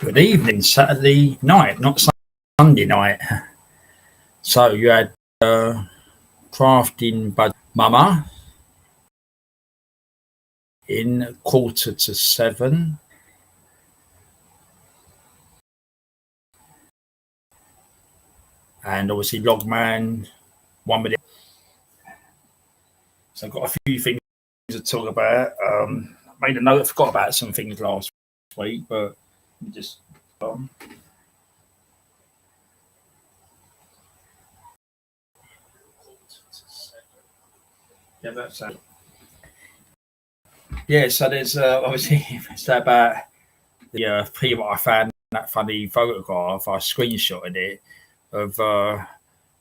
Good evening, Saturday night, not Sunday night. So you had crafting bud mama in 6:45, and obviously Logman 1 minute. So I've got a few things to talk about. Made a note, I forgot about some things last week, but just yeah, that's it. Yeah, so there's obviously it's about the people I found that funny photograph. I screenshotted it of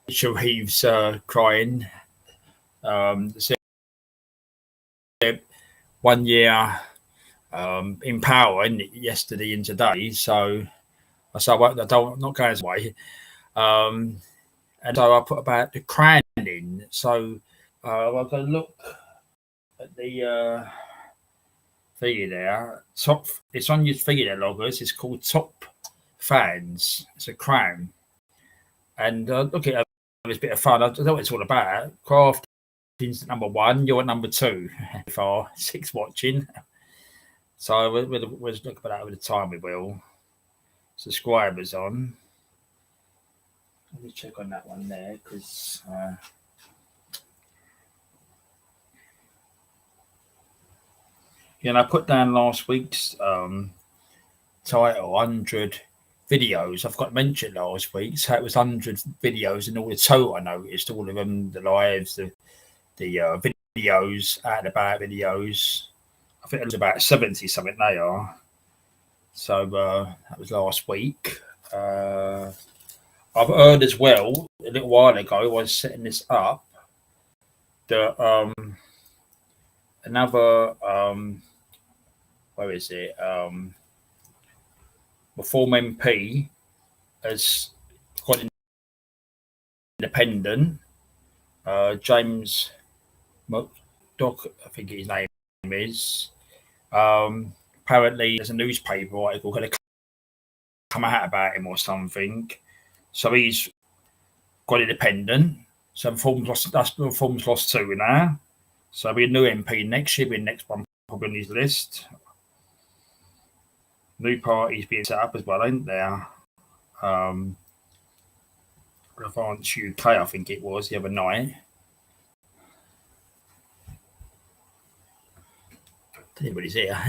Rachel Reeves crying. So 1 year in power, isn't it, yesterday and today. So I said, I'm not going away. And so I put about the crowning. So I'm going to look at the figure there. It's on your figure there, loggers. It's called Top Fans. It's a crown. And look at it. It's a bit of fun. I don't know what it's all about. Crafting's number 1. You're at number 2. 6 watching. So we'll look at that over the time. We will. Subscribers on. Let me check on that one there because. I put down last week's title 100 videos. I've got mentioned last week, so it was 100 videos, and all the total I noticed, all of them, the lives, the videos, out and about videos. I think it was about 70 something they are. So that was last week. I've heard as well a little while ago, I was setting this up, that another where is it? Reform MP has got independent. James McDock, I think his name is. Apparently, there's a newspaper article going to come out about him or something. So he's got independent. So Reform's lost 2 now. So there'll be a new MP next year. Be the next one probably on his list. New parties being set up as well, ain't there? Advance UK, I think it was the other night. Anybody's here.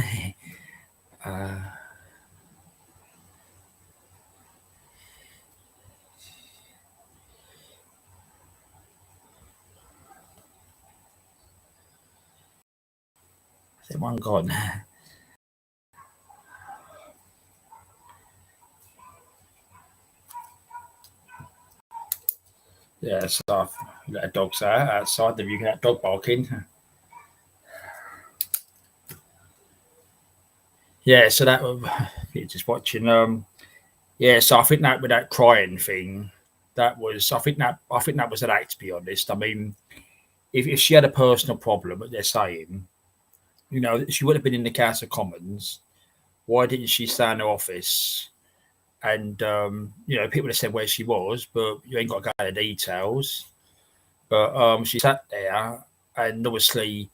Is there one gone? Yeah, so let dogs out outside. You can have dog barking. Yeah, so that you're just watching. Yeah, so I think that with that crying thing, that was. I think that was an act. To be honest, I mean, if she had a personal problem, what they're saying, she would have been in the House of Commons. Why didn't she stay in her office? And people have said where she was, but you ain't got to go into details. But she sat there, and obviously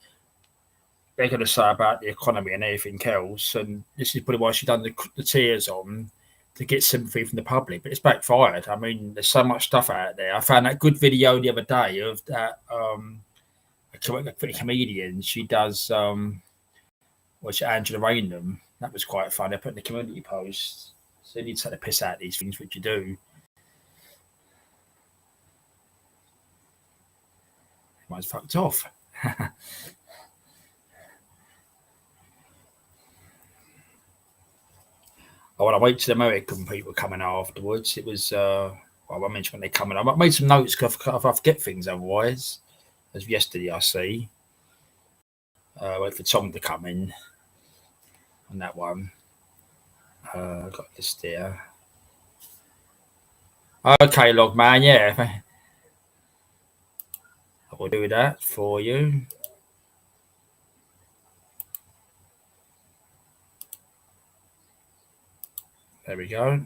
they're going to say about the economy and everything else. And this is probably why she done the tears on to get sympathy from the public. But it's backfired. I mean, there's so much stuff out there. I found that good video the other day of that a comedian. She does which Angela Raynham. That was quite fun. I put in the community post. So you need to take the piss out of these things, which you do. Mine's fucked off. Oh, when I went to the American people coming afterwards, it was, well, I mentioned when they're coming up. I made some notes because I forget things otherwise. As yesterday, I see. Wait for Tom to come in on that one. Got this there. Okay, Logman, yeah. I will do that for you. There we go.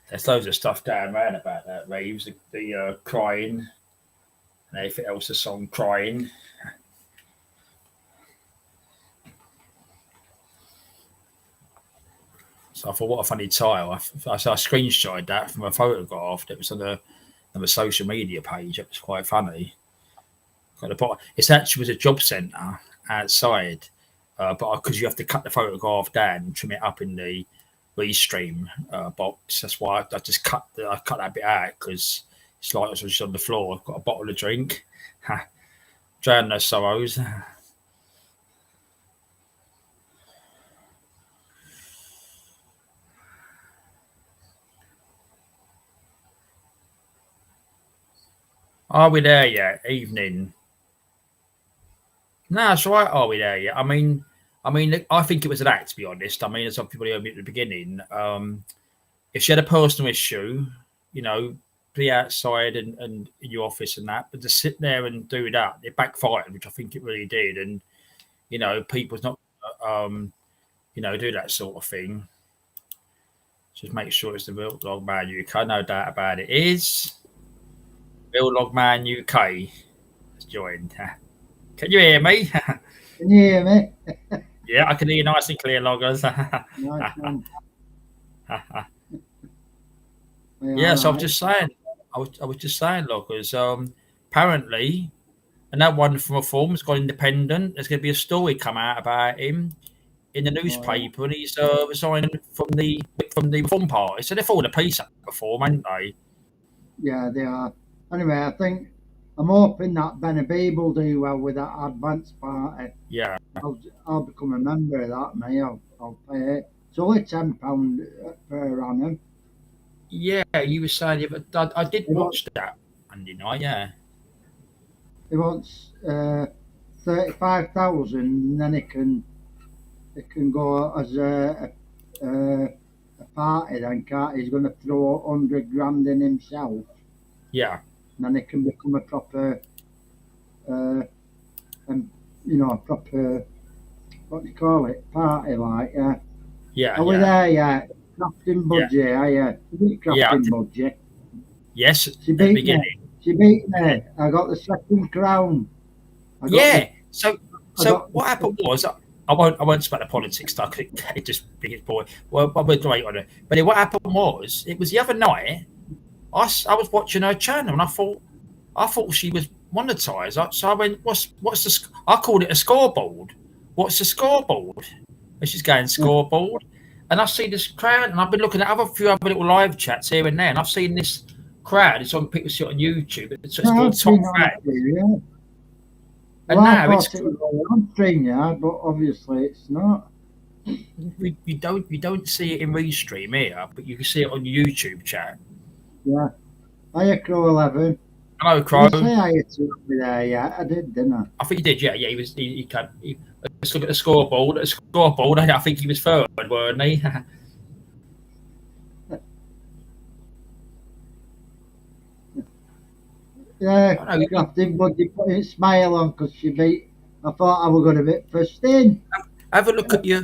There's loads of stuff going around about that, Reeves. The crying and everything else, the song Crying. So I thought, what a funny title. I screenshotted that from a photograph that was on a social media page. It was quite funny. It actually was a job centre outside, but because you have to cut the photograph down and trim it up in the restream box. That's why I just cut that bit out, because it's like I was just on the floor. I've got a bottle of drink. Drown those sorrows. Are we there yet? Evening. No, that's right. Are we there yet? I mean, I think it was an act, to be honest. I mean, as some people heard me at the beginning, if she had a personal issue, be outside and in your office and that, but to sit there and do that, it backfired, which I think it really did. And people's not, do that sort of thing. Just make sure it's the Real Logman UK. No doubt about it is. Real Logman UK has joined. Can you hear me? Can you hear me? Yeah, I can hear you nice and clear, Loggers. Nice one. Yeah, so I was just saying, Loggers. Apparently, another one from Reform has gone independent. There's going to be a story come out about him in the newspaper, and he's resigning from the Reform Party. So they're falling a piece at Reform, aren't they? Yeah, they are. Anyway, I think I'm hoping that Benabib will do well with that advance party. Yeah. I'll become a member of that, mate. I'll pay it. It's only £10 per annum. Yeah, you were saying, but I did watch that Monday night. Yeah. He wants 35,000, and then it can go as a party. Then he's going to throw 100 grand in himself. Yeah. And then it can become a proper, a proper, what do you call it, party, like, yeah. Yeah. Are we there yet? Crafting budget, crafting budget. Yes, she beat me. She beat me. I got the second crown. So what happened was, I won't speak the politics stuff. It just biggest boy. Well, we're great on it. But what happened was, it was the other night. I was watching her channel, and I thought she was monetized. So I went, what's the? I called it a scoreboard. What's the scoreboard? And she's going scoreboard, and I see this crowd, and I've been looking at few other little live chats here and there, and I've seen this crowd. It's on people see it on YouTube. It's called Top Crowd. And now I thought it was on stream, but obviously it's not. You don't see it in Restream here, but you can see it on YouTube chat. Yeah. Hiya, Crow 11. Hello, Crow. Did you say hiya to me there? Yeah, I did, didn't I? I think he did. Yeah. Let's look at the scoreboard. I think he was third, weren't he? Yeah, crafting budget, put a smile on because she beat. I thought I was going to be first in. Have a look at your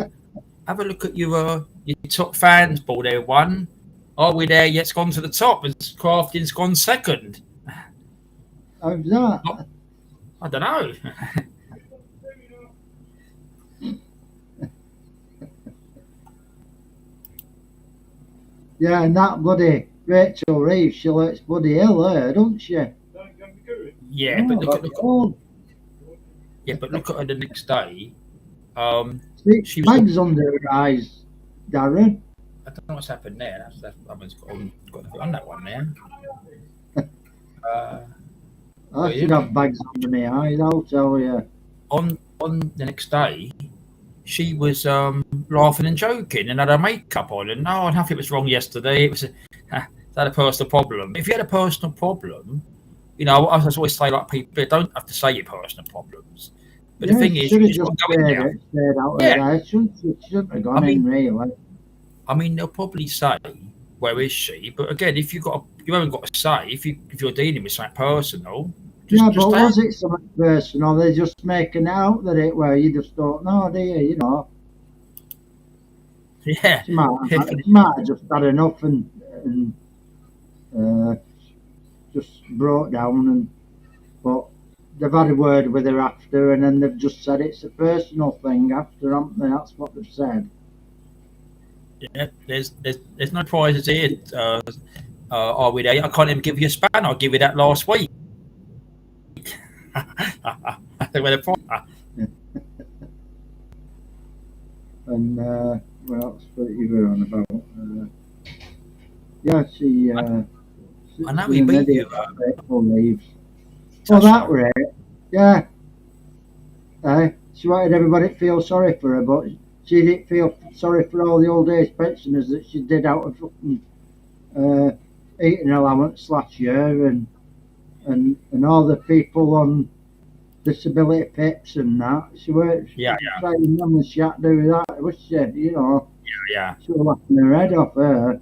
have a look at your top fans ball there. One, are we there yet? It's gone to the top. It's Crafting's gone second. How's that? I don't know. Yeah, and that bloody Rachel Reeves, she looks bloody ill there, don't she? Yeah, Oh, but look that's at all. yeah, but look at her the next day. See, She was. bags under her eyes, Darren. I don't know what's happened there. That's I mean, got nothing on that one there. Uh, I well, should have bags under my eyes, I'll tell you. on the next day, she was laughing and joking and had her makeup on. And no, nothing was wrong yesterday. It was had a personal problem. If you had a personal problem, you know, I always say like people don't have to say your personal problems. But the Yeah, thing she is, should you have just just got to go in there. stayed out of Yeah, there. She shouldn't have I gone in, mean, really. they'll probably say, "Where is she?" But again, if you haven't got to say if you're dealing with something personal, Yeah, just but stay. was it something personal? They're just making out that it were. You just don't know, do you? You know, Yeah, she might have just had enough and uh, just broke down. But they've had a word with her after, and then they've just said it's a personal thing after, haven't they? That's what they've said. yeah. There's no prizes here. Are we there? I can't even give you a span. I'll give you that last week. They were the prize. And what else were you were on about? Yeah, she. I know She's he an beat idiot. you. Grateful leaves. Well, that were it. Yeah. She wanted everybody to feel sorry for her, but she didn't feel sorry for all the old age pensioners that she did out of fucking eating allowance last year and all the people on disability pips and that. She weren't Yeah, trying them and she had to do that, was she? You know, yeah, she was laughing her head off her.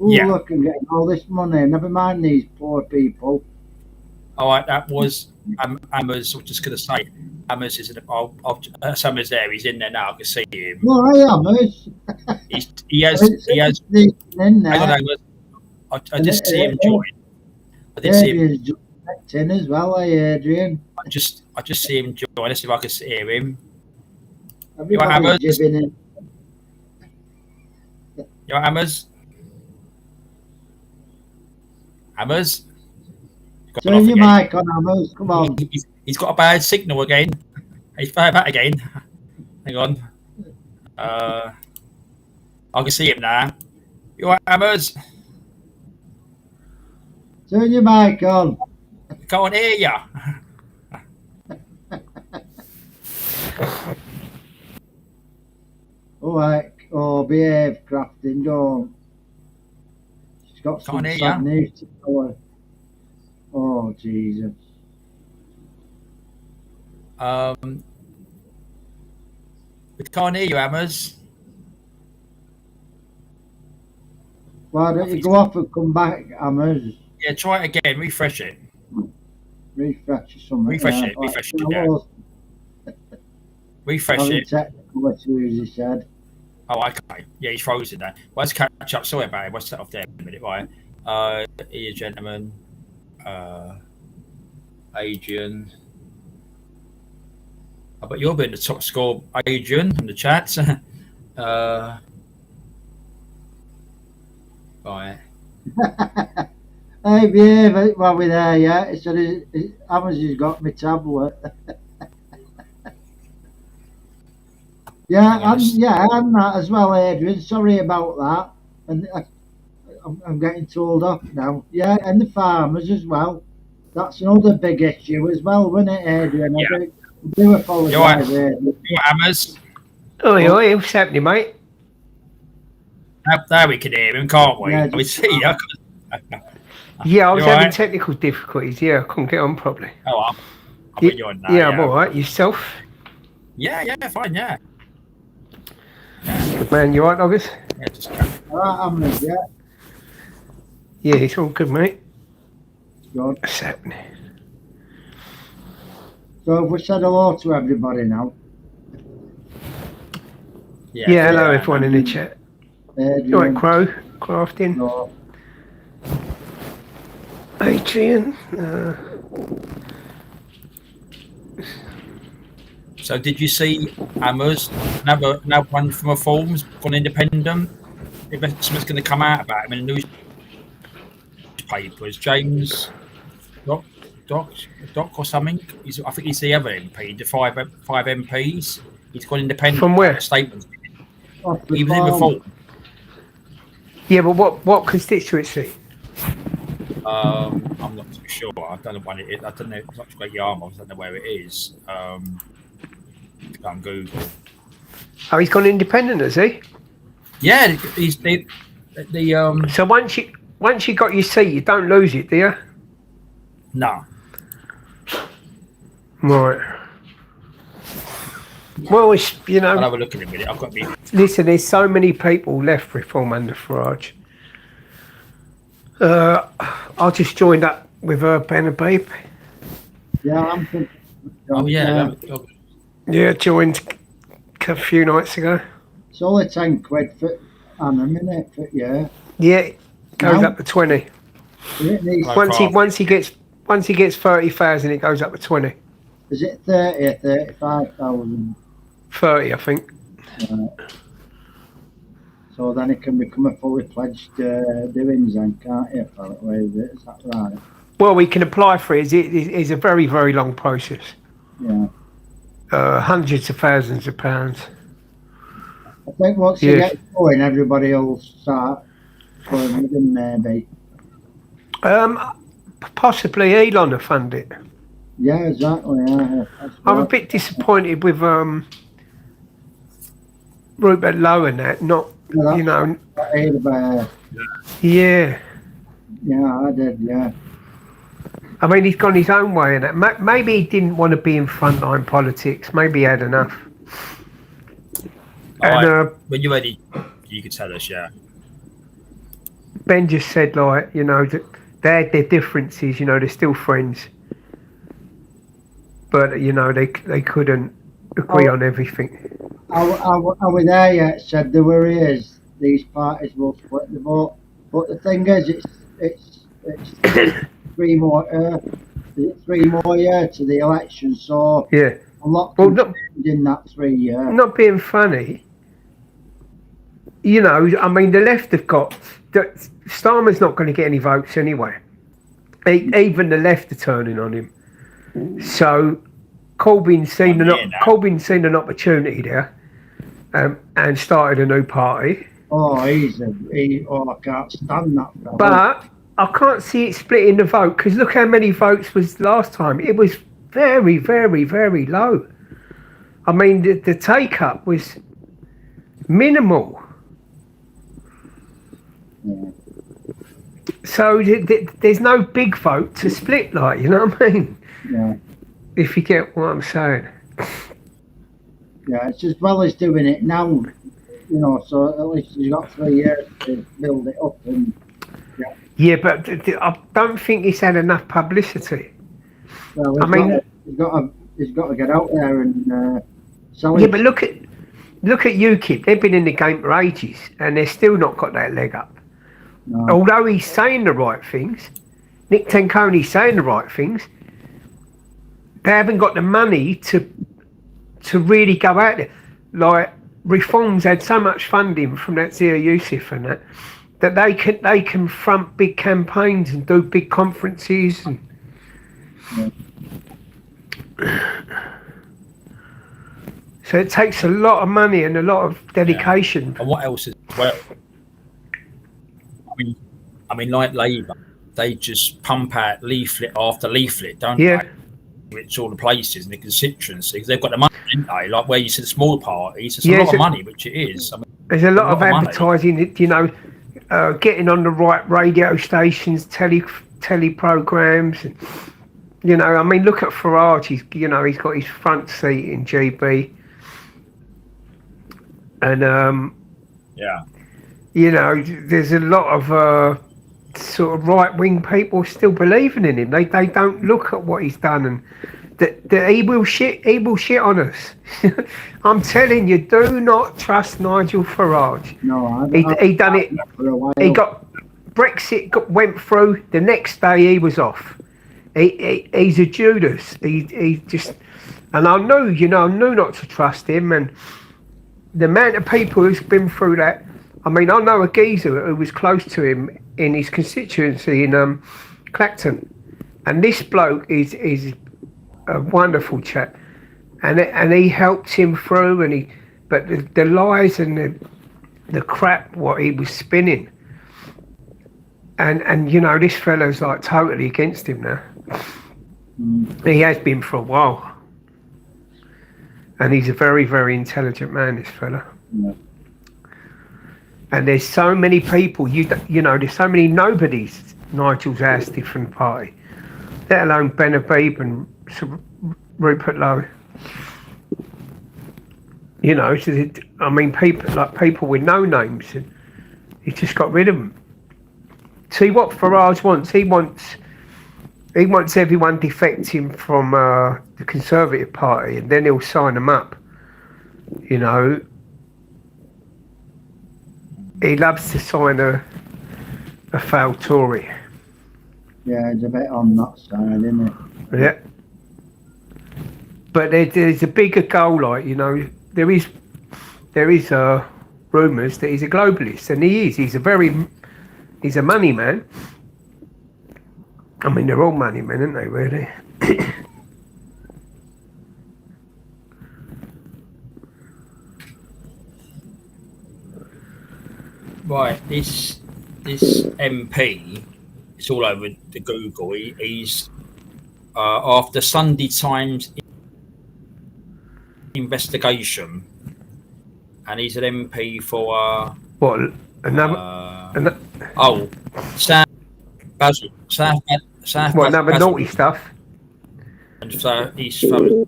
Oh, yeah. look, I'm getting all this money. Never mind these poor people. All right, that was Amers. I was just going to say, Amers is in. Amers there. He's in there now. I can see him. Well, I am. He has. In Hang on, there. Amers. I just see him join. I did see him. Adrian's just in as well, Adrian. I just see him join. Let's see if I can hear him. Everybody's jibbing in. You want Amers? Amers? Turn your mic on, Amers. Come on. He's got a bad signal again. He's back again. Hang on. I can see him now. You want Amers? Turn your mic on. Can't hear you. All right. Oh, behave, Crafting. Don't. She's got some sad news to tell her. Oh, Jesus. We can't hear you, Amers. Why don't you go off and come back, Amers? Yeah, try it again. Refresh it. Refresh something. Refresh it. Refresh it. Yeah. Refresh it. Technical issues, he said. Oh, okay. Yeah, he's frozen now. Well, let's catch up. Sorry about it. We'll set off there in a minute, right? Here, gentlemen. Adrian. I bet you'll be in the top score, Adrian, in the chat. Right. Hey, behave while we're there, yeah? He said Amazon's got my tablet. I'm that as well, Adrian. Sorry about that. And I'm getting told off now. Yeah, and the farmers as well. That's another big issue as well, isn't it, Adrian? Yeah. I do apologise, Adrian. You're Amers. Oi, what's happening, mate? Now we can hear him, can't we? Yeah, We see you. Yeah, I was having right? technical difficulties. Yeah, I couldn't get on properly. Oh, I'll put you on now. Yeah, I'm all right. Yourself? Yeah, fine, yeah. Good man, you all right, August? Yeah, just go. All right, Amers, yeah. Yeah, it's all good, mate. Good. What's happening? So have we said hello to everybody now? Yeah, hello everyone in the chat. Adrian. Right, Crow, Crafting, No. Adrian. So did you see Amers, another one from a forum's gone independent? Investment's going to come out about him in the newspapers. James Doc or something. I think he's the other MP, the five MPs. He's gone independent. From where? Statements. Off He was in the forum. Yeah, but what constituency? I'm not too sure. I don't know when it is. I don't know. It's not Great Yarmouth. I don't know where it is. Go on Google. Oh, he's gone independent, has he? Yeah, he's the So once you got your seat, you don't lose it, do you? No. Right. Well, it's, you know. I'll have a look in a minute. I've got me. Listen, there's so many people left Reform under Farage. I just joined up with Ben and Babe. Yeah, I'm thinking. Oh yeah. Yeah, joined a few nights ago. It's only 10 quid for a minute, yeah. Yeah, it goes up to 20. Once he gets 30,000, it goes up to 20. Is it 30 or 35,000? 30, I think. Right. So then it can become a fully pledged doings then, can't it? Is that right? Well, we can apply for it. It's a very, very long process. Yeah. Hundreds of thousands of pounds. I think once you get going, everybody will start going with them, maybe. Possibly Elon will fund it. Yeah, exactly. Yeah. I'm a bit disappointed with Rupert Lowe and that. Not, Yeah, you know. I heard about, Yeah. yeah, I did. Yeah. I mean, he's gone his own way in that. Maybe he didn't want to be in frontline politics. Maybe he had enough. And when you're ready, you can tell us. Yeah. Ben just said, like, you know, that they had their differences. You know, they're still friends, but you know, they couldn't agree on everything. Are we there yet? Said there were is these parties will split the vote, but the thing is, it's 3 more years to the election, so yeah, a lot in that 3 years. Not being funny, you know. I mean, the left have got Starmer's not going to get any votes anyway. Even the left are turning on him. So Corbyn's seen an opportunity there, and started a new party. Oh, I can't stand that. Brother. But I can't see it splitting the vote, because look how many votes was last time. It was very, very, very low. I mean, the take up was minimal. Yeah. So there's no big vote to split, like, you know what I mean? Yeah. If you get what I'm saying. Yeah, it's as well as doing it now, you know, so at least you've got 3 years to build it up. And yeah, but I don't think he's had enough publicity. Well, he's got to get out there and sell it. Yeah, but look at UKIP. They've been in the game for ages, and they've still not got that leg up. No. Although he's saying the right things, Nick Tanconi's saying the right things, they haven't got the money to really go out there. Like, Reform's had so much funding from that Zia Youssef and that they can front big campaigns and do big conferences and so it takes a lot of money and a lot of dedication. Yeah. And what else is well? I mean, like Labour, they just pump out leaflet after leaflet, don't they? It's all the places and the constituencies. They've got the money, don't they? Like where you see the small parties, it's a lot of money, which it is. I mean, there's a lot of advertising, you know, getting on the right radio stations, telly programs. And, you know, I mean, look at Farage. He's got his front seat in GB. And, you know, there's a lot of sort of right-wing people still believing in him. They don't look at what he's done and that he will shit on us. I'm telling you, do not trust Nigel Farage. No, he done it. For a while. He got Brexit went through. The next day he was off. He's a Judas. He just, and I knew not to trust him. And the amount of people who's been through that. I mean, I know a geezer who was close to him in his constituency in Clacton, and this bloke is a wonderful chap, and he helped him through, but the lies and the crap what he was spinning, and this fella's like totally against him now. He has been for a while, and he's a very, very intelligent man, this fella. Yeah. And there's so many people, there's so many nobodies Nigel's ousted from the party, let alone Ben Habib and Rupert Lowe. I mean, people with no names, and he just got rid of them. See what Farage wants? He wants everyone defecting from the Conservative Party, and then he'll sign them up. He loves to sign a failed Tory. Yeah, it's a bit on that side, isn't it? Yeah. But there's a bigger goal, there is rumours that he's a globalist, and he is. He's a money man. I mean, they're all money men, aren't they, really? Right, this MP, it's all over the Google. He's after Sunday Times investigation, and he's an MP for what? South Basil, South. What, another naughty stuff? And so he's from.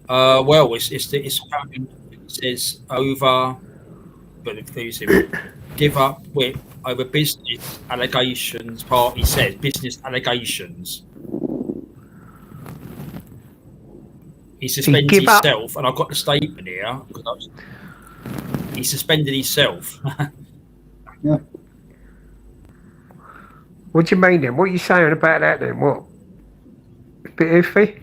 Well, it's apparently it says over. But if him give up whip over business allegations, party says business allegations. He suspended himself, and I've got the statement here. He suspended himself. Yeah. What do you mean then? What are you saying about that then? What? A bit iffy?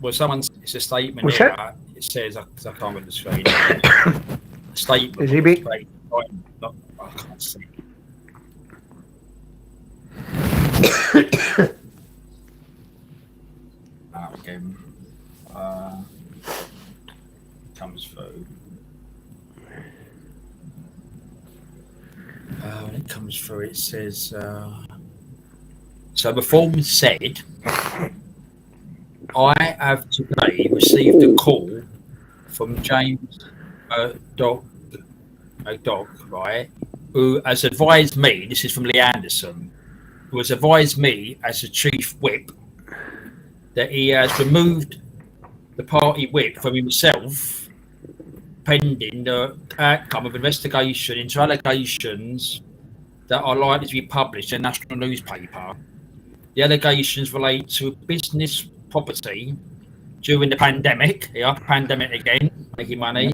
Well, it's a statement What's here. that? It says, I can't read the screen. A statement. Is he big? I can't see. Again. Comes through. When it comes through, it says. So the form said, I have today received a call from James Doc, right, who has advised me, this is from Lee Anderson, who has advised me as the chief whip that he has removed the party whip from himself pending the outcome of investigation into allegations that are likely to be published in a national newspaper. The allegations relate to business property during the pandemic, pandemic again, making money,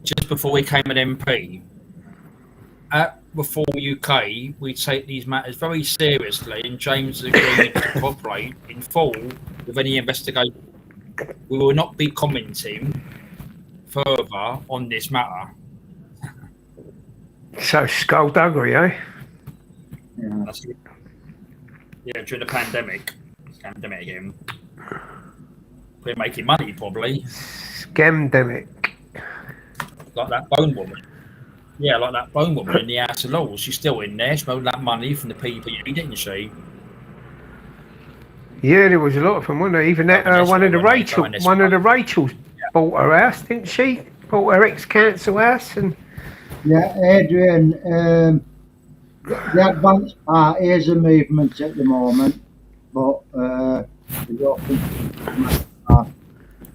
just before he became an MP. At Reform UK, we take these matters very seriously, and James has agreed to cooperate in full with any investigation. We will not be commenting further on this matter. So skullduggery, eh? Yeah. Yeah, during the pandemic again. We're making money, probably. Scamdemic. Like that bone woman. Yeah, like that bone woman in the House of Lords. She's still in there. She made that money from the PPE, didn't she? Yeah, there was a lot of them, wasn't there? Even that one of the Rachels bought her house, didn't she? Bought her ex-council house, and yeah, Adrian. The Advanced Party is a movement at the moment, but I don't think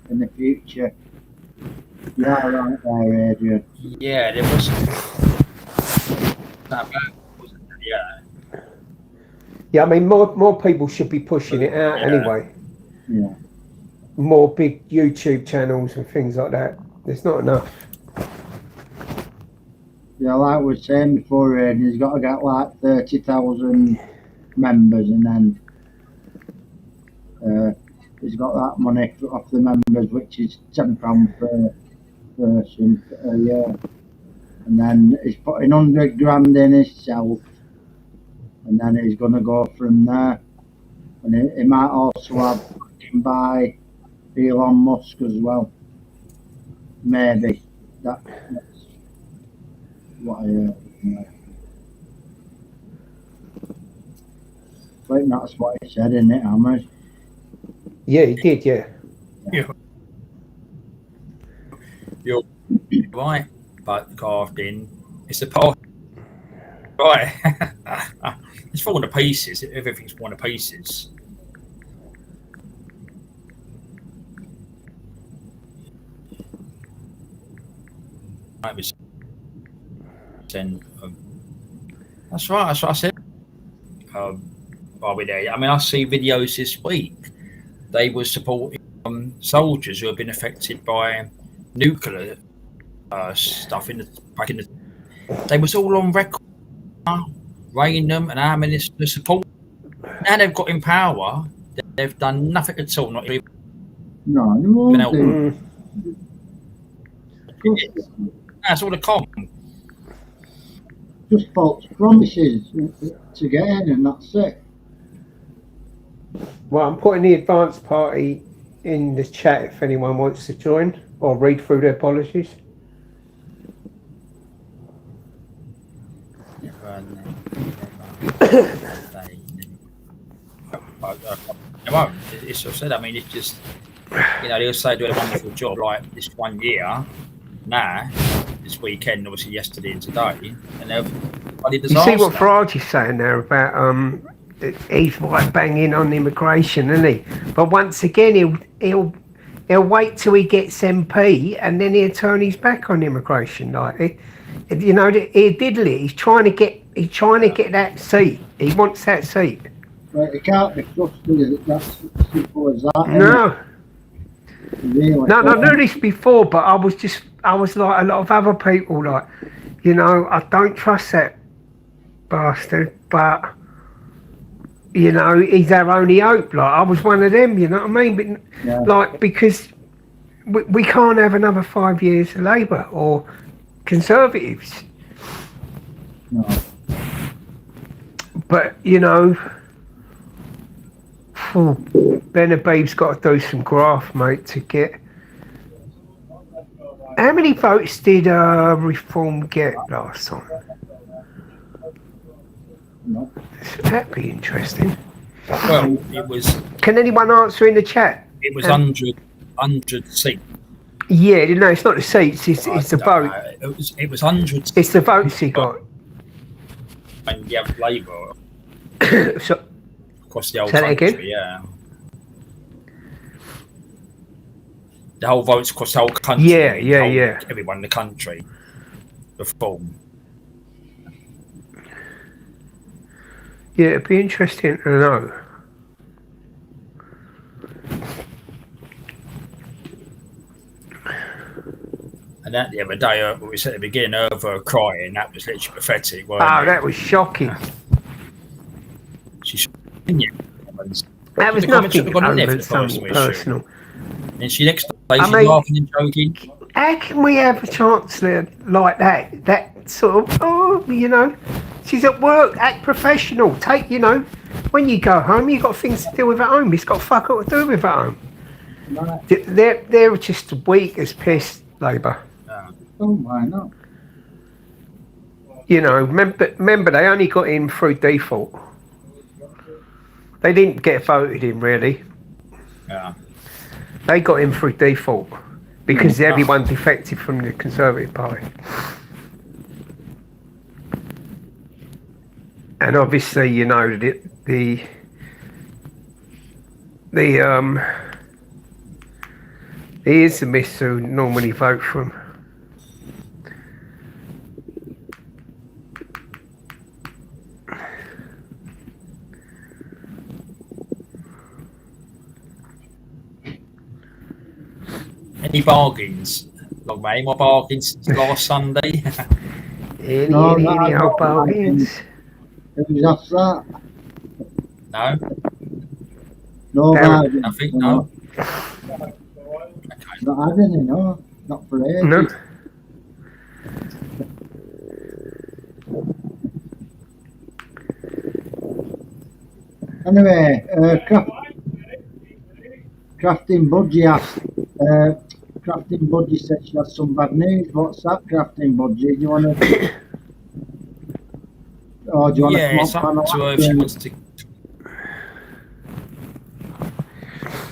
in the future. Yeah, right there, Adrian. Yeah, there was that bad, wasn't there? Yeah. Yeah, I mean, more people should be pushing it out anyway. Yeah. More big YouTube channels and things like that. There's not enough. Yeah, like we were saying before, he's got to get like 30,000 members, and then he's got that money off the members, which is £10 per person a year. And then he's putting 100 grand in himself, and then he's going to go from there. And he might also have backing by Elon Musk as well. Maybe. That's what I heard. Yeah. I think that's what he said, isn't it, Hammers? Yeah, he did, yeah. You're right, but carved in. It's a part. Right. It's falling to pieces. Everything's falling to pieces. That's right. That's what I said. Are we there? I mean, I see videos this week. They were supporting soldiers who have been affected by nuclear stuff back in the. They was all on record, rating them and how many the support. Now they've got in power. They've done nothing at all. Not even. No, they won't do. That's all the com. Just false promises to get in, and that's it. Well, I'm putting the advance party in the chat if anyone wants to join or read through their policies. It won't. It's just said. I mean, it's just they'll say do a wonderful job like this 1 year. Nah, this weekend, obviously yesterday and today, and they've bloody disaster. You see what Farage's saying there about he's right banging on immigration, isn't he? But once again, he'll wait till he gets MP and then he'll turn his back on immigration. Like diddly. He's trying to get that seat. He wants that seat. But it can't be trusted. That's simple as that. No. Really. No, I knew this before, but I was like a lot of other people, like, I don't trust that bastard, but, he's our only hope. Like, I was one of them, you know what I mean? But, like, because we can't have another 5 years of Labour or Conservatives. No. But, Ben Habib's got to do some graft, mate, to get. How many votes did Reform get last time? No. That'd be interesting. Well, it was. Can anyone answer in the chat? It was 100 seats. Yeah, no, it's not the seats. It's the vote. It was 100. It's the votes he got. And you have Labour So. Across the whole Say country, that again? yeah. The whole votes across the whole country. Yeah. Everyone in the country. Reform. Yeah, it'd be interesting to know. And that the other day, we said at the beginning, of her crying, that was literally pathetic. That was shocking. She's that was nothing over something personal. And she next day she's laughing and joking. How can we have a chancellor like that? That sort of, she's at work, act professional. Take, when you go home, you've got things to deal with at home. It's got fuck all to do with at home. Right. They're just weak as piss, Labour. Oh, why not? Remember they only got in through default. They didn't get voted in, really. Yeah. They got in through default because everyone defected from the Conservative Party. And obviously, the Islamists who normally vote for them. Any bargains? Long mate, my bargains last Sunday. Any old bargains? Who's after that? No, No Darren. bargain. nothing. No. Not had any, no. Not for ages. No. Anyway, Crafting Budgie asked, Crafting Budgie said she has some bad news. What's that, Crafting Budgie? Do you want to... Or do you want to Yeah, come it's up up on to her if she wants to.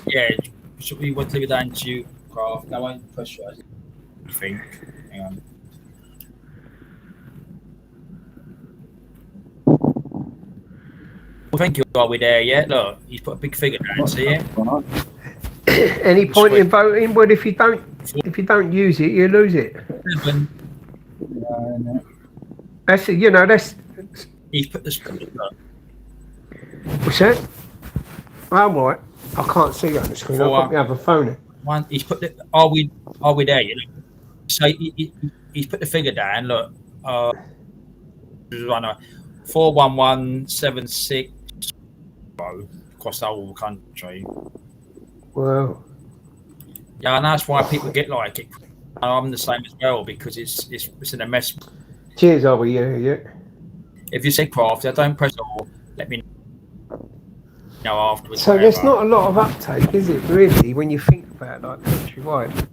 Yeah, should we want to leave it down to you, Craft? I won't push you. I think. Hang on. Well, thank you. Are we there yet? Look, he's put a big figure down. See it? Any point in voting? But if you don't use it, you lose it. Yeah, That's you know that's. He's put the screen. What's that? Oh, right. I can't see that on the screen. I've got my other phone in. One. He's put the. Are we there? You know. So he's put the figure down. Look. 41176 across the whole country. Wow. Yeah, and that's why people get like it. I'm the same as well because it's in a mess. Cheers, over yeah. If you say Craft, I don't press all. Let me know afterwards. So there's not a lot of uptake, is it? Really, when you think about like countrywide.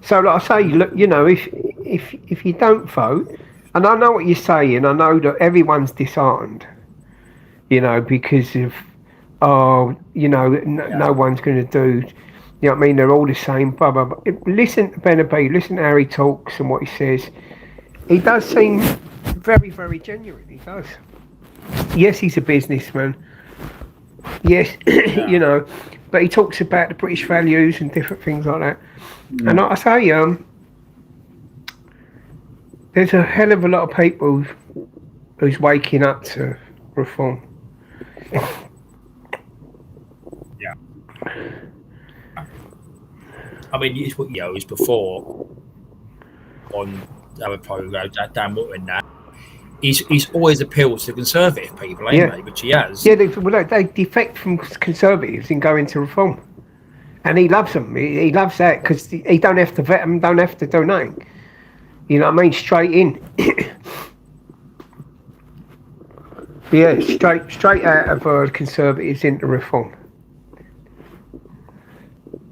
So, like I say, look, you know, if you don't vote, and I know what you're saying, I know that everyone's disheartened, you know, because of, no one's going to do, you know what I mean? They're all the same, blah, blah, blah. Listen to Ben B, listen to how he talks and what he says. He does seem very, very genuine, he does. Yes, he's a businessman. Yes, you know, but he talks about the British values and different things like that. Yeah. And like I say, there's a hell of a lot of people who's waking up to reform. Yeah. I mean, it's what it was before on our program, Dan Morton, that. He's always appealed to conservative people, ain't he? Which he has. Yeah, they defect from conservatives and go into reform. And he loves them. He loves that because he don't have to vet them, don't have to do nothing. You know what I mean? Straight in. Yeah, straight out of conservatives into reform.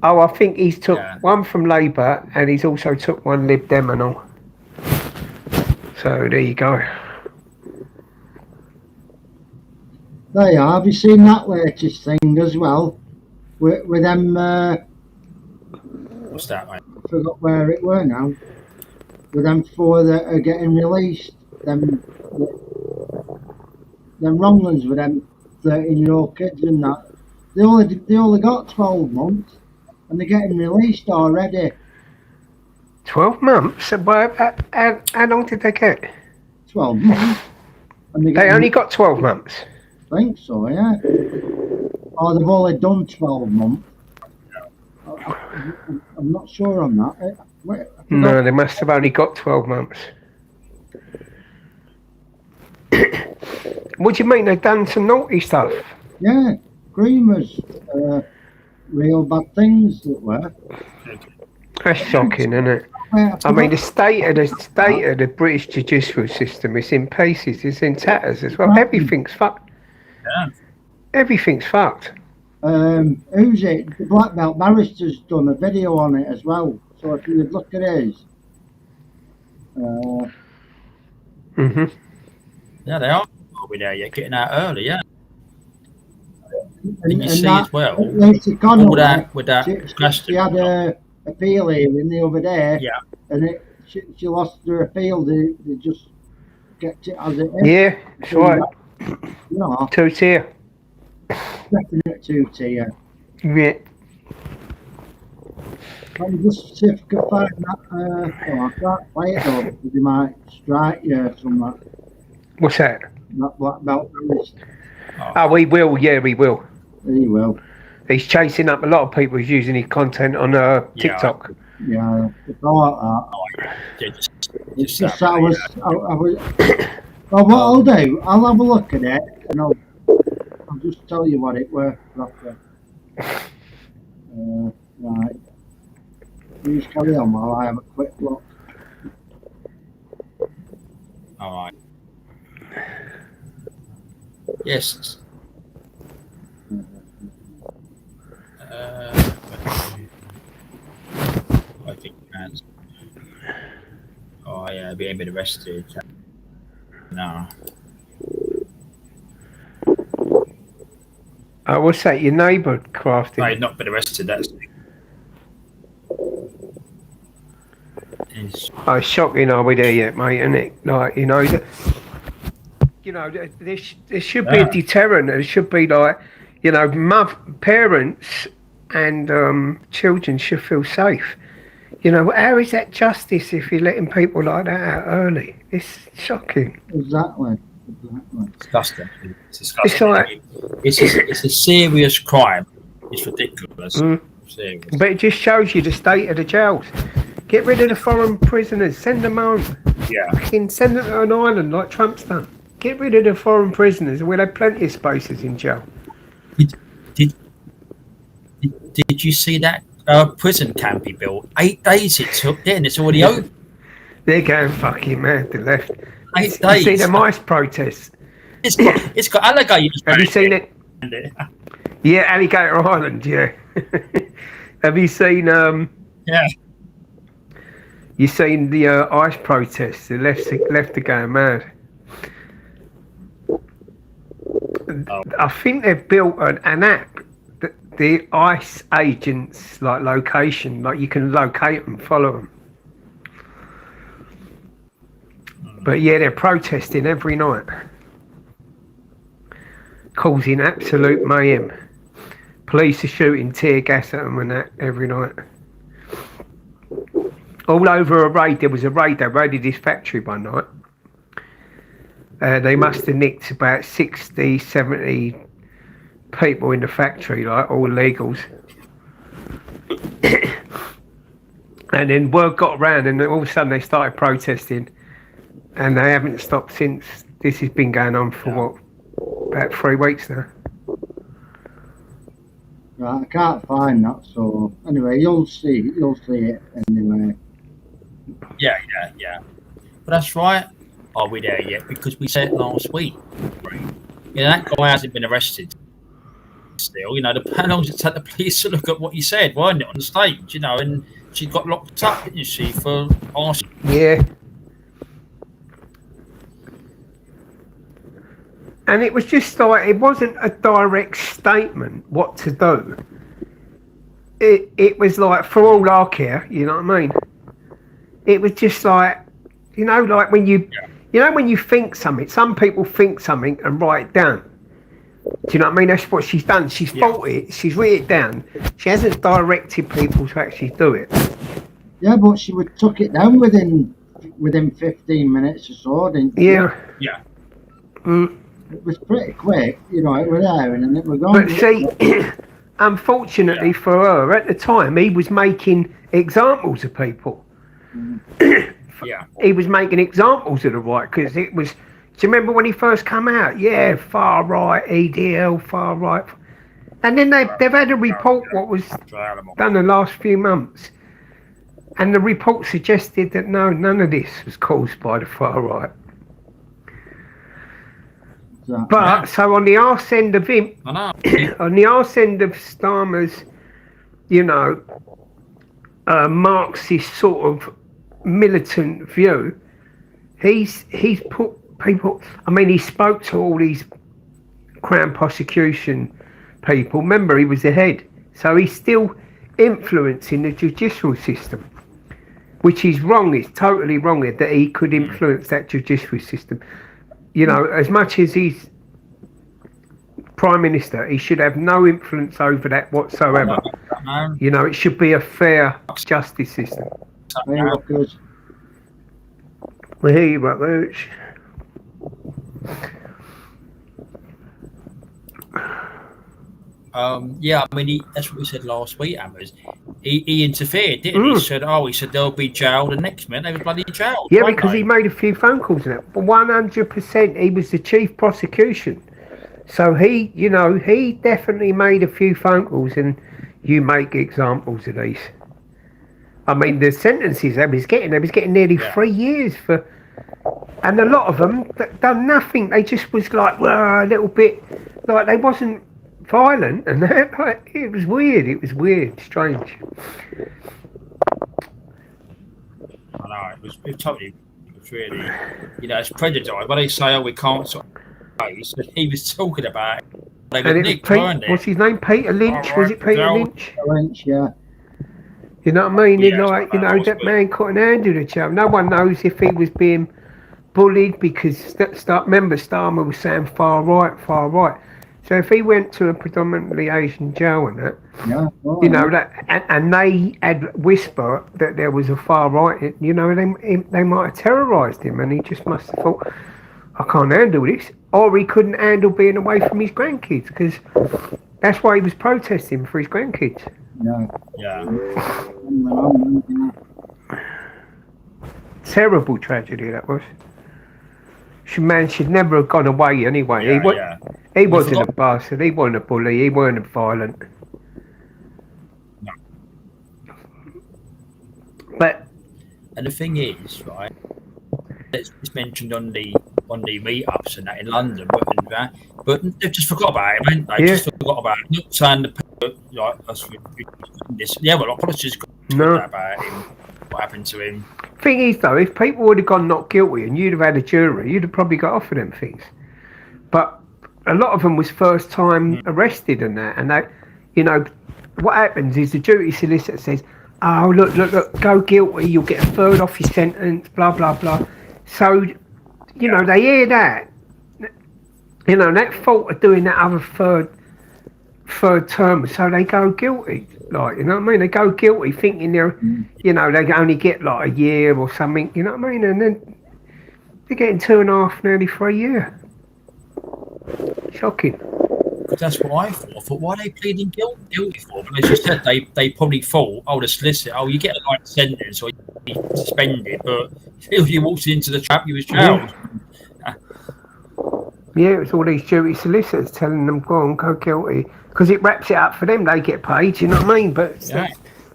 Oh, I think he's took one from Labour and he's also took one Lib Dem and all. So there you go. There you are. Have you seen that latest thing as well? With them. What's that, mate? I forgot where it were now. With them four that are getting released. Them wrong ones with them 13-year-old kids and that. They only got 12 months and they're getting released already. 12 months? How long did they get? 12 months. And they only got 12 months? I think so, yeah. Or they've only done 12 months. I'm not sure on that. No, they must have only got 12 months. What do you mean? They've done some naughty stuff? Yeah, Creamers. Real bad things that were. That's shocking, isn't it? I mean, the state of the British judicial system is in pieces. It's in tatters as well. Everything's fucked. Yeah. Everything's fucked. Who's it? The Black Belt Barrister's done a video on it as well. So if you would look at his. Yeah, they are. We're there. You're getting out early, yeah. And you see as well. Lacey Connell, with that she had a appeal hearing the other day. Yeah. And she lost her appeal. They just kept it as it is. Yeah, that's right. No. 2-tier. Definite 2-tier. Yeah. I'll just see if I can find that. I can't play it though because they might strike you or something. What's that? That Black Belt Barrister. Oh, he will. Yeah, he will. He will. He's chasing up a lot of people who's using his content on TikTok. Yeah, I thought that. It's just I was. Well, what I'll do, I'll have a look at it, and I'll just tell you what it were properly. Right. You just carry on while I have a quick look. All right. Yes. I think that's. Oh yeah, being a bit arrested. No. What's that? Your neighbour crafting? No, he's not been arrested. That's. Oh, it's shocking. Are we there yet, mate? Isn't it? Like, you know, there should be a deterrent. There should be like, you know, parents and children should feel safe. You know, how is that justice if you're letting people like that out early? It's shocking. Exactly. Disgusting. It's disgusting. It's a serious crime. It's ridiculous. Serious. But it just shows you the state of the jails. Get rid of the foreign prisoners. Send them home. Yeah. Send them to an island like Trump's done. Get rid of the foreign prisoners. We'll have plenty of spaces in jail. Did you see that prison camp he built? 8 days it took. Yeah, and it's already open. They're going fucking mad. The left. 8 days. You see the mice protests. It's got alligators. Have you seen it? Yeah, Alligator Island. Yeah. Have you seen? Yeah. You seen the ICE protests? The left are going mad. I think they've built an app that the ICE agents like location, like you can locate them, follow them. But yeah, they're protesting every night, causing absolute mayhem. Police are shooting tear gas at them and that every night. All over a raid. There was a raid. They raided this factory one night. They must have nicked about 60, 70 people in the factory, like all legals. And then word got around, and all of a sudden they started protesting, and they haven't stopped since. This has been going on for about 3 weeks now. Right, I can't find that. So anyway, you'll see it anyway. Yeah. But that's right. Are we there yet? Because we said it last week. That guy hasn't been arrested still. You know, how long did it take the police to look at what he said, weren't it, on the stage? You know, and she got locked up, didn't she, for asking. Yeah. And it was just like, it wasn't a direct statement what to do. It was like, for all I care, you know what I mean? It was just like, you know, like when you know, when you think something, some people think something and write it down. Do you know what I mean? That's what she's done. She's thought it, she's written it down. She hasn't directed people to actually do it. Yeah, but she took it down within 15 minutes or so, didn't she? Yeah. Yeah. It was pretty quick, you know, it was there and then it was gone. But see, unfortunately for her, at the time, he was making examples of people. Yeah. He was making examples of the right, because it was, do you remember when he first came out? Yeah, far right, EDL, far right. And then they've had a report what was done the last few months. And the report suggested that no, none of this was caused by the far right. Exactly. But, so on the arse end of him, on the arse end of Starmer's, you know, Marxist sort of militant view, he's put people, I mean, he spoke to all these Crown prosecution people. Remember, he was the head. So he's still influencing the judicial system, which is wrong. It's totally wrong that he could influence that judicial system. You know, as much as he's Prime Minister, he should have no influence over that whatsoever. You know, it should be a fair justice system. We hear you, Rutledge. Yeah, I mean, that's what we said last week, Hammers. He interfered, didn't he? He said, they'll be jailed, and next minute they were bloody jailed. Yeah, weren't because they? he made a few phone calls in it. But 100%, he was the chief prosecution. So he definitely made a few phone calls, and you make examples of these. I mean, the sentences they was getting nearly 3 years for, and a lot of them done nothing. They just was like, well, a little bit, like they wasn't violent, and that, like, it was weird, strange. I know, it was totally, it was really, it's Predator. When they say, we can't sort of face, he was talking about it. They got nicked, weren't they? What's his name? Peter Lynch? Was it Peter Lynch? Lynch, yeah. You know what I mean? Yeah, Like, that man couldn't handle the job. No one knows if he was being bullied because remember Starmer was saying far right. So if he went to a predominantly Asian jail and that, that, and they had whisper that there was a far right, they might have terrorised him, and he just must have thought, I can't handle this, or he couldn't handle being away from his grandkids because that's why he was protesting for his grandkids. Yeah. Terrible tragedy that was. Man should never have gone away anyway. He wasn't a bastard. He wasn't a bully. He weren't violent. No. But and the thing is, right? It's mentioned on the meetups and that in London, but they've just forgot about it, haven't they? Just forgot about it. Not saying politicians about him. What happened to him? Thing is, though, if people would have gone not guilty and you'd have had a jury, you'd have probably got off of them things. But a lot of them was first time arrested and that, and they, what happens is the duty solicitor says, "Oh, look, go guilty, you'll get a third off your sentence, blah blah blah." So, they hear that, that thought of doing that other third term, so they go guilty. Like, you know what I mean? They go guilty thinking they're, they only get like a year or something, you know what I mean? And then they're getting 2.5, nearly 3 years. Shocking. That's what I thought. I thought, why are they pleading guilty for? But as you said, they probably thought, the solicitor, you get a light sentence or you're suspended, but if you walked into the trap, you was jailed. Yeah, it was all these duty solicitors telling them, go guilty. Because it wraps it up for them, they get paid, you know what I mean? But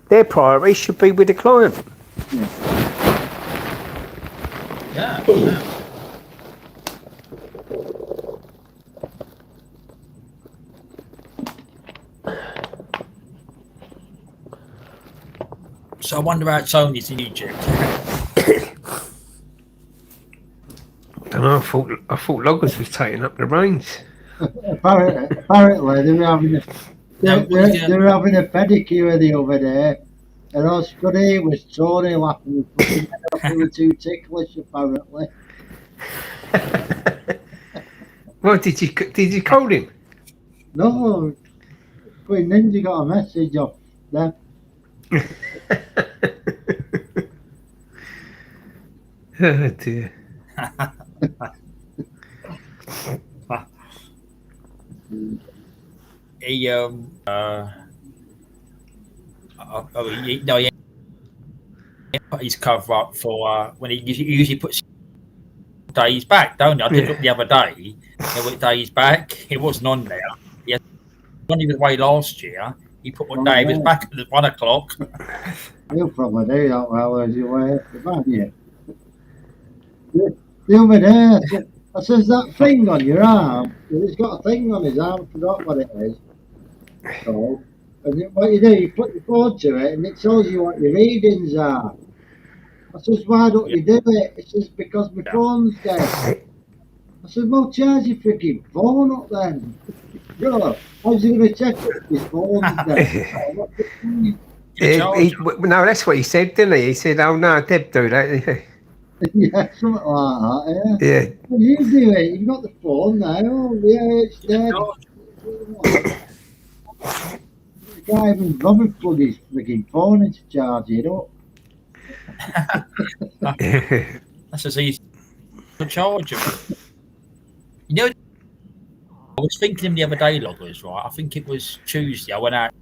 their priority should be with the client. Yeah. So I wonder how Tony's in Egypt. I don't know, I thought Loggers was taking up the reins. Apparently they were having a pedicure the other day, and all Scuddy was Tony laughing and fucking they were too ticklish apparently. What did you call him? No, Queen Ninja got a message off them. Oh dear. He put his cover up for when he usually puts days back, don't he? I did look the other day. Days back, it wasn't on there. When he was away last year, he put one day. It was back at 1 o'clock. He'll probably do that well as you wait for that, yeah. The other day, I says that thing on your arm. He's got a thing on his arm. I forgot what it is. So, and what you do, you put your phone to it, and it tells you what your readings are. I says, why don't you do it? It says, because my phone's dead. I says, well, charge your freaking phone up then. Bro, how's he going to check if his phone's dead? No, that's what he said, didn't he? He said, "Oh no, Deb do that." Yeah, something like that. Yeah. Well, you do it. You've got the phone now. Oh, yeah, it's dead. The guy even bothered to plug his freaking phone into charge it up. That's as easy to charge him. was thinking him the other day, Loggers, right? I think it was Tuesday. I went out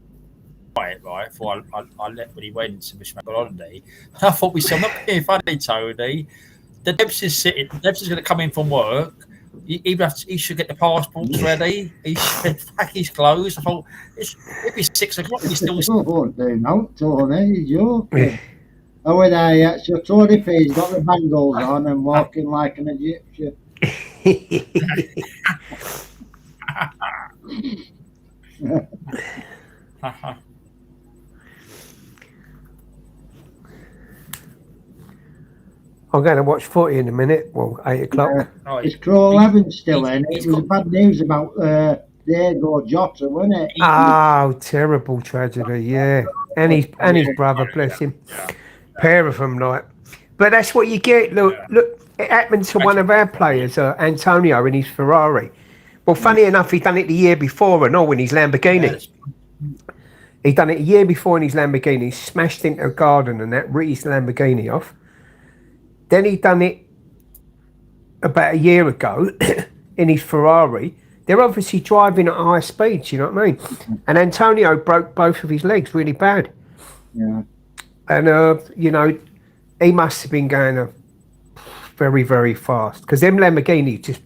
right before I left when he went to Michigan holiday. And I thought we said, I'm not being funny, Tony. The Debs is sitting. The Debs is going to come in from work. He should get the passports ready. He should pack his clothes. I thought it'd be 6 o'clock. He's still. Oh, no, Tony, you're joking. Oh, with so Tony P's got the bangles on and walking like an Egyptian. I'm going to watch footy in a minute. Well, 8 o'clock. Is Crow 11 still in? It was bad news about Diego Jota, wasn't it? Oh, terrible tragedy, yeah. And his brother, bless him. Pair of them, like. But that's what you get. Look, it happened to one of our players, Antonio, in his Ferrari. Well, funny enough, he done it the year before and all in his Lamborghini. He done it a year before in his Lamborghini, smashed into a garden and that, ripped his Lamborghini off. Then he done it about a year ago in his Ferrari. They're obviously driving at high speeds, you know what I mean? And Antonio broke both of his legs really bad. Yeah. And, you know, he must have been going very, very fast. Because them Lamborghinis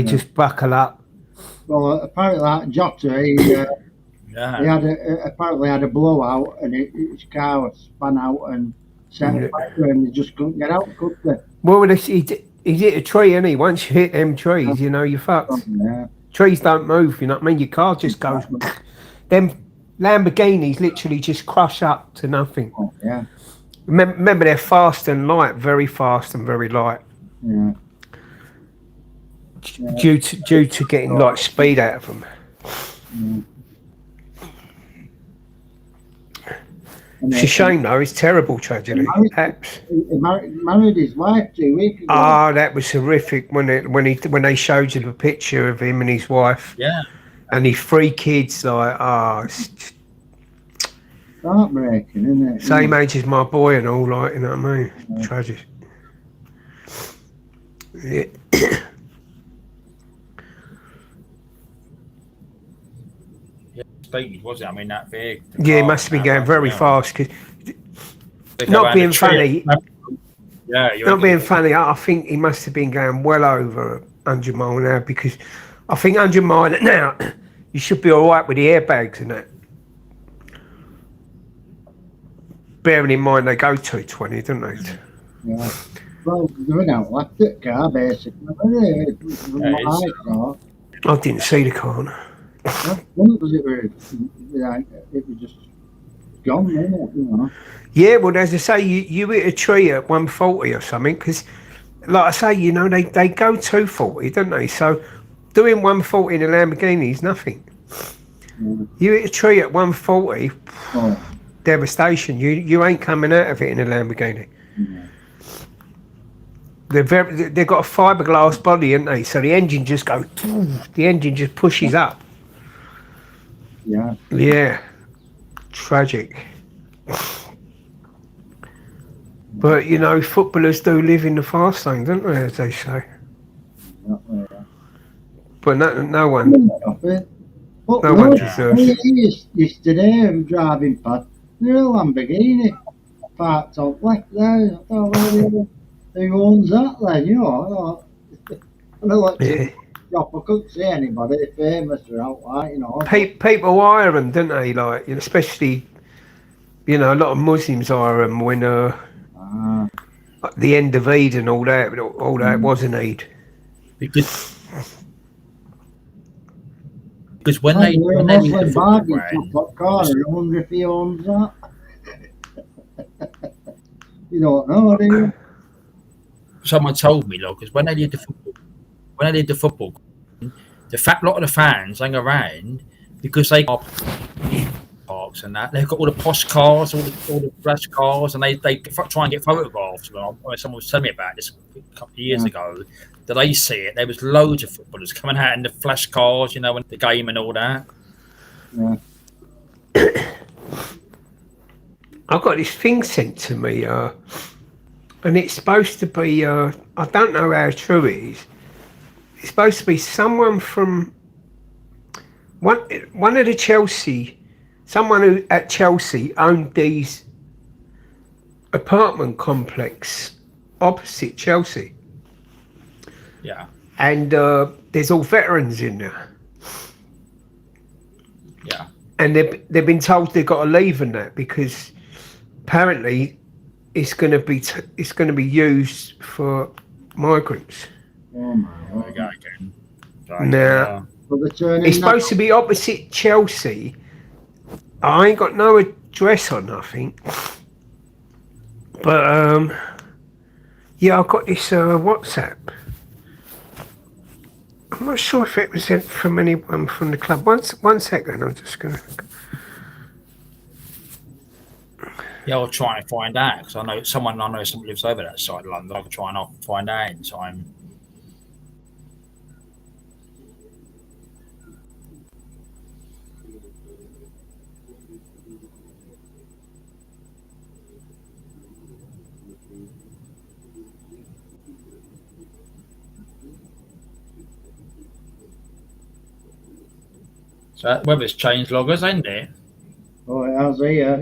just buckle up. Well, apparently that Jota, he apparently had a blowout and his car spun out and set a fire and they just couldn't get out, could they? Well, he hit a tree, and once you hit them trees, you know, you're fucked. Yeah. Trees don't move, you know what I mean? Your car just goes. Them Lamborghinis literally just crush up to nothing. Oh, yeah. Remember, they're fast and light, very fast and very light. Yeah. Due to getting light speed out of them. Yeah. It's a shame though. It's terrible tragedy. He married his wife 2 weeks ago. Oh, that was horrific when they showed you the picture of him and his wife. Yeah. And his 3 kids, like, it's heartbreaking, isn't it? Same age as my boy and all, like, you know what I mean? Yeah. Tragic. Yeah. Speed, was it? I mean, that big. Yeah, it must have been going very fast. Cause not being funny. Not being funny, I think he must have been going well over 100 mile an hour because I think 100 mile an hour, you should be all right with the airbags and that. Bearing in mind they go 220, don't they? Yeah. Well, they're an electric car, basically. I didn't see the car. It was just gone, isn't it? You know? Yeah, well, as I say, you hit a tree at 140 or something, because, like I say, you know, they go 240, don't they? So doing 140 in a Lamborghini is nothing. Yeah. You hit a tree at 140, devastation. You ain't coming out of it in a Lamborghini. Yeah. They've got a fiberglass body, haven't they? So the engine just goes, the engine just pushes up. Yeah. Yeah. Tragic. But, you know, footballers do live in the fast lane, don't they, as they say? Yeah. But no one. No one deserves it. Yesterday, I'm driving past the Lamborghini parked up left there. I thought, well, who owns that then? You know, I know I couldn't see anybody famous or outright, you know. People hire them, don't they? Like, you know, especially, you know, a lot of Muslims hire them when the end of Eid and all that wasn't Eid. Because when they leave the football ground, I wonder if he owns that. You don't know, do you? Someone told me, look, because when they leave the football, lot of the fans hang around because they got parks and that. They've got all the posh cars, all the flash cars, and they try and get photographs. Someone was telling me about this a couple of years ago. That they see it. There was loads of footballers coming out in the flash cars, you know, in the game and all that. Yeah. I got this thing sent to me, and it's supposed to be. I don't know how true it is. it's supposed to be someone from one of the Chelsea, someone who at Chelsea owned these apartment complex opposite Chelsea. Yeah. And there's all veterans in there. Yeah. And they've been told they've got to leave and that because apparently it's going to be used for migrants. Oh my There we go God. again. Now, So they're turning it's supposed to be opposite Chelsea. I ain't got no address on nothing. But yeah, I've got this WhatsApp. I'm not sure if it was sent from anyone from the club. One second, I'm just gonna. Yeah, I'll try and find out because I know someone lives over that side of London. I'll try and find out in time. So weather's changed, loggers, ain't it? Oh, it has here.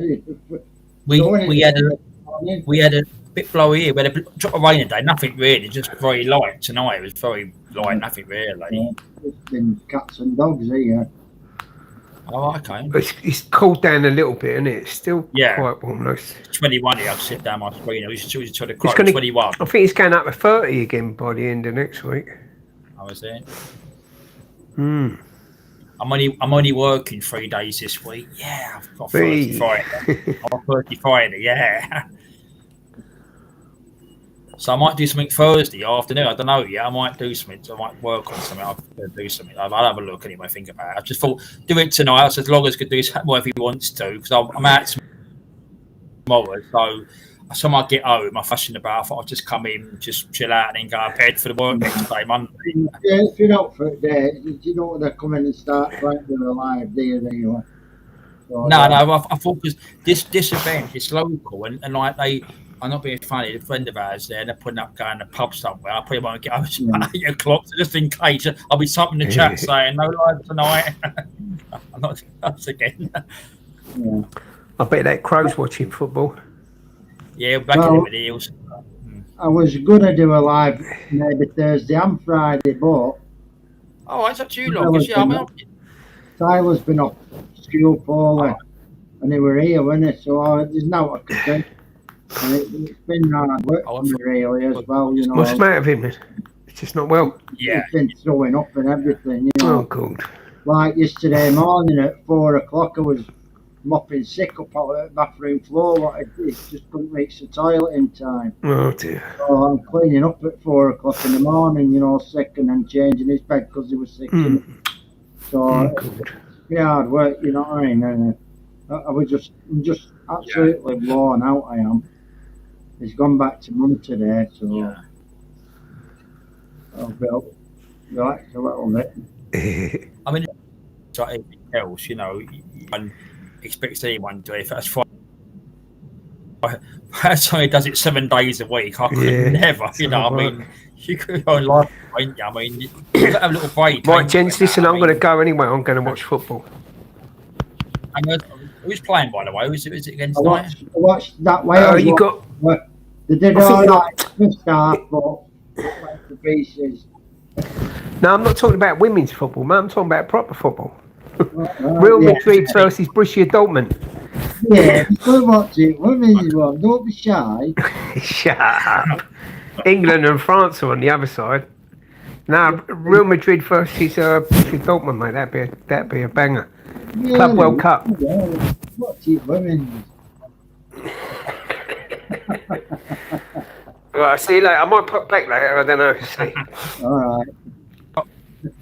We had a bit blowy here. We had a drop of rain today. Nothing really, just very light tonight. It was very light. Nothing really. It's been cats and dogs here. Oh, okay. It's cooled down a little bit, isn't it? It's still quite warm. Though. It's 21 here. I'll sit down my screen. It was sort of 21. I think it's going up to 30 again by the end of next week. How is it? Hmm. I'm only working 3 days this week. Yeah, I've got 30 Friday. I've got 30 Friday, yeah. So I might do something Thursday afternoon. I don't know yet. I might do something. I might work on something. I'll do something. I'll have a look anyway, think about it. I just thought, do it tonight. So as long as could do whatever he wants to, because I'm out tomorrow. So I might get home. I'm fussing about. I thought I'd just come in, just chill out, and then go to bed for the work next day, Monday. Yeah, if you're out for a day, you don't want to come in and start trying to do a live deal anyway. So, No, I thought because this event is local and like I'm not being funny. A friend of ours there, they're putting up going to the pub somewhere. I probably won't get home at 8 o'clock, so just in case, I'll be something in the chat saying no live tonight. I'm not us again. Yeah. I bet that Crow's watching football. Yeah, back in the heels. I was gonna do a live maybe Thursday and Friday, but it's up to you, lot. Yeah, Tyler's been off school poorly, and they were here, wasn't it? So there's no I could do. And it's been hard work for me really as well, you know. What's the matter with him then? It's just not well. Yeah. He's been throwing up and everything, you know. Oh, God. Like yesterday morning at 4 o'clock, I was mopping sick up on the bathroom floor. I just couldn't reach the toilet in time. Oh, dear. So I'm cleaning up at 4 o'clock in the morning, you know, sick, and then changing his bed because he was sick. So it's hard work, you know what I mean? And I'm just absolutely worn out. I am. He's gone back to mum today, so I'll be up, relax a little bit. I mean, it's like everything else, you know, one expects anyone to do it. If that's fine. That's why he does it 7 days a week. I could never, you know. I mean, you could go on live, wouldn't you? I mean, you got to have a little break. Right, gents, listen, I'm going to go anyway. I'm going to watch football. And who's playing, by the way? Is it against I watched that Wales. You got. They did all right first half, but went to pieces. No, I'm not talking about women's football, man. I'm talking about proper football. Real Madrid versus Borussia Dortmund. Yeah, go watch it. Women's one. Don't be shy. Shut up. England and France are on the other side. No, Real Madrid versus Borussia Dortmund, mate. That'd be a banger. Yeah, Club World Cup. Yeah, watch it, women's. Right, see you later. I might pop back later. I don't know. See. All right.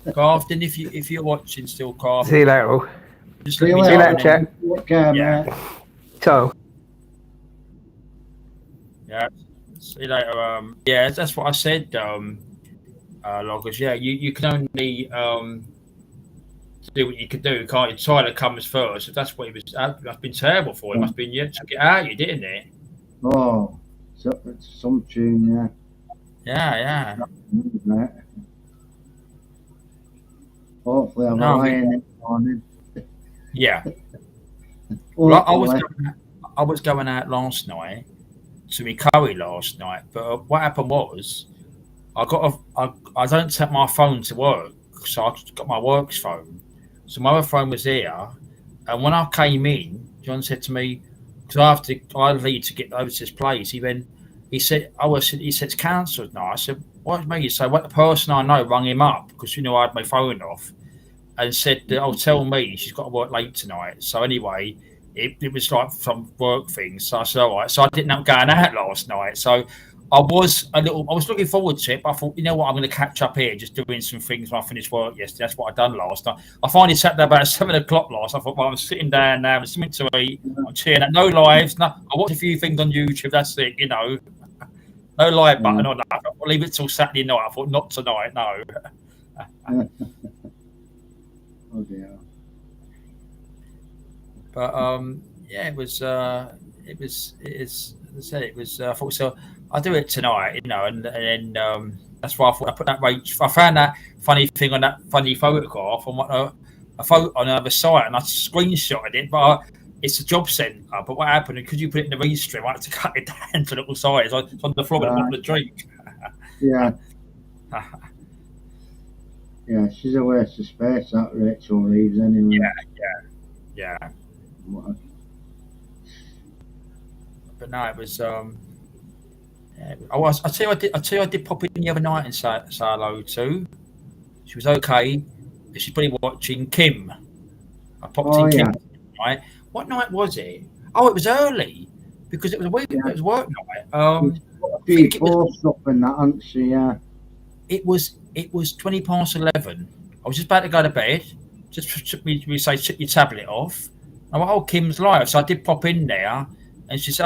Carfton, if you're watching still, Carfton. See you later, all. Just See you let me later, know. Take care, mate. So. Yeah. See you later. Yeah, that's what I said. Loggers. Yeah, you can only do what you can do. Can't you? Tyler comes first. If that's what he was. That's been terrible for him. Must have been took it out. You didn't it? Oh, so, it's some tune, yeah. Yeah. Yeah. Hopefully I'm lying in the morning. Yeah. Well, I was going out last night to my curry last night, but what happened was I don't take my phone to work, so I got my work's phone. So my other phone was here, and when I came in, John said to me, because I leave to get over to this place. He said, he said it's cancelled now. I said, what do you mean? So what the person I know rang him up because I had my phone off and said, "Oh, tell me she's got to work late tonight." So anyway, it was like some work thing. So I said, "All right." So I didn't end up going out last night. So I was looking forward to it, but I thought, you know what, I'm going to catch up here, just doing some things when I finished work yesterday. That's what I done last night. I finally sat there about 7 o'clock last. I thought, well, I'm sitting down now, with something to eat. I'm cheering at no lives. No, I watched a few things on YouTube. That's it, No live button on that. I'll leave it till Saturday night. I thought, not tonight, no. Oh dear. But yeah, it is. As I said, it was. I thought so. I'll do it tonight, and then that's why I thought I put that rate. I found that funny thing on that funny photograph on a photo on another site, and I screenshotted it. But it's a job centre. But what happened? Because you put it in the restream, I had to cut it down to little size. It's on the floor with a bottle of drink. Yeah. Yeah, she's a waste of space, that Rachel Reeves, anyway. Yeah. What? But no, it was. I tell you, I did pop in the other night and say hello to. She was okay. She's probably watching Kim. I popped in Kim tonight. What night was it? Oh, it was early because it was a week. Yeah. It was work night. A few posts up and that, hasn't she? Yeah. It was 11:20. I was just about to go to bed. Just took your tablet off. I went, oh, Kim's live. So I did pop in there, and she was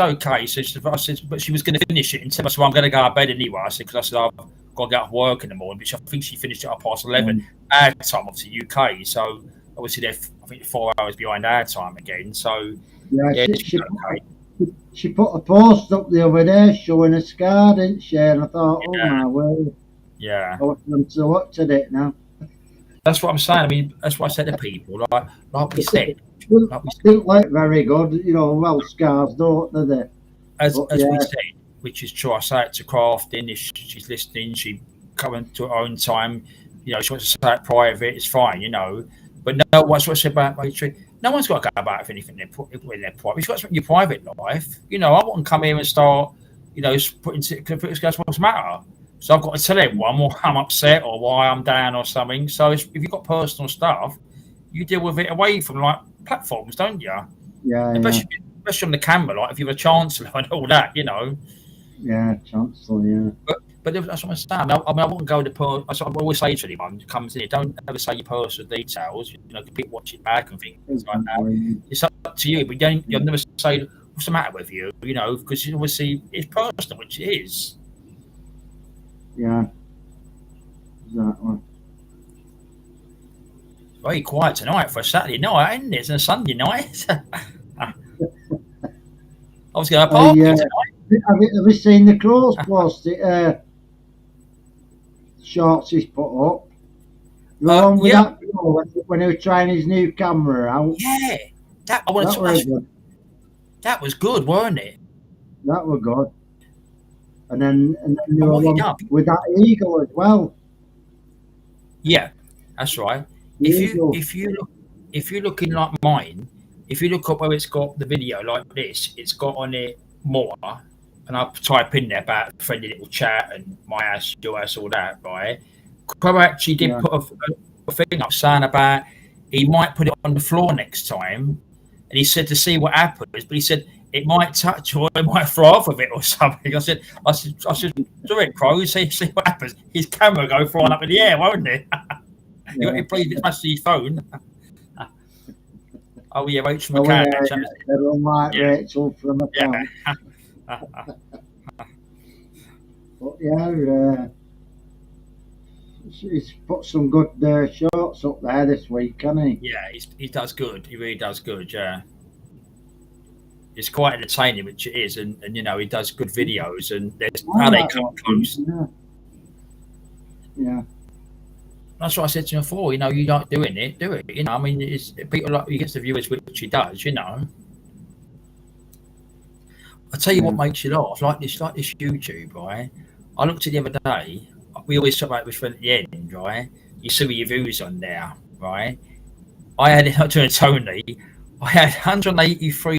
okay. So I said, but she was going to finish it and tell me, so I'm going to go to bed anyway. I said, because I said I've got to get up work in the morning, which I think she finished at 11:30 our time, obviously UK. So obviously they're 4 hours behind our time again. So yeah, she put a post up the other day showing a scar, didn't she? And I thought, oh my word. Yeah. I want them to watch it now. That's what I'm saying. I mean, that's what I said to people. Like we said. Didn't look very good, well, scars don't, do they? As we said, which is true. I say it to Crafting. If she's listening, she coming to her own time. She wants to say it private. It's fine, But no, what's I said about Rachel? No one's got to go about anything in their private. You've got something in your private life. I wouldn't come here and start, putting what's the matter. So I've got to tell everyone why I'm upset or why I'm down or something. So if you've got personal stuff, you deal with it away from platforms, don't you? Yeah. Especially on the camera, if you're a chancellor and all that, Yeah, chancellor. Yeah. But that's what I'm saying. I wouldn't go to I always say to anyone who comes in, don't ever say your personal details. People watch it back and things like that. It's up to you, but you'll never say what's the matter with you, because obviously it's personal, which it is. Yeah, exactly. Very quiet tonight for a Saturday night, isn't it? It's a Sunday night. I was going to party tonight. Have you seen the Crows post shorts he's put up? The one with that girl when he was trying his new camera out. Yeah, that was good, weren't it? That was good. And then the other one with that eagle as well. Yeah, that's right. If you're looking like mine, if you look up where it's got the video like this, it's got on it more, and I'll type in there about a friendly little chat and my house, your house, all that, right? Crow actually did put a thing up saying about he might put it on the floor next time, and he said to see what happens, but he said it might touch or it might throw off of it or something. I said, do it, Crow, see what happens. His camera go flying up in the air, won't it? You got to please it must be your phone. Oh yeah, Rachel McCann. Everyone like Rachel from a phone. But he's put some good shorts up there this week, hasn't he? Yeah, he does good. He really does good. Yeah, it's quite entertaining, which it is, and he does good videos, and there's how they come close. Yeah. that's what I said to him before. You know, you like doing it, do it. You know, I mean, it's people like he gets the viewers, which he does. You know, I tell you what Yeah. makes you laugh, like this YouTube, right? I looked at the other day. We always talk about this one at the end, right? You see your views on there, right? I had it to Tony. I had 183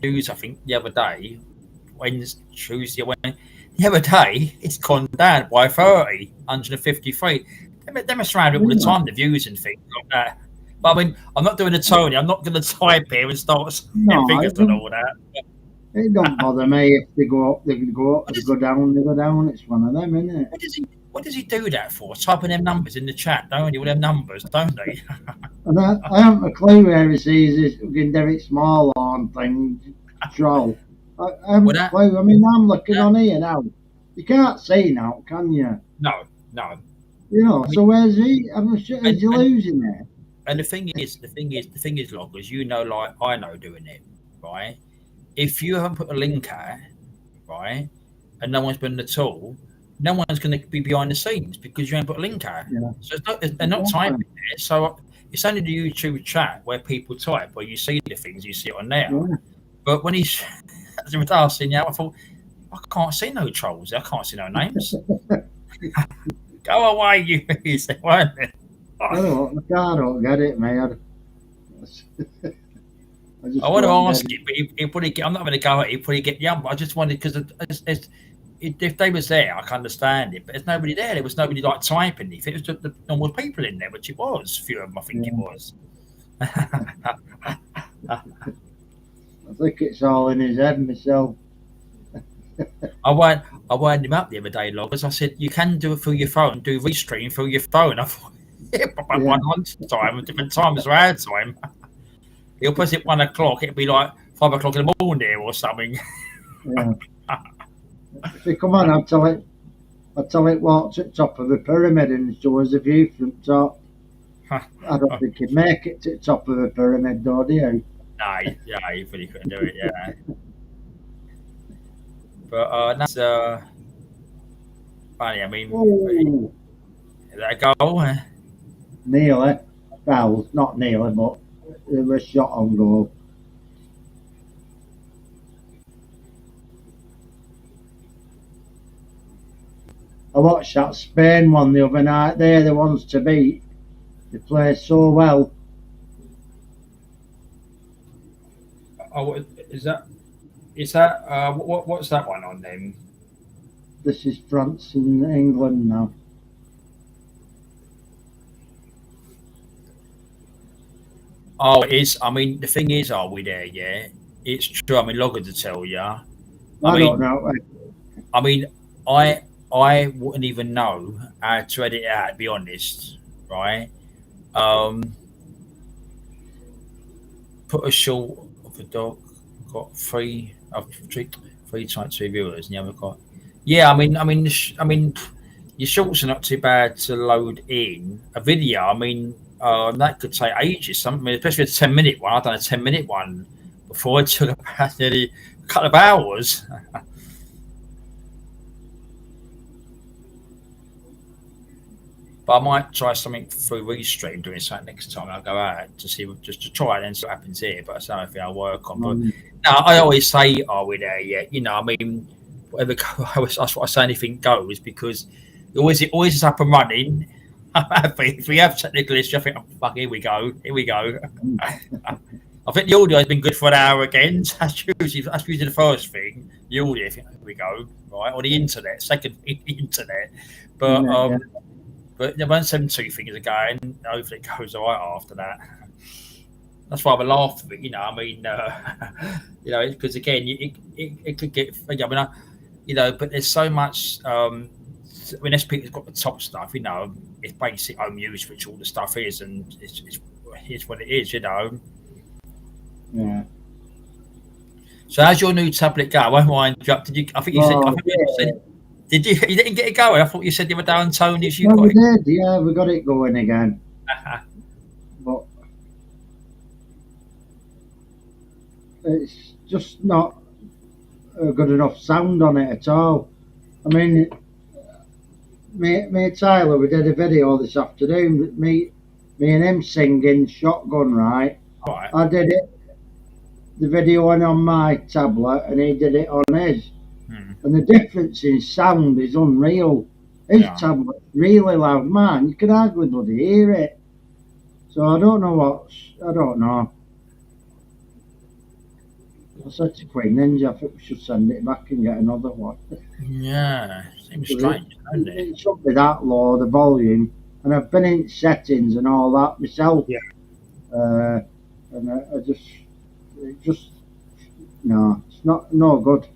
views, I think, the other day. Wednesday, Tuesday, Wednesday. The other day, it's gone down by 30, 153. They mess around it all the Yeah. time, the views and things like that. But I mean, I'm not doing a Tony. I'm not going to type here and start saying No, figures and all that. it don't bother me if they go up, they go up. What If they does, go down, they go down. It's one of them, isn't it? what does he? What does he do that for? Typing them numbers in the chat, don't he? All them numbers, don't they? And I haven't a clue where he sees this fucking Derek Smallhorn thing troll. I Well, haven't a clue. I mean, I'm looking on here now. You can't see now, can you? no. You know. I mean, So where's he? I'm sure and, he's losing it. and the thing is, loggers. You know, like I know doing it, right? If you haven't put a link out, right, and no one's been at all, no one's going to be behind the scenes because you ain't put a link out. Yeah. So they're not typing there. So it's only the YouTube chat where people type, where you see the things, you see it on there. Yeah. But when he's asking you, I thought, I can't see no trolls. I can't see no names. Go away, you. He said, weren't it? I don't get it, man. I just I want to don't ask get it, but he probably get, I'm not going to go at it. He probably get the I just wanted because if they was there, I can understand it. But there's nobody there. There was nobody like typing. If it was just the normal people in there, which it was, a few of them, I think it Yeah. was. I think it's all in his head myself. I wound him up the other day, loggers. I said you can do it through your phone, do restream through your phone. I thought, yeah, but Yeah. one lunchtime, a different time as our time. He'll press it 1 o'clock. It'll be like 5 o'clock in the morning or something. Yeah. If he come on, I'll tell it walks at top of the pyramid and show us a view from top. I don't think he'd make it to the top of the pyramid, though, do you? No, yeah, you really couldn't do it. Yeah, but that's funny. I mean, Oh, is that a goal? nearly. Well, not nearly, but it was shot on goal. I watched that Spain one the other night. They're the ones to beat. They play so well. Oh, is that what's that one on then? This is France and England now. Oh, it is. I mean, the thing is, are we there? Yeah, it's true. I mean, logger to tell you. I don't know. I mean, I wouldn't even know how to edit it out. To be honest, right? Put a short of a dog. Got three times 2 viewers, and the other got. Yeah, I mean, your shorts are not too bad to load in. A video, I mean, that could take ages. Something, especially a 10-minute one. I've done a 10-minute one before. It took about nearly a couple of hours. But I might try something through Restream, doing something next time I go out to see, just to try it and see what happens here. But that's something I'll work on. But no, I always say, "Are we there yet?" You know, I mean, whatever. That's what I say. Anything goes because it always is up and running. I'm happy. If we have technical issues, I think, oh, fuck, here we go. I think the audio has been good for an hour again. That's usually the first thing. The audio, here we go, right? Or the internet, second thing, the internet. But Yeah. But the 172 things are going. Hopefully, it goes all right after that. That's why I laugh at it. You know, I mean, you know, because again, it could get. I mean, you know, but there's so much. I mean, SP's got the top stuff. You know, it's basic home use, which all the stuff is, and it's what it is. You know. Yeah. So, how's your new tablet go? I won't mind. Did you? I think you said. I think you said. Did you? You didn't get it going. I thought you said the other day on Tony's. You No, got we it. did. Yeah, we got it going again. But it's just not a good enough sound on it at all. I mean, me and Tyler, we did a video this afternoon. Me and him singing Shotgun, right? Right. I did it. The video went on my tablet, and he did it on his. And the difference in sound is unreal. His tablet's really loud, man. You can hardly bloody hear it. So I don't know. I said to Queen Ninja, I think we should send it back and get another one. Yeah, seems strange, doesn't it? It should be that low, the volume. And I've been in settings and all that myself. Yeah. And I just, no, it's no good.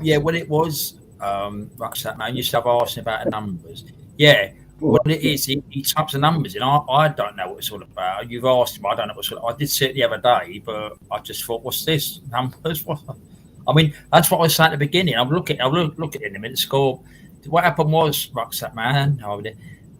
Yeah, when it was, Rucksack Man, you used to have asking about the numbers. Yeah, what it is, he types the numbers in. I don't know what it's all about. You've asked him, I don't know what's all about. I did see it the other day, but I just thought, what's this? Numbers? What? I mean, that's what I was saying at the beginning. I'll look at it in a minute. Score. What happened was, Rucksack Man,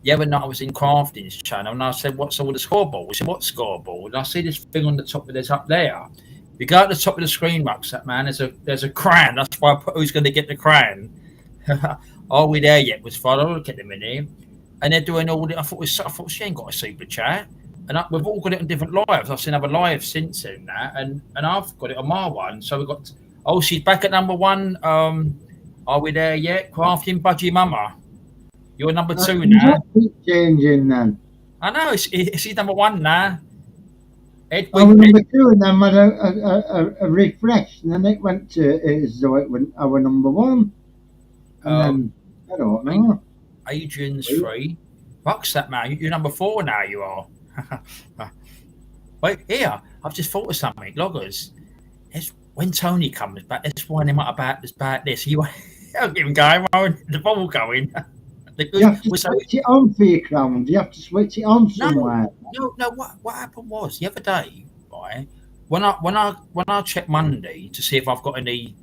the other night I was in Crafting's channel and I said, what's all the scoreboard? We said, what scoreboard? And I see this thing on the top of this up there. If you go at the top of the screen, Rucksack Man, there's a crown. That's why I put who's going to get the crown. Are we there yet? Was fun. I'll look at them in here. And they're doing all the. I thought she ain't got a super chat. And we've all got it on different lives. I've seen other lives since then that, and I've got it on my one. So we've got. Oh, she's back at number one. Are we there yet? Crafting Budgie Mama. You're number two now. Keep changing then. I know. She's number one now. I was number two, and then had a refresh, and then it went to as though it went. I was number one. And then I don't know. Adrian's free. Rucksack Man, you're number 4 now. You are. Wait here. I've just thought of something. Loggers. It's when Tony comes back. Let's wind him up about this. You don't give him going. The ball going. You have to switch it on for your crown. You have to switch it on somewhere. No. What happened was the other day, right? When I checked Monday to see if I've got any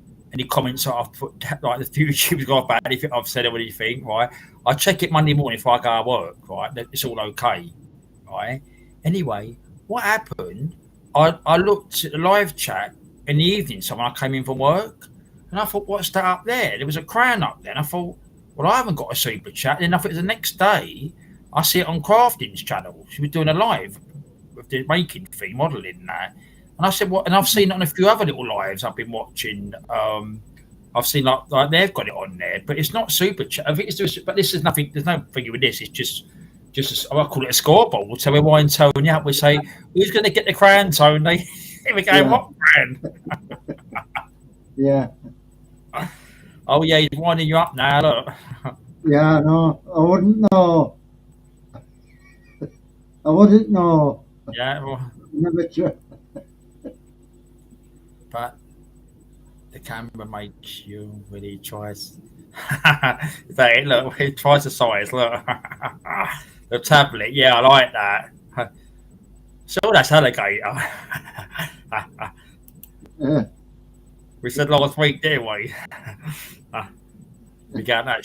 comments that I've put, like the YouTube's got about anything I've said or anything, right? I check it Monday morning before I go to work, right? It's all okay, right? Anyway, what happened? I looked at the live chat in the evening, so when I came in from work, and I thought, what's that up there? There was a crown up there, and I thought, well, I haven't got a super chat. And then I thought it was the next day, I see it on Crafting's channel. She was doing a live with the making thing, modelling and that. And I said, what? And I've seen it on a few other little lives I've been watching. I've seen like they've got it on there, but it's not super chat. I think it's just, but this is nothing. There's no figure with this. It's just I call it a scoreboard. So we wind Tony up. We say, who's going to get the crown, Tony? Here we go. What crown? Yeah. Oh yeah, he's winding you up now. Look. Yeah, no, I wouldn't know. I wouldn't know. Yeah. Well, never tried. But the camera makes you really tries. Look, it tries the size. Look, the tablet. Yeah, I like that. So that's alligator. Yeah. We said last week, didn't we? We got that.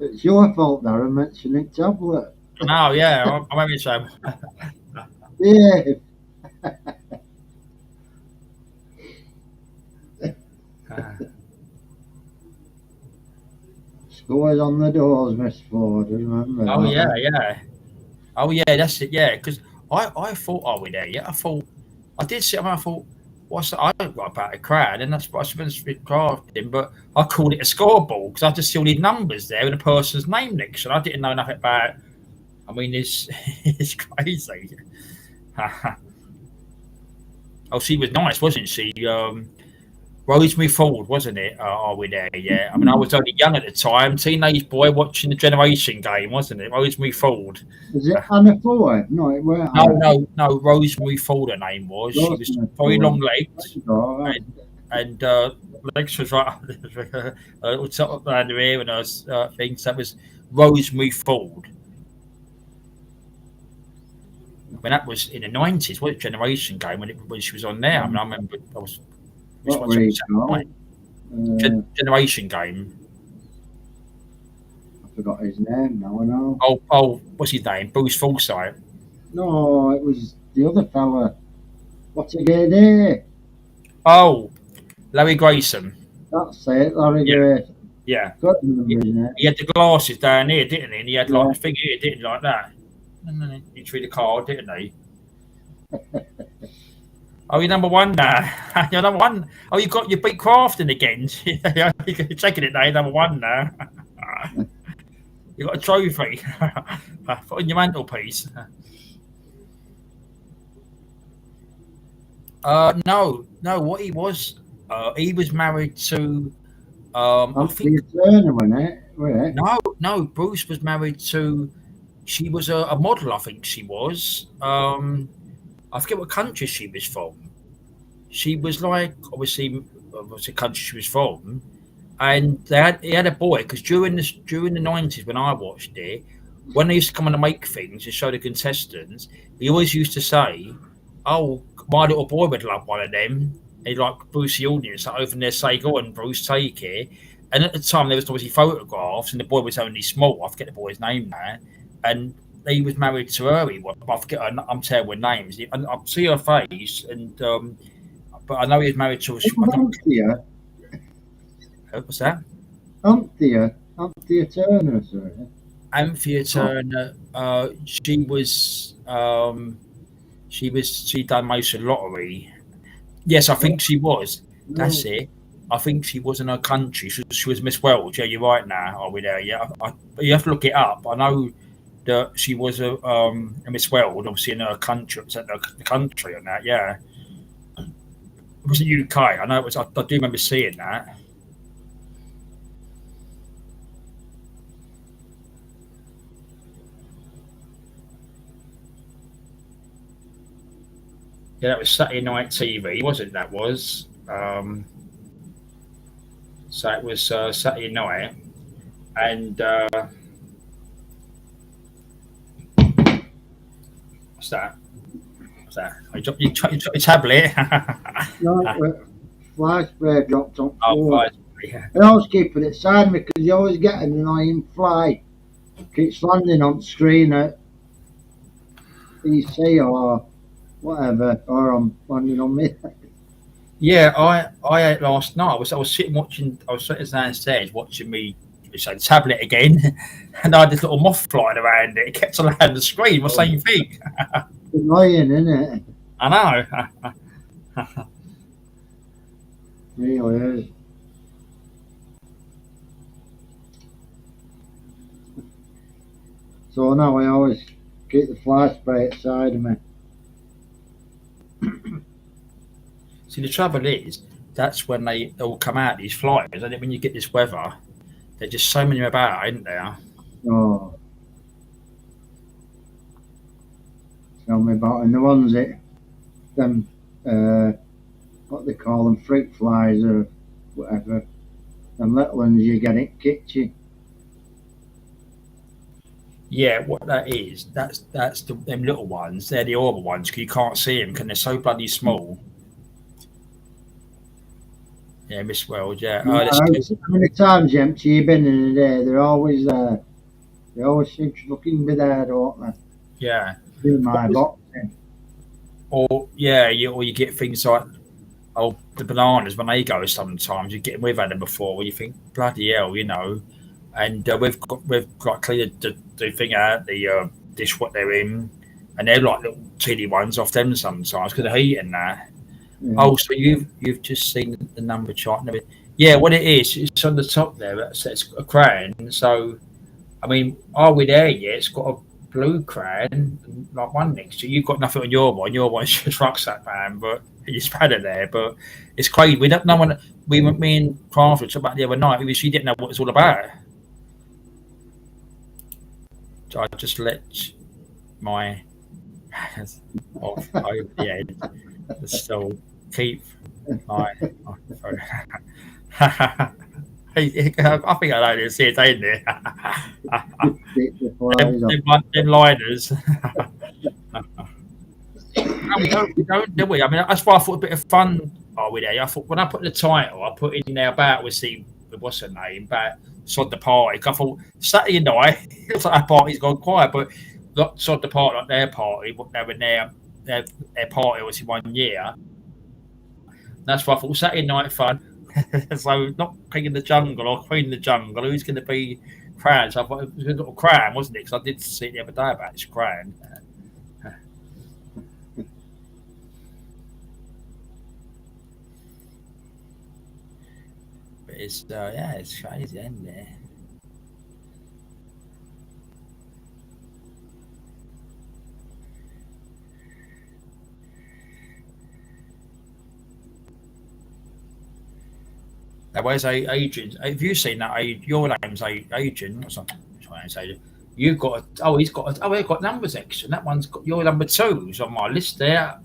It's your fault, Darren, mentioning tablet. Oh yeah, I'm having some. Yeah. Scores on the doors, Miss Ford. Remember? Oh yeah. Oh yeah, that's it. Yeah, because I thought, are we there yet? I did sit and I thought, what's that? I don't know about a crowd, and that's what I supposed to be crafting, but I called it a scoreboard because I just still need numbers there with a person's name next to it. I didn't know nothing about. I mean, it's crazy. Oh, she was nice, wasn't she? Rosemary Ford, wasn't it? Are we there? Yeah. I mean, I was only young at the time, teenage boy watching the Generation game, wasn't it? Rosemary Ford. Is it Anna Ford? No, it weren't. No. Rosemary Ford, her name was. She was very long legs, and legs was right a little top around her ear and those things. That was Rosemary Ford. When that was in the 90s, what a Generation game when she was on there. I mean, I remember I was. Generation game. I forgot his name now. I know. Oh, what's his name? Bruce Forsyth. No, it was the other fella. What's he get there? Oh, Larry Grayson. That's it, Larry Yeah. Gray. Yeah. Got the number, isn't it? He had the glasses down here, didn't he? And he had like Yeah. the thing here, didn't he? Like that. And then he threw the card, didn't he? Oh, you're number one now. You're number one. Oh, you beat Crafton again. You're taking it now. You're number one now. You got a trophy. Put on your mantelpiece. No. What he was married to. I think Turner, wasn't it? No. Bruce was married to. She was a model. I think she was. I forget what country she was from. She was like obviously what's the country she was from, and he had a boy because during the 90s when I watched it, when they used to come on to make things and show the contestants, he always used to say, "Oh, my little boy would love one of them." He like Bruce the audience like, over there say, "Go on, Bruce, take it." And at the time there was obviously photographs, and the boy was only small. I forget the boy's name now, and he was married to her. I forget. I'm terrible with names. I see her face, and but I know he was married to. Anthea. What's that? Anthea Turner, sorry. Anthea Turner. She done most of the lottery. Yes, I think she was. That's it. I think she was in her country. She was Miss World. Yeah, you're right now. Are we there? Yeah. You have to look it up. I know that she was a Miss World, obviously in her country, the country on that. Yeah. It wasn't UK. I know it was. I do remember seeing that. Yeah, that was Saturday Night TV, wasn't it? That was. So it was Saturday night, and what's that? What's that? You dropped your tablet. No, fly spray dropped on Oh, floor. right. Yeah. I always keep it beside me because you always get an annoying fly. Keeps landing on screen at PC or whatever, or I'm landing on me. Yeah, I ate last night. I was sitting watching. I was sitting downstairs watching me say tablet again, and I had this little moth flying around it. It kept on landing the screen. The same thing. Annoying, isn't it? I know. Really is. So now I always keep the fly spray outside of me. See, the trouble is, that's when they all come out, these flies. And when you get this weather, there's just so many about, isn't there? Oh. Tell me about it. And the ones that, them, what they call them, fruit flies or whatever. Them little ones you get in kitchen. Yeah, what that is, that's them little ones. They're the horrible ones because you can't see them because they're so bloody small. Yeah, Miss World. Yeah. How many times, empty you've been in a day? They're always there. They always seem to looking be there, don't they? Yeah. Do my boxing. Or you get things like the bananas when they go. Sometimes you get them. We've had them before. Where you think bloody hell, you know. And we've got cleared the thing out the dish what they're in, and they're like little teeny ones off them sometimes because they're eating that. Yeah. Oh, so you've just seen the number chart and everything. Yeah, what it is, it's on the top there. It's a crayon. So, I mean, are we there yet? It's got a blue crayon, like one next to you. You've got nothing on your one. Your one's just rucksack man, but you spread it there. But it's crazy. We don't know when me and Crawford talked about the other night. She didn't know what it's all about. So I just let my hands off over the edge. Still keep my. I think I know this here, ain't it? them liners. No, we don't, do we? I mean, that's why I thought a bit of fun are we there. I thought when I put the title, I put in there about what's her name, about Sod the Party. I thought Saturday night, it looks like that party's gone quiet, but not Sod the Party, like their party, what they were their party was in 1 year. That's why I thought Saturday Night Fun. So not King of the Jungle or Queen of the Jungle. Who's going to be crowned? So I thought it was a little crown, wasn't it? Because I did see it the other day about this crown. But it's yeah, it's crazy, isn't it? Now, where's Adrian? Have you seen that? Your name's Adrian or something? Trying to say you've got. He's got. He's got numbers extra. That one's got your number 2's on my list there.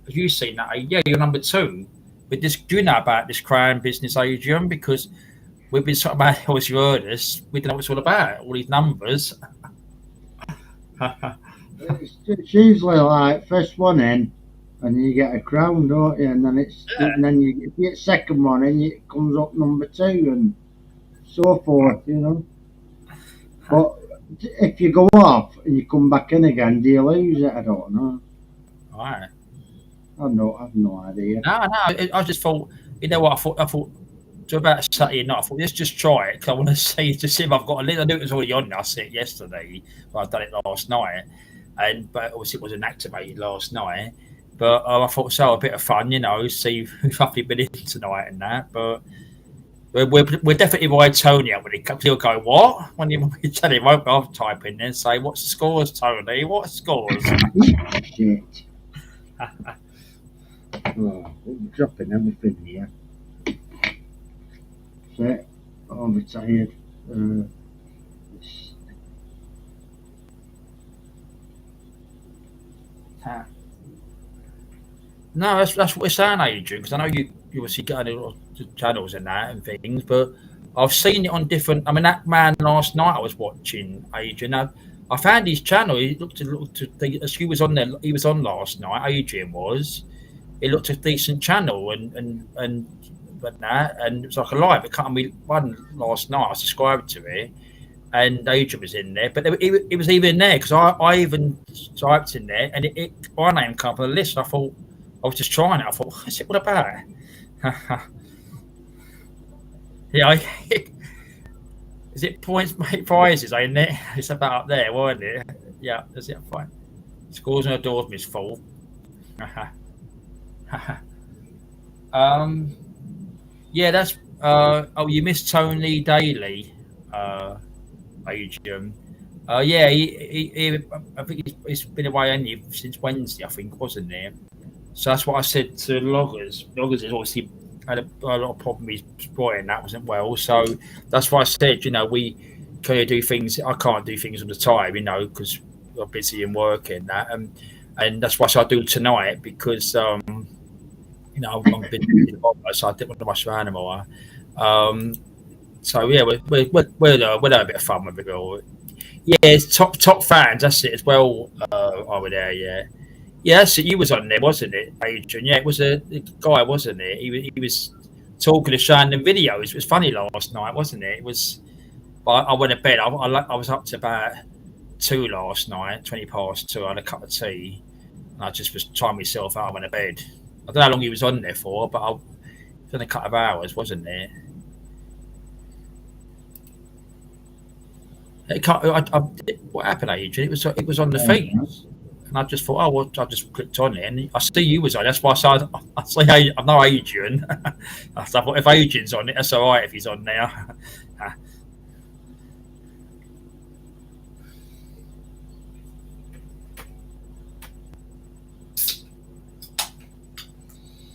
Have you seen that? Yeah, you're number 2. But do you know about this crown business, Adrian? Because we've been talking about all you heard us. We don't know what it's all about. All these numbers. It's usually like first one in, and you get a crown, don't you? And then if you get second one in, it comes up number 2, and so forth. But if you go off and you come back in again, do you lose it? I don't know. All right. I've no idea. No. I just thought, you know what? I thought to about Saturday night. I thought let's just try it because I want to see if I've got a little. I knew it was already on. I see it yesterday, but I've done it last night, but obviously it wasn't activated last night. But I thought so a bit of fun, see who's roughly been in tonight and that. But we're definitely by Tony up when he comes. He'll go, what? When you tell him, I'll type in there and say, what's the scores, Tony? What scores? Shit. Oh, I'm dropping everything here. Shit. I'm retired. No, that's what we're saying, Adrian, because I know you obviously got a lot of channels and that and things, but I've seen it on different. I mean, that man last night I was watching, Adrian. I found his channel. He looked he was on there. He was on last night. Adrian was. It looked a decent channel and that, and it was like a live. It can't be one last night. I subscribed to it, and Adrian was in there, but it was even there because I even typed in there, and my name came up on the list. I thought. I was just trying it. I thought, what's it all about? Yeah, is it points, mate, prizes, ain't it? It's about up there, wasn't it? Yeah, is it fine? Scores and adores me is full. Yeah, that's. You missed Tony Daly, Adrian. Yeah, he I think he's been away since Wednesday, I think, wasn't there? So that's what I said to Loggers. Loggers has obviously had a lot of problem with spoiling that wasn't well. So that's why I said, we can do things. I can't do things all the time, because I'm busy and working that. And that's why I do tonight because, I'm busy, so I didn't want to rush around anymore. So yeah, we'll have a bit of fun with it all. Yeah, it's top fans. That's it as well. Over there, yeah. Yes, you was on there, wasn't it, Adrian? Yeah, it was a guy, wasn't it? He was talking and showing them videos. It was funny last night, wasn't it? It was. I went to bed. I was up to about 2 last night, 2:20. I had a cup of tea, and I just was trying myself out. I went to bed. I don't know how long he was on there for, but it was a couple of hours, wasn't it? What happened, Adrian? It was on the feed. And I just thought, I just clicked on it, and I see you was on. That's why I say, I know Adrian. I thought if Adrian's on it, that's all right if he's on there.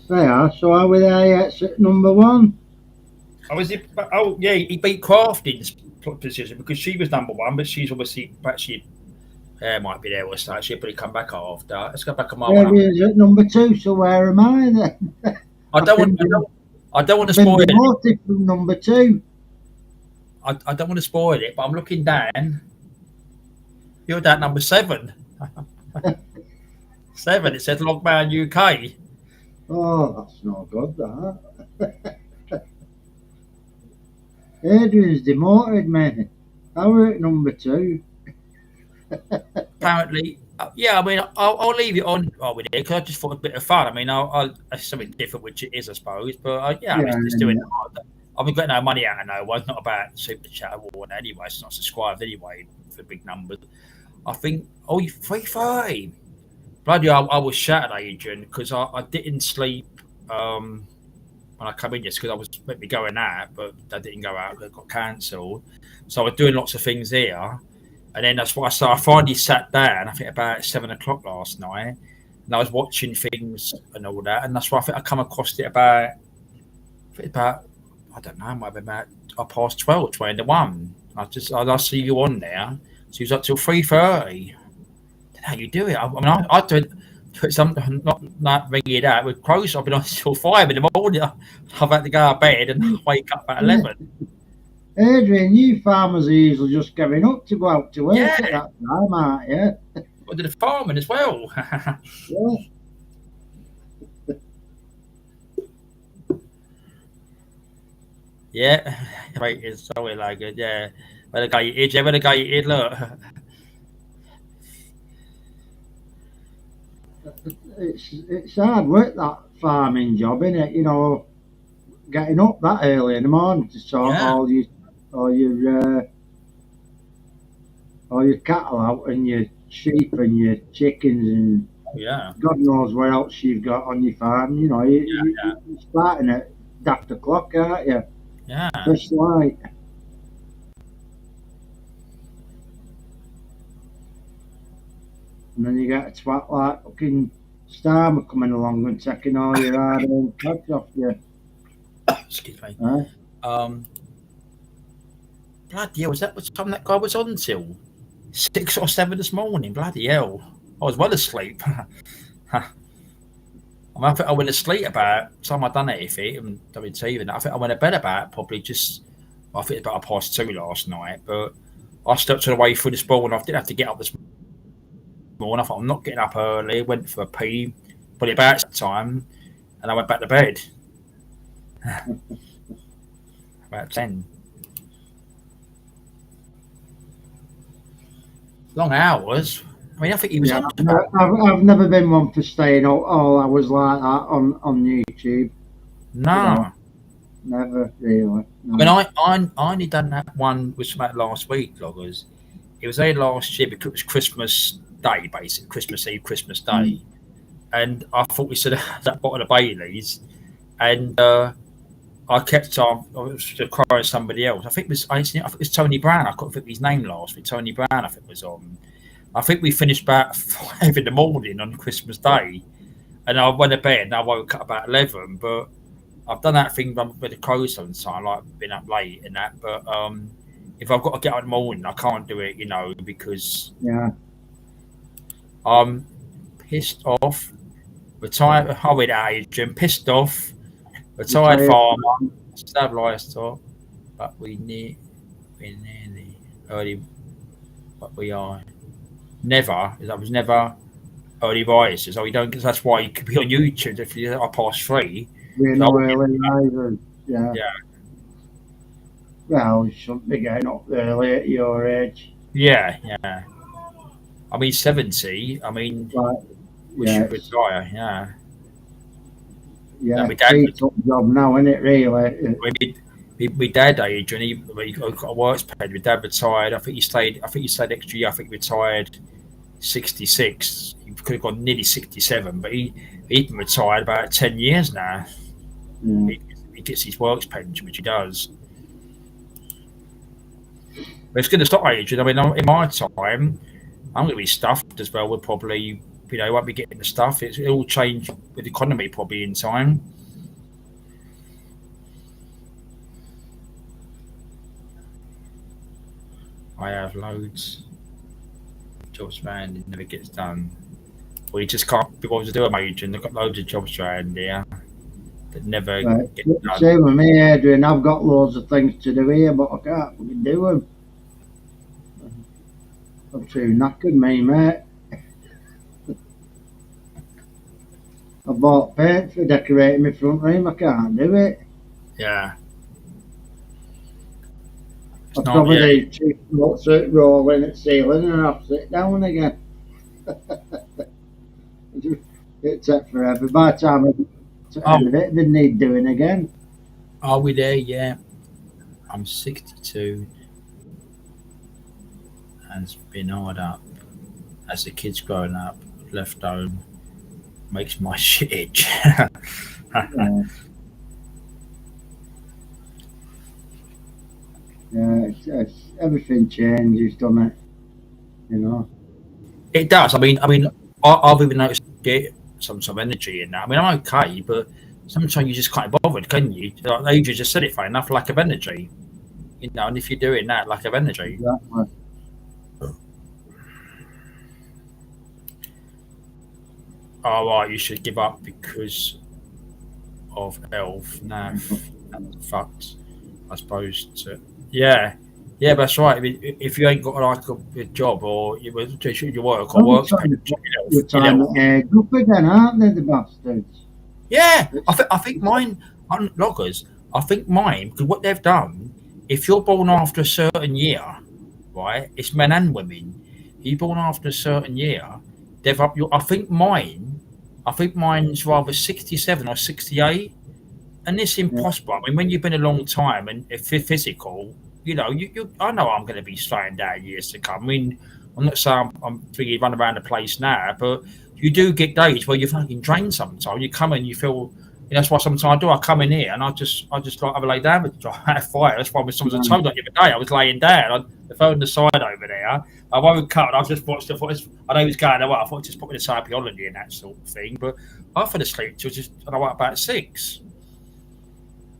They are. So are we there yet at number 1? Yeah, he beat Crafting's position because she was number 1, but she's obviously actually. Might be there or start. She'll probably come back after. Let's go back on my one. Is at number 2, so where am I then? I don't want to spoil it. From number 2. I don't want to spoil it, but I'm looking down. You're down number 7. 7. It says Logman UK. Oh, that's not good, that. Adrian's demoted me. I were at number 2. Yeah, I mean, I'll leave it on with it because I just thought a bit of fun. I mean, it's something different, which it is, I suppose. But yeah, I Yeah, mean, it's and doing. I've been getting no money out of no one. It's not about super chat or anyway. It's not subscribed anyway for big numbers. I think you 3:30. Bloody, I was shattered, Adrian, because I didn't sleep when I come in just because I was meant to be going out, but I didn't go out. It got cancelled. So I was doing lots of things here. And then that's what I started. I finally sat down, I think about 7 o'clock last night, and I was watching things and all that. And that's why I think I come across it about I don't know, might be about 12, 20 to 1. I see you on there. So you was up till 3:30. How you do it? I mean, I do it. Something not ringing it out with crows. I've been on till 5 in the morning. I've had to go to bed and wake up at 11. Adrian, you farmers are usually just giving up to go out to work Yeah. at that time, aren't you? I did the farming as well. Yeah. Yeah, right. It's always like it. Yeah, where the guy eat, where the guy eat. Look, It's hard work, that farming job, isn't it? You know, getting up that early in the morning to sort yeah, all your cattle out and your sheep and your chickens and yeah, God knows what else you've got on your farm. You know, you're starting at daft o'clock, aren't you? yeah. First light. And then you get a twat like fucking Starmer coming along and taking all your hard-earned cash off you. Excuse me. Huh? Bloody hell, was that what time that guy was on till 6 or 7 this morning? Bloody hell, I was well asleep. I mean, I think I went to sleep about time I done anything and WT, and I think I went to bed about probably I think about 2:30 last night. But I slept all the way through this morning. I didn't have to get up this morning. I thought I'm not getting up early. Went for a pee, probably about that time, and I went back to bed about 10. Long hours. I mean, I think he was Yeah, on about. I've never been one for staying all hours like that on YouTube. No. You know, never really. No. I mean, I only done that one with about last week, loggers. It was there last year because it was Christmas Day, basically Christmas Eve, Christmas Day, and I thought we should have that bottle of Bailey's, and I kept on. I was crying somebody else. I think it was Tony Brown. I couldn't think of his name last week. Tony Brown, I think was on. I think we finished about 5 in the morning on Christmas Day, and I went to bed and I woke up about 11. But I've done that thing with the crows sometimes, like been up late and that. But if I've got to get up in the morning, I can't do it, because I'm pissed off. Retired, with age and pissed off. Retired farmer, stab livestock, but we need the early. But we are never. That was never early rises. So we don't. That's why you could be on YouTube if you are past 3. We're no early risers. Yeah. Yeah. Well, you shouldn't be getting up early at your age. Yeah. I mean, 70. I mean, we should retire. Yeah. Yeah, it's a job now, isn't it, really? My dad age, and he got a works paid. My dad retired. I think he stayed extra year. I think he retired 66. He could have gone nearly 67, but he's been retired about 10 years now. He gets his works pension, which he does. But it's going to stop aging. I mean, in my time, I'm going to be stuffed as well. We'll probably, won't be getting the stuff. It'll all change with the economy probably in time. I have loads. Jobs around, it never gets done. Well, you just can't be bothered to do a major, and they've got loads of jobs around here that never get done. Same with me, Adrian. I've got loads of things to do here, but I can't fucking do them. I'm too knackered, me, mate. I bought paint for decorating my front room. I can't do it. Yeah. I probably do 2 months at rolling at ceiling and I'll sit down again. It took forever. By the time I got to the end of it, didn't need doing again. Are we there? Yeah. I'm 62 and it's been hard up. As the kids growing up, left home makes my shit itch. It's everything changes, doesn't it? You know. It does. I mean, I've even noticed get some energy in that. I mean, I'm okay, but sometimes you just can't be bothered, can you? Like Adrian just said it fine enough, lack of energy. You know, and if you're doing that, lack of energy. Exactly. Oh, right, you should give up because of health. Nah, fucked. I suppose. Yeah, that's right. I mean, if you ain't got like a job or you work or work, You're trying to egg up again, aren't they, the bastards? Yeah, I think mine on loggers. I think mine because what they've done. If you're born after a certain year, right? It's men and women. You're born after a certain year. They've up your. I think mine's rather 67 or 68, and it's impossible. I mean, when you've been a long time and if you're physical, you know, I know I'm going to be straightened out years to come. I mean, I'm not saying I'm thinking run around the place now, but you do get days where you're fucking drained sometimes. You come in, you feel. That's why sometimes I do. I come in here and I just like have a lay down with a fire. That's why sometimes I told you the other day I was laying down. The phone on the side over there. I won't cut. I just watched. I know he was going away. I thought just put me the psychology and that sort of thing. But I fell asleep till just about 6.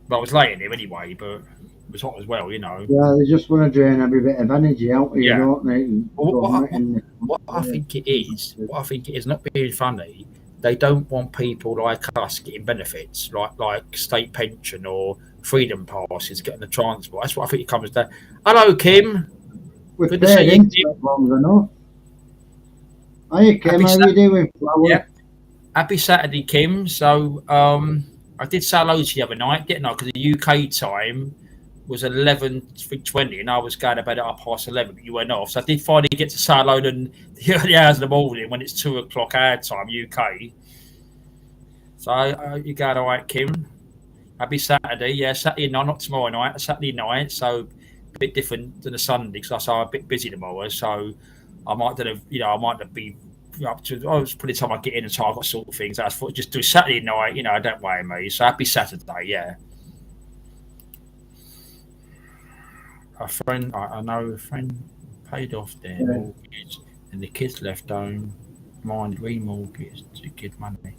But I was laying here anyway. But it was hot as well, you know. Yeah, they just want to drain every bit of energy out of you, don't they? What I think it is, not being funny. They don't want people like us getting benefits, like state pension or freedom passes, getting the transport. That's what I think it comes down. Hello, Kim. We've paid into it long enough. Hiya, Kim. How are you doing, Flower? Yeah. Happy Saturday, Kim. So I did say hello to you the other night, didn't I? Because the UK time was 11:20 and I was going to bed at 11:30, but you went off. So I did finally get to say hello in the early hours of the morning when it's 2 o'clock our time, UK. So you going all right, Kim? Happy Saturday. Yeah, Saturday night, not tomorrow night, Saturday night. So a bit different than a Sunday because I'm a bit busy tomorrow. So I might not be up to. I was pretty time I get in and I got sort of things. I thought just do Saturday night, don't worry me. So happy Saturday, yeah. I know a friend paid off their mortgage and the kids left home, mind remortgaged to give money.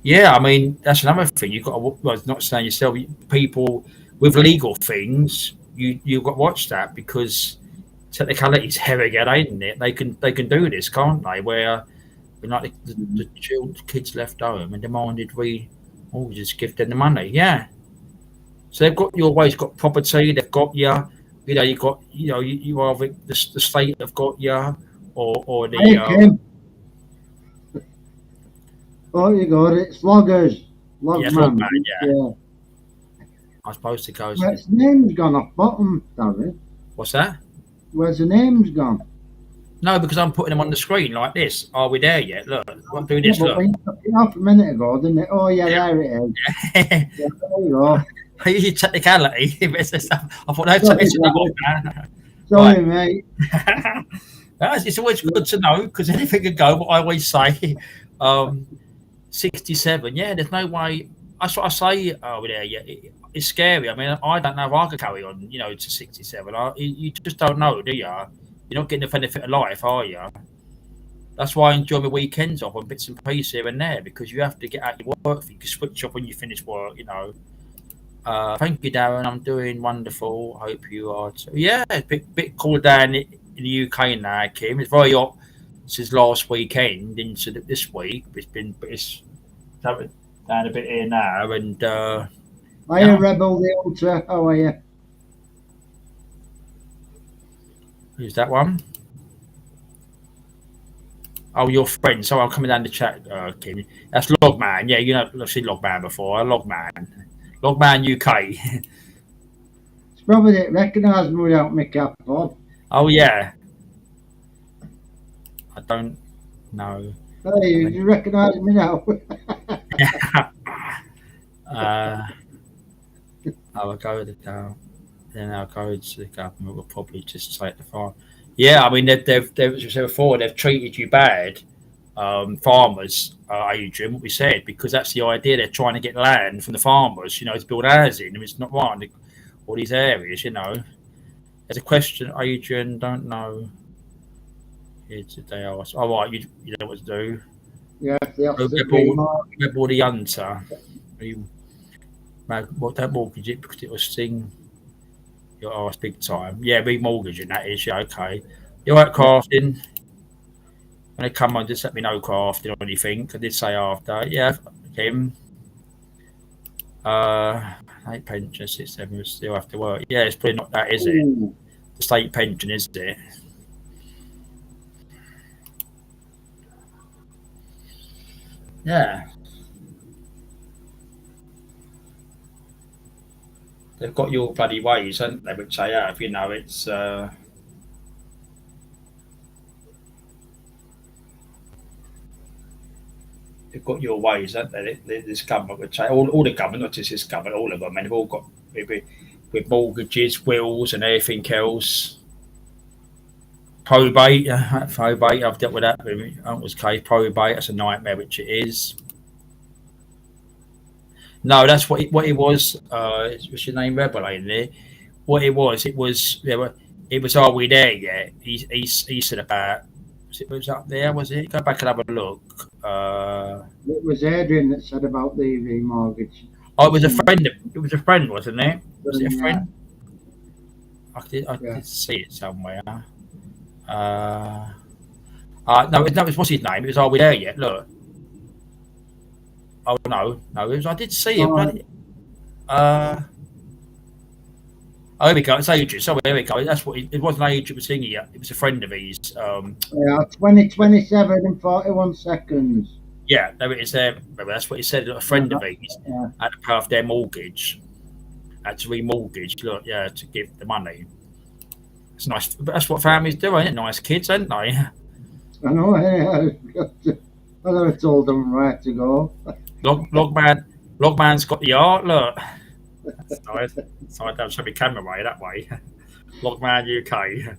Yeah, I mean that's another thing. You've got to. Well, it's not saying yourself. People with legal things, you've got to watch that because technicalities here again, ain't it? They can do this, can't they? Where like the kids left home and demanded just give them the money. Yeah. So they've got you always got property. They've got you. You got you either the state have got you or the. Oh, you got it. Loggers. Logman. Yeah. I'm supposed to go. Where's the name's gone off bottom, Darren? What's that? Where's the name's gone? No, because I'm putting them on the screen like this. Are we there yet? Look, I'm doing this. Look. Half a minute ago, didn't it? Oh, yeah, there it is. Yeah, there you go. I use technicality. I thought that's Sorry, mate. It's always good to know because anything can go. But I always say, 67. Yeah, there's no way. That's what I say over there. Yeah, it's scary. I mean, I don't know if I could carry on. To 67. You just don't know, do you? You're not getting the benefit of life, are you? That's why I enjoy my weekends off on bits and pieces here and there because you have to get out your work. You can switch off when you finish work. Thank you, Darren. I'm doing wonderful. Hope you are too. Yeah, it's a bit cool down in the UK now, Kim. It's very hot since last weekend into this week. It's down a bit here now. And Hiya, Rebel the Ultra. How are you? Who's that one? Oh, your friend. So I'm coming down the chat, Kim. That's Logman. Yeah, I've seen Logman before. Logman UK. It's probably didn't recognise me without my cap on. Oh yeah. I don't No. Hey, you recognise me now? I'll go down. Then I'll go to the government. We'll probably just take the farm. Yeah, I mean, they've as I said before, they've treated you bad, farmers, Adrian, what we said, because that's the idea. They're trying to get land from the farmers, to build housing. It's not right in all these areas, There's a question, Adrian, don't know. Here today, ask. All right, you know what to do. Yeah, the opposite remark. Rebel the Hunter. That mortgage it because it was sting. You're asked big time. Yeah, remortgaging that is. Yeah, okay. You're right, crafting. When they come on, just let me know, crafting or anything. I did say after. Yeah, him. 8 pension, 6, 7 will still have to work. Yeah, it's probably not that, is it? Ooh. The state pension, isn't it? Yeah. They've got your bloody ways, haven't they? Which they have, it's. They've got your ways, haven't they? This government would say, all the government, not just this government, all of them, and they've all got with mortgages, wills, and everything else. Probate, I've dealt with that with my uncle's case. Probate, that's a nightmare, which it is. No, that's what it was. What's your name, Rebel, ain't there? What it was, it was. Are we there yet? He said about. It was up there, was it? Go back and have a look. It was Adrian that said about the remortgage. Oh, it was a friend. It was a friend, wasn't it? Was it a friend? I did see it somewhere. No, it was what's his name? It was. Are we there yet? Look. Oh no, it was. I did see it. Oh, here we go. It's Adrian. So here we go. That's what it wasn't Adrian was singing yet. It was a friend of his. 2027 and 41 seconds. Yeah, there it is. There, that's what he said. A friend of his had to pay off their mortgage. Had to remortgage. Look, to give the money. It's nice. But that's what families do, ain't it? Nice kids, aren't they? I know. I never told them where to go. Logman's got the art. Look. That's nice. So I don't show my camera way that way. Logman UK.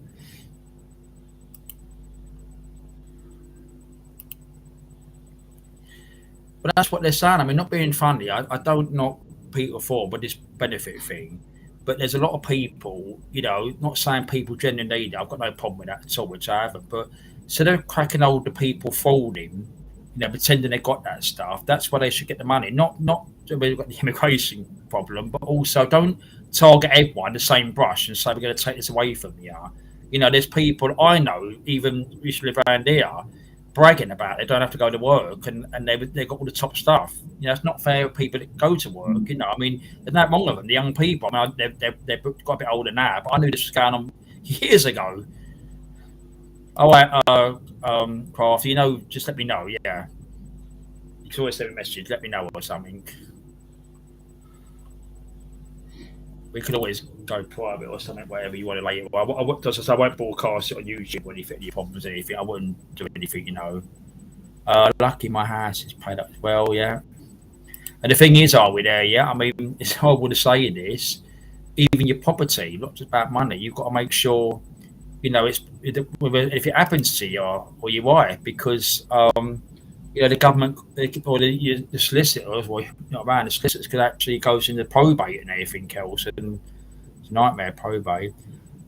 But that's what they're saying. I mean, not being funny, I don't knock people for, but this benefit thing. But there's a lot of people, not saying people genuinely need it. I've got no problem with that at all, which I haven't. But instead of cracking older people folding, pretending they got that stuff, that's why they should get the money. Not we've got the immigration problem, but also don't target everyone the same brush and say we're going to take this away from you. There's people I know, even used to live around here, bragging about they don't have to go to work and they've got all the top stuff. It's not fair for people that go to work. I mean, there's not wrong with them, the young people. I mean, they've got a bit older now, but I knew this was going on years ago. All right, Craft, just let me know. Yeah, you can always send a message. Let me know or something. We could always go private or something, whatever you want to later. I won't broadcast it on YouTube or anything. Any problems, anything. I wouldn't do anything. Lucky my house is paid up as well. Yeah. And the thing is, are we there? Yeah. I mean, it's horrible to say this. Even your property, not just about money. You've got to make sure. If it happens to you or your wife, because the government or the solicitors, the solicitors could actually goes into probate and everything else, and it's a nightmare probate.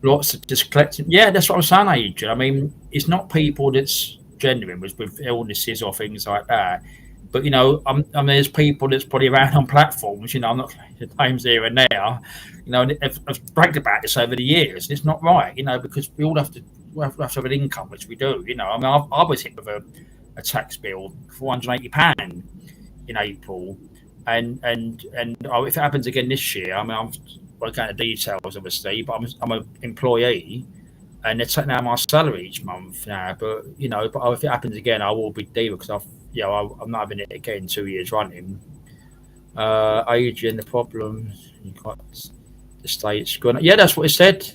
Lots of just collecting. Yeah, that's what I'm saying, Adrian. I mean, it's not people that's genuine with illnesses or things like that. But there's people that's probably around on platforms. I'm not the names here and there. And I've bragged about this over the years, and it's not right. Because we all have to have an income, which we do. I mean, I was hit with a tax bill, £480 in April, and if it happens again this year, I mean, I'm working out the details obviously, but I'm an employee, and they're taking out my salary each month now. But if it happens again, I will be dealing because I'm not having it again 2 years running. Adrian, the problem you got the states going. Yeah, that's what it said.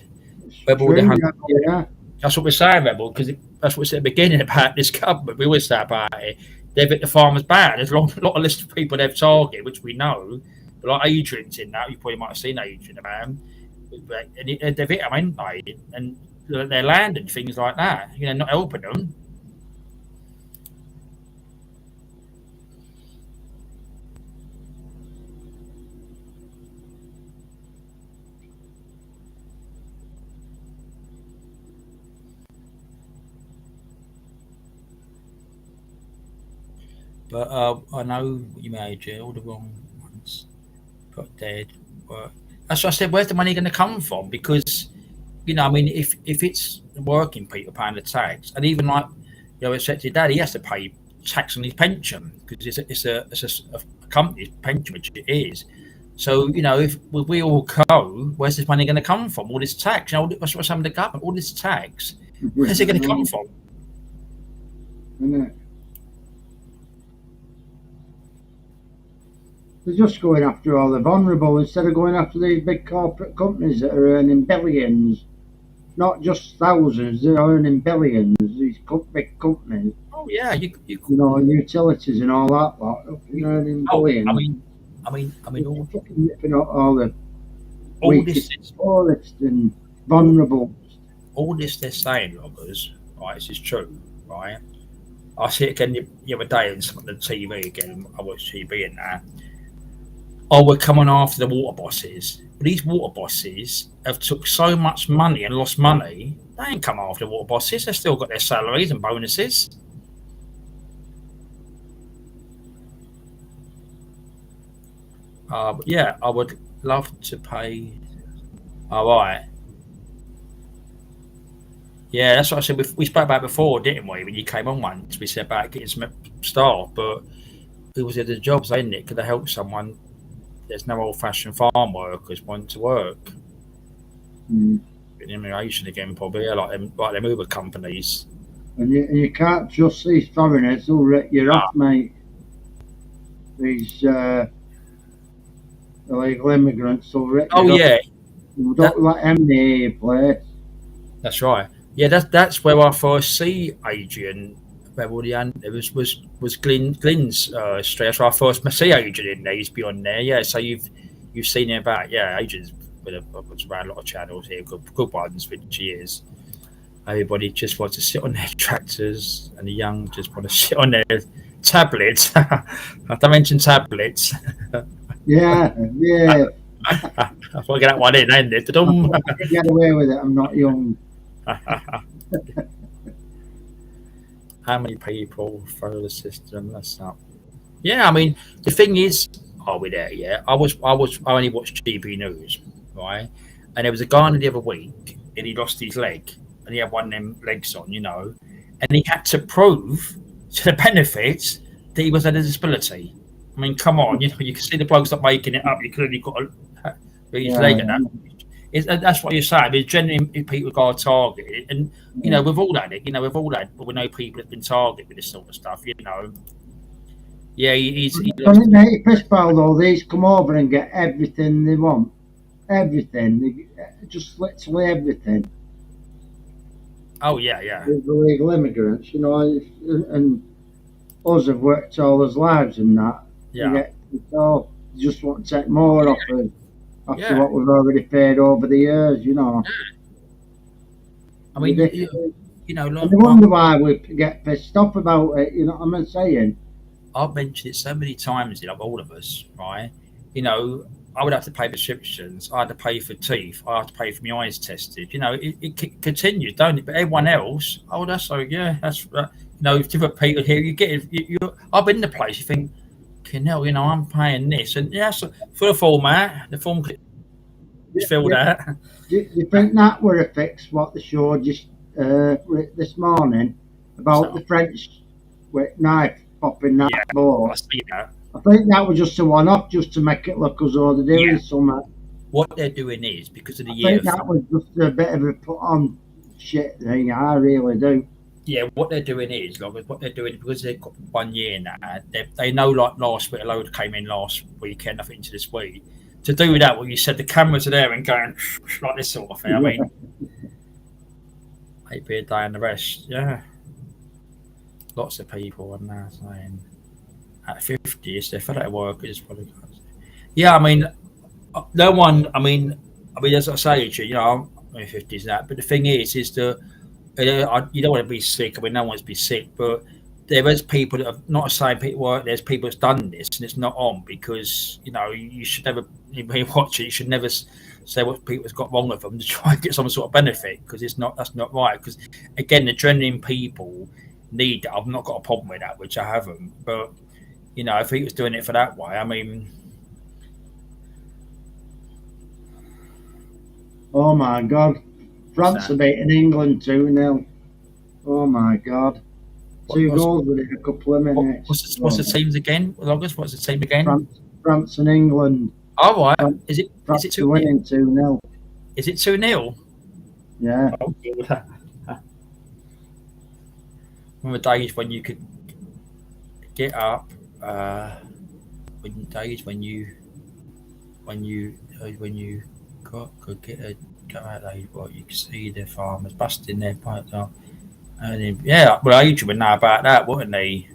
True, yeah. That's what we're saying, Rebel, because that's what we said at the beginning about this government. We always say about it. They've hit the farmers bad. There's a lot of list of people they've targeted, which we know. But like Adrian's in that. You probably might have seen Adrian about him. And they've hit them, ain't they? And their land and things like that. You know, not helping them. But I know you made all the wrong ones. Got dead. But that's what I said. Where's the money going to come from? Because, you know, I mean, if it's working people paying the tax, and even like, you know, it's said to your dad, he has to pay tax on his pension because it's a company's pension, which it is. So, you know, if we all go, where's this money going to come from? All this tax, you know, what's some of the government, all this tax, where's it going to come from? Isn't it? They're just going after all the vulnerable instead of going after these big corporate companies that are earning billions. Not just thousands, they're earning billions, these big companies. Oh, yeah. You know, utilities and all that lot. Earning billions. I mean, all the weakest, poorest and vulnerable. All this they're saying, loggers, right, this is true, right? I see it again the other day on the TV again. I watch TV and that. Oh, we're coming after the water bosses. But these water bosses have took so much money and lost money. They ain't come after the water bosses. They've still got their salaries and bonuses. But yeah, I would love to pay. All right. Yeah, that's what I said. We spoke about before, didn't we? When you came on once, we said about getting some staff, but it was at the jobs, ain't it? Could have helped someone. There's no old-fashioned farm workers want to work. Immigration again, probably like them Uber companies. And you can't trust these foreigners. They'll rip you off, mate. These illegal immigrants will rip you off. Yeah. You don't let them near your place. That's right. Yeah, that's where I first see Adrian. It was Glenn's street. That's where I first see Adrian in there. He's beyond there. Yeah, so you've seen him about. Yeah, Adrian's been around a lot of channels here, good ones, which he is. Everybody just wants to sit on their tractors, and the young just want to sit on their tablets. Don't mention tablets. Yeah. I thought I get that one in, ain't it? I can get away with it. I'm not young. How many people throw the system? That's up. Yeah, I mean, the thing is, are we there yet? I only watched GB News, right? And there was a guy the other week, and he lost his leg, and he had one of them legs on, you know, and he had to prove to the benefits that he was at a disability. I mean, come on, you know, you can see the bloke's not making it up. You clearly got his leg at that. That's what you're saying. I mean, generally, people got targeted, and you know, we've all had it. You know, we know people have been targeted with this sort of stuff. You know, yeah, he's piss ball though. These come over and get everything they want, everything, just literally everything. Oh yeah. The illegal immigrants, you know, and us have worked all his lives and that. Yeah. You just want to take more off us. After what we've already paid over the years, you know. I mean, you know, I wonder why we get pissed off about it. You know what I'm saying? I've mentioned it so many times, you know, all of us, right? You know, I would have to pay prescriptions. I had to pay for teeth. I had to pay for my eyes tested. You know, it continues, don't it? But everyone else, that's so that's you know, different people here. You get it. I've been in the place. You think, you know, I'm paying this, and so for the format, the form just filled out. Do you think that would have fixed what the show just this morning about the French with knife popping that board? I see that. I think that was just a one-off, just to make it look as though they're doing something. What they're doing is because of the year. I think that was just a bit of a put-on shit thing. I really do. Yeah, what they're doing is, what they're doing, because they've got 1 year now, they know, like last week, a load came in last weekend, I think into this week. To do that, what you said, the cameras are there and going like this sort of thing. I mean, 8p a day and the rest. Yeah, lots of people are now saying at 50, it's their fellow workers probably. Yeah, I mean, no one. I mean, as I say to you, I'm in 50s now. But the thing is that you don't want to be sick. I mean, no one wants to be sick, but there is people that have not saying people work. There's people that's done this and it's not on because you should never. When you watch it, you should never say what people's got wrong with them to try and get some sort of benefit because that's not right. Because again, the adrenaline people need that. I've not got a problem with that, which I haven't. But if he was doing it for that way, I mean. Oh my God. France are beating England 2-0. Oh my God. Two goals within a couple of minutes. What's the teams again? August, what's the team again? France and England. Oh, right. France, is it 2-0? Winning 2-0. Is it 2-0? Yeah. Oh, remember days when you could get up, when you could go out there, you could see the farmers busting their pipes up. And then, well, Adrian would know about that, wouldn't he?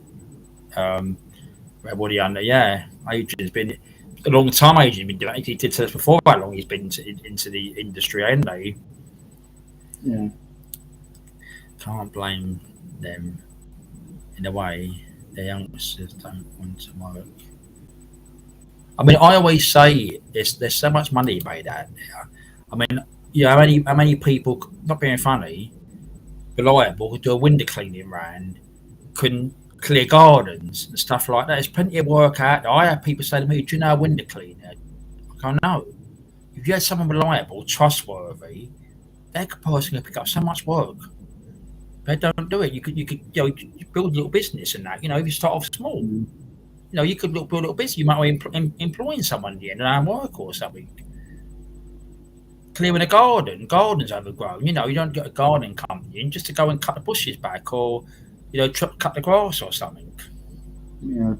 Everybody under, Adrian's been a long time. Adrian's been doing it. He did tell us before how long he's been into the industry, hasn't he? Yeah. Can't blame them in a way. The youngsters don't want to work. I mean, I always say there's so much money made out there. I mean, how many people, not being funny, reliable, could do a window cleaning round, couldn't clear gardens and stuff like that. There's plenty of work out there. I have people say to me, "Do you know a window cleaner?" I go, "No." If you had someone reliable, trustworthy, they could possibly pick up so much work. They don't do it. You could build a little business and that. If you start off small, you could build a little business. You might be employing someone in the end and work or something. Clearing a garden's overgrown. You don't get a gardening company in just to go and cut the bushes back or, cut the grass or something. Yeah.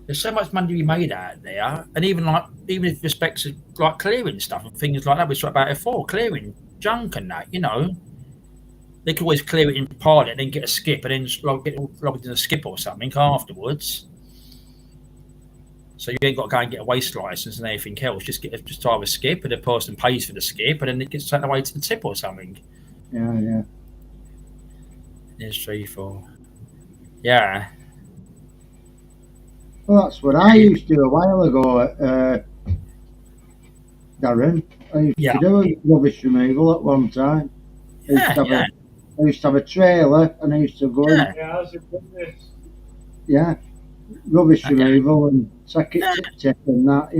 There's so much money to be made out there, and even with respect to like clearing stuff and things like that, we talked about it before, clearing junk and that. They could always clear it in part and then get a skip and then get logged in a skip or something afterwards. So you ain't got to go and get a waste license and anything else. Just drive a skip, and the person pays for the skip, and then it gets taken away to the tip or something. Yeah. There's 3, 4. Yeah. Well, that's what I used to do a while ago, Darren. I used to do rubbish removal at one time. I used to have a trailer, and I used to go in. Yeah. Rubbish removal and take it to tip and that,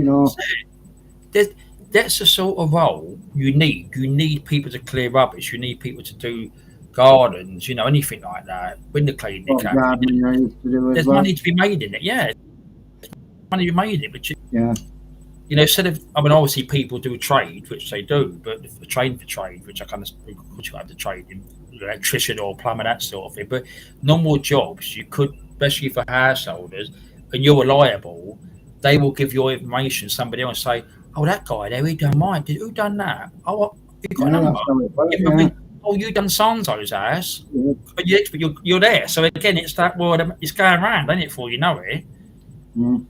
That's the sort of role you need. You need people to clear rubbish. You need people to do gardens, anything like that. Window cleaning. There's money to be made in it. Yeah, money to be made in it. But instead of, obviously people do trade, which they do, but trade, which I kind of, which you have to trade in, electrician or plumber, that sort of thing. But normal jobs, you could, especially for householders, and you're reliable, they will give your information to somebody else and say, "Oh, that guy there, he done mine. Who done that? Oh, you got a number? Oh, you done so-and-so's house." Yeah. But you're there. So again, it's that word. It's going around, ain't it? Before you know it. Mm.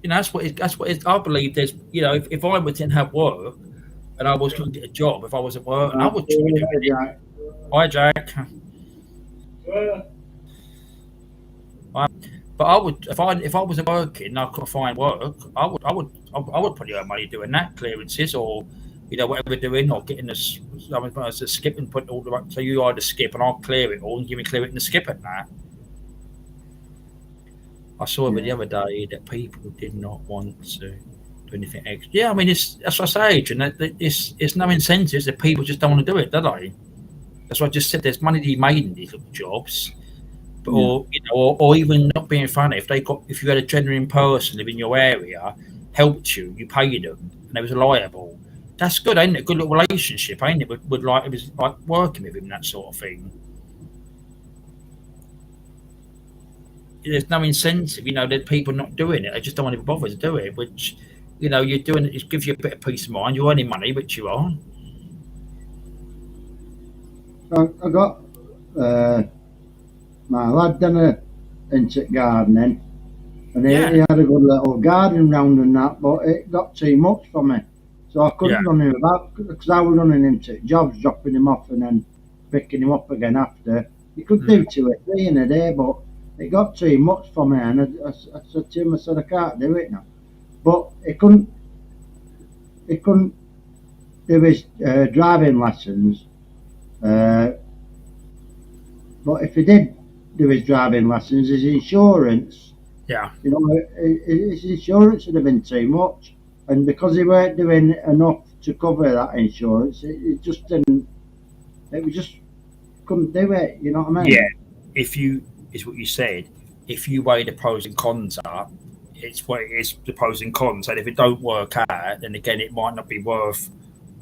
That's what it, I believe. There's, if I didn't have work and I was going to get a job, if I was at work, I would. Hi, Jack. But I would, if I was working and I could find work, I would probably earn money doing that, clearances or whatever doing, or getting a skip and put all the right. So you either skip and I'll clear it, or give me clear it in the skip at that. I saw the other day that people did not want to do anything extra. Yeah, that's what I say, and it's no incentives that people just don't want to do it, do they? That's what I just said. There's money to be made in these little jobs, but, or even not being funny. If you had a genuine person live in your area, helped you paid them, and they was reliable. That's good, ain't it? A good little relationship, ain't it? It was like working with him, that sort of thing. There's no incentive, that people not doing it. They just don't want to bother to do it. Which, you're doing it. It gives you a bit of peace of mind. You're earning money, which you are. I got my lad done into gardening, and he had a good little garden round and that, but it got too much for me. So I couldn't run him about because I was running him to jobs, dropping him off and then picking him up again after. He could do 2 or 3 in a day, but it got too much for me. And I said to him, I said, I can't do it now. But he couldn't do his driving lessons. But if he did do his driving lessons, his insurance, his insurance would have been too much. And because he weren't doing enough to cover that insurance, it just didn't. It was just couldn't do it. You know what I mean? Yeah. If you is what you said. If you weigh the pros and cons up, it's what it is. The pros and cons. And if it don't work out, then again, it might not be worth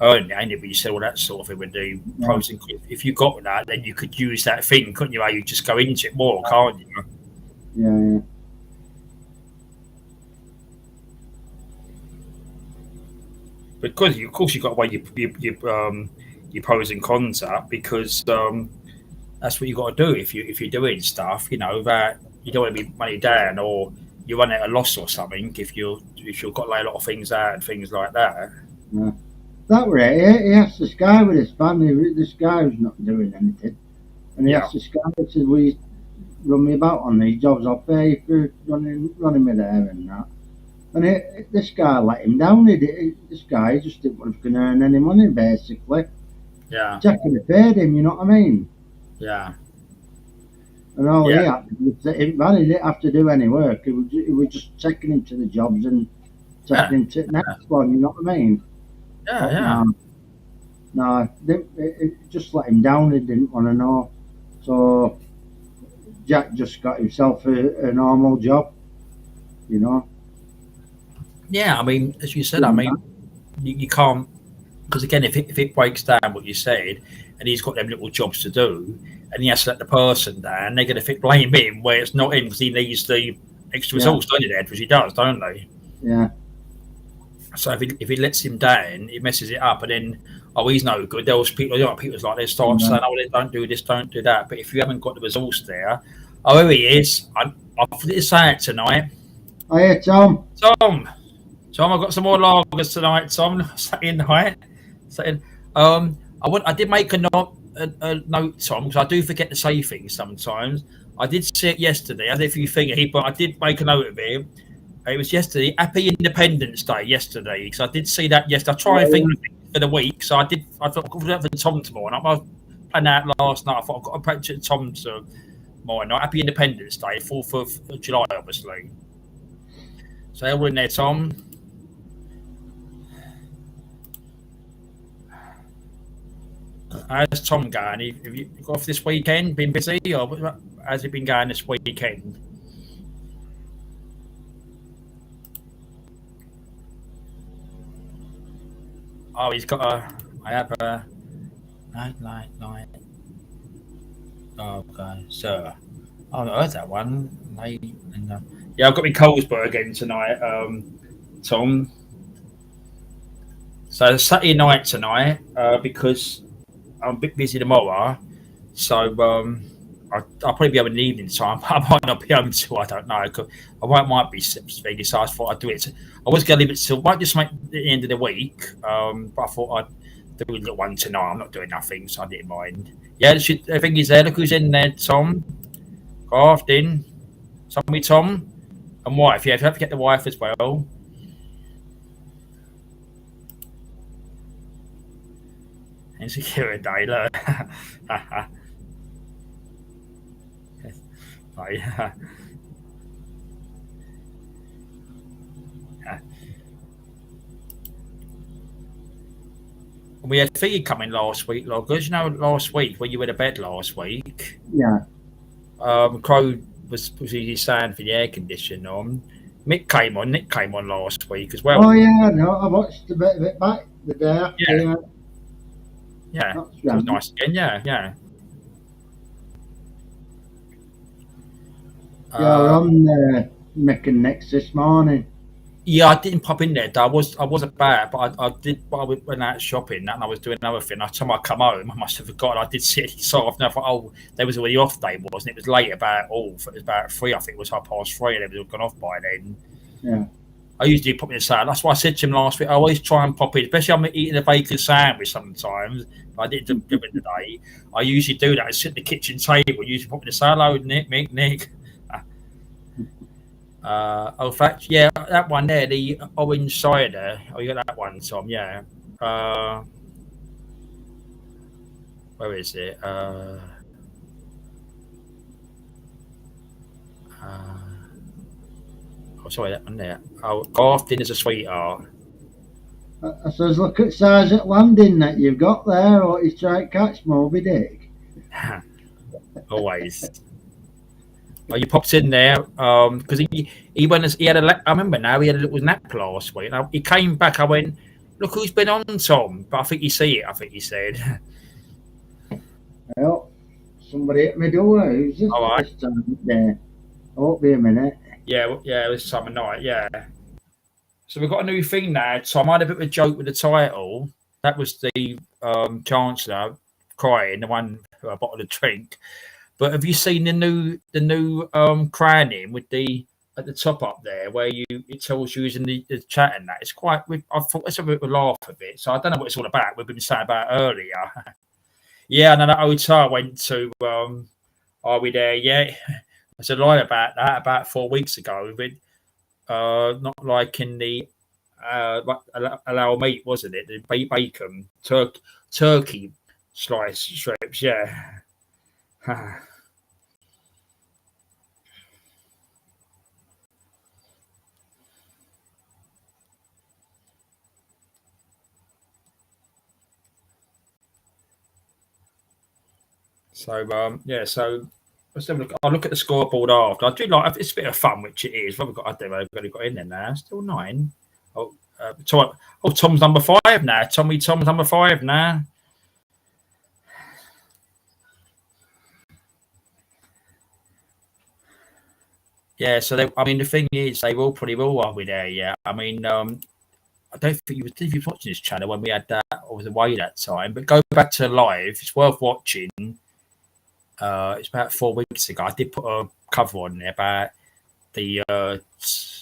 earning. And if you said all that sort of thing with the pros and cons, if you got that, then you could use that thing, couldn't you? You just go into it more, can't you? Yeah. Because of course you've got to weigh your pros and cons up because that's what you got to do if you're doing stuff. That you don't want to be money down or you run at a loss or something if you've got to lay a lot of things out and things like that. Yeah. That was it. He asked this guy with his family. This guy was not doing anything, and he asked this guy. He said, "Will you run me about on these jobs? I'll pay you for running me there and that." And this guy let him down. This guy just didn't want to earn any money, basically. Yeah. Jack could have paid him, you know what I mean? Yeah. And all he had to do, he didn't have to do any work. He was just taking him to the jobs and taking him to the next one, you know what I mean? No, it just let him down. He didn't want to know. So Jack just got himself a normal job, you know? Yeah, I mean, as you said, you can't, because again, if it breaks down what you said, and he's got them little jobs to do, and he has to let the person down, they're going to blame him where it's not him because he needs the extra resource, don't he, Ed? Which he does, don't they? Yeah. So if he lets him down, it messes it up, and then he's no good. There's people's like they start saying, they don't do this, don't do that. But if you haven't got the resource there, here he is. I forgot to say it tonight. Hiya, Tom. Tom, I've got some more lagers tonight, Tom. Saturday night. I did make a note, Tom, because I do forget to say things sometimes. I did see it yesterday. I don't know if you think it, but I did make a note of it. It was yesterday. Happy Independence Day yesterday, because I did see that yesterday. I try and think for the week, so I thought I'll do that for Tom tomorrow. And I was planning out last night. I thought I've got to approach it Tom tomorrow night. Happy Independence Day, 4th of July, obviously. So they're all in there, Tom. How's Tom going? Have you got off this weekend? Been busy, or has it been going this weekend? Oh, he's got I have a night. Oh, okay, so I've not heard that one. I've got my Colesburg again tonight, Tom. So Saturday night tonight, because I'm a bit busy tomorrow, so I'll probably be having an evening time. I might not be home till I don't know. I might be speaking, so I thought I'd do it. I was going to leave it till might just make the end of the week, but I thought I'd do a little one tonight. I'm not doing nothing, so I didn't mind. Yeah, I think he's there. Look who's in there, Tom. Graft in. Somebody, Tom. And wife. Yeah, if you have to get the wife as well. Insecure day, look. We had Fee coming last week, Loggers. Last week when you went to bed last week. Yeah. Crow was usually saying for the air condition on. Nick came on last week as well. Oh yeah, no, I watched a bit of it back the day after. Yeah, it was nice again. Yeah. Yeah, we're on Mick and Nick's this morning. Yeah, I didn't pop in there. I was about, but I did. But I went out shopping and I was doing another thing. By the time I come home, I must have forgotten. I did see it so often. I thought, oh, there was already off day, wasn't it? It was late about it was about 3. I think it was 3:30. And they was gone off by then. Yeah. I usually pop in the salad. That's why I said to him last week. I always try and pop in, especially I'm eating a bacon sandwich sometimes. I didn't do it today. I usually do that. I sit at the kitchen table. Usually pop in the salad. Nick. In fact, yeah, that one there, the orange cider. Oh, you got that one, Tom? Yeah. Where is it? Oh, sorry, that one there. Oh, often is a sweetheart. I says, look at Sergeant Landing that you've got there, or he's trying to catch Moby Dick. Always. Oh, you popped in there because he went. He had a. I remember now. He had a little nap last week. He came back. I went, look who's been on, Tom. But I think you see it. I think he said. Well, somebody at my door. Who's this Right. this time of day? I won't be a minute. Yeah, it was summer night. Yeah. So we've got a new thing now. Tom, I had a bit of a joke with the title. That was the Chancellor crying, the one who I bottled a drink. But have you seen the new crowning with the at the top up there where it tells you in the chat and that? It's quite. I thought it's a bit of a laugh of it. So I don't know what it's all about. We've been saying about earlier. Yeah, and then that hotel I went to. Are we there yet? I said a lie about that about 4 weeks ago. With not liking the allow meat, wasn't it? The bacon turkey slice strips. Yeah. So so let's have a look. I'll look at the scoreboard after. I do like it's a bit of fun, which it is. What have we got? I don't know. We've got in there now. Still 9. Tom's number 5 now. Tom's number 5 now. Yeah, so the thing is, they will probably will are we there? Yeah, I mean, I don't think you were watching this channel when we had that. I was away that time, but go back to live. It's worth watching. It's about 4 weeks ago. I did put a cover on there about the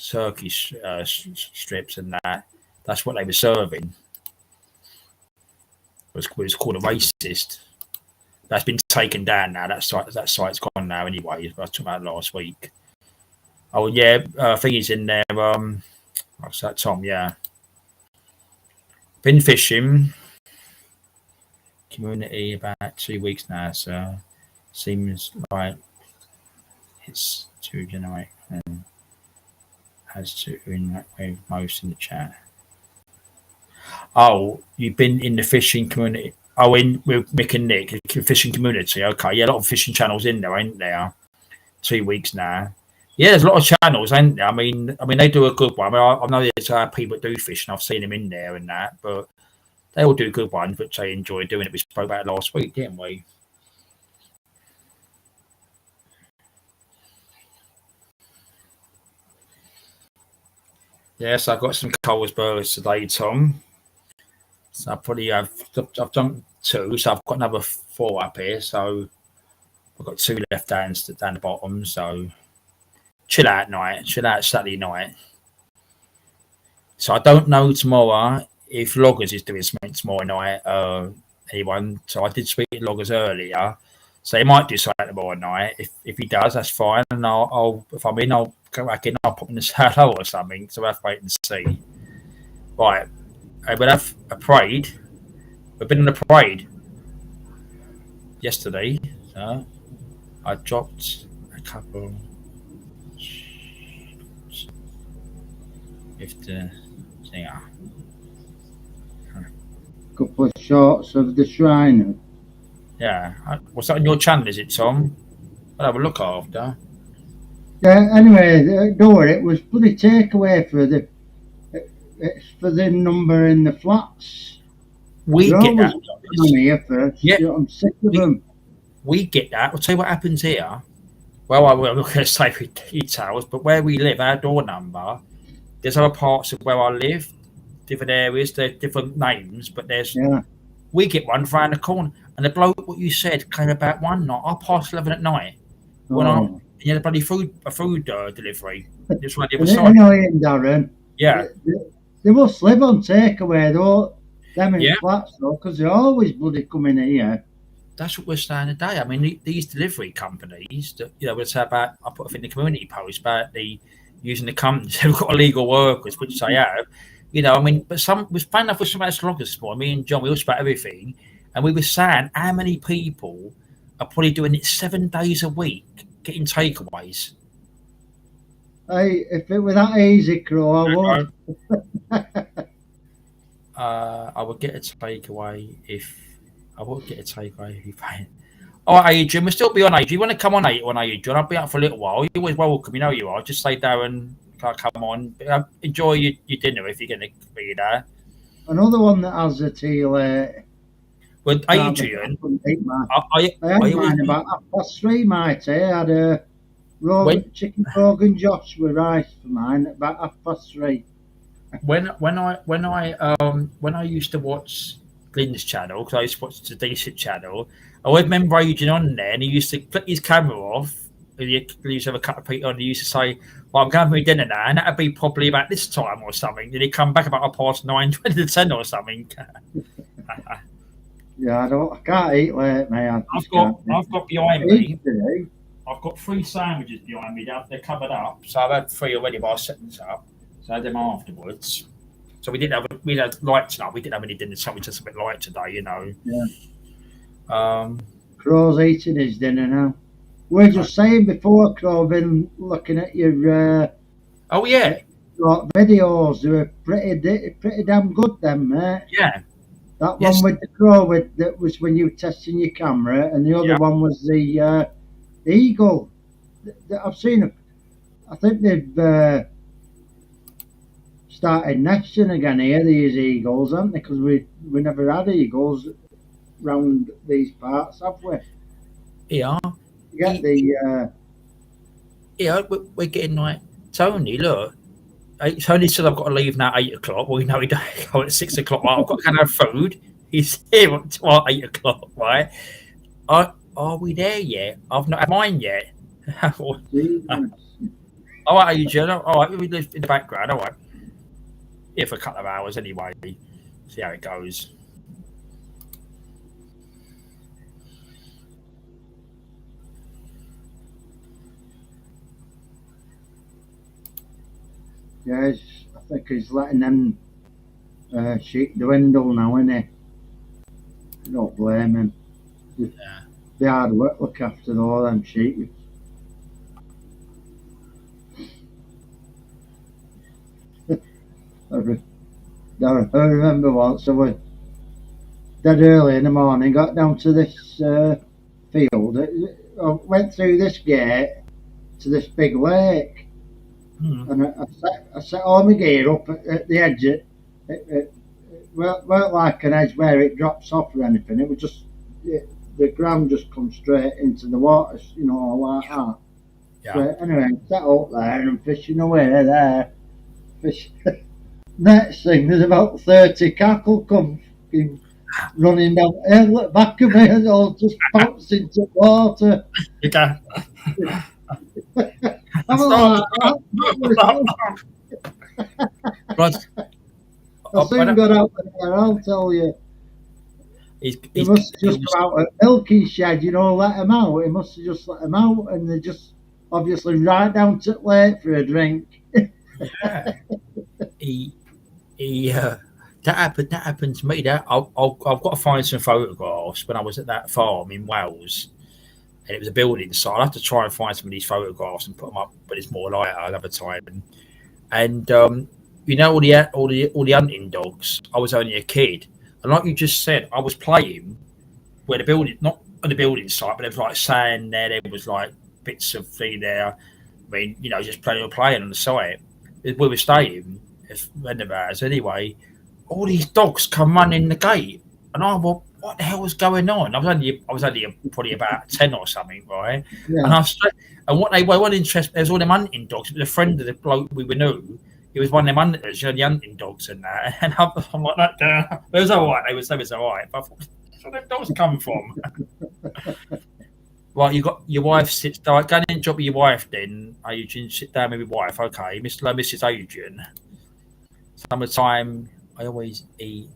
turkey strips and that. That's what they were serving. It was called a racist. That's been taken down now. That site's gone now anyway. I talked about last week. Oh yeah, I think he's in there. What's that, Tom? Yeah. Been fishing community about 2 weeks now, so seems like it's to generate and has to interact most in the chat. Oh, you've been in the fishing community. Oh, in with Mick and Nick, fishing community. Okay, yeah, a lot of fishing channels in there, ain't there? 2 weeks now. Yeah, there's a lot of channels, ain't there? I mean, they do a good one. I know there's people that do fish, and I've seen them in there and that, but they all do good ones, which I enjoy doing it. We spoke about it last week, didn't we? Yes, I've got some Coles burgers today, Tom. So I've done 2, so I've got another 4 up here. So I've got 2 left down the bottom. So chill out Saturday night. So I don't know tomorrow if Loggers is doing something tomorrow night. Anyone? So I did speak to Loggers earlier. So he might do something tomorrow night. If he does, that's fine. And I'll if I'm in, I'll go back in. I'll pop in the salad or something. So we'll have to wait and see. Right. We'll have a parade. We've been in a parade yesterday. So I dropped a couple with the singer. Couple of shots of the Shriner. Yeah. What's that on your channel, is it, Tom? I'll have a look after. Yeah, anyway, don't worry, it was bloody takeaway it's for the number in the flats. We They're get that. on here first. Yeah. I'm sick of them. We get that. I'll tell you what happens here. Well, I will look at say with details, but where we live, our door number there's other parts of where I live, different areas, they're different names, but Yeah. we get one round the corner. And the bloke, what you said, came about one night, 11:30 at night, when Oh. he had a bloody food delivery. It's right the other And it side. annoying, Darren. Yeah, They must live on takeaway, though. Them in Yeah. flats, though, because they're always bloody coming here. that's what we're saying today. I mean, these delivery companies that we'll say about. I put in the community post about the using the companies who've got illegal workers, which they have. I mean, but it was fun enough with some of us loggers this morning. Me and John, we all spoke everything, and we were saying how many people are probably doing it 7 days a week, getting takeaways. Hey, if it were that easy, Crow, I would. I would get a takeaway if you pay. All right, Adrian, we'll still be on Adrian. You want to come on Adrian? I'll be up for a little while. You're always welcome. You know you are. Just say, Darren, come on. Enjoy your dinner if you're going to be there. Another one that has a tea late. Well, Adrian, I had mine about 3:30, mate. I had a chicken Rogan Josh with rice for mine at about 3:30. When I used to watch Glenn's channel, because I used to watch the decent channel, I would remember Adrian on there, and he used to flick his camera off. And he used to have a couple of people on. And he used to say, "Well, I'm going for dinner now," and that'd be probably about this time or something. Then he'd come back about 9:30, 20 to 10 or something. Yeah, I can't eat late, mate. I've got behind me. I've got 3 sandwiches behind me. They're covered up, so I've had 3 already, but I set them up. So I had them afterwards. So we had light tonight. We didn't have any dinner, so we just a bit light today, Yeah. Crow's eating his dinner now. We were just saying before, Crow, been looking at your oh yeah, videos. They were pretty damn good, them, mate. Yeah. That one with the crow that was when you were testing your camera, and the other one was the eagle. I've seen them. I think they've started nesting again here, these eagles, haven't they? Because we never had eagles round these parts, have we? Yeah. You get the we're getting like Tony. Look, Tony said I've got to leave now at 8 o'clock. Well, we know he don't go at 6 o'clock. Right? I've got to go have food. He's here until 8 o'clock, right? Are we there yet? I've not had mine yet. All right, Adrian. All right, we live in the background. All right. Yeah, for a couple of hours anyway. See how it goes. Yeah, I think he's letting them sheep dwindle now, isn't he? Don't blame him. They hard work look after all them sheep. I remember once I was dead early in the morning, got down to this field, went through this gate to this big lake, and I set all my gear up at the edge. It weren't like an edge where it drops off or anything. It was just the ground just comes straight into the water, like that. Yeah. So anyway, set up there and I'm fishing away there. Next thing, there's about 30 cackle come running down the hill at the back of me and all just bounced into water. Okay. I'm like, I soon got out there, I'll tell you. He must have just come out at milking shed, let them out. He must have just let them out, and they just obviously right down to the lake for a drink. Yeah. That happened to me. I've got to find some photographs when I was at that farm in Wales, and it was a building. So I'll have to try and find some of these photographs and put them up, but it's more lighter another time. And all the hunting dogs. I was only a kid, and like you just said, I was playing where the building, not on the building site, but there was like sand there. There was like bits of thing there. I mean, just playing on the site. We were staying. It's friend of ours anyway. All these dogs come running the gate, and I thought, what the hell was going on? I was only probably about 10 or something, right? Yeah. And what they weren't interested. There's all them hunting dogs. It was a friend of the bloke we knew. He was one of them hunters, the hunting dogs and that. And I'm like, that. It was all right. They would say it was all right. But I thought, where the dogs come from? Right, you got your wife sits down. Go and drop your wife then. Adrian, sit down with your wife. Okay, Mrs. Adrian. Summertime, I always eat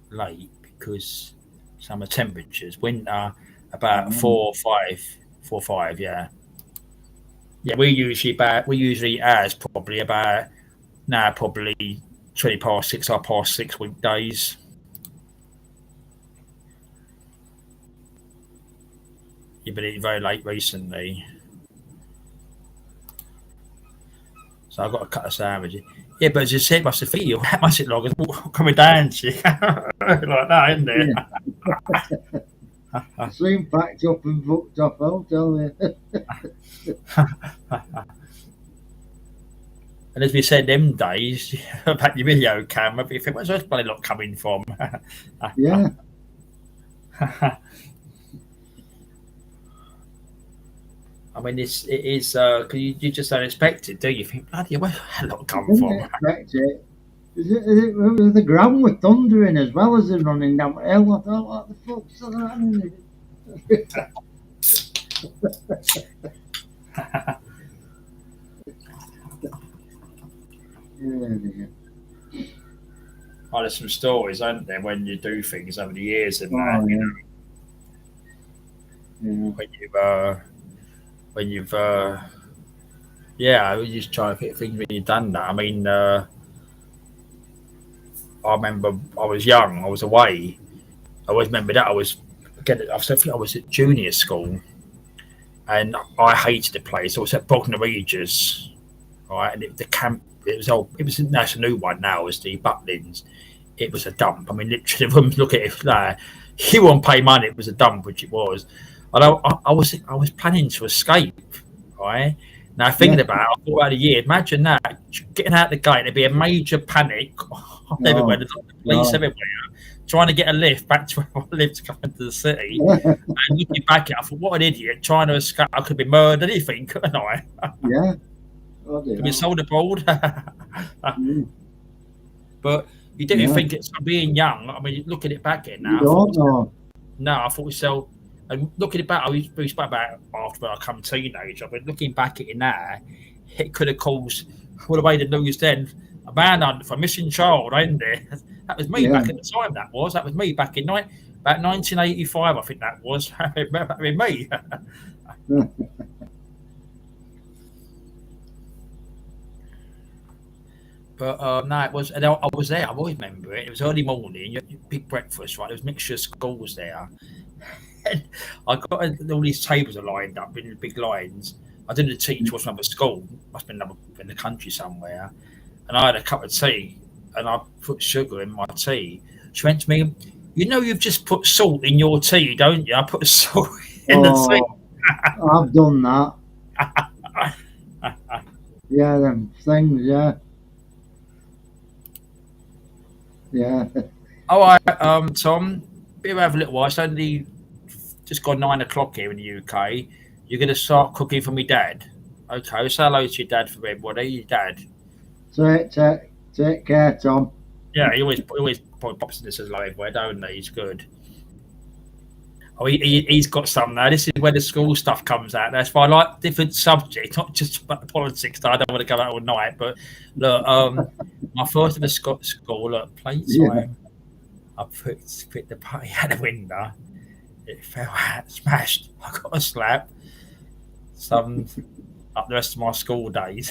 late because summer temperatures. Winter, about 4 or 5. Yeah. We usually as probably about now probably 20 past 6, 6:30 weekdays. You've been eating very late recently, so I've got a cut of sandwiches. Yeah, but as you said, must have feel that must it long coming down to you like that, isn't it? I seem packed up and booked off, I'll tell you. And as we said, them days about your video camera, but you think, where's this bloody lot coming from? Yeah. I mean, it is because you just don't expect it, do you? Think, bloody, where's that lot come from? Expect it. The ground was thundering as well as it running down the hill. I thought, what the fuck's that? Oh, there's some stories, aren't there, when you do things over the years and Oh, that, yeah. you know, when you've you just try to fit things when you've done that. I mean, I remember I was young, I was away. I always remember that I think I was at junior school, and I hated the place. I was at Bognor Regis, right, and the camp. It's a new one now. It's the Butlins. It was a dump. I mean, literally, look at it. Like, you won't pay money. It was a dump, which it was. And I was planning to escape. Right now, thinking about it, I thought about a year. Imagine that getting out the gate. There'd be a major panic everywhere. There's the police everywhere, trying to get a lift back to where I lived to come into the city. And looking back at it, I thought, what an idiot! Trying to escape. I could be murdered. Anything, couldn't I? Yeah. Could be sold abroad. But you didn't think it's being young. I mean, look at it back in now. I thought we sell. And looking back, we spoke about after I come teenager. But looking back at it now, it could have caused all the way to lose then a manhunt for a missing child, ain't there? That was me back at the time. That was me back in about 1985. I think that was. That was me. But no, it was. And I was there. I always remember it. It was early morning. You had big breakfast, right? There was a mixture of schools there. And I got all these tables are lined up in big lines. I didn't teach was another school. Must have been in the country somewhere. And I had a cup of tea, and I put sugar in my tea. She went to me, "You know, you've just put salt in your tea, don't you?" I put salt in the tea. I've done that. Yeah, them things. Yeah. Yeah. All right, Tom. Be have a little while. It's only just gone 9 o'clock here in the UK. You're going to start cooking for me, Dad. Okay, say hello to your dad for everybody. Your dad. Take care, Tom. Yeah, he always pops this as live where, don't he? He's good. Oh, he's got some now. This is where the school stuff comes out. That's why I like different subjects, not just about politics. I don't want to go out all night. But look, my first ever school, look, playtime. I put the party out the window. It fell out, smashed. I got a slap. Some up the rest of my school days.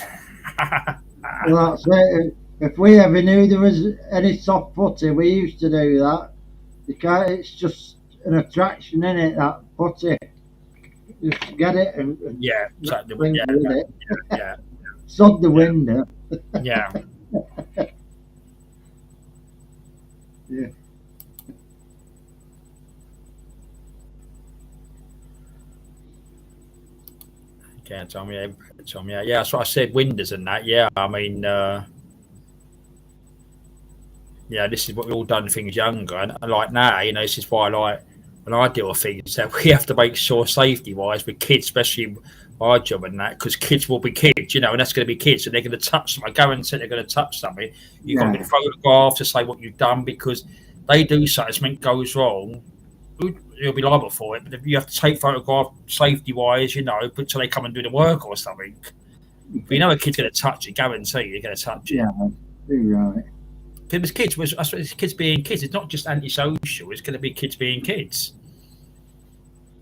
Well, that's it. If we ever knew there was any soft putty, we used to do that. Because it's just an attraction, isn't it? That putty. Just get it and sod the window. Yeah. Yeah. Okay, Tom. Yeah, that's what I said. Windows and that. Yeah, I mean, this is what we all done things younger, and like now, this is why I like when I deal with things that we have to make sure safety wise with kids, especially our job and that, because kids will be kids, and that's going to be kids, and they're going to touch something. I guarantee they're going to touch something. You've got to get photographs to say what you've done, because they do something goes wrong, you'll be liable for it. But you have to take photographs safety wise, but until they come and do the work or something. But a kid's going to touch it, guarantee you're going to touch it. Yeah, you're right. Because kids being kids. It's not just antisocial. It's going to be kids being kids.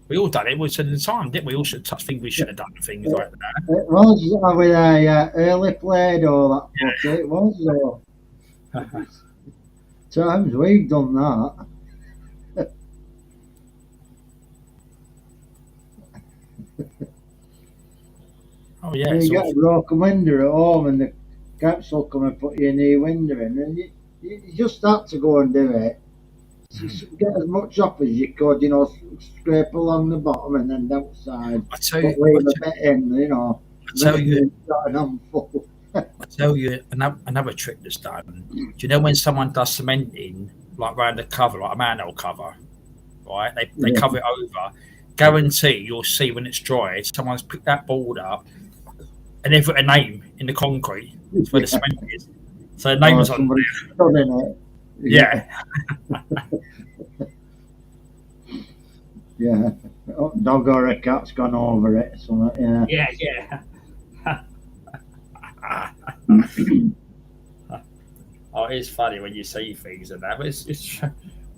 We all done it once at a time, didn't we? We all should touch things we should have done, things like that. It was with a early played all that. Yeah. It was times we've done that. Oh yeah. You get a broken window at home, and the cops will come and put your new window in, and you just start to go and do it. Get as much off as you could, scrape along the bottom and then outside. I tell you, leave a bit in, I tell you, another trick that's done. Do you know when someone does cementing, like around the cover, like a manhole cover, right? They cover it over. Guarantee you'll see when it's dry, someone's picked that board up and they've put a name in the concrete. That's where the cement is. So the name is on there. Yeah. Yeah. Dog or a cat's gone over it. Something. Yeah. Oh, it's funny when you see things and that, but it's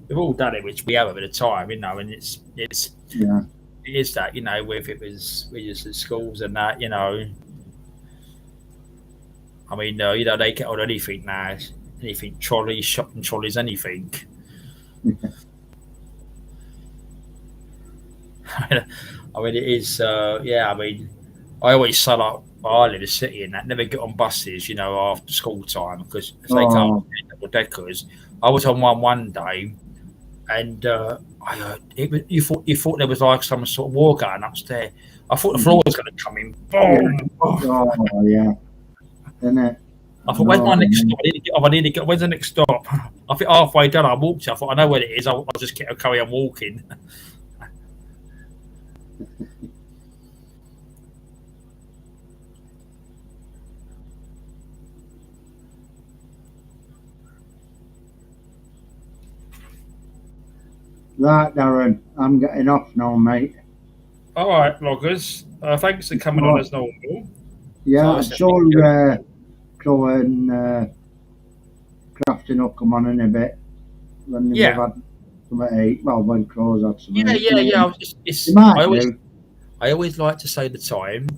we've all done it, which we have at the time, and it's it is that, if it was we just at schools and that, I mean, they get on anything now. Anything, trolleys, shopping trolleys, anything. I mean, it is, I mean, I always say, like, I live in the city and that, never get on buses, after school time, because if they come double deckers. I was on one day, and you thought there was like some sort of war going upstairs. I thought the floor was going to come in. Boom! Oh, yeah. Isn't it? I thought, where's my next stop? I need to get. Where's the next stop? I think halfway done, I walked. I thought, I know where it is. I'll just carry on walking. Right, Darren. I'm getting off now, mate. All right, loggers. Thanks for coming on as normal. Yeah, I'm sure Crow and Crafting will come on in a bit. When they've had some to eat. Well, when Crow's had some. Yeah. I always like to say the time.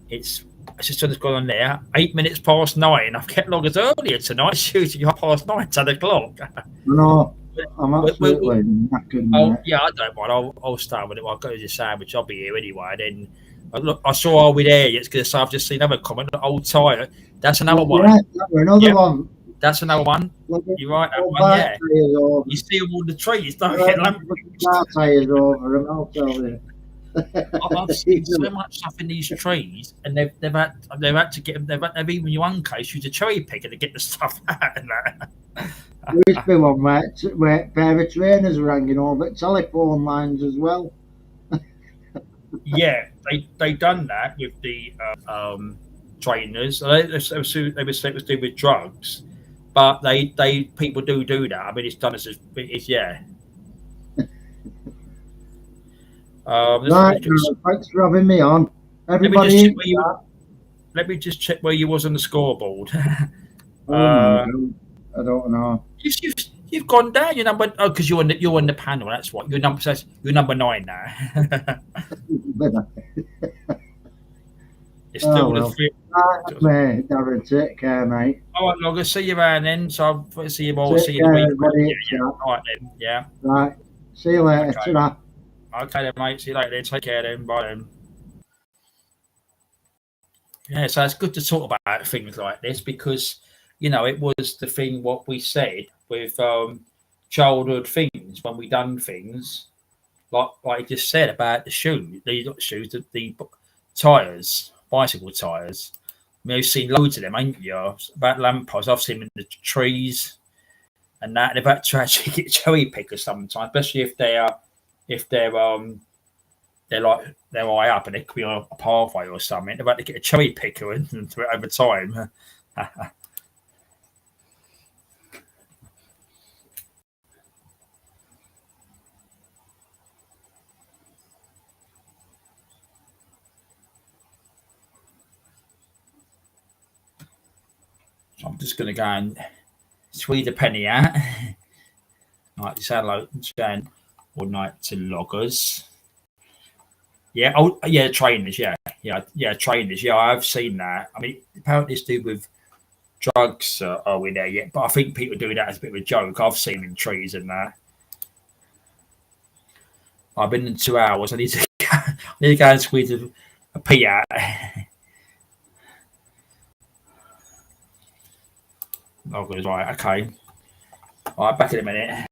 It's just gone on there. 8 minutes past 9. I've kept loggers earlier tonight, shooting 9:30, 10 o'clock. No, I'm absolutely knackered. Yeah, I don't mind. I'll start with it. I'll go to the sandwich. I'll be here anyway. Then look, I saw Are We There Yet? Because I've just seen another comment. Old tire. That's another one. Another one. That's another one. You're right. That one, yeah. You see them on the trees, don't you? Car tires over them, I'll tell you. I've seen so much stuff in these trees, and they've had to get them. They've even in one case used a cherry picker to get the stuff out and that. There used to be one where a pair of trainers were hanging over telephone lines as well. Yeah, they done that with the trainers. They would say it was to do with drugs, but they people do that. I mean, it's done as yeah. Right, thanks for having me on. Everybody, let me just check where you was on the scoreboard. I don't know. You've gone down. You're number. Oh, because you're on the panel. That's what your number says. You're number 9 now. It's still the three. Right, Darren, take care, mate. All right, Logger. See you around then. So I'll see you all. See you in the week. Yeah. All right then. Yeah. Right. See you later. Okay. Okay then, mate. See you later then. Take care then. Bye then. Yeah, so it's good to talk about things like this because, it was the thing what we said with childhood things when we done things like I just said about the tyres, bicycle tyres. I mean, I've seen loads of them, ain't you? About lampposts, I've seen them in the trees and that. They've had to actually get cherry pickers sometimes, especially if they're they're high up and they could be on a pathway or something. They're about to get a cherry picker and do it over time. So I'm just going to go and squeeze a penny out. Right, say hello, Jan. Good night to loggers. Yeah, oh yeah, trainers. Yeah, trainers. Yeah, I've seen that. I mean, apparently it's to do with drugs are we there yet? But I think people do that as a bit of a joke. I've seen in trees and that. I've been in 2 hours. I need to go and squeeze a pee out. Loggers, right? Okay. All right, back in a minute.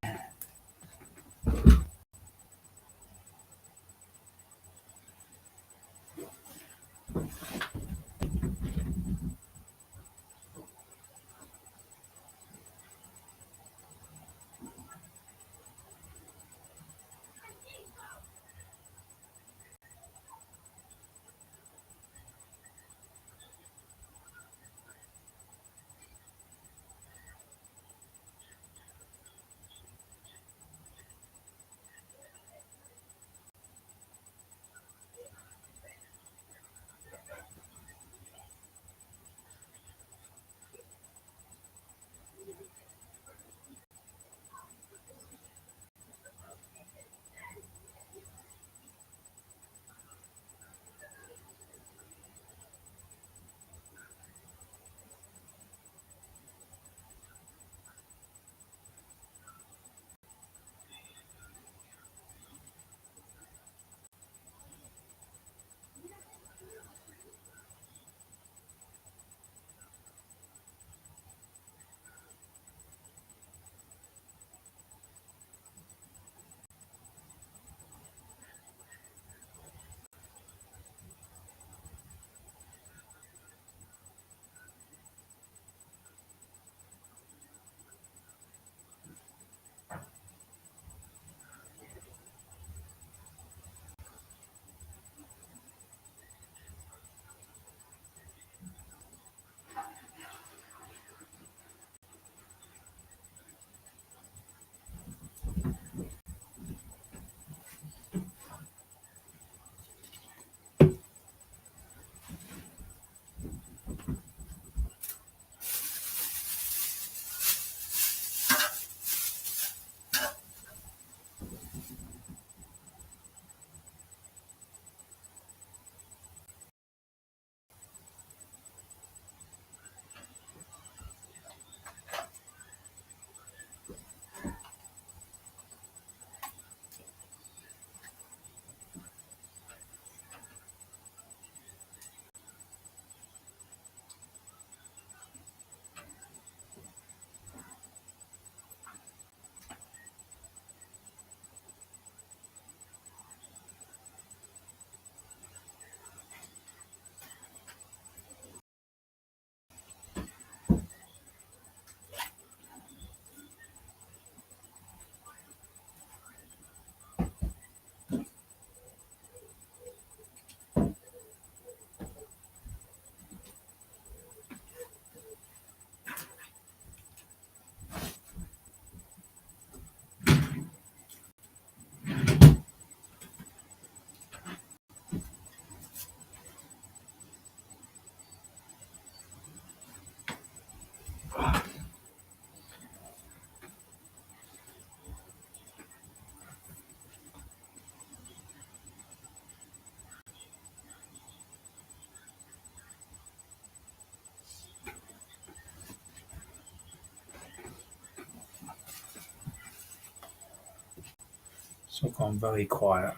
So I've gone very quiet.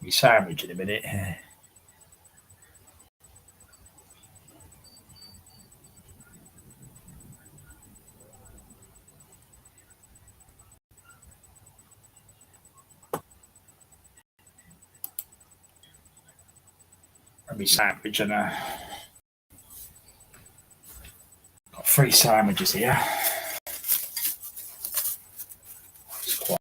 Be sandwich in a minute. Be sandwich and got 3 sandwiches here. It's quiet.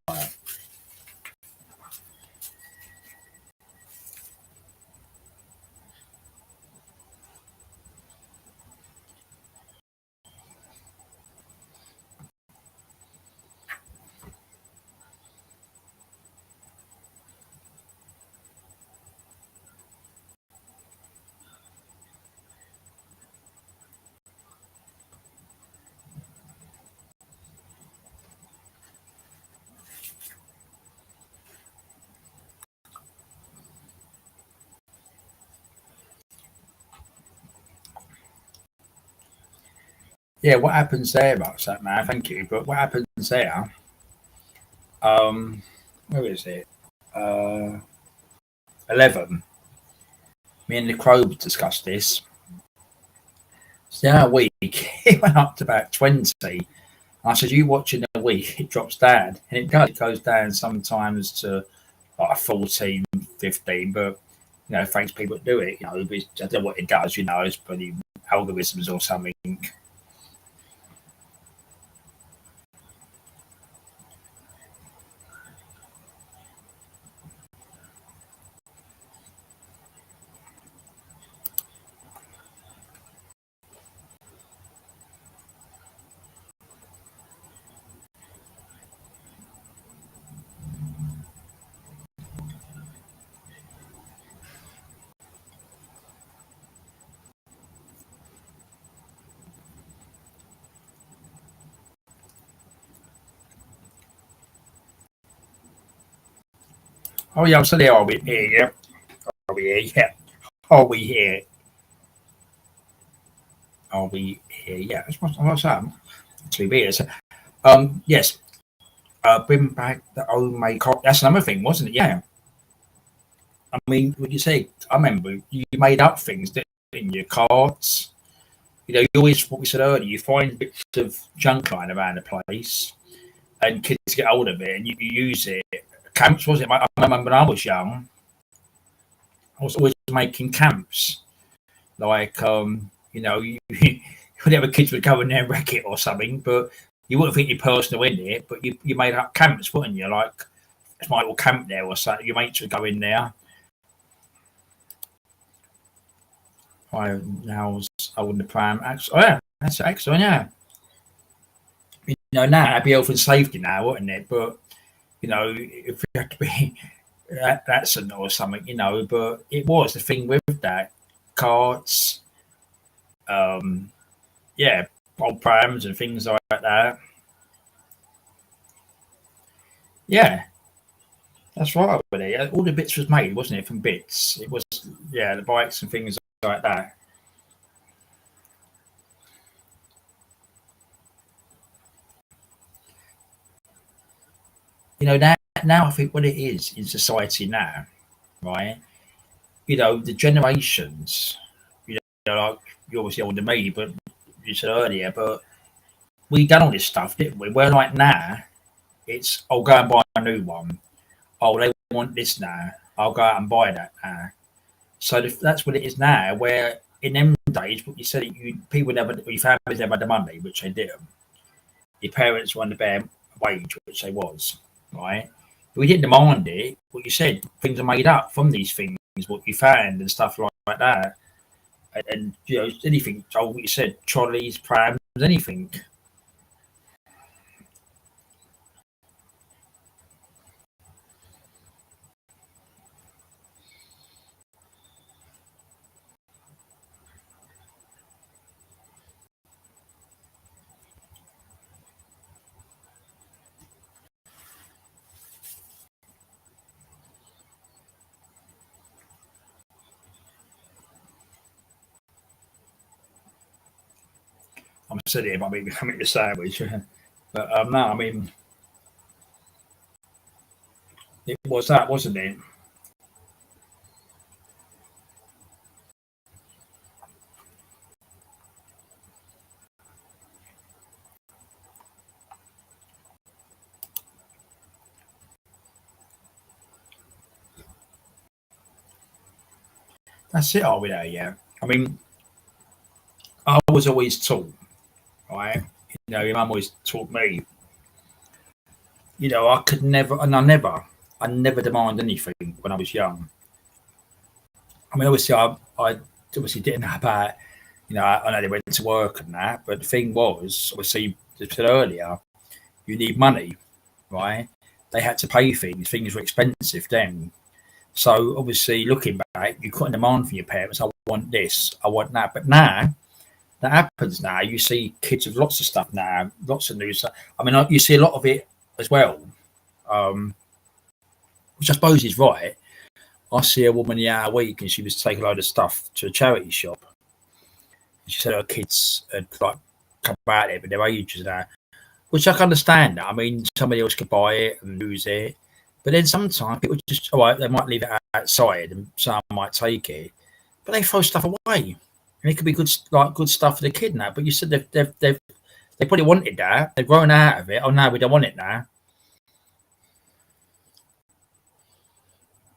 Yeah, what happens there, Mark's that man? Thank you. But what happens there? Where is it? 11. Me and the Crow discussed this. So in a week, it went up to about 20. I said, you watch in a week, it drops down. And it does. It goes down sometimes to like 14, 15. But, thanks people that do it. I don't know what it does, it's probably algorithms or something. Oh, yeah, I'm still here. Are we here? Yeah. Are we here? Yeah. Are we here? Are we here? Yeah. What's that? 2 beers. Yes. Bring back the old mate. That's another thing, wasn't it? Yeah. I mean, what you say? I remember you made up things, didn't you? Cards. You always, what we said earlier, you find bits of junk lying around the place, and kids get hold of it, and you use it. Camps, was it? I remember when I was young, I was always making camps. Like, whenever kids would go in there and wreck it or something, but you wouldn't think your personal in it, but you made up camps, wouldn't you? Like, it's my little camp there or something. Your mates would go in there. Now I was holding the pram. Oh, yeah, that's excellent, yeah. Now that'd be health and safety now, wouldn't it? But, if you had to be that's a or something, but it was the thing with that. Carts, yeah, old prams and things like that. Yeah, that's right over there. All the bits was made, wasn't it, from bits? It was, yeah, the bikes and things like that. Now I think what it is in society now, right? The generations, like you're obviously older than me, but you said earlier, but we done all this stuff, didn't we? We're like now, it's I'll go and buy a new one. Oh, they want this now. I'll go out and buy that now. So that's what it is now. Where in them days, what you said, people never, your families never had the money, which they didn't. Your parents were on the bare wage, which they was, right? But we didn't demand it. What you said, things are made up from these things, what you found and stuff like that. And anything. Oh, what you said, trolleys, prams, anything. I'm sitting here, I'm eating the sandwich. But no, I mean, it was that, wasn't it? That's it, are we there? Yeah. I mean, I was always taught, right? Your mum always taught me. I could never, and I never demand anything when I was young. I mean, obviously, I obviously didn't know about, I know they went to work and that, but the thing was, obviously, as I said earlier, you need money, right? They had to pay things. Things were expensive then. So obviously, looking back, you couldn't demand from your parents, I want this, I want that. But now, that happens now. You see kids with lots of stuff now, lots of new stuff. I mean, you see a lot of it as well, which I suppose is right. I see a woman the other week and she was taking a load of stuff to a charity shop. She said her kids had like come out there, but their ages now, which I can understand. I mean, somebody else could buy it and lose it, but then sometimes people just all right, they might leave it outside, and someone might take it, but they throw stuff away, and it could be good like good stuff for the kid now. But you said they probably wanted that, they've grown out of it. Oh no, we don't want it now.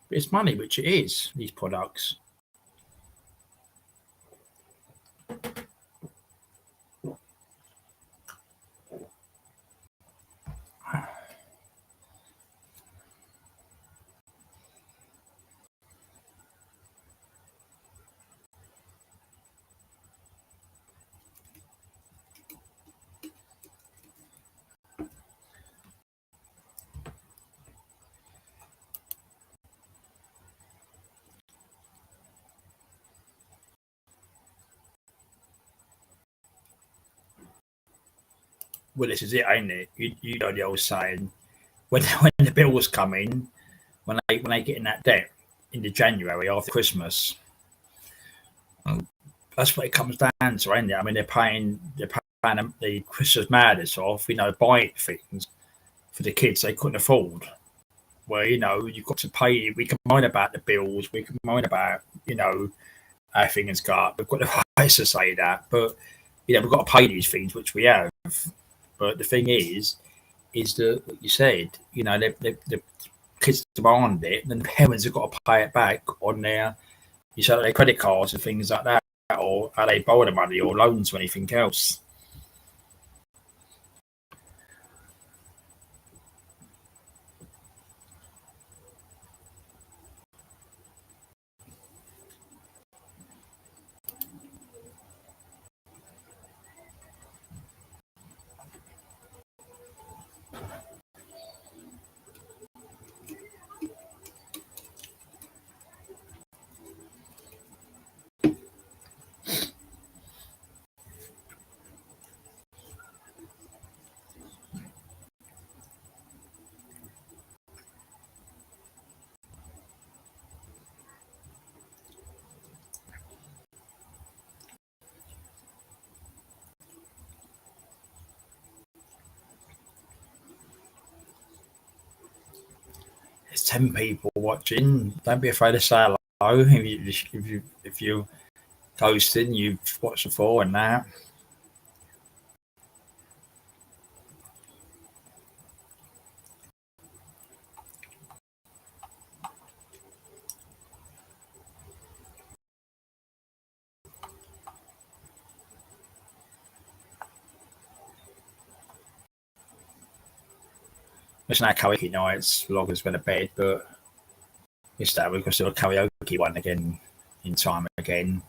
But it's money, which it is. These products. Well, this is it, ain't it? You know the old saying when the bills come in, when they get in that debt in the January after Christmas, that's what it comes down to, ain't it? I mean, they're paying the Christmas madness off, buying things for the kids they couldn't afford. Well, you've got to pay. We can moan about the bills. We can moan about how things got. We've got the rights to say that, but we've got to pay these things, which we have. But the thing is that what you said, the kids demand it, and then the parents have got to pay it back on their credit cards and things like that, or how they borrow the money or loans or anything else. There's 10 people watching. Don't be afraid to say hello if you ghosting. You've watched before and that. It's not karaoke nights. Vloggers went to bed, but we've got to do a karaoke one again in time again.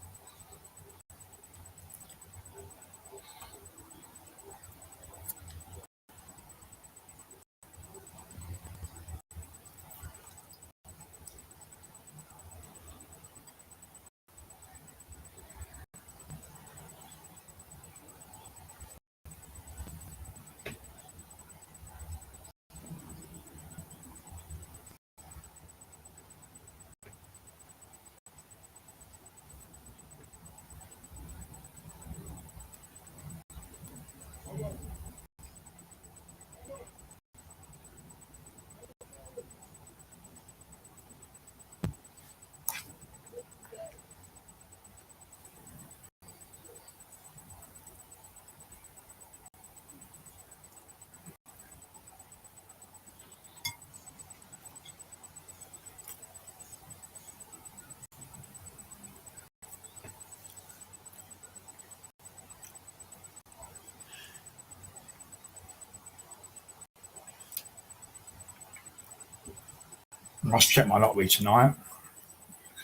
I must check my lottery tonight.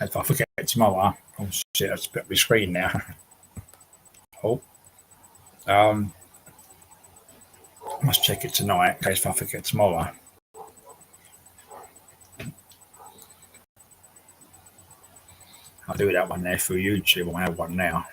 If I forget tomorrow, oh shit, that's a bit of my screen now. Oh, I must check it tonight in case if I forget tomorrow. I'll do that one there through YouTube. I have one now.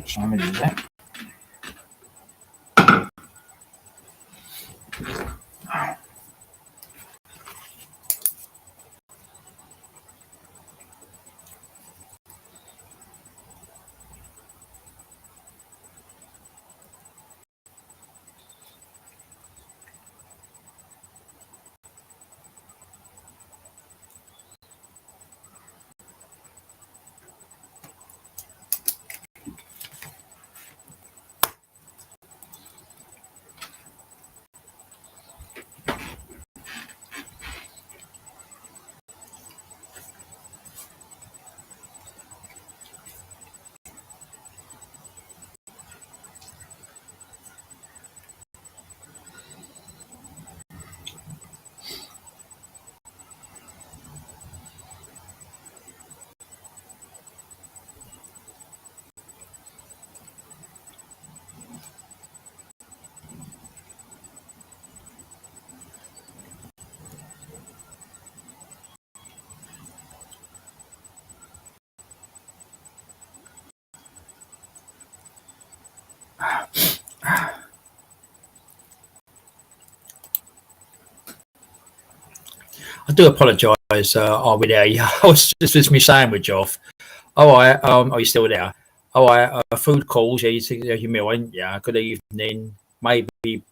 Some of that. I do apologise. Are we there? Yeah, I was just my sandwich off. Oh, are you still there? Oh, food calls. Yeah, you take your meal, ain't yeah. Good evening. Maybe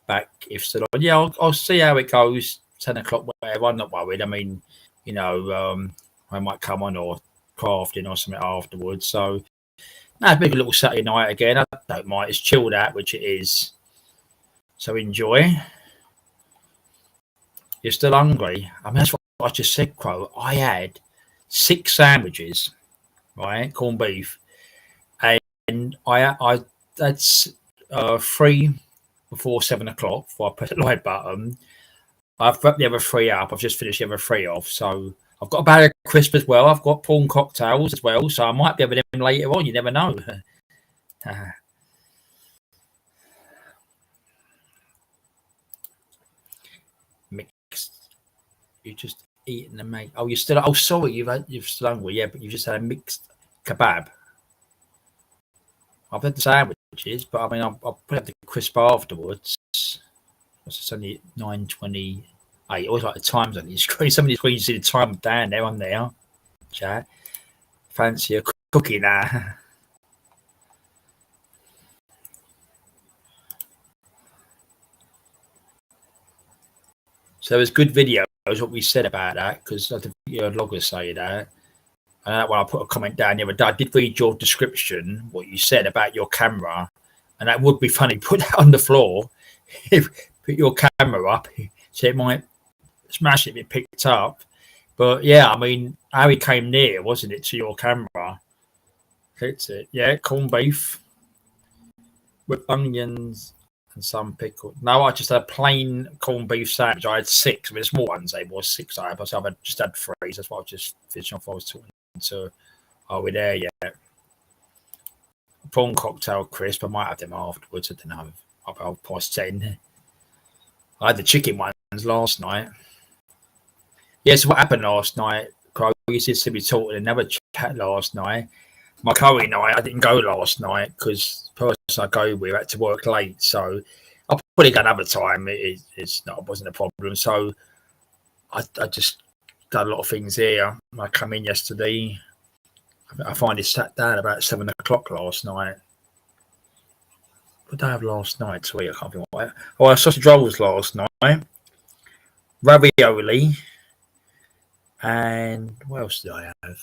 back if still on. Yeah, I'll see how it goes. 10 o'clock, whatever. I'm not worried. I mean, I might come on or crafting or something afterwards. So, no, it's been a little Saturday night again. I don't mind. It's chilled out, which it is. So enjoy. You're still hungry. I mean, that's what I just said, Crow. I had 6 sandwiches, right? Corned beef. And I that's 3 before 7 o'clock before I press the light button. I've wrapped the other 3 up. I've just finished the other 3 off. So I've got a bag of crisp as well. I've got prawn cocktails as well. So I might be having them later on. You never know. Mixed. You just eating the mate. Oh, you're still. Oh, sorry. You're still hungry. Yeah, but you just had a mixed kebab. I've had the sandwiches, but I mean, I'll put up the crisp afterwards. It's only 9:28. Always like the times on your screen. Some of these screens see the time down there on there. Chat. Fancy a cookie now. So there was good videos, what we said about that, because I think your loggers say that. And when I put a comment down the other day, I did read your description, what you said about your camera. And that would be funny. Put that on the floor. Put your camera up. So it might smash it if it picked up. But yeah, I mean, Harry came near, wasn't it, to your camera? Hits it. Yeah, corned beef with onions and some pickle. No, I just had a plain corned beef sandwich. I had 6. I mean, small ones, they was 6 I had. So I've just had 3. That's what I was just finishing off. I was talking to, are we there yet? Prawn cocktail crisp. I might have them afterwards. I don't know. About 10. I had the chicken ones last night. Yes, what happened last night? You did see me talking another chat last night. My curry night, I didn't go last night because the person I go with had to work late. So I'll probably go another time. It wasn't a problem. So I just done a lot of things here. I come in yesterday. I finally sat down about 7 o'clock last night. What did I have last night to eat? I can't think what. Oh, I had sausage rolls last night. Ravioli. And what else did I have?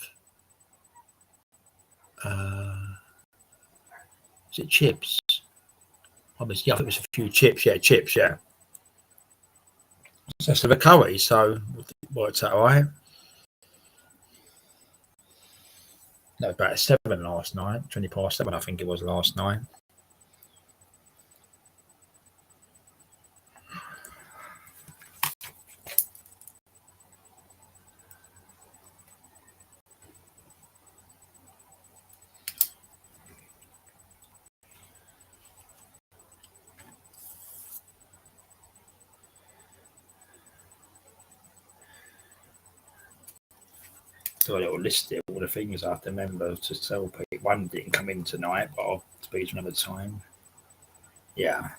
Is it chips? Obviously, I think it was a few chips. Yeah, chips. Yeah. So that's the curry. So worked out all right. That was about 7 last night. 7:20, I think it was last night. do a little list of all the things I have to remember to tell people. One didn't come in tonight, but I'll speak to another time. Yeah.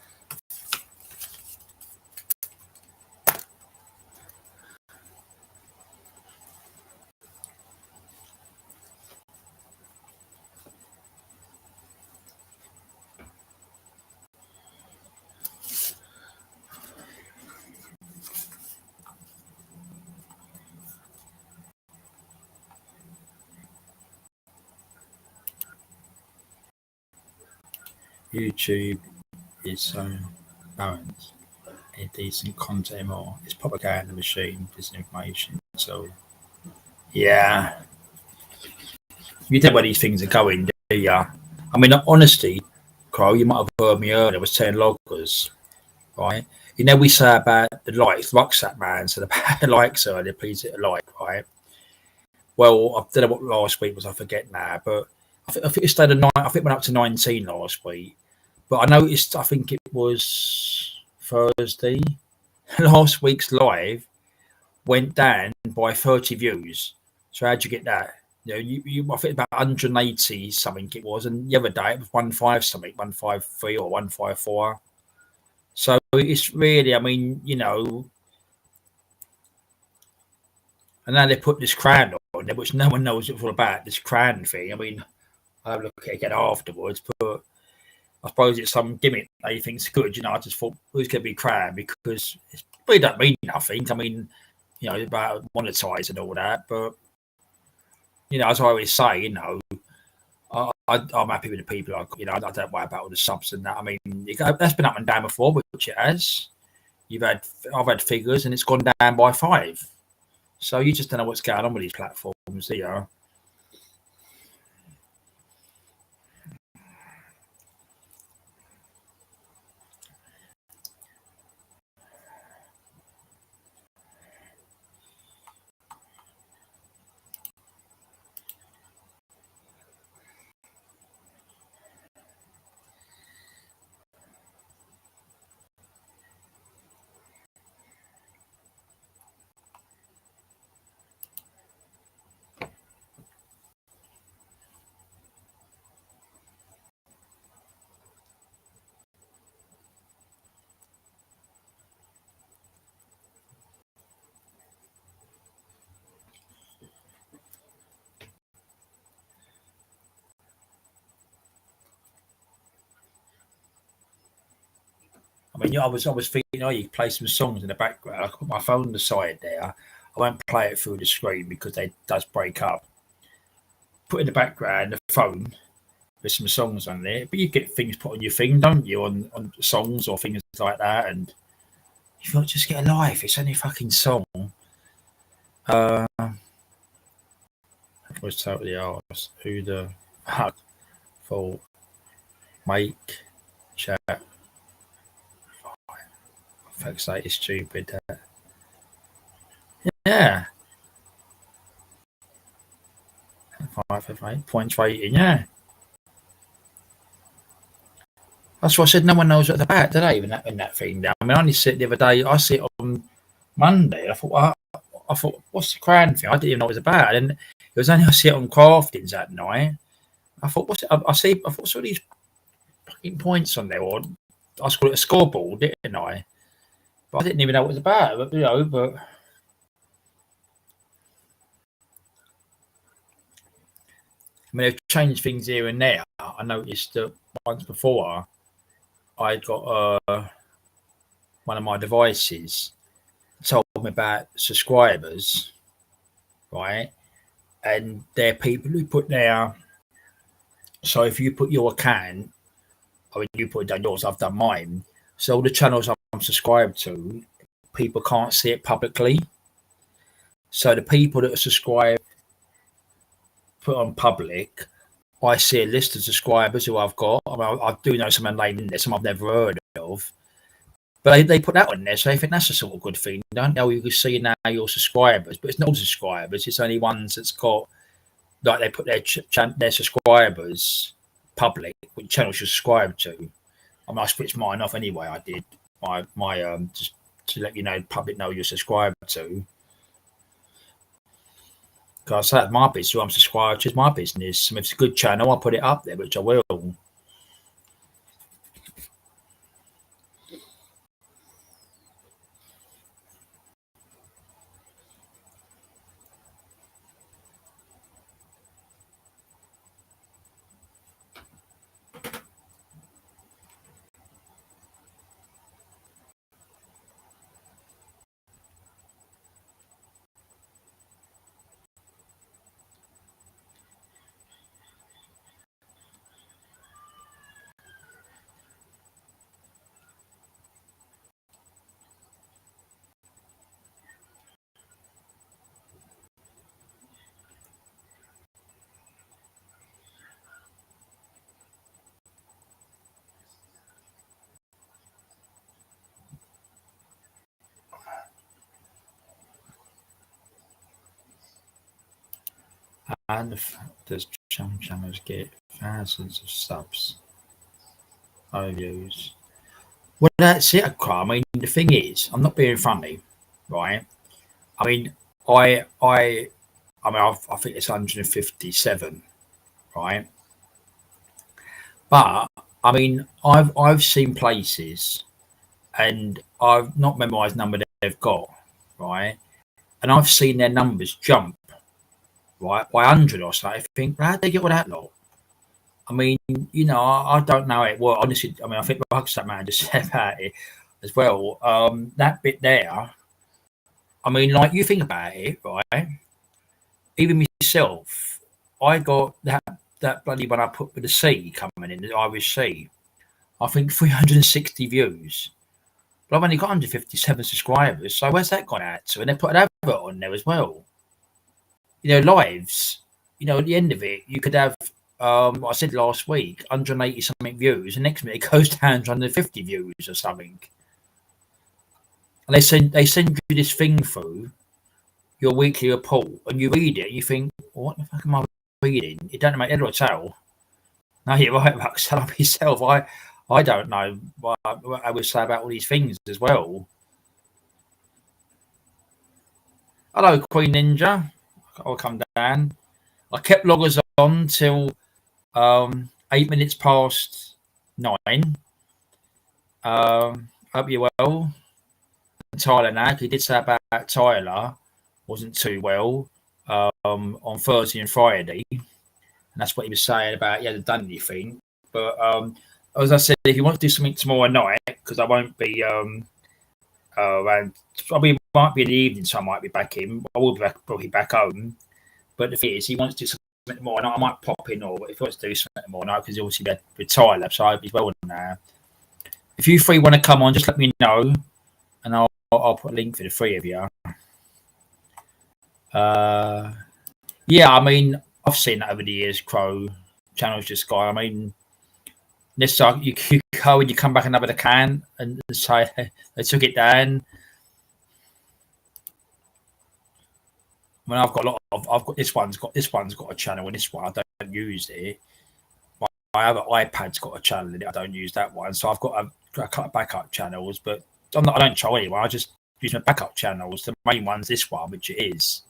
YouTube is so balanced. A decent content or it's propaganda machine, disinformation. So yeah, you know where these things are going, do you? I mean, honestly, Crow, you might have heard me earlier. I was saying loggers, right? You know, we say about the likes, rucksack man said about the likes earlier. Please hit a like, right? Well, I don't know what last week was. I forget now, but I think it stayed at 9. I think it went up to 19 last week. But I noticed. I think it was Thursday. Last week's live went down by 30 views. So how'd you get that? You know, you I think about 180 something it was, and the other day it was 15 something, 153 or 154. So it's really, I mean, you know, and now they put this crown on there, which no one knows it's all about, this crown thing. I mean, I'll look at it again afterwards, but I suppose it's some gimmick that he thinks good. You know, I just thought, who's going to be crowned? Because it really don't mean nothing. I mean, you know, about monetize and all that, but you know, as I always say, you know, I'm happy with the people. You know, I don't worry about all the subs and that. I mean, that's been up and down before, which it has. I've had figures, and it's gone down by 5. So you just don't know what's going on with these platforms, do you? I mean, I was thinking, oh, you could play some songs in the background. I put my phone aside there. I won't play it through the screen because it does break up. Put in the background the phone with some songs on there, but you get things put on your thing, don't you? On songs or things like that, and you thought, just get a life. It's only a fucking song. I was totally asked who the fuck for make chat. Fuck's sake, it's stupid. Yeah. 5 points rating, yeah. That's why I said no one knows what it's about, do they? In that thing down. I mean, I only see it the other day. I see it on Monday. I thought, what's the crown thing? I didn't even know what it was about. And it was only I see it on Craftings that night. I thought, what's it? I thought, what's all these fucking points on there? Or I call it a scoreboard, didn't I? But I didn't even know what it was about. But, you know, but I mean, they've changed things here and there. I noticed that once before, I got one of my devices told me about subscribers, right? And they're people who put their. So if you put your account, I mean, you put down yours, I've done mine. So all the channels I'm subscribed to, people can't see it publicly. So the people that are subscribed, put on public, I see a list of subscribers who I've got. I mean, I do know some names in there, some I've never heard of. But they put that on there, so I think that's a sort of good thing. Don't know you can see now your subscribers, but it's not subscribers. It's only ones that's got, like they put their subscribers public, which channels you subscribe to. I mean, I switched mine off anyway. I did my just to let you know, public know you're subscribed to. Because I say my business, who I'm subscribed to, is my business. And if it's a good channel, I'll put it up there, which I will. And does some channels get thousands of subs, views? Well, that's it. I mean, the thing is, I'm not being funny, right? I mean, I I think it's 157, right? But I mean, I've seen places, and I've not memorised number they've got, right? And I've seen their numbers jump, right, by 100 or so. I think, how'd they get all that lot? I mean, I don't know it. Well, honestly, I mean, I think like that man just said about it as well. That bit there, I mean, like you think about it, right? Even myself, I got that bloody one I put with the C coming in, the Irish C. I think 360 views. But I've only got 157 subscribers, so where's that gone out to? And they put an advert on there as well. Lives. At the end of it, you could have, what I said last week, 180 something views, and next minute it goes down to 150 views or something. And they send you this thing through your weekly report, and you read it, and you think, well, what the fuck am I reading? It doesn't make head or tail. No, you're right, Max. Tell up yourself. I don't know what I would say about all these things as well. Hello, Queen Ninja. I'll come down. I kept loggers on till 8 minutes past 9. Hope you're well. Tyler Nag, he did say about Tyler wasn't too well on Thursday and Friday, and that's what he was saying about he hadn't done anything. But as I said, if you want to do something tomorrow night, because I won't be around, probably might be in the evening, so I might be back in. I will be probably back home. But the thing is, he wants to do something tomorrow night. I might pop in, or if he wants to do something tomorrow night, because obviously with Tyler, so I hope he's well now. If you three want to come on, just let me know, and I'll put a link for the three of you. Yeah, I mean, I've seen that over the years. Crow channels just guy. I mean, this you go and you come back another can and say they took it down. I mean, I've got this one's got a channel, and this one I don't use it. My other iPad's got a channel in it. I don't use that one, so I've got a couple of backup channels. But I don't try anyone. I just use my backup channels. The main one's this one, which it is.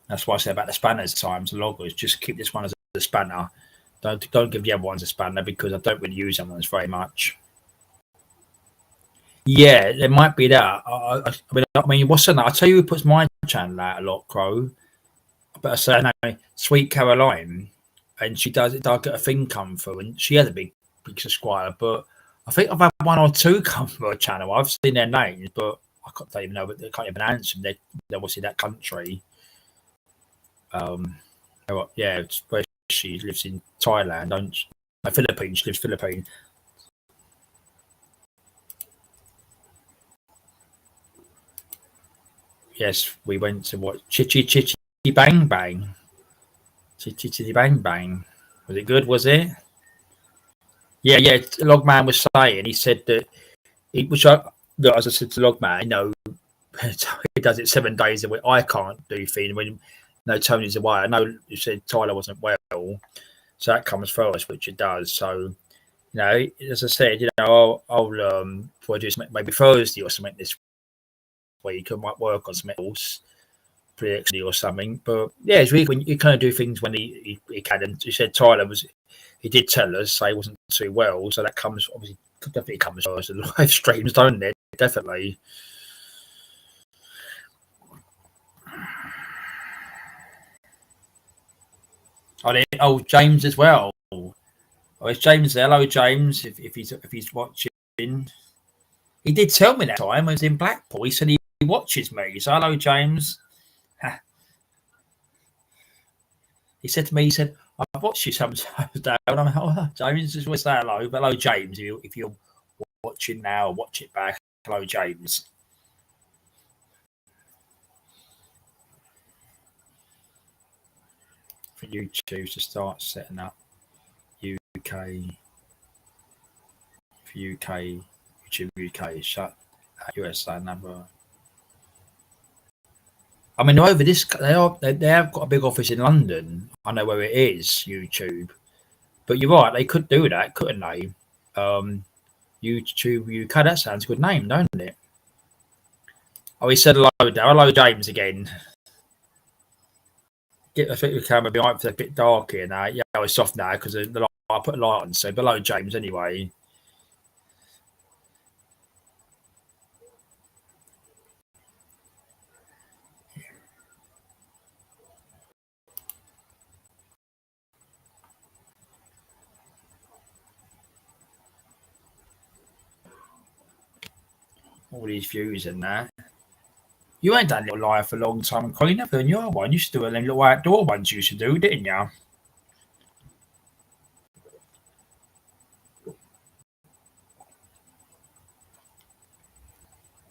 That's why I say about the spanners times, the loggers. Just keep this one as a spanner. Don't give the other ones a spanner, because I don't really use them ones very much. Yeah, there might be that. I mean, what's that? I tell you, who puts my channel out a lot, Crow. But I say, no, Sweet Caroline, and she does it. I get a thing come through, and she has a big subscriber. But I think I've had one or two come from her channel. I've seen their names, but I don't even know. But they can't even answer them. They're obviously that country. Yeah, where she lives in Thailand, don't she? Philippines. She lives Philippines. Yes, we went to what Chitty Bang Bang. Chitty Bang Bang. Was it good? Was it? Yeah. Logman was saying, he said that as I said to Logman, he does it 7 days a week. I can't do things when Tony's away. I know you said Tyler wasn't well, so that comes first, which it does. So, as I said, I'll do something maybe Thursday or something this week. I might work on some else, pretty or something. But yeah, it's really when you kind of do things when he can. And you said Tyler he did tell us he wasn't too well, so that comes obviously definitely comes as the live streams, don't it? Definitely. Oh, James as well. Oh, it's James there. Hello, James. If he's watching, he did tell me that time I was in Blackpool. He said he watches me. So hello, James. He said to me, he said, I've watched you sometimes, Dad. And I'm like, oh, James, just want to say hello. But hello, James. If you're watching now, watch it back. Hello, James. For YouTube to start setting up UK for UK YouTube UK shut USA number. I mean, over this they have got a big office in London. I know where it is, YouTube. But you're right, they could do that, couldn't they? YouTube UK. That sounds a good name, don't it? Oh, he said hello, hello, James again. I think the camera behind a bit dark here now. Yeah, it's soft now because I put a light on. So below James anyway. All these views and that. You ain't done little live for a long time, Queen. Never done your one. You used to do a little outdoor ones you used to do, didn't you?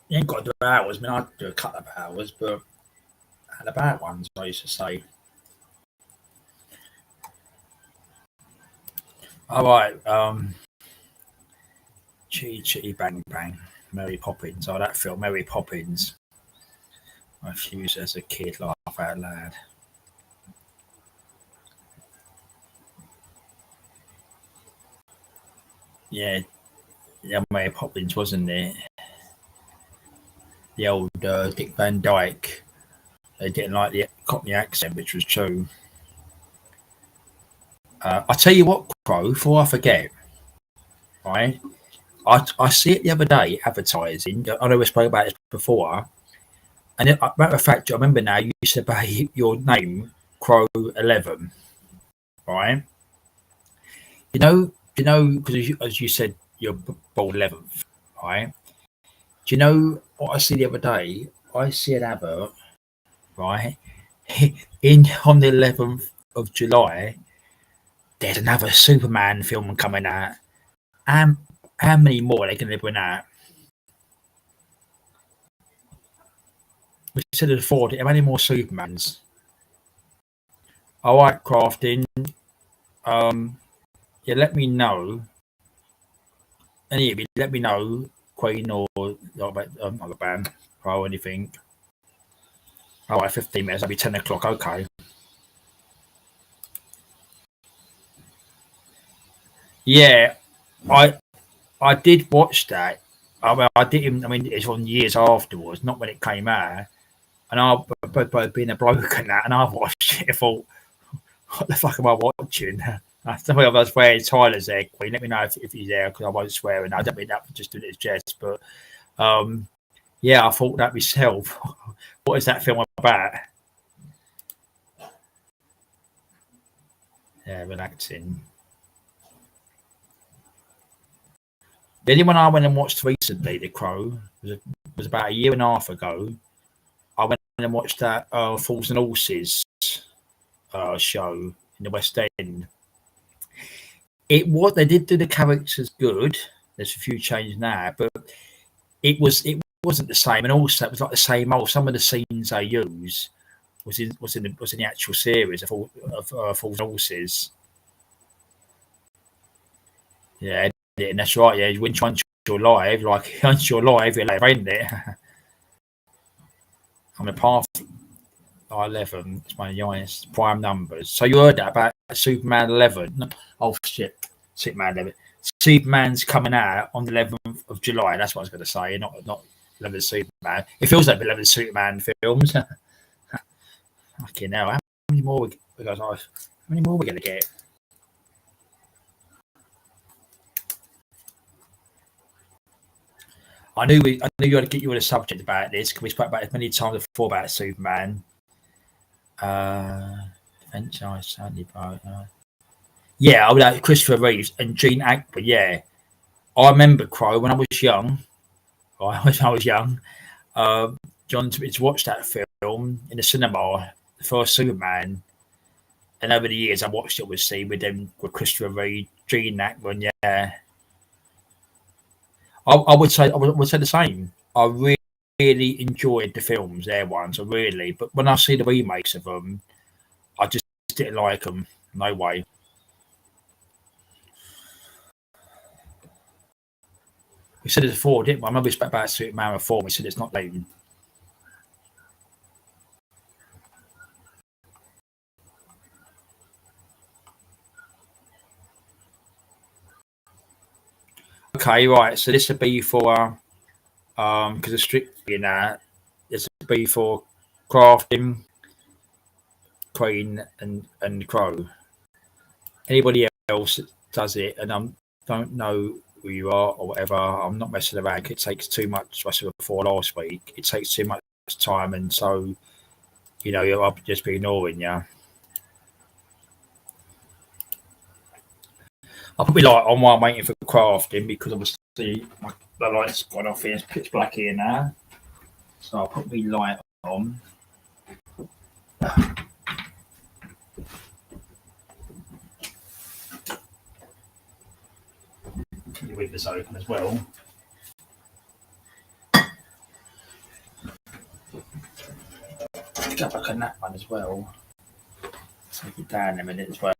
You ain't got to do hours. I mean, I'd do a couple of hours, but I had about ones, I used to say. All right. Chitty Chitty Bang Bang. Mary Poppins. Oh, that film, Mary Poppins. I used as a kid, laugh out loud. Yeah, Mary Poppins, wasn't it? The old Dick Van Dyke. They didn't like the Cockney accent, which was true. I'll tell you what, Crow, before I forget, right? I see it the other day advertising. I know we spoke about this before. And matter of fact, I remember now you used to say your name, Crow 11, right? You know, because as you said, you're born 11th, right? Do you know what I see the other day? I see an advert, right? On the 11th of July, there's another Superman film coming out. And how many more are they going to bring out? We said there's 40. How many more Supermans? All right, Crafting. Yeah, let me know. Any of you, let me know, Queen or other band or anything. All right, 15 minutes. That'll be 10 o'clock. Okay. Yeah, I did watch that. I didn't. I mean, it's on years afterwards, not when it came out. And I've been a bloke and that, and I watched it. I thought, what the fuck am I watching? I don't know if I was where Tyler's there, Queen. Let me know if he's there because I wasn't swearing. I don't mean that for just doing it as jest, but yeah, I thought that myself. What is that film about? Yeah, relaxing. The only one I went and watched recently, The Crow, was about a year and a half ago. I went and watched that Fools and Horses show in the West End. They did do the characters good. There's a few changes now, but it wasn't the same, and also it was like the same old. Some of the scenes they use was in the actual series of Fools and Horses. Yeah, and that's right. Yeah, once you're live, once you're live, ain't it? I'm a path 11. It's one of the highest prime numbers. So you heard that about Superman 11? Oh shit, Superman 11. Superman's coming out on the 11th of July. That's what I was going to say. Not 11 Superman. It feels like 11 Superman films. Fucking hell, how many more how many more are we going to get? I knew you had to get you on a subject about this because we spoke about it many times before about Superman. Franchise, yeah, I would like Christopher Reeves and Gene Hackman. Yeah, I remember Crow when I was young. John Tibbets watched that film in the cinema, the first Superman, and over the years I watched it with Christopher Reeve, Gene Hackman. Yeah, I would say the same. I really enjoyed the films, their ones, but when I see the remakes of them, I just didn't like them. No way. We said it before, didn't we? I remember we spoke about Superman before. We said it's not Leighton. Okay, right. So this would be for because it's strictly in that. This would be for Crafting, Queen, and Crow. Anybody else does it, and I don't know who you are or whatever. I'm not messing around. It takes too much. I said before last week. It takes too much time, and so I'll just be ignoring you. I'll put my light on while I'm waiting for Crafting because obviously the light's gone off here. It's pitch black here now. So I'll put my light on. Keep your windows open as well. Go back on that one as well. Take it down a minute as well.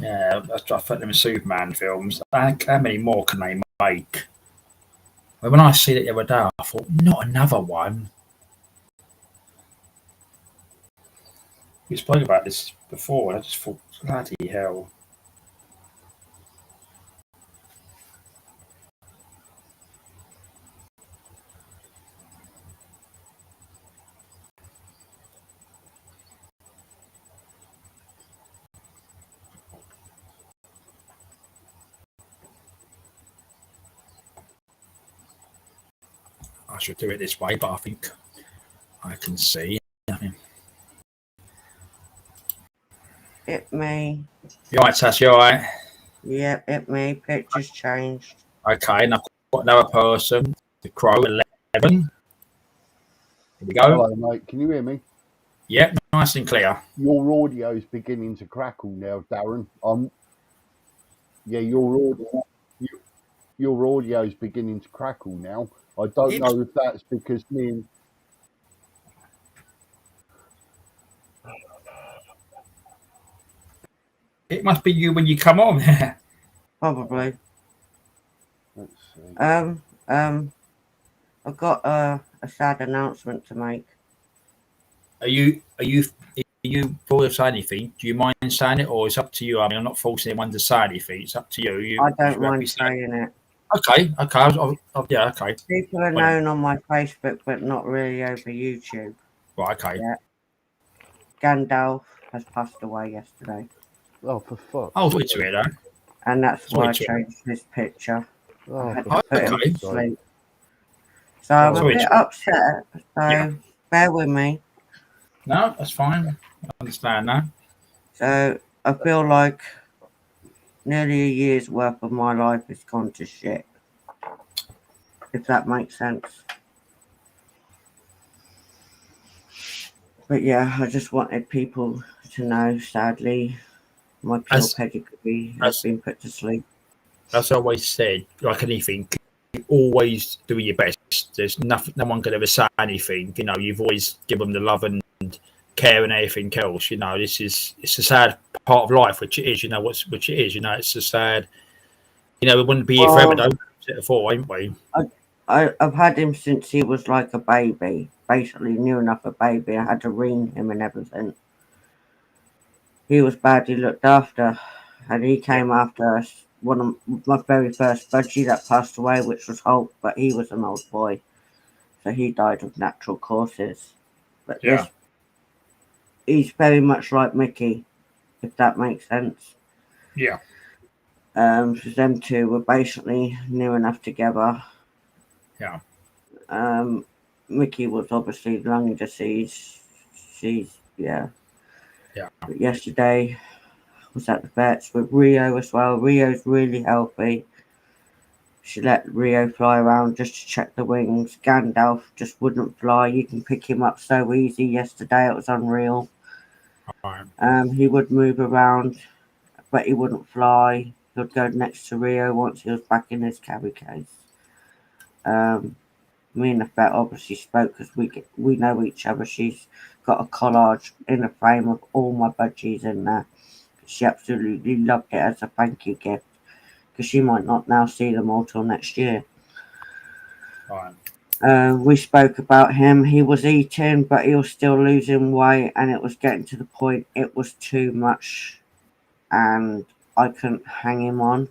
Yeah, I thought them Superman films. How many more can they make? When I see it the other day, I thought, not another one. We spoke about this before, and I just thought, bloody hell. I should do it this way, but I think I can see. It may. You alright, Tash? You alright? Yep, it may. Pictures changed. Okay, and I've got another person, the Crow 11. Here we go. Hello, mate. Can you hear me? Yep, nice and clear. Your audio's beginning to crackle now, Darren. Yeah, your audio's beginning to crackle now. I don't know if that's because me and it must be you when you come on. Probably. let's see. I've got a sad announcement to make. Are you for to say anything? Do you mind saying it, or it's up to you? I mean, I'm not forcing anyone to say anything. It's up to you. I don't mind saying it. Okay. Yeah, okay. People are known on my Facebook, but not really over YouTube. Right, okay. Yeah. Gandalf has passed away yesterday. Oh, for fuck. Oh, sorry to hear that. And that's why I changed this picture. Oh, I had to for put him okay. to sleep. So I'm a bit upset. So bear with me. No, that's fine. I understand that. So I feel like nearly a year's worth of my life has gone to shit. If that makes sense. But yeah, I just wanted people to know, sadly, my pure pedigree has been put to sleep. As I always said, like anything, you always do your best. There's nothing, no one can ever say anything. You've always given them the love and care and everything else. It's a sad part of life, which it is. Which it is. It's a sad. We wouldn't be here forever, though. Before, ain't we? I've had him since he was like a baby, basically new enough a baby. I had to wean him and everything. He was badly looked after, and he came after us. One of my very first budgie that passed away, which was Hulk, but he was an old boy, so he died of natural causes. But Yeah. he's very much like Mickey, if that makes sense. Yeah. So them two were basically near enough together. Yeah. Mickey was obviously lung disease. Yeah. Yeah. But yesterday was at the vets with Rio as well. Rio's really healthy. She let Rio fly around just to check the wings. Gandalf just wouldn't fly. You can pick him up so easy yesterday. It was unreal. Right. He would move around, but he wouldn't fly. He would go next to Rio once he was back in his carry case. Me and the vet obviously spoke because we know each other. She's got a collage in a frame of all my budgies in there. She absolutely loved it as a thank you gift because she might not now see them all till next year. Right. We spoke about him. He was eating, but he was still losing weight, and it was getting to the point it was too much, and I couldn't hang him on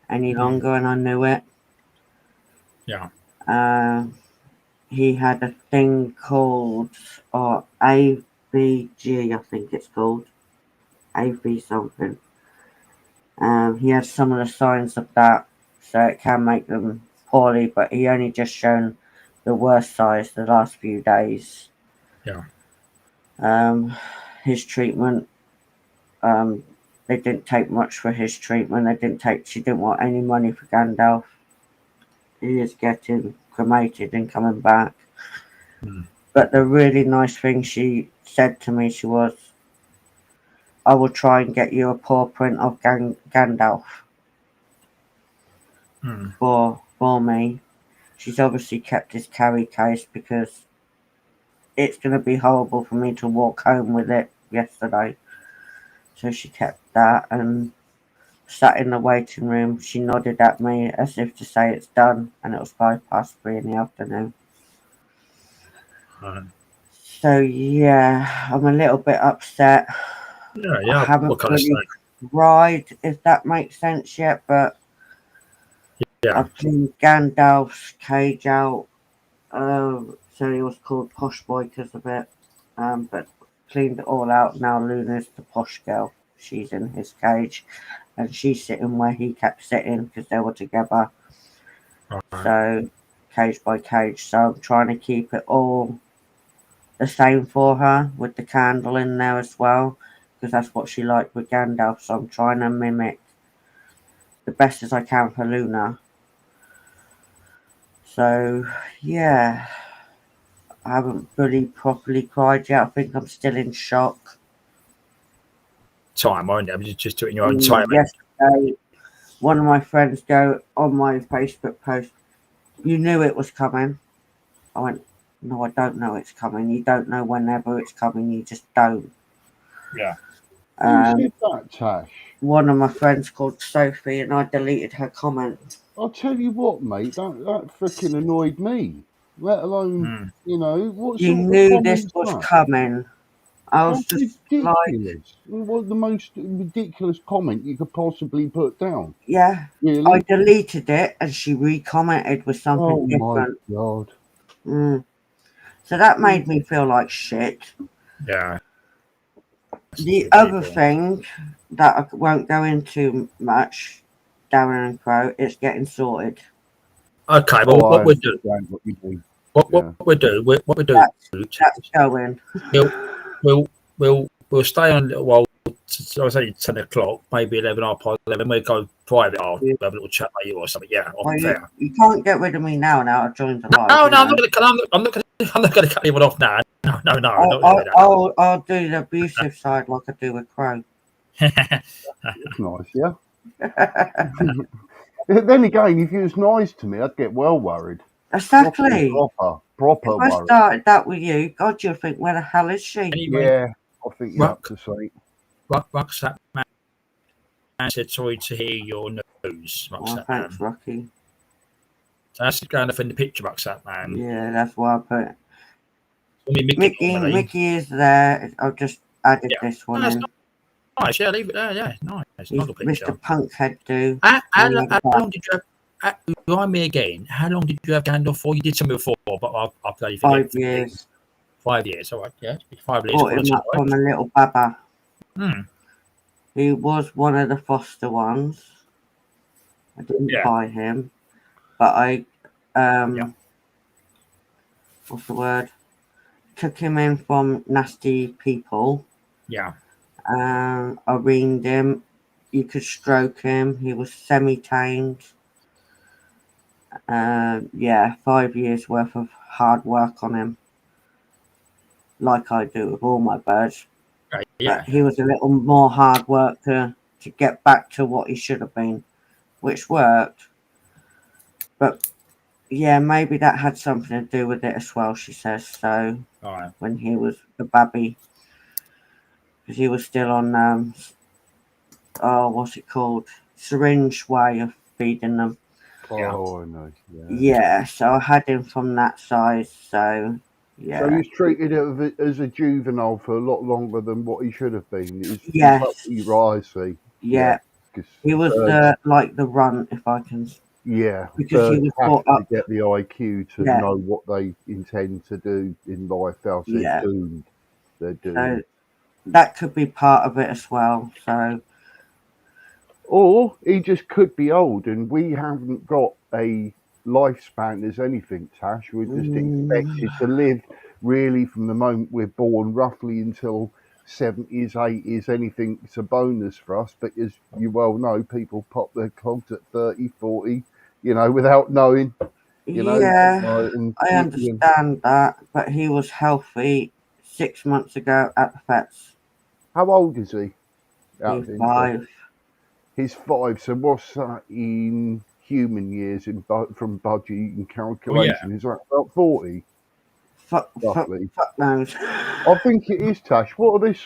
any longer, and I knew it. Yeah. He had a thing called AVG, I think it's called. AV something. He has some of the signs of that, so it can make them poorly, but he only just shown the worst size the last few days. Yeah. His treatment, they didn't take much for his treatment. She didn't want any money for Gandalf. He is getting cremated and coming back. But the really nice thing she said to me, I will try and get you a paw print of Gandalf for me. She's obviously kept his carry case because it's going to be horrible for me to walk home with it yesterday. So she kept that and sat in the waiting room. She nodded at me as if to say it's done, and it was 3:05 in the afternoon. Right. So yeah, I'm a little bit upset. Yeah. I haven't What can I really say? cried, if that makes sense yet, but Yeah. I've cleaned Gandalf's cage out. So he was called Posh Boy because of it. But cleaned it all out. Now Luna's the posh girl. She's in his cage, and she's sitting where he kept sitting because they were together. Right. So cage by cage. So I'm trying to keep it all the same for her with the candle in there as well because that's what she liked with Gandalf. So I'm trying to mimic the best as I can for Luna. So yeah, I haven't really properly cried yet. I think I'm still in shock. Time, won't you? Just do it in your own time. Yesterday, one of my friends go on my Facebook post, "You knew it was coming." I went, "No, I don't know it's coming. You don't know whenever it's coming. You just don't." Yeah. Who said that, Tash? One of my friends called Sophie, and I deleted her comment. I'll tell you what, mate, that freaking annoyed me. Let alone, what You sort of knew this comment's was that? coming. I was That's just like, ridiculous. What the most ridiculous comment you could possibly put down? yeah. Really? I deleted it, and she recommented with something Oh my different. God. So that made me feel like shit. Yeah. The other thing that I won't go into much, Darren and Crow, is getting sorted. Okay. Well, what we do? What you do. What we do? What we do? That's going. We'll stay on a little while. I was only 10 o'clock, maybe 11:30. We'll go private. I'll have a little chat with you or something. Yeah, Well, fair. you can't get rid of me now. I've joined the live. No, I'm not going to. I'm not going to cut anyone off now. No. I'll do the abusive side like I do with Crow. That's nice, yeah. Then again, if you was nice to me, I'd get well worried. Exactly. Proper if I worried. started that with you, God, you'll think, where the hell is she? Anyway, yeah, I think you're up to say. Rucksack Man said sorry to hear your news. Thanks, Rocky. So that's going off in the picture box, that man. Yeah, that's why I put it. Mickey, Mickey is there. I've just added this one that's in. nice. Yeah, leave it there. Yeah, nice. He's Not a picture. Mr. Punkhead do. How long did you have? Remind me again. How long did you have Gandalf for? You did something before, but I'll tell you. 5 years. 5 years. All right. Yeah, 5 years. Brought him up from a little baba. Hmm. He was one of the foster ones. I didn't Yeah. buy him, but I what's the word? Took him in from nasty people. Yeah. I weaned him. You could stroke him. He was semi-tamed. 5 years worth of hard work on him, like I do with all my birds. Right. Yeah. But he was a little more hard work to get back to what he should have been, which worked. But yeah, maybe that had something to do with it as well, she says. So All right. when he was a babby, because he was still on what's it called? Syringe way of feeding them. Oh, I know. Yeah, so I had him from that size. So yeah. So he's treated as a juvenile for a lot longer than what he should have been. Yes. Right, I see. Yeah. He was like the runt, if I can. Yeah, because he was brought to up get the IQ to know what they intend to do in life, else they're doomed. They're doomed. So that could be part of it as well. So, or he just could be old, and we haven't got a lifespan as anything, Tash. We're just expected to live really from the moment we're born, roughly until 70s, 80s. Anything's a bonus for us. But as you well know, people pop their clogs at 30, 40, without knowing. I understand that, but he was healthy 6 months ago at the vets. How old is he? He's 5. He's 5. So what's that in human years from budgie and calculation? Is that about 40? Fuck knows. I think it is, Tash. What are these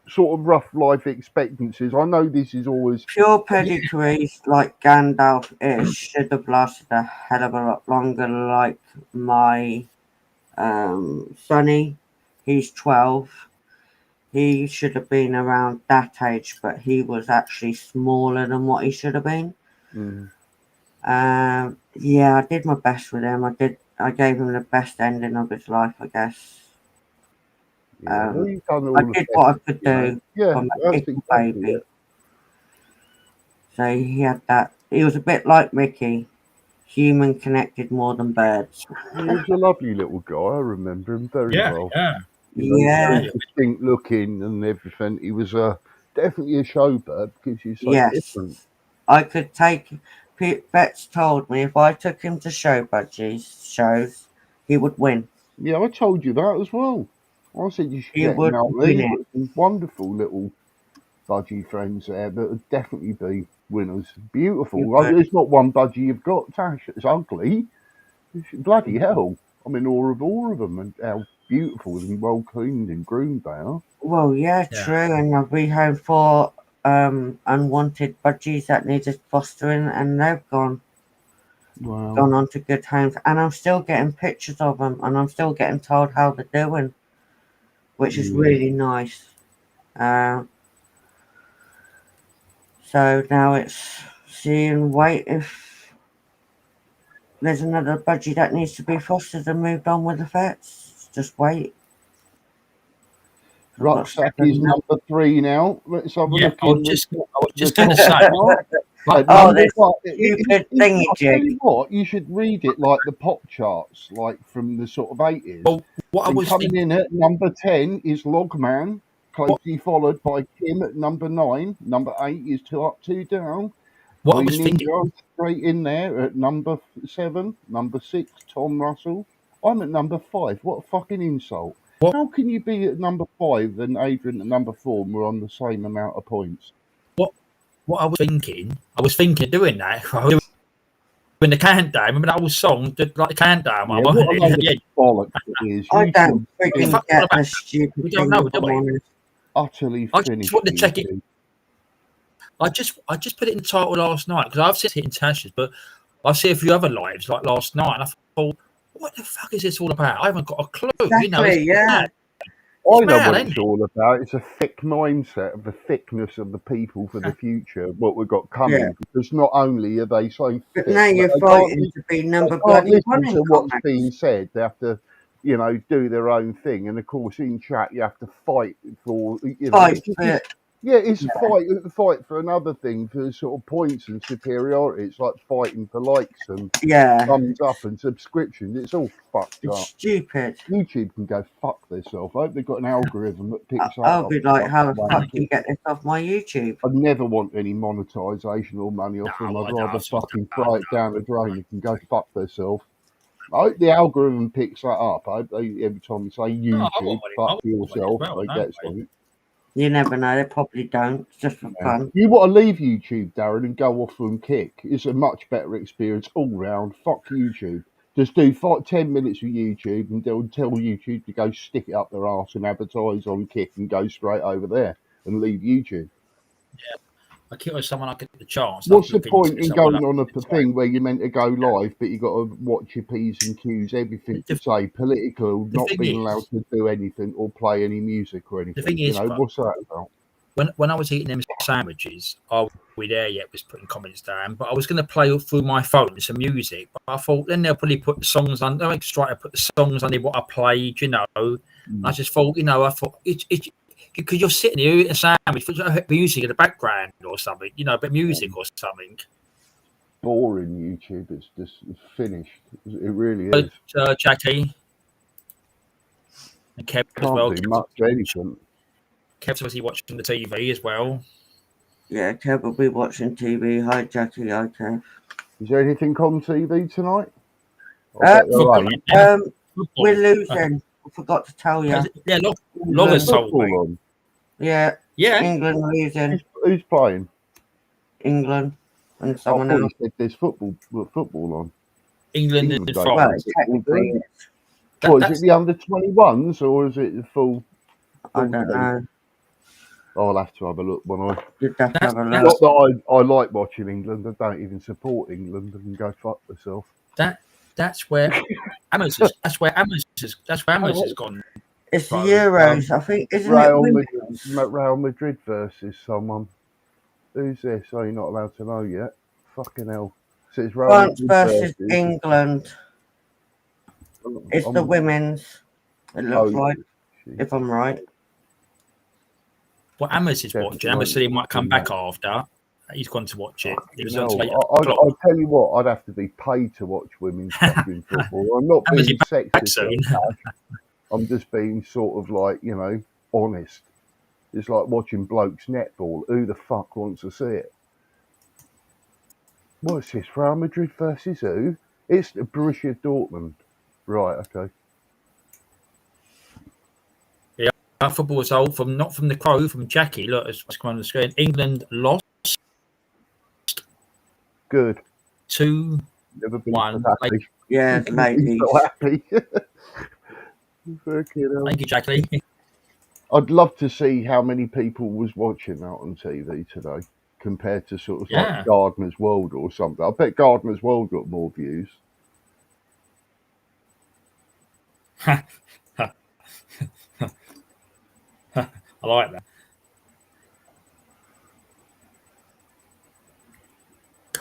sort of rough life expectancies? I know this is always pure pedigrees like Gandalf is should have lasted a hell of a lot longer. Like my Sonny, he's 12. He should have been around that age, but he was actually smaller than what he should have been. I did my best with him. I gave him the best ending of his life, I guess. I did what I could do for my little baby. So he had that. He was a bit like Mickey, human connected more than birds. He was a lovely little guy. I remember him very well. Very distinct looking and everything. He was definitely a showbird because he's so different. I could take. Betts told me if I took him to show budgies shows, he would win. Yeah, I told you that as well. I said you should get him out there. You've got some wonderful little budgie friends there that would definitely be winners. Beautiful. There's not one budgie you've got, Tash. It's ugly. Bloody hell. I'm in awe of all of them and how beautiful and well cleaned and groomed they are. Well, true. And I've been home for unwanted budgies that needed fostering, and they've gone on to good homes. And I'm still getting pictures of them, and I'm still getting told how they're doing, which is really nice. So now it's see and wait if there's another budgie that needs to be fostered and moved on with the vets. Just wait. Rucksack is number 3 now. Let's have a look. I was just going to say. This stupid thingy jig. What you should read it like the pop charts, like from the sort of 80s. Well, what I was coming in at number 10 is Logman, closely followed by Kim at number 9. Number 8 is 2 Up, 2 Down. What I was thinking, straight in there at number 7. Number 6, Tom Russell. I'm at number 5. What a fucking insult! How can you be at number 5 and Adrian at number 4 and we're on the same amount of points? What I was thinking of doing that. When the countdown, remember that whole song, like the countdown one, wasn't it? Bollocks it is. I don't freaking get the stupid we don't know, do we? Utterly I finished. just want to check it. I just put it in the title last night because I've seen it in Tasha's, but I see a few other lives like last night, and I thought, what the fuck is this all about? I haven't got a clue. Exactly, yeah. I know mad, what ain't it's it? all about. It's a thick mindset of the thickness of the people for the future, what we've got coming. Yeah. Because not only are they so But thick, now but you're fighting to be they number can't bloody one listen in to what's comics. being said. They have to, do their own thing. And of course, in chat, you have to fight for, Fight it's for it's yeah, fight for another thing, for sort of points and superiority. It's like fighting for likes and yeah. thumbs up and subscriptions. It's all fucked It's up. stupid. YouTube can go fuck themselves. I hope they've got an algorithm that picks that I'll up. be like, how the fuck Wank. do you get this off my YouTube? I'd never want any monetisation or money off them. No, I'd I rather don't. fucking throw it down the drain and can go fuck themselves. I hope the algorithm picks that up. I hope every time you say No, I YouTube, want it. I fuck want it as yourself, well. they No, get mate. something. You never know. They probably don't. It's just for fun. You want to leave YouTube, Darren, and go off and kick. It's a much better experience all round. Fuck YouTube. Just do 10 minutes with YouTube and they'll tell YouTube to go stick it up their arse and advertise on Kick and go straight over there and leave YouTube. I keep with someone I get the chance. What's the look into point in someone going on a like thing where you're meant to go live, but you got to watch your P's and Q's, everything to say, political, the not thing being is, allowed to do anything or play any music or the anything? thing is, What's that about? when I was eating them sandwiches, I we there yet was putting comments down, but I was going to play through my phone some music. But I thought then they'll probably put the songs on. They'll try to put the songs on what I played, I just thought, I thought it's because you're sitting here eating a sandwich, put music in the background or something, but music or something. Boring YouTube. It's just finished. It really is. Jackie and Kev as Can't well. do much of anything. Kev's obviously watching the TV as well. Yeah, Kev will be watching TV. Hi, Jackie. Hi, Kev. Is there anything on TV tonight? Football, we're losing. I forgot to tell you. Yeah, Loggers told me. On. Yeah. England losing. Who's playing? England and someone else. Said there's football on. England and France. Well, technically, is it the under 21s or is it the full? I don't know. I'll have to have a look when I. You'd have to have a look. Not that I like watching England. I don't even support England and go fuck myself. That's where Amazon. That's where Amazon has gone. It's the Euros, I think, isn't it? Real Madrid versus someone. Who's this? Oh, you're not allowed to know yet. Fucking hell. So it's France versus England. It's the women's. It looks like, if I'm right. Well, Amos is watching. Amos said he might come back after. He's gone to watch it. It was on I'll tell you what, I'd have to be paid to watch women's fucking football. I'm not being sexist. I'm just being sort of like, honest. It's like watching blokes netball. Who the fuck wants to see it? What's this? Real Madrid versus who? It's Borussia Dortmund. Right, okay. Yeah, football is old not from the Crow, from Jackie. Look, it's come on the screen. England lost. Good. 2-1. Yeah, ladies. So happy. Thank you, Jackie. I'd love to see how many people was watching that on TV today compared to sort of like Gardener's World or something. I bet Gardener's World got more views. I like that.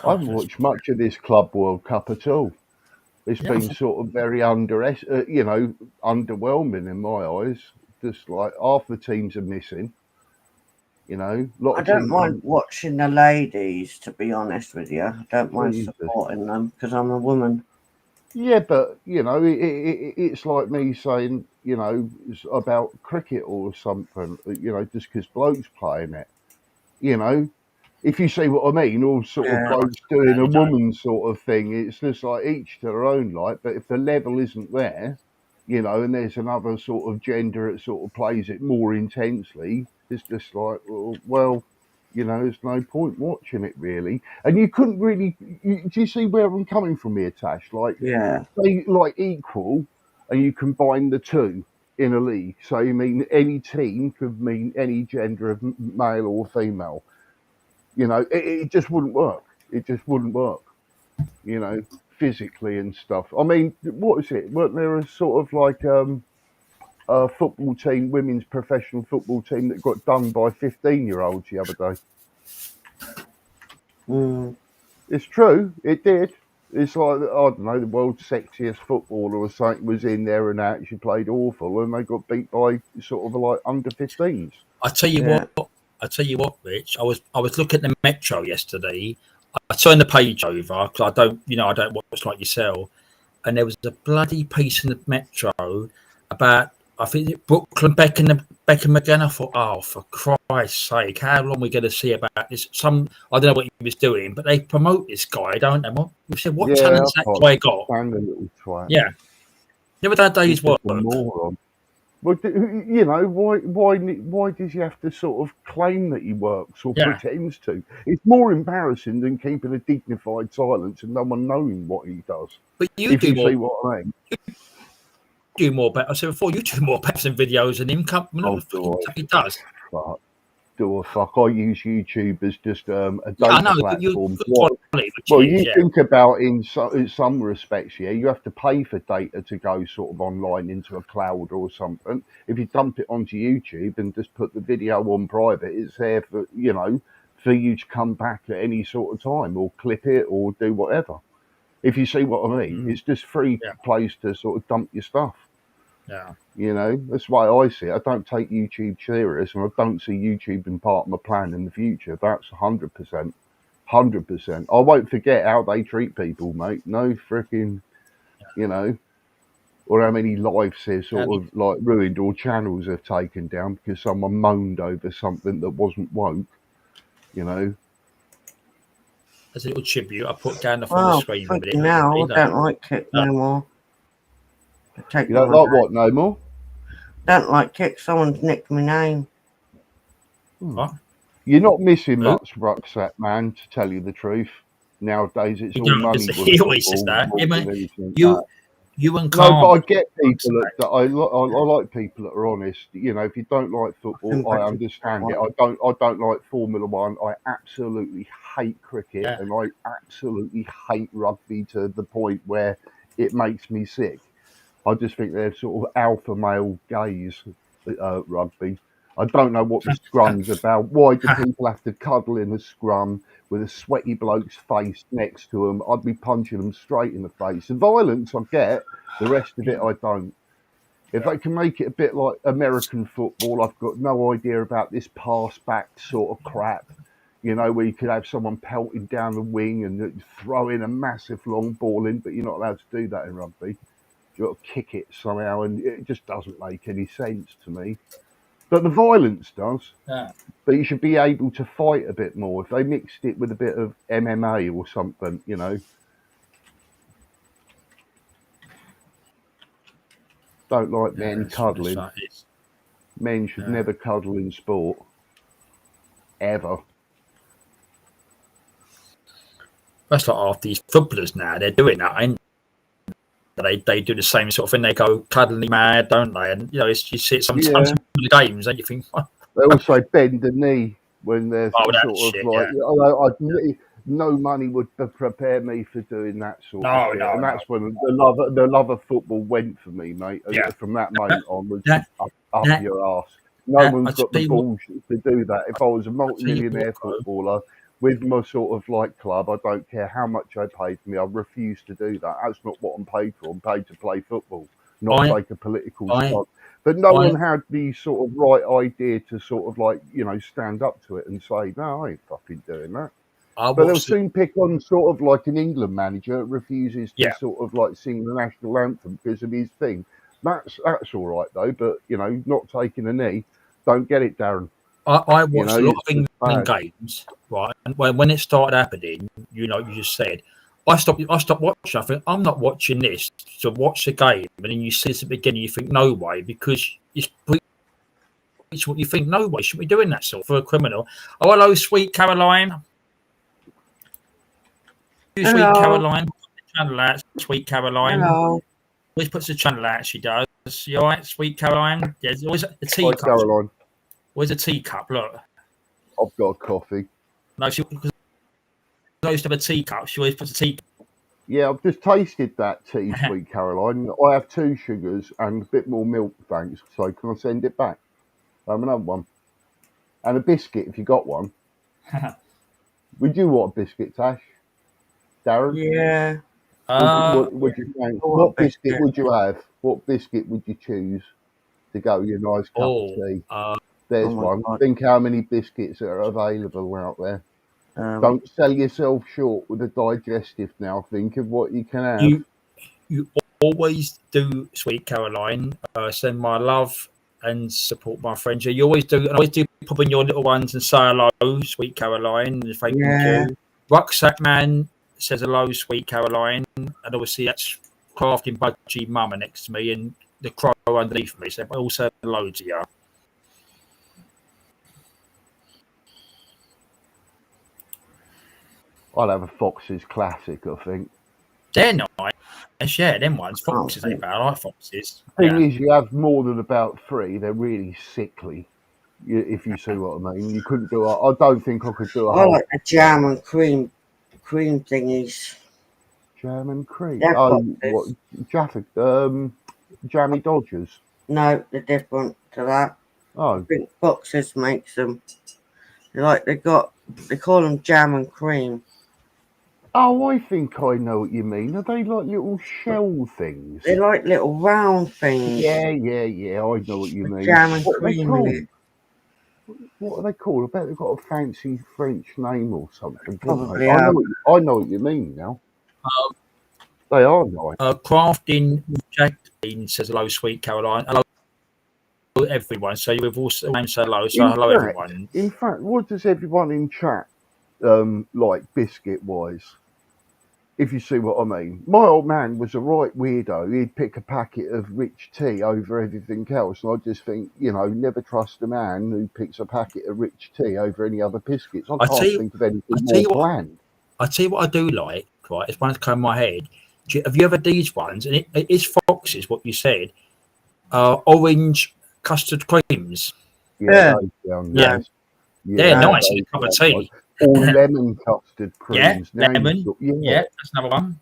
I haven't watched much of this Club World Cup at all. It's been sort of very underwhelming in my eyes. Just like half the teams are missing. I don't mind watching the ladies, to be honest with you. I don't mind supporting them because I'm a woman. Yeah, but it's like me saying, it's about cricket or something. Just because blokes playing it. If you see what I mean, all sort of blokes doing a woman sort of thing. It's just like each to their own, like. But if the level isn't there, and there's another sort of gender that sort of plays it more intensely, it's just like, well, there's no point watching it really. And you couldn't really. Do you see where I'm coming from here, Tash? Like, they like equal, and you combine the two in a league. So you mean any team could mean any gender of male or female. It just wouldn't work. It just wouldn't work. you know, physically and stuff. I mean, what is it? Weren't there a sort of like a football team, women's professional football team that got done by 15-year-olds the other day? Mm. It's true, it did. It's like, I don't know, the world's sexiest footballer or something was in there and out. She played awful, and they got beat by sort of like under 15s. I tell you Yeah. what. I tell you what, Rich. I was looking at the Metro yesterday. I turned the page over because I don't watch like yourself. And there was a bloody piece in the Metro about, I think, Brooklyn Beckham again. I thought, oh, for Christ's sake, how long are we going to see about this? I don't know what he was doing, but they promote this guy, don't they? We said, what Yeah, talent's that guy got? stand a little twat. Yeah, never done a day's He's work. just a moron. Well, you know, why does he have to sort of claim that he works or pretends to? It's more embarrassing than keeping a dignified silence and no one knowing what he does. But you if do you more. see what I mean. Do more better. I said before, you do more better than videos than him. He does. Fuck. Do a fuck. I use YouTube as just a data I know, platform. Well, you think about in some respects, yeah, you have to pay for data to go sort of online into a cloud or something. If you dump it onto YouTube and just put the video on private, it's there for, you know, for you to come back at any sort of time or clip it or do whatever. If you see what I mean, it's just free place to sort of dump your stuff. Yeah. You know, that's why I see it. I don't take YouTube serious, and I don't see YouTube being part of my plan in the future. That's 100%. 100%. I won't forget how they treat people, mate. No freaking, you know, or how many lives they're sort of like ruined or channels have taken down because someone moaned over something that wasn't woke, you know. As a little tribute, I put down the full screen a minute. Now I don't like Kick no more. You don't like what no more? Don't like Kick. Someone's nicked my name. What? You're not missing much, Rucksack Man, to tell you the truth. Nowadays, it's all money. He always says that. You and Carl. No, but I get people that I like people that are honest. You know, if you don't like football, I understand it. I don't like Formula One. I absolutely hate cricket, and I absolutely hate rugby to the point where it makes me sick. I just think they're sort of alpha male gays, rugby. I don't know what the scrum's about. Why do people have to cuddle in a scrum with a sweaty bloke's face next to them? I'd be punching them straight in the face. The violence I get, the rest of it I don't. If they can make it a bit like American football, I've got no idea about this pass back sort of crap. You know, where you could have someone pelting down the wing and throw in a massive long ball in, but you're not allowed to do that in rugby. You've got to kick it somehow, and it just doesn't make any sense to me. But the violence does. Yeah. But you should be able to fight a bit more. If they mixed it with a bit of MMA or something, you know. Don't like men cuddling. Men should never cuddle in sport. Ever. That's like half these footballers now. They're doing that, ain't they do the same sort of thing. They go cuddling mad, don't they? And you know, you see it sometimes in the games, and you think. They also bend the knee when they're sort of like. Yeah. No money would prepare me for doing that sort of shit, and that's when the love of football went for me, mate. Yeah. From that moment on, was up your ass. No one's got the balls to do that. If I was a multi-millionaire footballer with my sort of like club, I don't care how much they paid for me. I refuse to do that. That's not what I'm paid for. I'm paid to play football, not take a political spot. But no one had the sort of right idea to sort of like, you know, stand up to it and say, no, I ain't fucking doing that. But they'll soon pick on sort of like an England manager that refuses to sort of like sing the national anthem because of his thing. That's all right though, but you know, not taking a knee. Don't get it, Darren. I watched a lot of England games, right? And when it started happening, you know, you just said, I stopped watching. I think I'm not watching this to watch the game, and then you see this at the beginning, you think no way, because it's what you think, no way, shouldn't be doing that sort for a criminal. Oh, hello, sweet Caroline. Hello. Sweet Caroline, channel out, sweet Caroline. Hello. Always puts the channel out. She does. You all right, sweet Caroline? Yeah, there's always a teacup. Caroline. Where's a teacup? Look. I've got a coffee. No, she used to have a teacup. She always puts a teacup Yeah, I've just tasted that tea, Sweet Caroline. I have 2 sugars and a bit more milk, thanks. So can I send it back? Have another one. And a biscuit if you got one. Would you want a biscuit, Tash? Darren? Yeah. What would you think? I want What a biscuit biscuit. would you have? What biscuit would you choose to go with your nice cup of tea? There's Oh my one. God. Think how many biscuits are available out there. Um, Don't sell yourself short with a digestive now. Think of what you can have. You always do, Sweet Caroline. Send my love and support my friends. You always do, and I always do pop in your little ones and say hello, Sweet Caroline. And thank Yeah. you. Rucksack Man says hello, Sweet Caroline, and obviously that's crafting budgie mama next to me and the crow underneath me. So also hello to you. I'll have a Fox's Classic, I think. They're nice, yeah. Them ones, foxes ain't bad. I like foxes. Thing is, you have more than about 3, they're really sickly. If you see what I mean, you couldn't do. I don't think I could do a I whole like the jam and cream thingies. jam and cream. They're Oh, what foxes. Jaffa? Jammy Dodgers. No, they're different to that. I Oh, think Foxes makes them. They call them jam and cream. oh, I think I know what you mean. Are they like little shell things? They're like little round things. Yeah. I know what you mean. Jam and What are they cream in called? it. What are they called? I bet they've got a fancy French name or something. Probably I have. know what you mean now. They are nice. Crafting with Jacqueline says hello, Sweet Caroline. Hello, everyone. So we've also said hello. So hello, everyone. In fact, what does everyone in chat like biscuit wise? If you see what I mean. My old man was a right weirdo. He'd pick a packet of rich tea over everything else, and I just think, never trust a man who picks a packet of rich tea over any other biscuits. I can't think of anything more bland. I tell you what I do like. Right, it's one that's come in my head. Have you ever these ones? And it is Foxes, what you said. Orange custard creams. Yeah, those sound nice. They're nice in a cup of tea. Or lemon custard creams. Yeah, lemon. Yeah, that's another one.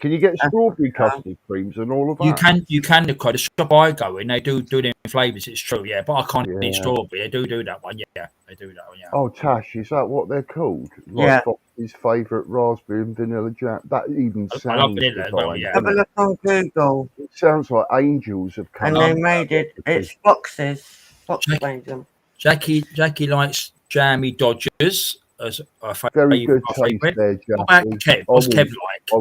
Can you get strawberry custard creams and all of that? You can. The shop I go in, they do them in flavours. It's true, yeah. But I can't eat strawberry. They do that one, yeah. They do that one, yeah. Oh, Tash, is that what they're called? Yeah. Fox's favourite raspberry and vanilla jam. That even sounds. I love vanilla as well, yeah. Have a look on Google. It sounds like angels have come. And they made it. It's Foxes. Foxes made them. Jackie likes jammy Dodgers as a favourite. Very good taste there, Jackie. What about Kev? What's Kev like? I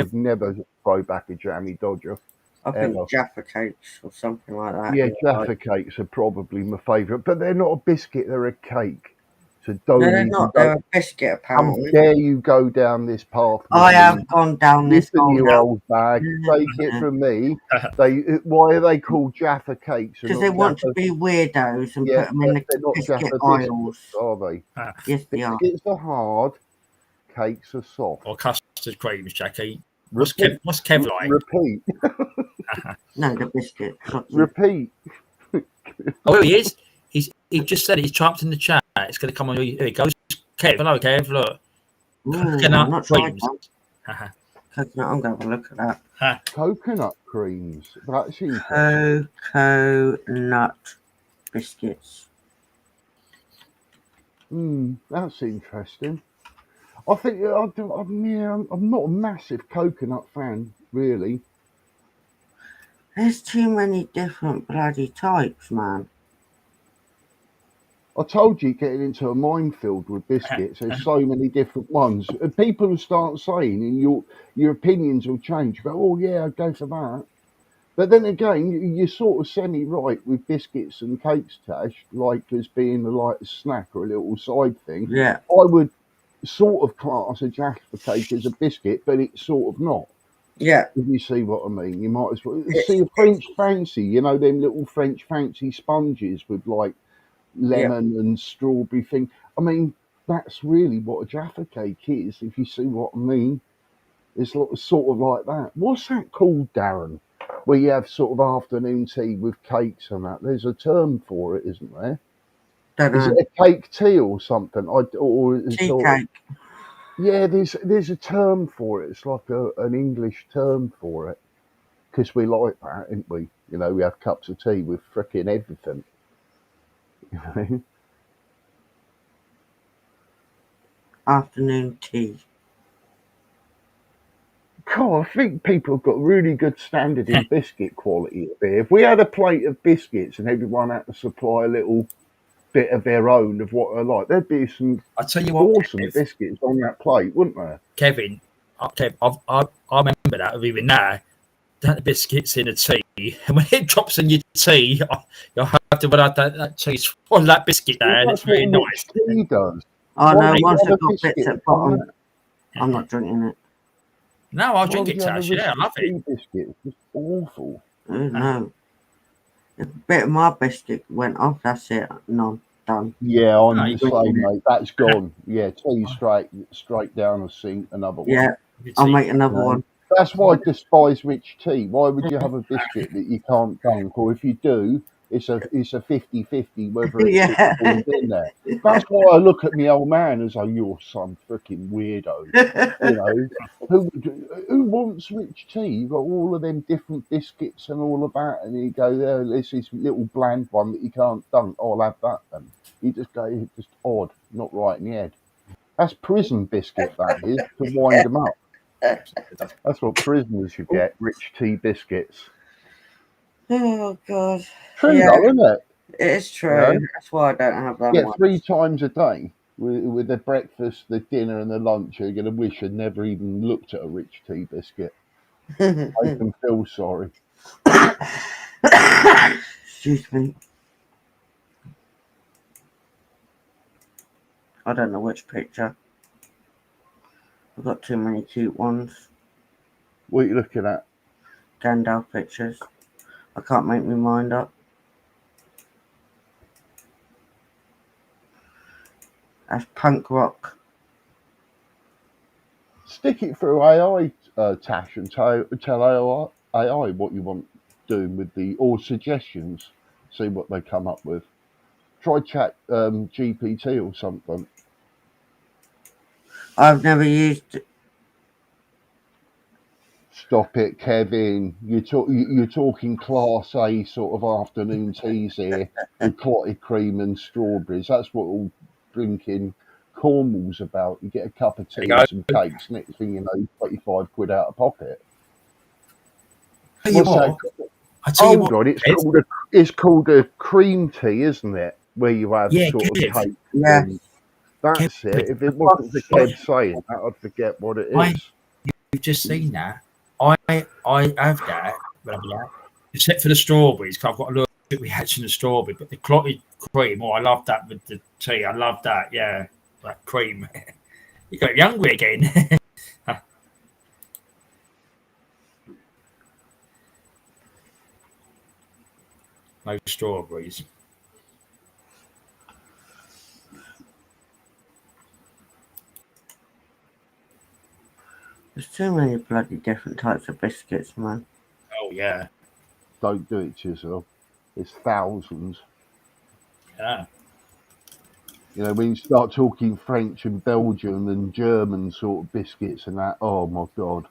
would never throw back a jammy Dodger. I think Jaffa cakes or something like that. Yeah, Jaffa cakes are probably my favourite, but they're not a biscuit, they're a cake. So don't. No, they're not. They're a biscuit, apparently. How dare you go down this path? I have gone down this path. You old bag. Take it from me. Why are they called Jaffa cakes? Because they want to be weirdos and put them in the biscuit aisles. Are they? Yes, they are. Biscuits are hard. Cakes are soft. Or custard creams, Jackie. What's Kev like? Repeat. No, the biscuit. Repeat. Oh, he is. He just said it. He's typed in the chat. It's going to come on. Here it goes. Kev, hello, Kev. Look. Coconut creams. I'm going to have a look at that. Coconut creams. That's interesting. Coconut biscuits. That's interesting. I think I'm not a massive coconut fan, really. There's too many different bloody types, man. I told you, getting into a minefield with biscuits. There's so many different ones. People will start saying, and your opinions will change. Go, oh yeah, I'd go for that. But then again, you're sort of semi-right with biscuits and cakes, Tash, like as being a snack or a little side thing. Yeah. I would sort of class a Jaffa cake as a biscuit, but it's sort of not. Yeah. If you see what I mean, you might as well see a French fancy. Them little French fancy sponges with lemon and strawberry thing. I mean, that's really what a Jaffa cake is. If you see what I mean, it's sort of like that. What's that called, Darren? Where you have sort of afternoon tea with cakes and that. There's a term for it, isn't there? Is it a cake tea or something? Tea cake. Yeah, there's a term for it. It's like an English term for it because we like that, ain't we? You know, we have cups of tea with frickin' everything. You know? Afternoon tea. God, I think people have got really good standard in biscuit quality there. If we had a plate of biscuits and everyone had to supply a little bit of their own of what they like, there'd be some I tell you what, awesome Kev, biscuits on that plate, wouldn't there? Kevin, I remember that of even now. That biscuits in a tea, and when it drops in your tea, you'll have to put out that tea, swallow that biscuit Well, down. It's that's what very a rich nice. tea does. Oh Why no, would you once have I've a got bits biscuit at bottom, from I'm not drinking it. No, I'll Why drink would it, you have a Tash. Yeah, I Rich love it. tea biscuit? It's just awful. No. If a bit of my biscuit went off, that's it. No, done. Yeah, I'm No, the you same, mate. That's gone. Yeah, tea straight down the sink. Another one. Yeah, can I'll see. make another No. one. That's why I despise rich tea. Why would you have a biscuit that you can't dunk? Or if you do, it's a 50-50 whether it sits Yeah. falls in there. That's why I look at me old man as though you're some freaking weirdo. You know, who wants rich tea? You've got all of them different biscuits and all of that, and you go there. There's this little bland one that you can't dunk. Oh, I'll have that then. You just go, it's just odd, not right in the head. That's prison biscuit, that is, to wind them up. That's what prisoners should get, rich tea biscuits. Oh god. True Yeah, though, isn't it? it is true. You know, That's why I don't have that get 3 much. times a day with the breakfast, the dinner, and the lunch. You're going to wish you'd never even looked at a rich tea biscuit. I can feel sorry. Excuse me. I don't know which picture. I've got too many cute ones. What are you looking at? Gandalf pictures. I can't make my mind up. That's punk rock. Stick it through AI, Tash, and tell AI what you want doing with or suggestions. See what they come up with. Try chat GPT or something. I've never used it. Stop it, Kevin. You're talking class A sort of afternoon teas here with clotted cream and strawberries. That's what all drinking Cornwall's about. You get a cup of tea There you and go. some cakes. Next thing you know, 25 quid out of pocket. Tell you What's that? what, I tell you Hold what, on, it's called a cream tea, isn't it? Where you have yeah, sort of Kev, cake. Yeah. And that's Kevin, it. If it wasn't for I, Kev saying that, I'd forget what it I, is. you've just seen that. I have that, blah, blah, except for the strawberries, because I've got a little bit reaction to strawberry, but the clotted cream, I love that with the tea. I love that, yeah, that cream. You got me hungry again. No strawberries. There's too many bloody different types of biscuits, man. Oh, yeah. Don't do it to yourself. There's thousands. Yeah. You know, when you start talking French and Belgian and German sort of biscuits and that, oh my God,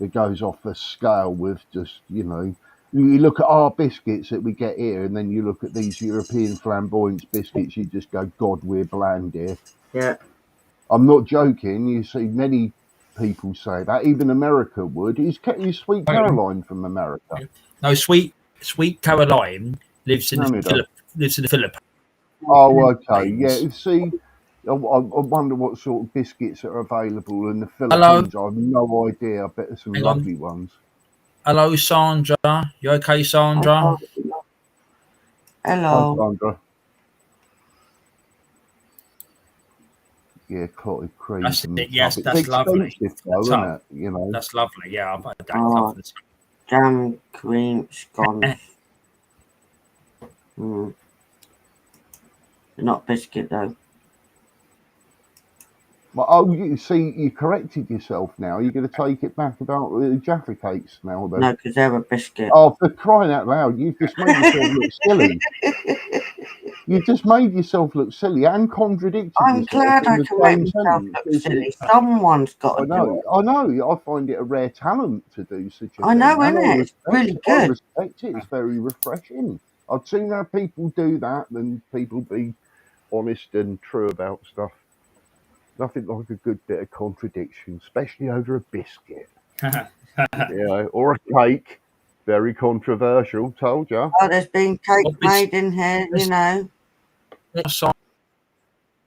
it goes off the scale with just, you know, you look at our biscuits that we get here and then you look at these European flamboyant biscuits, you just go, God, we're bland here. Yeah. I'm not joking. You see many people say that. Even America would. Is Sweet Caroline from America? No, Sweet Caroline lives in Canada. the Philippines. Oh, okay. Yeah. See, I wonder what sort of biscuits are available in the Hello, Philippines. I have no idea. I bet there's some hang lovely on. ones. Hello, Sandra. You okay, Sandra? Hi, Hello. Sandra. Yeah, clotted cream That's from the it. Yes, top. It's that's lovely. expensive though, isn't it? You know. That's lovely. Yeah, I've had that. Oh, jam, cream, scones. They're not biscuit though. Well, oh, you see, you corrected yourself now. You're going to take it back about Jaffa cakes now, then? No, because they're a biscuit. Oh, for crying out loud, you've just made yourself look silly. You just made yourself look silly and contradicted I'm yourself glad in I the can make same myself sentence. look silly. Someone's got I to do it. know. I find it a rare talent to do such a I thing, know, and innit? It's really I good. respect it. It's very refreshing. I'd sooner have people do that than people be honest and true about stuff. Nothing like a good bit of contradiction, especially over a biscuit, or a cake. Very controversial. Told you. Oh, there's been cake What made in here, you know.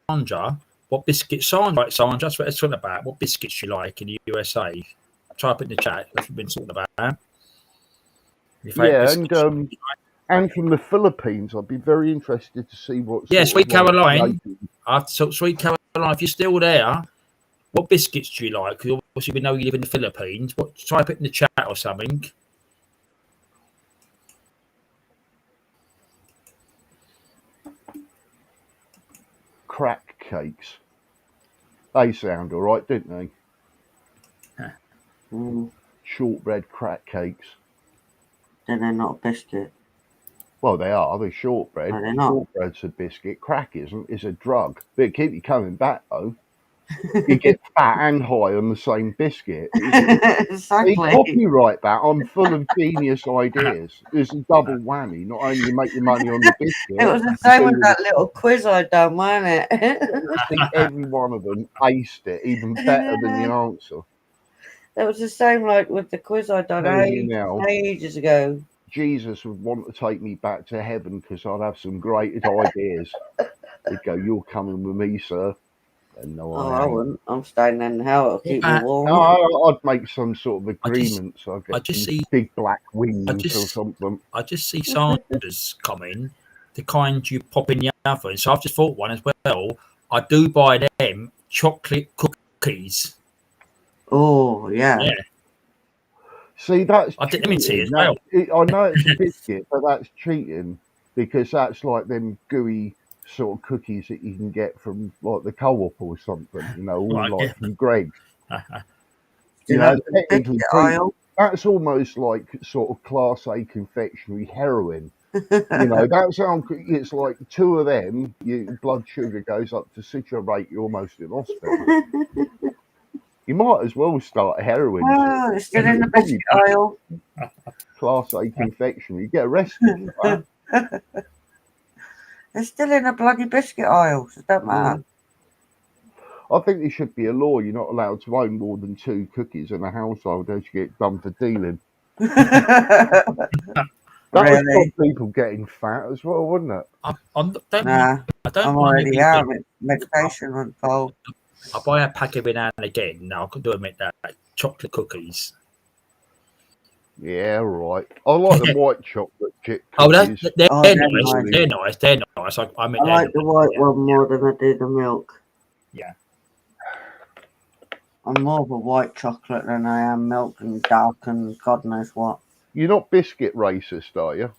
Sandra, what biscuits, Sandra, Sandra, that's what it's talking about. What biscuits you like in the USA? Type it in the chat. That's what we've been talking about. Your favourite Yeah, biscuits. and from the Philippines, I'd be very interested to see what. Yeah, sort Sweet of, like, Caroline. Sweet Caroline, if you're still there, what biscuits do you like? Because obviously we know you live in the Philippines. Type it in the chat or something. crack cakes. They sound all right, didn't they? Shortbread crack cakes. Then they're not a biscuit. Well, they are. They're shortbread. No, they're not. Shortbread's a biscuit. Crack isn't. It's a drug. But it keep you coming back, though. You get fat and high on the same biscuit. They Exactly. copyright that. I'm full of genius ideas. It's a double whammy. Not only you make your money on the biscuit. It was the same with that little quiz I done, wasn't I it? think every one of them aced it, even better than the answer. It was the same like with the quiz I done ages ago. Jesus would want to take me back to heaven because I'd have some great ideas. He'd go, "You're coming with me, sir." And no, I wouldn't. I'm staying in hell. It'll keep me warm. No, I'd make some sort of agreement. So I get some big black wings or something. I just see Sanders coming, the kind you pop in the oven. So I've just bought one as well. I do buy them chocolate cookies. Oh, yeah. See, that's I didn't mean as well. well. I know it's a biscuit, but that's cheating because that's like them gooey sort of cookies that you can get from like the co-op or something, all like from Greg's. Technically, that's almost like sort of Class A confectionery heroin. That's how it's like 2 of them. Your blood sugar goes up to such a rate you're almost in hospital. You might as well start a heroin. Oh, it's still in the biscuit aisle. Class A confectionery. You get arrested for that. They're still in a bloody biscuit aisle. So it don't matter. I think there should be a law. You're not allowed to own more than 2 cookies in a household, else you get done for dealing. That would stop people getting fat as well, wouldn't it? I'm already out with medication involved. I buy a pack every now and again. No, I could do admit that. Chocolate cookies. Yeah, right. I like the white chocolate chip cookies. Oh, they're nice. They're nice. They're nice. I like the white one more than I do the milk. Yeah. I'm more of a white chocolate than I am milk and dark and God knows what. You're not biscuit racist, are you?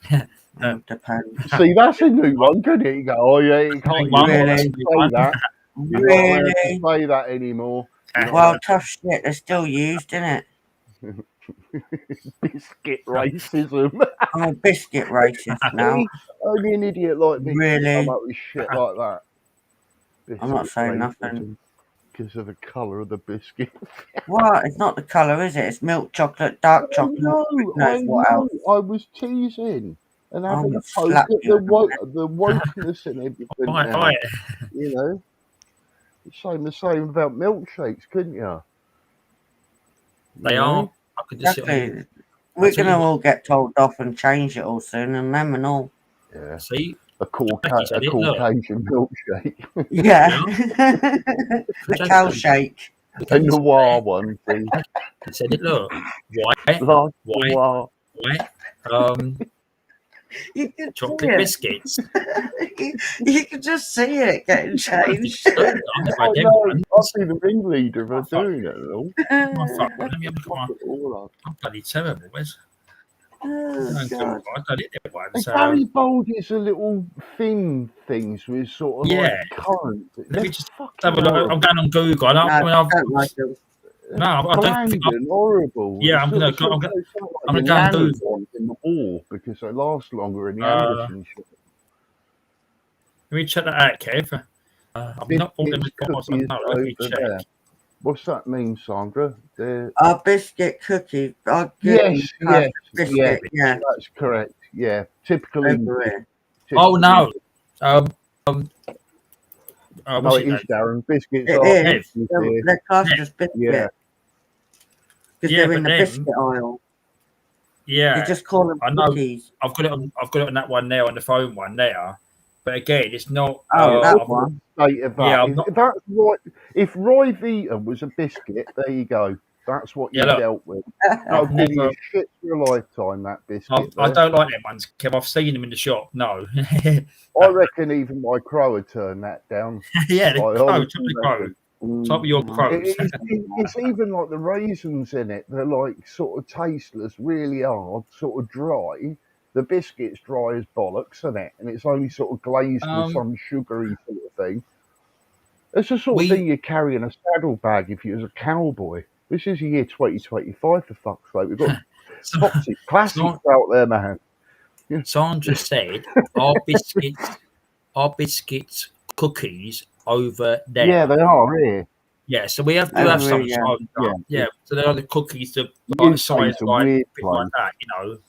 Depends. See, that's a new one, couldn't it? You go, oh yeah, you can't really say that. You're not allowed to say that anymore. Well, tough shit. They're still used, isn't it? Biscuit racism. I'm a biscuit racist now. Only an idiot like me really come up with shit like that. I'm not saying nothing. Because of the colour of the biscuit. What? It's not the colour, is it? It's milk chocolate, dark chocolate. I was teasing and having a poke at the wokeness and everything. It's the same about milkshakes, couldn't you? They are. Exactly. We're going to all get told off and change it all soon, and them and all. Yeah. See? A Caucasian milkshake. Yeah. The cow shake. A noir one, please. He said it, look. White. Chocolate biscuits. You can just see it getting changed. I'll be the ringleader for doing it all. I'm bloody terrible, Wes. God. Garibaldi is a little thin things with sort of like current. Let me just have a look. I'm going on Google. I don't like them. No, I don't think horrible. Yeah, I'm going to go on Google in the war because they last longer in the Anderson shit. me check that out, Kev. I've not bought them as Biscuits, far as I cookies know. Let me over check. there. What's that mean, Sandra? Our biscuit cookies, our Yes, type yes, of biscuit, yeah, that's correct. Yeah, typical over English. here. Oh Typical no. English. No, What's it it is, Darren. Biscuits It are is. cookies They're, here. they're classed Yeah. as biscuit Yeah, because Yeah, they're in but the them, biscuit aisle. They yeah, just call them I know. cookies. I've got it on that one there, on the phone one there. But again, it's not. Oh, yeah. that Look at one. the state of Yeah, that. I'm not. If that's right, if Roy Vita was a biscuit, there you go. That's what Yeah, you look, dealt with. That'll I've give you never. a shit for a lifetime. That biscuit I there. don't like them ones, Kev. I've seen them in the shop. No. I reckon even my crow would turn that down. Yeah, the I crow, top honestly the crow, reckon. top of your Mm. crows. It's even like the raisins in it. They're like sort of tasteless, really hard, sort of dry. The biscuit's dry as bollocks, isn't it? And it's only sort of glazed with Um, some sugary sort of thing. It's the sort of we thing you carry in a saddlebag if you was a cowboy. This is the year 2025, for fuck's sake. We've got so, toxic classics so, out there, man. Yeah, Sandra said our biscuits, cookies over yeah, there. they are here. Yeah, so we do have Over some here, size. Yeah, Yeah, so they're the cookies, the like size UK's a like weird bit like place. that,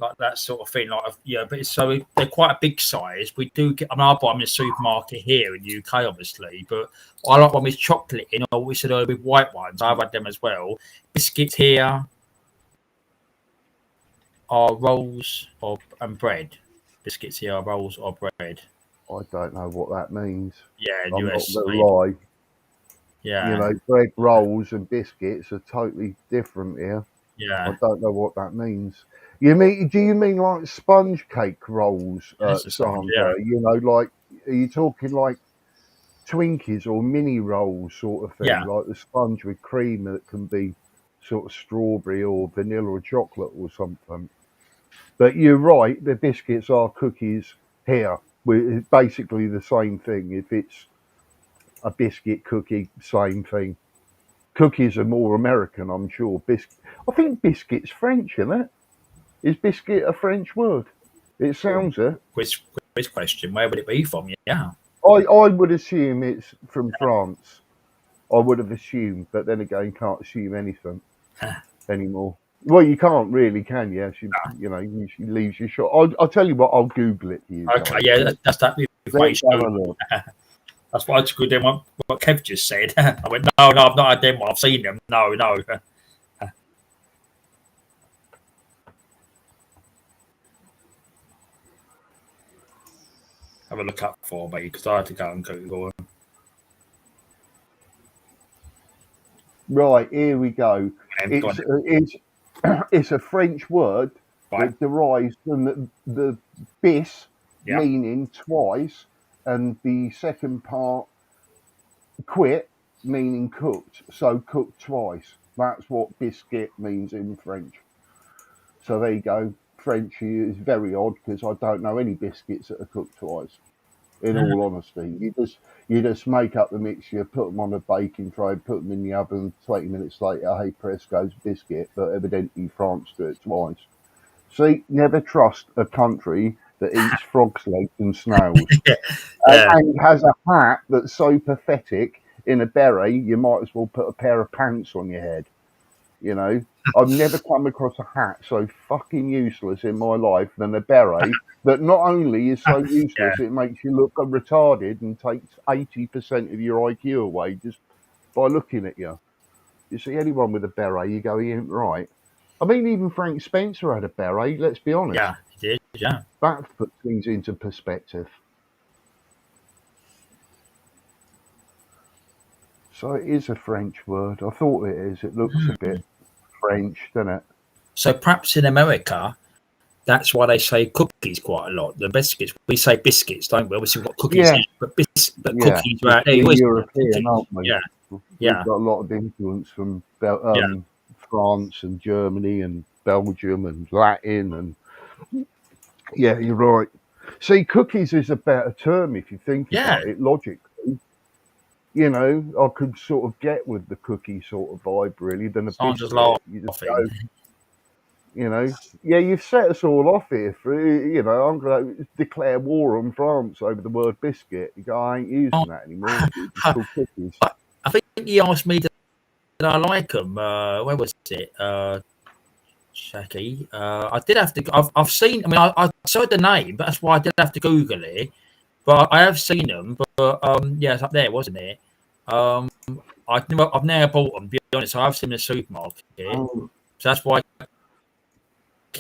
like that sort of thing. Like yeah, but so they're quite a big size. We do get. I mean, I buy them in a supermarket here in the UK, obviously, but I like one with chocolate in, or we said with white ones. I've had them as well. Biscuits here are rolls and bread. Biscuits here are rolls or bread. I don't know what that means. Yeah, I'm not US. going to lie. Yeah, You know, bread rolls and biscuits are totally different here. I yeah. don't know what that means. Do you mean like sponge cake rolls, That's a sponge. Yeah, Sandra? You know, like, are you talking like Twinkies or mini rolls sort of thing, yeah. like the sponge with cream that can be sort of strawberry or vanilla or chocolate or something? But you're right, the biscuits are cookies here. It's basically the same thing. If it's a biscuit cookie, same thing. Cookies are more American, I'm sure. I think biscuit's French, isn't it? Is biscuit a French word? It sounds it. Quiz question. Where would it be from? Yeah. I would assume it's from France. I would have assumed, but then again, can't assume anything anymore. Well, you can't really, can you? She leaves you short. I'll tell you what. I'll Google it for you Okay. guys. Yeah, that's that Let's have a information. look. That's what I took them. What Kev just said. I went, no, I've not had them. I've seen them. No. Have a look up for me because I had to go and Google them. Right, here we go. It's a French word Right. that derives from the bis, Yeah. meaning twice, and the second part, quit, meaning cooked. So cooked twice. That's what biscuit means in French. So there you go. French is very odd because I don't know any biscuits that are cooked twice. In all honesty, you just make up the mixture, put them on a baking tray, put them in the oven. 20 minutes later, hey, press goes biscuit. But evidently, France do it twice. See, never trust a country that eats frog's legs and snails, Yeah. and has a hat that's so pathetic. In a beret, you might as well put a pair of pants on your head. You know, I've never come across a hat so fucking useless in my life than a beret that not only is so useless, it makes you look retarded and takes 80% of your IQ away just by looking at you. You see anyone with a beret, you go, he ain't right. I mean, even Frank Spencer had a beret, let's be honest. Yeah, he did. Yeah. That puts things into perspective. So it is a French word. I thought it is. It looks a bit French, doesn't it? So perhaps in America, that's why they say cookies quite a lot. The biscuits, we say biscuits, don't we? Obviously, we've got cookies Yeah. here, but Yeah. cookies are out there. We're You always European, cookies. aren't we? Yeah. We've Yeah. got a lot of influence from France and Germany and Belgium and Latin and yeah, you're right. See, cookies is a better term if you think Yeah. about it logically. You know, I could sort of get with the cookie sort of vibe really than a Sandra's biscuit. You just laughing. go, You know, yeah, you've set us all off here for, I'm going to declare war on France over the word biscuit. You go, I ain't using that anymore. It's called cookies. I think he asked me, did I like them? Where was it? Shaggy. I did have to. I've seen. I mean, I saw the name, but that's why I did have to Google it. But I have seen them. But yeah, it's up there, wasn't it? I've never bought them. To be honest, I've seen the supermarket, Oh, so that's why.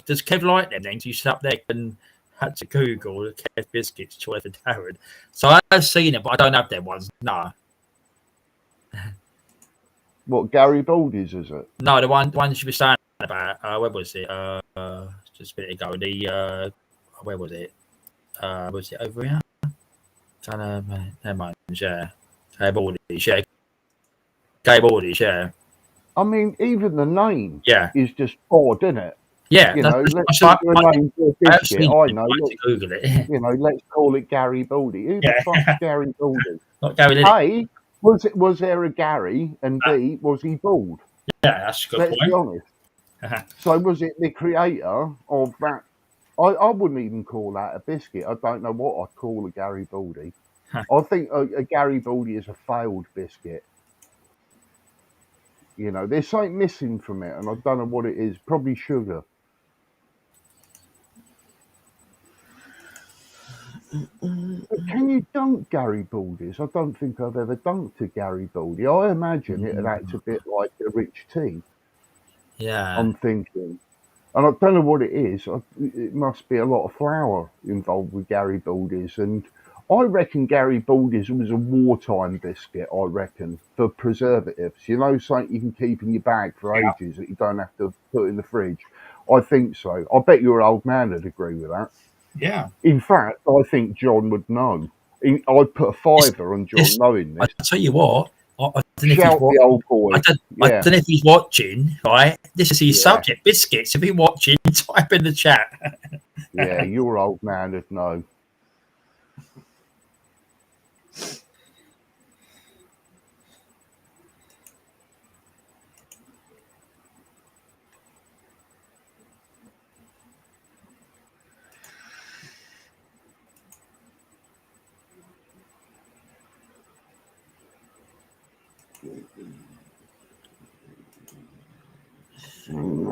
Does Kev like them? Then you sat up there and had to Google the Kev biscuits, choice for Darren. So I have seen them, but I don't have them ones. No, What, Garibaldi's, is it? no, the ones you were saying about. Where was it? Just a minute ago. The where was it over here? Kind of, never mind. Yeah, Garibaldi's. Yeah, Garibaldi's. Yeah, I mean, even the name yeah, is just odd, isn't it? yeah. Let's think of a name for a I have biscuit. seen I it. know. I had to Google it. Let's call it Garibaldi. Who the fuck's Yeah, Garibaldi? not Gary Lilly. A, was there a Gary? And B, was he bald? Yeah, that's a good Let's be point. honest. So was it the creator of that? I wouldn't even call that a biscuit. I don't know what I'd call a Garibaldi. I think a Garibaldi is a failed biscuit. There's something missing from it, and I don't know what it is. Probably sugar. But can you dunk Garibaldis? I don't think I've ever dunked a Garibaldi. I imagine it'd act a bit like a rich tea. Yeah, I'm thinking. And I don't know what it is. It must be a lot of flour involved with Garibaldis. And I reckon Garibaldi's was a wartime biscuit, I reckon, for preservatives. Something you can keep in your bag for ages that you don't have to put in the fridge. I think so. I bet your old man would agree with that. yeah. In fact, I think John would know. I'd put a fiver on John knowing I this. tell you what. I don't know if he's Shout the old boy. I don't know if he's watching. Right, this is his subject. Biscuits. If he's watching, type in the chat. Yeah, your old man would know.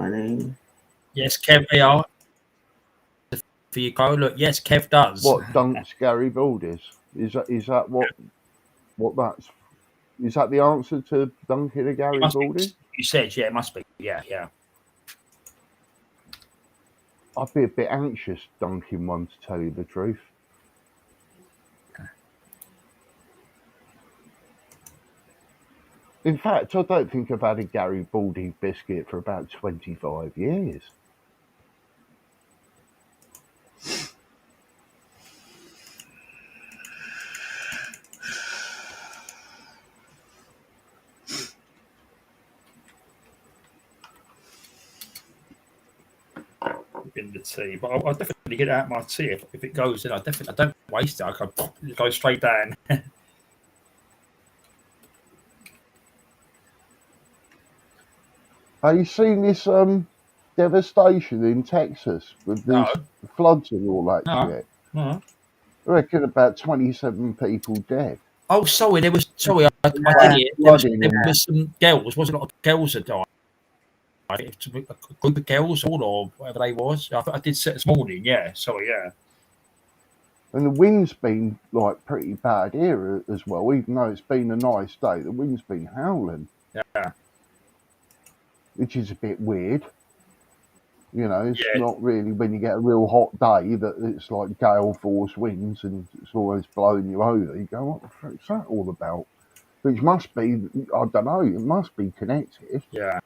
money. Yes, Kev. They are. For you go look. Yes, Kev does. What dunks Garibaldis? Is that what that's? Is that the answer to dunking a Garibaldi? You said, yeah, it must be. Yeah. I'd be a bit anxious dunking one, to tell you the truth. In fact, I don't think I've had a Garibaldi biscuit for about 25 years. In the tea, but I'll definitely get out my tea if it goes in. I don't waste it. I can go straight down. Have you seen this devastation in Texas with these floods and all that shit? No. I reckon about 27 people dead. Oh, sorry. I did it. There was some girls. Wasn't a lot of girls that died. A group of girls, or whatever they was. I did set this morning. Yeah. Sorry. Yeah. And the wind's been like pretty bad here as well. Even though it's been a nice day, the wind's been howling. Yeah. Which is a bit weird. It's not really when you get a real hot day that it's like gale force winds and it's always blowing you over. You go, what the frick's that all about? Which must be, I don't know, it must be connected. Yeah.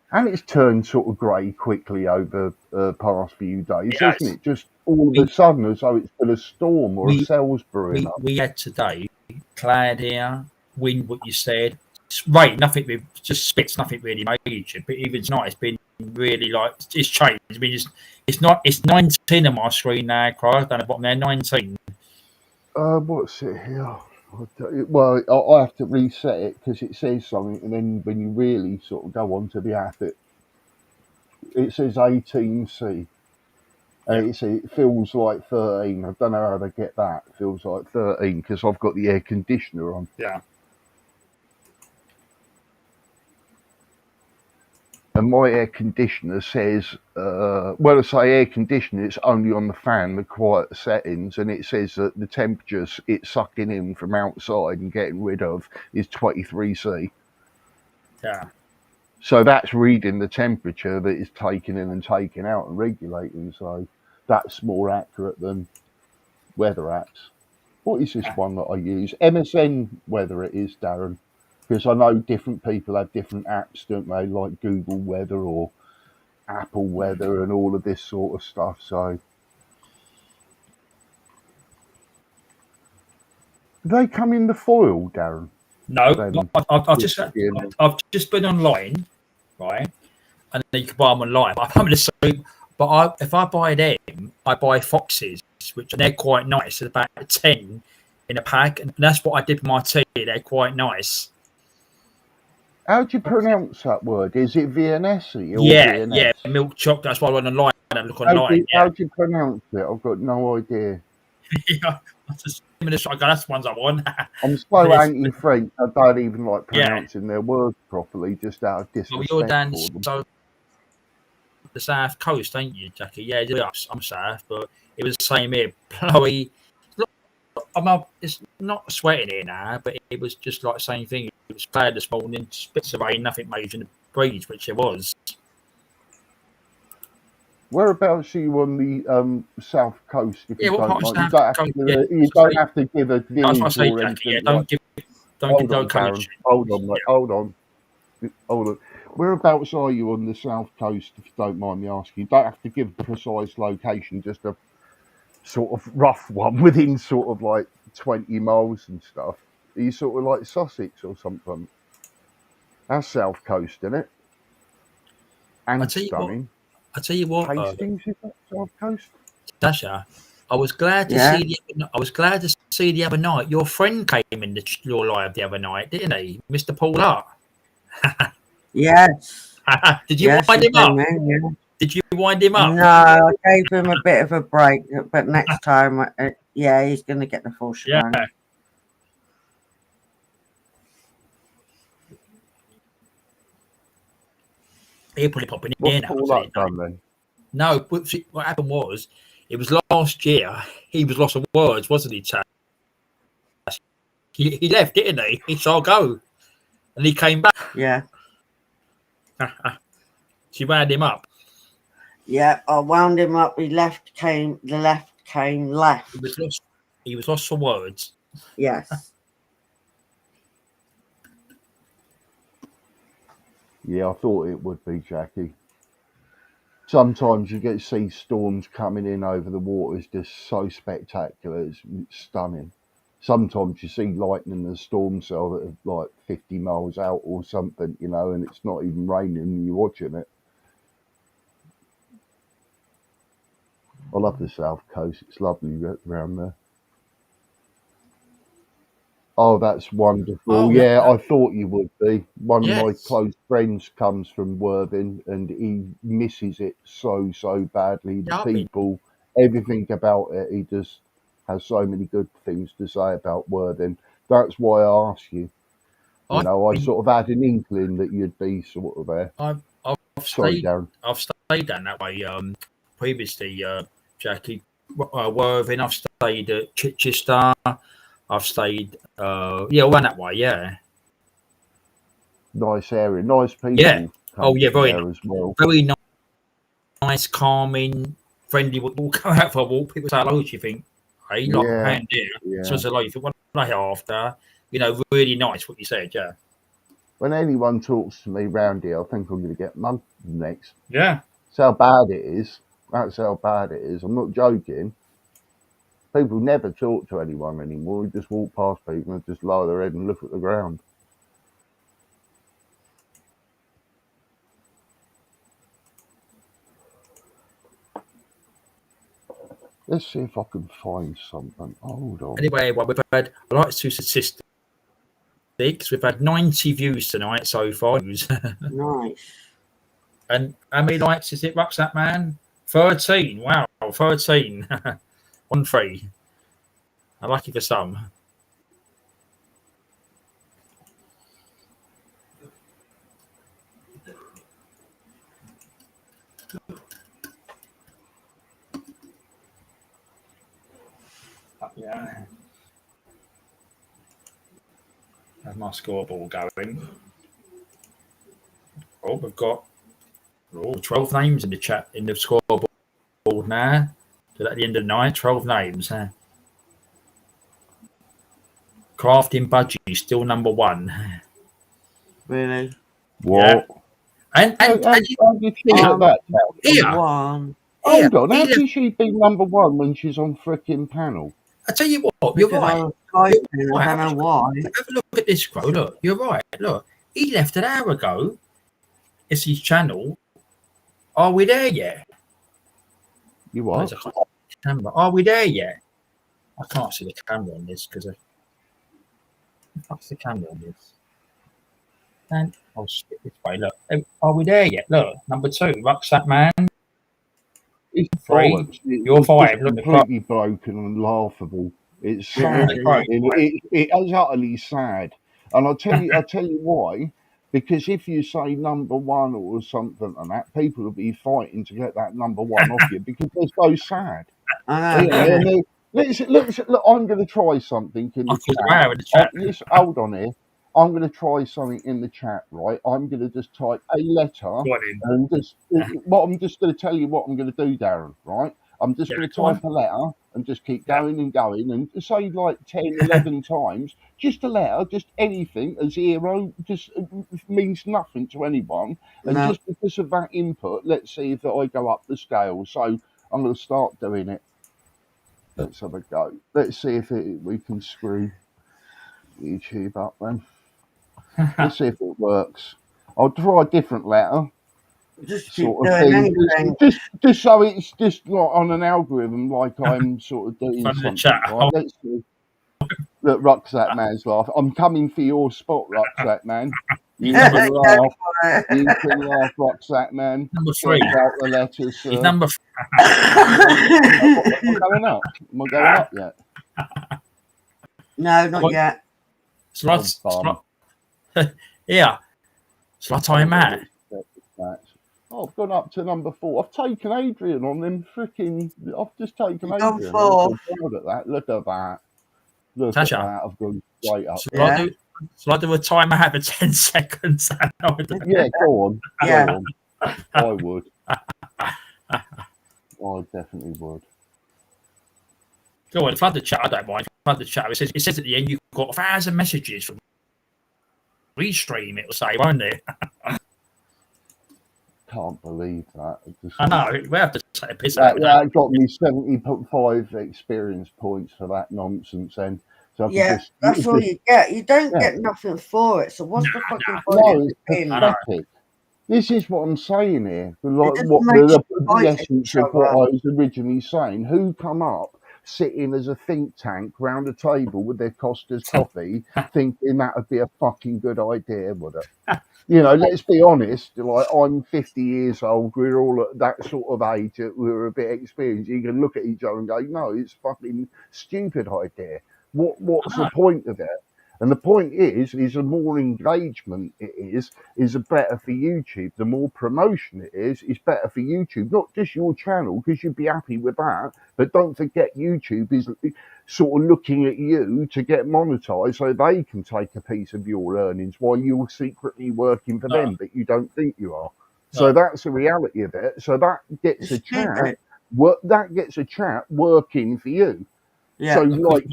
And it's turned sort of grey quickly over the past few days, hasn't it? Just all of a sudden as though it's been a storm or a cell's brewing up. We had today, cloud here, wind, what you said. Rain, nothing, just spits, nothing really major. But even tonight, it's been really it's changed. I mean, it's 19 on my screen now, Cry. Down the bottom there, 19. What's it here? Well, I have to reset it because it says something, and then when you really sort of go on to the app, It says 18C. It feels like 13. I don't know how they get that. It feels like 13 because I've got the air conditioner on. Yeah. And my air conditioner says, when I say air conditioner, it's only on the fan, the quiet settings, and it says that the temperature it's sucking in from outside and getting rid of is 23C. Yeah. So that's reading the temperature that is taken in and taken out and regulating. So that's more accurate than weather apps. What is this one that I use? MSN weather it is, Darren. Because I know different people have different apps, don't they? Like Google Weather or Apple Weather and all of this sort of stuff. So do they come in the foil, Darren? No, Then I've just been online, right? And then you can buy them online. But I'm going to say, if I buy them, I buy Foxes, which they're quite nice. It's about 10 in a pack, and that's what I did with my tea. They're quite nice. How do you pronounce that word? Is it VNS or Yeah, VNS? yeah, milk chocolate. That's why I went online and look How online. do you pronounce it? I've got no idea. Yeah, that's the ones I want. I'm so anti-French, I don't even like pronouncing their words properly, just out of disrespect you're down for them. the south coast, ain't you, Jackie? Yeah, I'm south, but it was the same here. Blowy. It's not sweating here now, but it was just like the same thing. It was cloud this morning, spits of rain, nothing major in the breeze, which it was. Whereabouts are you on the south coast? If you don't mind, you don't have to give a village or anything. Yeah, don't give no Darren. Hold on, mate. Hold on. Whereabouts are you on the south coast? If you don't mind me asking, you don't have to give a precise location, just a sort of rough one within sort of like 20 miles and stuff. Are you sort of like Sussex or something? That's south coast, isn't it? And stunning. I tell you what, Hastings is that south coast. Dasha, I was glad to see. I was glad to see the other night. Your friend came in your live the other night, didn't he, Mr. Paul Hart? Yes. Did you wind him up? Did you wind him up? No, I gave him a bit of a break, but next time, he's going to get the full shebang. Yeah. He'll probably pop in here now. What's all that done then? No, what happened was, it was last year. He was lost of words, wasn't he, Chad? He left, didn't he? He said, I'll go. And he came back. Yeah. She wound him up. Yeah, I wound him up. The left came left. He was lost for words. Yes. Yeah, I thought it would be, Jackie. Sometimes you get to see storms coming in over the water. It's just so spectacular. It's stunning. Sometimes you see lightning in a storm cell that are like 50 miles out or something, and it's not even raining and you're watching it. I love the south coast. It's lovely around there. Oh, that's wonderful. Oh, yeah, I thought you would be. One of my close friends comes from Worthing and he misses it so badly. The people, everything about it, he just has so many good things to say about Worthing. That's why I asked you. I sort of had an inkling that you'd be sort of there. I've stayed down that way previously, Jackie. Worthing, I've stayed at Chichester. I've stayed, all around that way, yeah. Nice area, nice people. Yeah. Very nice as well. Very nice, calming, friendly. We'll go out for a walk. People say hello. You think, hey, like around here. Yeah. So it's a lot. You think, what I after, really nice. What you said, yeah. When anyone talks to me round here, I think I'm going to get mugged next. Yeah. That's how bad it is. That's how bad it is. I'm not joking. People never talk to anyone anymore. We just walk past people and just lower their head and look at the ground. Let's see if I can find something. Hold on. Anyway, we've had, I like to statistics. We've had 90 views tonight so far. Nice. And how many likes is it, Rucksack Man? 13. Wow, 13. 1-3. I'm lucky for some. Yeah. That's my scoreboard going. Oh, we've got 12 names in the chat, in the scoreboard now. So at the end of the night, 12 names. Crafting Budgie still number 1. Really? What? Yeah. And How do you feel at that? here, One. Hold on, how can she be number 1 when she's on frickin' panel? I tell you what, Because you're right. I was typing, I don't know why. Have a look at this, Crow. Look, you're right. Look, he left an hour ago. It's his channel. Are we there yet? You what? Camera. Are we there yet? I can't see the camera on this because what's the camera on this? And I'll skip this way. Look, are we there yet? Look, number 2, Rucksack Man. It's 3. bollocks. You're 5. Look, Completely broken and laughable. It's sad. It is utterly sad. And I'll tell you why. Because if you say number 1 or something like that, people will be fighting to get that number 1 off you because they're so sad. Look, I'm going to try something in the chat. Hold on here. I'm going to try something in the chat, right? I'm going to just type a letter and I'm just going to tell you what I'm going to do, Darren, right? I'm just going to type a letter and just keep going and going and say like 10, 11 times, just a letter, just anything, a 0, just means nothing to anyone. And just because of that input, let's see if I go up the scale. So I'm going to start doing it. Let's have a go. Let's see if we can screw YouTube up then. Let's see if it works. I'll try a different letter. Just keep doing anything. Just so it's just not on an algorithm like I'm sort of doing something. Right? Let's see. Look, Rucksack Man's laugh. I'm coming for your spot, Rucksack Man. You can laugh. You can laugh, Rucksack Man. Number 3. Out the letters. He's number 3. Am I going up? Am I going up yet? No, not yet. Yeah. Shall I time out? I've gone up to number 4. I've taken Adrian on them freaking. I've just taken Adrian. I'm proud at that. Look at that. Look Tasha, at that. I've gone straight up. Shall I do a timer out for 10 seconds? Yeah, go on. Yeah. Go on. I would. I definitely would. Go on, flood the chat. I don't mind. Flood the chat. It says at the end you've got 1,000 messages from Restream. It'll say, won't it? Can't believe that. I know. We have to take a piss that got me 75 experience points for that nonsense then. So that's all you get. You don't get nothing for it. So what's the fucking point? No, it's pathetic. This is what I'm saying here. Like the essence of what I was originally saying. Who come up sitting as a think tank round a table with their Costa's coffee thinking that would be a fucking good idea, would it? You know, let's be honest, like I'm 50 years old, we're all at that sort of age that we're a bit experienced. You can look at each other and go, no, it's a fucking stupid idea. What's the point of it? And the point is the more engagement it is better for YouTube. The more promotion it is better for YouTube. Not just your channel, because you'd be happy with that. But don't forget YouTube is sort of looking at you to get monetized so they can take a piece of your earnings while you're secretly working for them, but you don't think you are. So that's the reality of it. So that gets a chat. That gets a chat working for you. Yeah. So like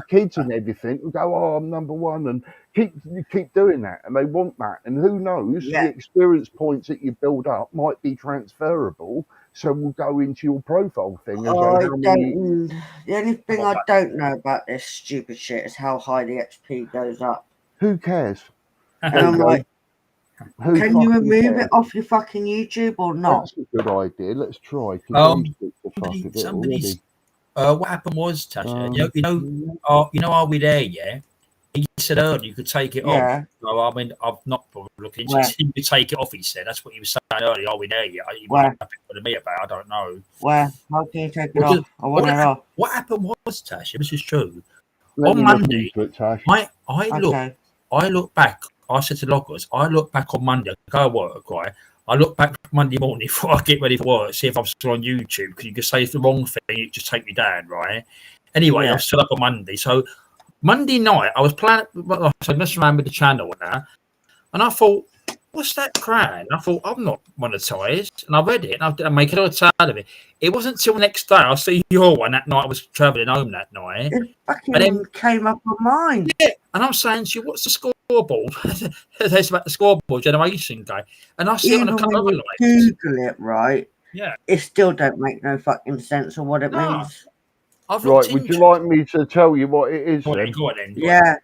kids and everything will go, oh, I'm number 1, and keep doing that, and they want that, and who knows, the experience points that you build up might be transferable, so we'll go into your profile thing. The only thing I don't know about this stupid shit is how high the XP goes up. Who cares? And I'm like, can you remove it off your fucking YouTube or not? That's a good idea. Let's try. What happened was, Tasha, you know, Are We There? Yeah, he said earlier you could take it off. Yeah. No, I mean, I've not looked into Where? it. You could take it off, he said. That's what he was saying earlier. Are we there yet? He might Where? have been to me about. I don't know. Where? How can you take it Well, off? I want it off. what happened was, Tash, this is true. Let On me look Monday, into it, Tash. I look back. I said to Loggers, I look back on Monday, I go to work, right? I look back Monday morning before I get ready for work, see if I'm still on YouTube, because you can say it's the wrong thing, it just take me down, right? Anyway, Yeah. I was still up on Monday. So Monday night, I was playing, so messing around with the channel and that, and I thought, what's that crying? I thought, I'm not monetised. And I read it, and I didn't make a lot of it. It wasn't until the next day, I see your one that night, I was travelling home that night. It fucking And then came up on mine. yeah, and I'm saying to you, what's the scoreboard? It's about the scoreboard generation guy. And I see it on Even a couple when of you lights. Google it, right, Yeah. it still don't make no fucking sense of what it No. means. I've Right, looked would into you like me to tell you what it is Go on then? then, go on then. Go on. Yeah.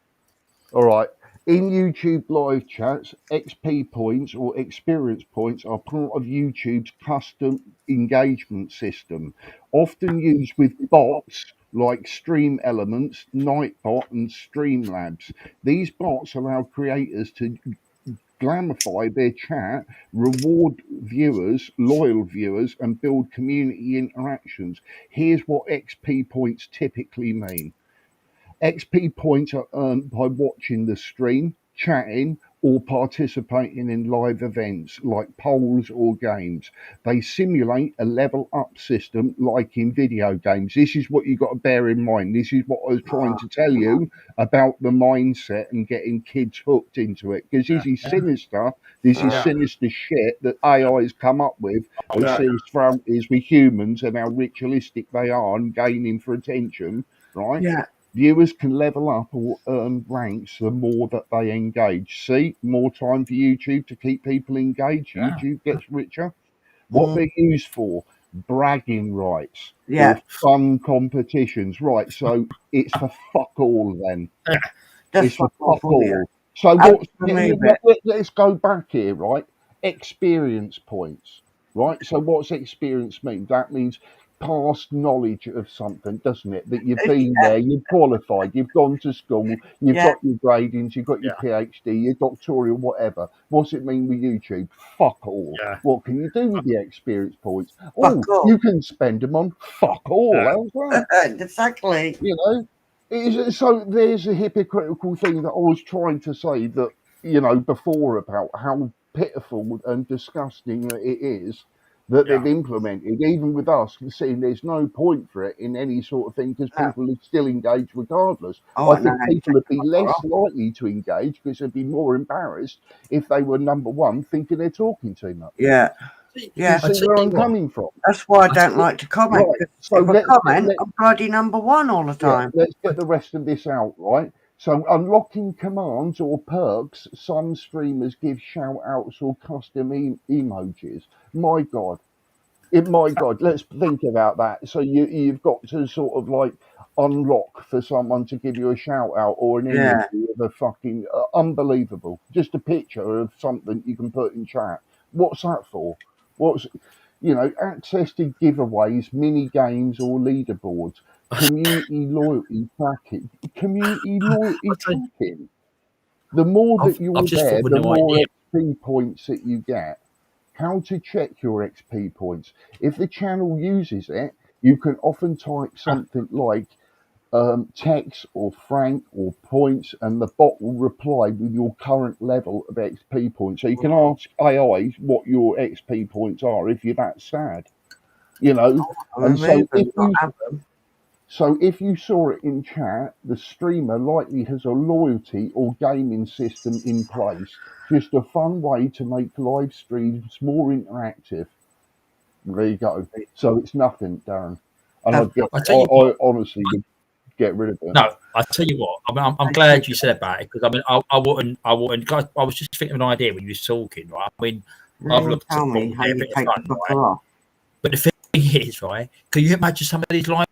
All right. In YouTube live chats, XP points or experience points are part of YouTube's custom engagement system, often used with bots like Stream Elements, Nightbot, and Streamlabs. These bots allow creators to glamify their chat, reward viewers, loyal viewers, and build community interactions. Here's what XP points typically mean. XP points are earned by watching the stream, chatting, or participating in live events like polls or games. They simulate a level up system like in video games. This is what you've got to bear in mind. This is what I was trying to tell you about the mindset and getting kids hooked into it. Because this is sinister. This is sinister shit that AI has come up with as far as we humans and how ritualistic they are and gaining for attention, right? Yeah. Viewers can level up or earn ranks the more that they engage. See, more time for YouTube to keep people engaged. Yeah. YouTube gets richer. What they're used for, bragging rights Yeah. or fun competitions. Right, so it's for fuck all then. Just It's for fuck fuck off, will you? all. So let's go back here, right? Experience points, right? So what's experience mean? That means past knowledge of something, doesn't it? That you've been there, you've qualified, you've gone to school, you've got your gradings, you've got your PhD, your doctoral, whatever. What's it mean with YouTube? Fuck all. Yeah. What can you do with the experience points? Fuck all. You can spend them on fuck all. How's that? Exactly. You know, so there's a hypocritical thing that I was trying to say that, you know, before about how pitiful and disgusting it is that they've implemented, even with us saying there's no point for it in any sort of thing because people are still engaged regardless. I think people would be less likely to engage because they'd be more embarrassed if they were number one thinking they're talking too much. Yeah. You see where I'm coming from? That's why I don't like to comment. Right, so if I comment, I'm bloody number one all the time. Let's get the rest of this out, right? So unlocking commands or perks, some streamers give shout outs or custom emojis. My God. Let's think about that. So you've got to sort of like unlock for someone to give you a shout out or an emoji of a fucking unbelievable. Just a picture of something you can put in chat. What's that for? Access to giveaways, mini games or leaderboards, community loyalty tracking. The more that you're there, the more XP points that you get. How to check your XP points. If the channel uses it, you can often type something like text or frank or points, and the bot will reply with your current level of XP points. So you can ask AI what your XP points are if you're that sad, And so if you saw it in chat, the streamer likely has a loyalty or gaming system in place. Just a fun way to make live streams more interactive. There you go. So it's nothing, Darren. And I honestly would get rid of it. No, I tell you what. I mean, I'm glad you said about it because I mean, I wouldn't. I was just thinking of an idea when you was talking, right? I mean, I've looked at me how you take fun, the right? off. But the thing is, right? Can you imagine some of these live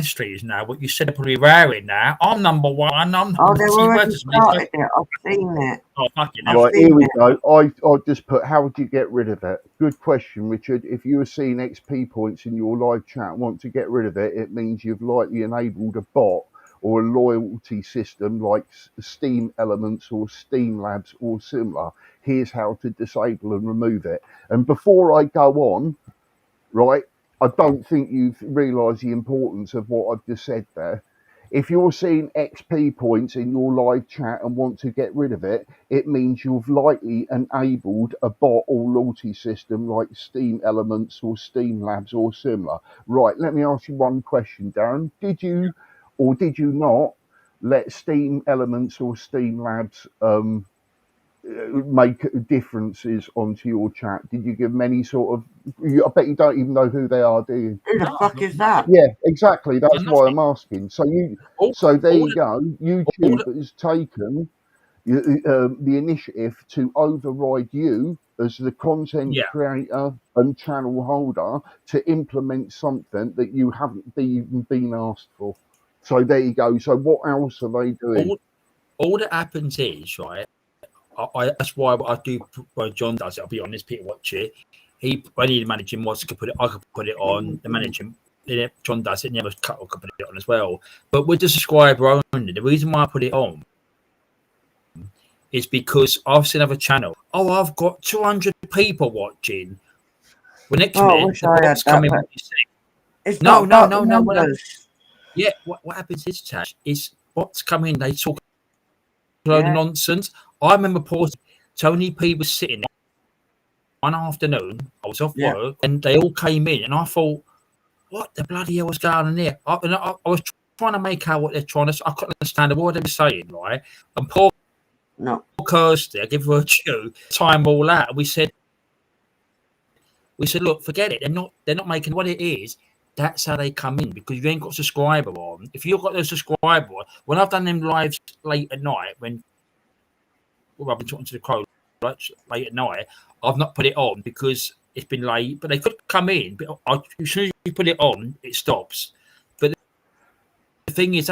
streams now? What you said are probably raring now. I'm number one. I'm they've already started it. I've seen it. Oh, fucking right, here we go. I just put, how would you get rid of it? Good question, Richard. If you were seeing XP points in your live chat and want to get rid of it, it means you've likely enabled a bot or a loyalty system like Steam Elements or Steam Labs or similar, here's how to disable and remove it. And before I go on, right, I don't think you've realised the importance of what I've just said there. If you're seeing XP points in your live chat and want to get rid of it, it means you've likely enabled a bot or loyalty system like Steam Elements or Steam Labs or similar. Right, let me ask you one question, Darren. Did you or did you not let Steam Elements or Steam Labs make differences onto your chat? Did you give them any sort of... I bet you don't even know who they are, do you? Who the fuck is that? Yeah, exactly. That's why I'm asking. So there you go. YouTube has taken the initiative to override you as the content creator and channel holder to implement something that you haven't even been asked for. So there you go. So what else are they doing? All that happens is, right, that's why I do. Well, John does it. I'll be honest. People watch it. When he managing was could put it. I could put it on the managing. John does it. And the other couple could put it on as well. But with the subscriber only, the reason why I put it on is because I've seen other channel. Oh, I've got 200 people watching. Well, next minute the bots come in. It's no. Yeah, what happens is, Tash, is bots come in. They talk a load of nonsense. I remember pausing. Tony P was sitting there one afternoon. I was off work, and they all came in, and I thought, "What the bloody hell was going on here?" I was trying to make out what they're trying to. I couldn't understand what they were saying, right? And poor Kirsty, I give her a chew. Time all out, and we said, "Look, forget it. They're not making what it is." That's how they come in, because you ain't got a subscriber on. If you've got a subscriber on, when I've done them lives late at night, when I've been talking to the crow late at night, I've not put it on because it's been late. But they could come in. But as soon as you put it on, it stops. But the thing is,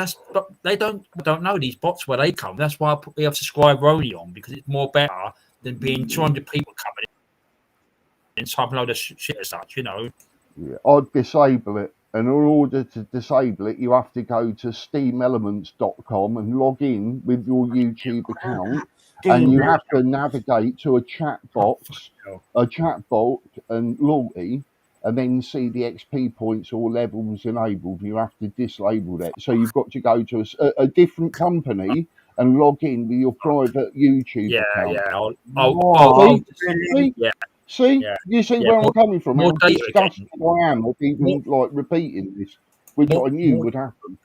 they don't know these bots where they come. That's why we have subscriber only on, because it's more better than being 200 people coming in and typing a load of shit as such, you know. Yeah, I'd disable it, and in order to disable it, you have to go to steamelements.com and log in with your YouTube account, and you have to navigate to a chat box, and loyalty, and then see the XP points or levels enabled. You have to disable that. So you've got to go to a different company and log in with your private YouTube account. You see where I'm coming from? How disgusted I am of even repeating this, which I knew would happen.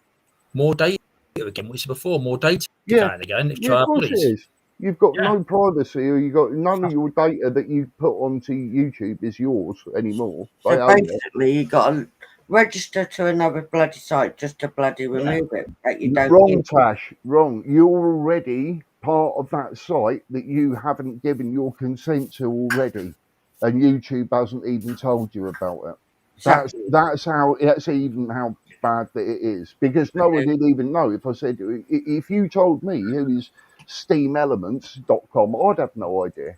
More data again, which is before, more data again. Of course it is. You've got no privacy, or you've got none of your data that you put onto YouTube is yours anymore. So basically, you got to register to another bloody site just to bloody remove it. That you don't. Wrong, Tash. Wrong. You're already part of that site that you haven't given your consent to already, and YouTube hasn't even told you about it. Exactly. That's even how bad that it is, because no one did even know. If I said, if you told me who is steamelements.com, I'd have no idea.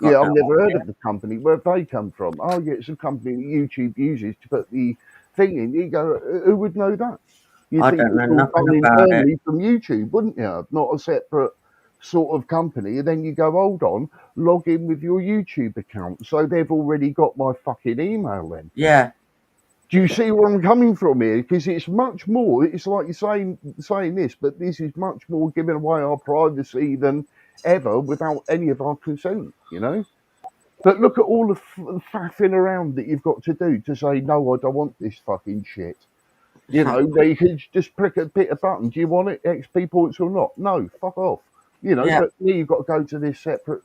I've never heard of the company. Where have they come from? Oh, yeah, it's a company that YouTube uses to put the thing in. You go, who would know that? You'd think it's all done internally from YouTube, wouldn't you? Not a separate sort of company. And then you go, hold on, log in with your YouTube account. So they've already got my fucking email then. Yeah. Do you see where I'm coming from here? Because it's much more. It's like you're saying this, but this is much more giving away our privacy than ever without any of our consent, you know? But look at all the faffing around that you've got to do to say, no, I don't want this fucking shit. You know, where you can just prick a button. Do you want it, XP points or not? No, fuck off. You know, but you've got to go to this separate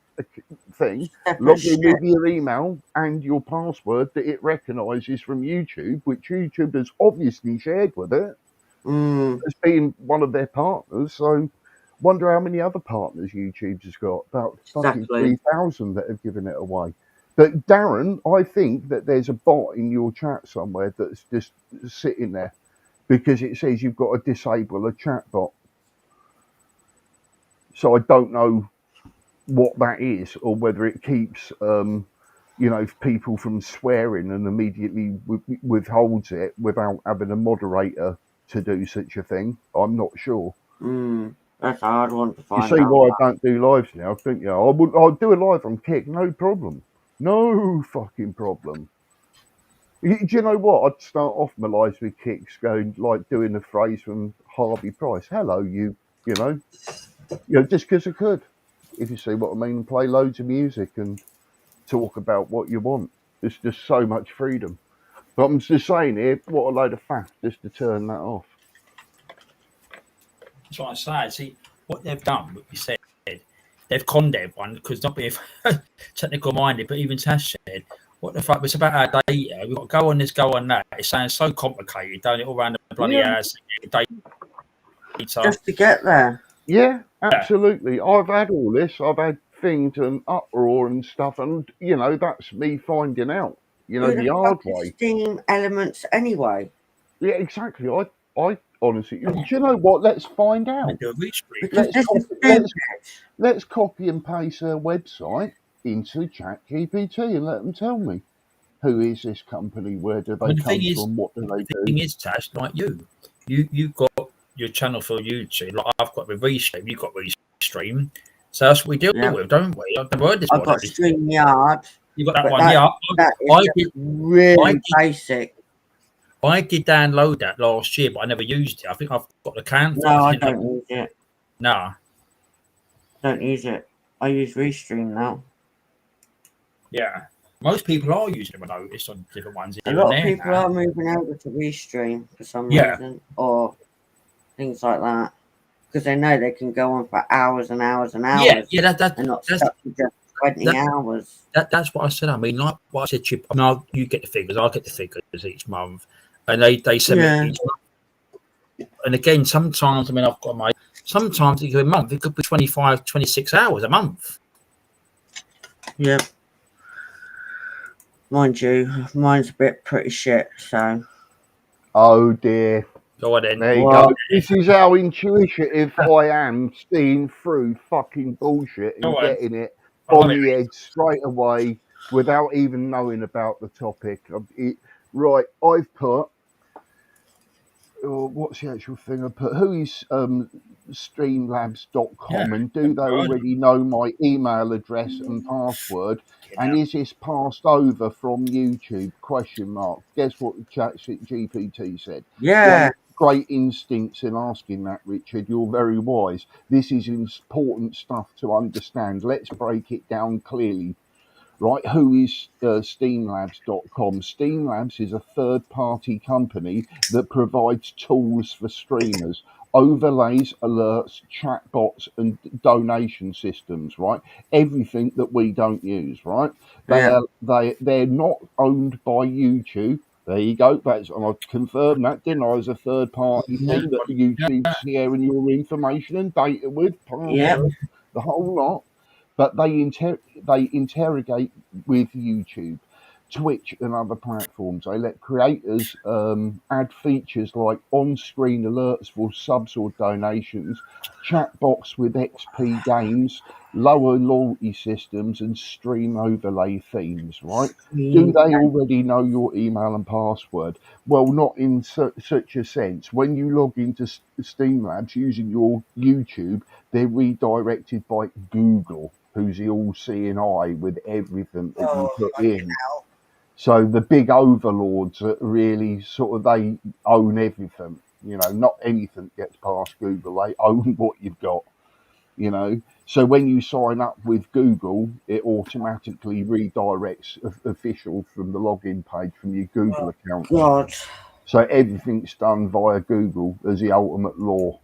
thing, log in with your email and your password that it recognises from YouTube, which YouTube has obviously shared with it as being one of their partners. So wonder how many other partners YouTube has got. About fucking 3,000 that have given it away. But Darren, I think that there's a bot in your chat somewhere that's just sitting there because it says you've got to disable a chat bot. So I don't know what that is, or whether it keeps people from swearing and immediately withholds it without having a moderator to do such a thing. I'm not sure. That's a hard one to You find see out. why I don't do lives now, don't you? I'll do a live on Kick, no problem. No fucking problem. Do you know what? I'd start off my lives with Kicks going, like, doing the phrase from Harvey Price. Hello, you know, just because I could, if you see what I mean, play loads of music and talk about what you want. There's just so much freedom. But I'm just saying here, what a load of faff just to turn that off. That's what I say. See, what they've done, what you said, they've conned everyone because not being technical minded, but even Tash said, what the fuck? It's about our data. We've got to go on this, go on that. It sounds so complicated, don't it? All around the bloody house. Data. Just to get there. Yeah, absolutely. I've had all this. I've had things and uproar and stuff, and that's me finding out. The hard way. Steam elements anyway. Yeah, exactly. I honestly, do you know what? Let's find out. Let's copy and paste their website into ChatGPT and let them tell me who is this company, where do they come from, what do they do. The thing is, Tash, like you've got your channel for YouTube. Like I've got the Restream, you've got Restream. So that's what we deal with, don't we? I've never heard this. I've got StreamYard. You've got that one, yeah. I did really basic. I did download that last year, but I never used it. I think I've got the can. No, I don't use it. No. Don't use it. I use Restream now. Yeah. Most people are using it, I noticed, on different ones. A lot of people are moving over to Restream for some reason, or things like that, because they know they can go on for hours and hours and hours. Yeah, and not stuck to just 20 hours. That's what I said. I mean, like what I said to you, I mean, you get the figures, I'll get the figures each month, and they send me each month. And again, sometimes, I mean, I've got sometimes it could be a month, it could be 25, 26 hours a month. Yep. Mind you, mine's a bit pretty shit, so. Oh dear. Go on then. There you go. This is how intuitive I am, seeing through fucking bullshit and getting it on the head straight away without even knowing about the topic. Right, I've put, what's the actual thing I put? Who is streamlabs.com, and do they already know my email address and password? And is this passed over from YouTube? ? Guess what ChatGPT said? Yeah. Great instincts in asking that, Richard. You're very wise. This is important stuff to understand. Let's break it down clearly. Right, who is SteamLabs.com? SteamLabs is a third-party company that provides tools for streamers, overlays, alerts, chatbots, and donation systems. Right, everything that we don't use. Right, they're not owned by YouTube. There you go. And I confirmed that, didn't I? As a third-party thing that YouTube's sharing your information and data with, password, the whole lot. But they interrogate with YouTube, Twitch, and other platforms. They let creators add features like on-screen alerts for subs or donations, chat box with XP games, lower loyalty systems, and stream overlay themes, right? Do they already know your email and password? Well, not in such a sense. When you log into Streamlabs using your YouTube, they're redirected by Google, who's the all-seeing eye with everything that you put in. So the big overlords are really sort of, they own everything. Not anything gets past Google. They own what you've got. So when you sign up with Google, it automatically redirects official from the login page from your Google account. God. So everything's done via Google as the ultimate law.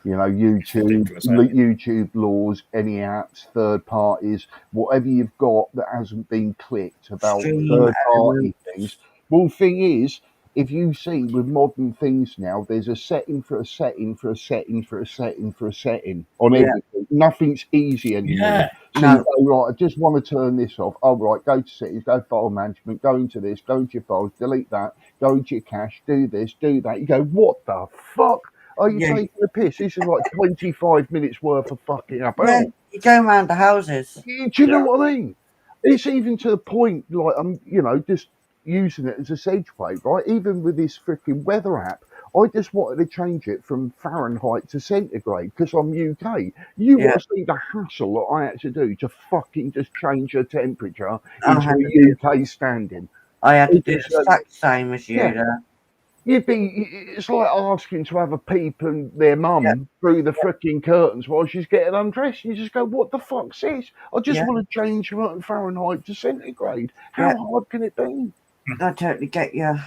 YouTube laws, any apps, third parties, whatever you've got that hasn't been clicked about third party things. Well, the thing is, if you see with modern things now, there's a setting for a setting for a setting for a setting for a setting on everything. Nothing's easy anymore. So you go, right, I just want to turn this off. Oh, right, go to settings, go file management, go into this, go into your files, delete that, go into your cache, do this, do that. You go, what the fuck? Are you taking the piss? This is like 25 minutes worth of fucking up. Yeah, you go around the houses. Do you know what I mean? It's even to the point, like, I'm, just using it as a segue, right? Even with this freaking weather app, I just wanted to change it from Fahrenheit to centigrade because I'm UK. You want to see the hassle that I had to do to fucking just change the temperature into a UK standing. I had to do the exact same as you. Yeah. It's like asking to have a peep and their mum through the freaking curtains while she's getting undressed. You just go, what the fuck's this? I just want to change from Fahrenheit to centigrade. How hard can it be? I totally get you.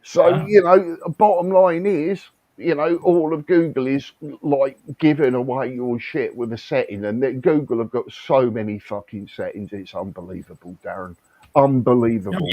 So, bottom line is, all of Google is like giving away your shit with a setting, and that Google have got so many fucking settings. It's unbelievable, Darren. Unbelievable.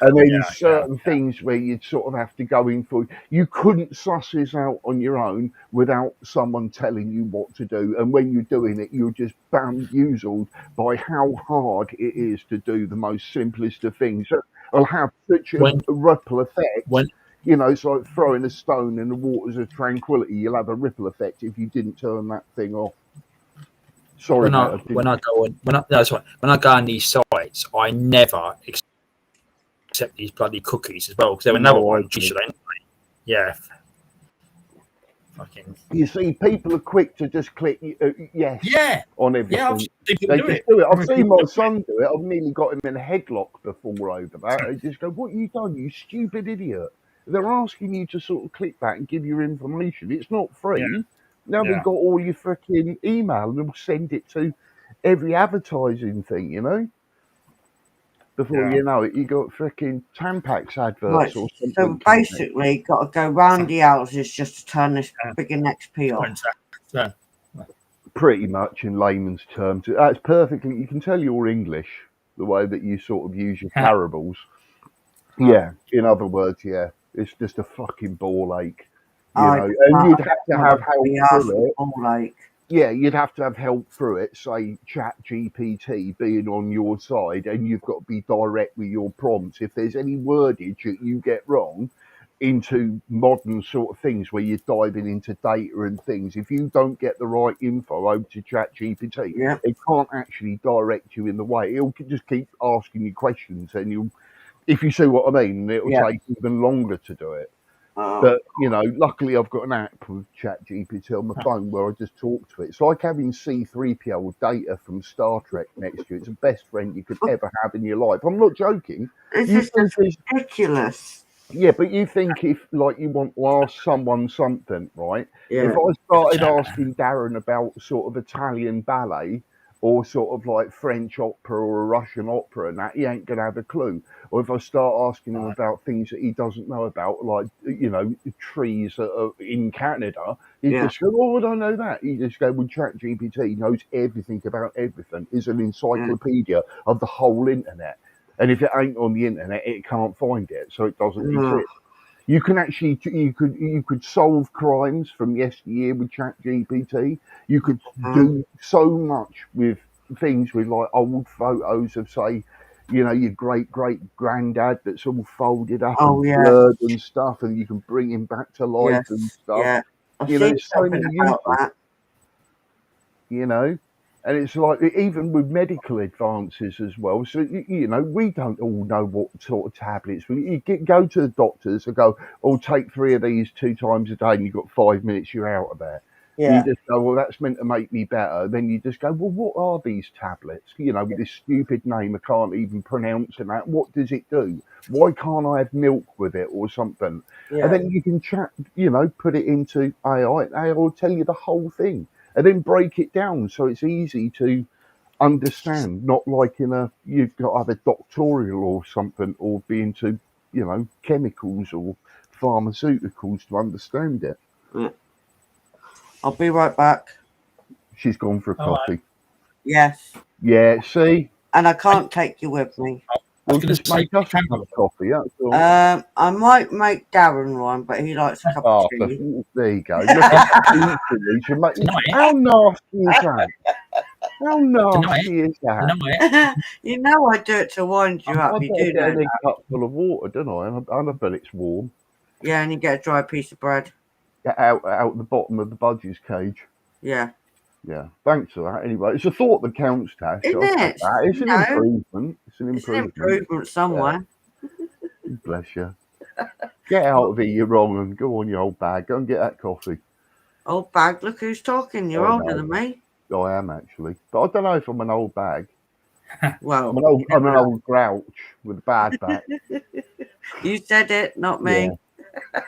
And then certain things where you'd sort of have to go in for, you couldn't suss this out on your own without someone telling you what to do. And when you're doing it, you're just bamboozled by how hard it is to do the most simplest of things. It'll have such a ripple effect. It's like throwing a stone in the waters of tranquility. You'll have a ripple effect if you didn't turn that thing off. Sorry, when I go on these sites, I never accept these bloody cookies as well because they're another one. Yeah. Fucking. You see, people are quick to just click yes on everything. Yeah, they just do it. I've seen my son do it. I've nearly got him in a headlock before over that. They just go, "What have you done, you stupid idiot?" They're asking you to sort of click that and give your information. It's not free. Now they've got all your freaking email and they'll send it to every advertising thing, Before you know it, you got freaking Tampax adverts or something. So basically, got to go round the houses just to turn this frigging XP off. Pretty much in layman's terms. That's perfectly. You can tell you're English the way that you sort of use your parables. Yeah. In other words, it's just a fucking ball ache. And you'd have to have help through it. Yeah, you'd have to have help through it, say ChatGPT being on your side, and you've got to be direct with your prompts. If there's any wordage that you get wrong into modern sort of things where you're diving into data and things, if you don't get the right info over to ChatGPT, it can't actually direct you in the way. It'll just keep asking you questions, and if you see what I mean, it'll take even longer to do it. But, luckily I've got an app with ChatGPT on my phone where I just talk to it. It's like having C-3PO with data from Star Trek next to you. It's the best friend you could ever have in your life. I'm not joking. It's just ridiculous. Yeah, but you think if, you want to ask someone something, right? If I started asking Darren about sort of Italian ballet or sort of like French opera or a Russian opera and that, he ain't going to have a clue. Or if I start asking him about things that he doesn't know about, like, trees that are in Canada, he just go, oh, I don't know that. He just go, well, ChatGPT knows everything about everything. It's an encyclopedia of the whole internet. And if it ain't on the internet, it can't find it, so it doesn't exist. You can actually, you could solve crimes from yesteryear with ChatGPT. You could do so much with things with like old photos of, say, your great granddad that's all folded up and blurred and stuff, and you can bring him back to life and stuff. Yeah, I've seen something about that. And it's like, even with medical advances as well. So, we don't all know what sort of tablets. You go to the doctors and go, oh, take 3 of these 2 times a day and you've got 5 minutes, you're out of there. Yeah. You just go, well, that's meant to make me better. Then you just go, well, what are these tablets? With this stupid name I can't even pronounce and that. What does it do? Why can't I have milk with it or something? Yeah. And then you can chat, put it into AI and AI will tell you the whole thing. And then break it down so it's easy to understand, not like you've got to have a doctoral or something or be into, chemicals or pharmaceuticals to understand it. Yeah. I'll be right back. She's gone for a coffee. Yes. Yeah, see? And I can't take you with me. We'll just make us a coffee, that's all. I might make Darren one, but he likes a cup of tea. There you go. Look at how nasty is that? How nasty is that? I do it to wind you up. You do know that. A cup full of water, don't I? And I bet it's warm. Yeah, and you get a dry piece of bread. Out the bottom of the budgie's cage. Yeah. Yeah, thanks for that. Anyway, it's a thought that counts, Tash. Isn't it? It's an improvement. It's an improvement somewhere. Yeah. Bless you. Get out of here, you're wrong, and go on, you old bag. Go and get that coffee. Old bag, look who's talking. You're I older know. than me. I am actually, but I don't know if I'm an old bag. Well, I'm an old grouch with a bad back. you said it, not me. Yeah.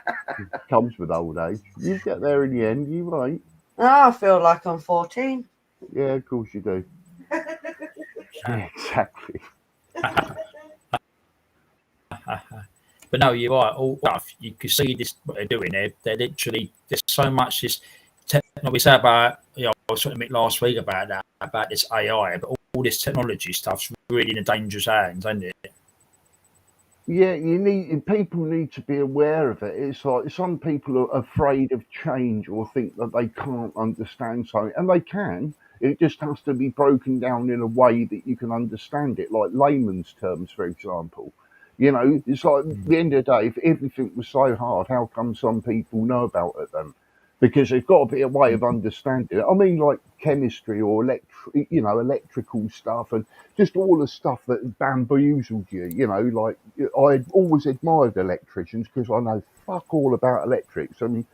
Comes with old age. You get there in the end, you won't. Oh, I feel like I'm 14. Yeah, of course you do. Yeah, exactly. But no, you're right. All stuff you can see this what they're doing. They're literally there's so much this technology. We said about I was talking a bit last week about that about this AI, but all this technology stuff's really in a dangerous hands, isn't it? Yeah, people need to be aware of it. It's like some people are afraid of change or think that they can't understand something, and they can. It just has to be broken down in a way that you can understand it, like layman's terms, for example. It's like at the end of the day, if everything was so hard, how come some people know about it then? Because there's got to be a way of understanding it. I mean, like chemistry or electrical stuff, and just all the stuff that bamboozled you. Like I always admired electricians because I know fuck all about electrics. And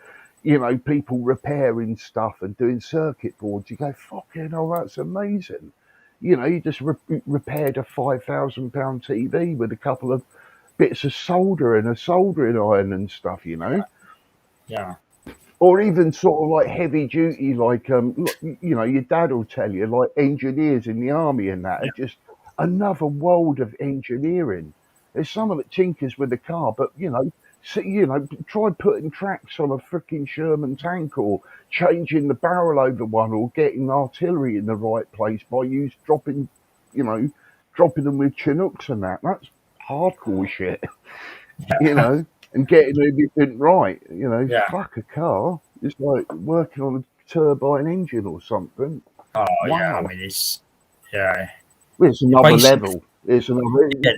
people repairing stuff and doing circuit boards. You go, fucking hell, that's amazing. You just repaired a £5,000 TV with a couple of bits of solder and a soldering iron and stuff. Yeah. Or even sort of like heavy duty, like your dad will tell you, like engineers in the army and that are just another world of engineering. There's someone that tinkers with a car, but try putting tracks on a freaking Sherman tank, or changing the barrel over one, or getting artillery in the right place by dropping them with Chinooks and that. That's hardcore shit, and getting everything right. Yeah. Fuck a car. It's like working on a turbine engine or something. Oh yeah. I Wow. mean, it's Another basic. level.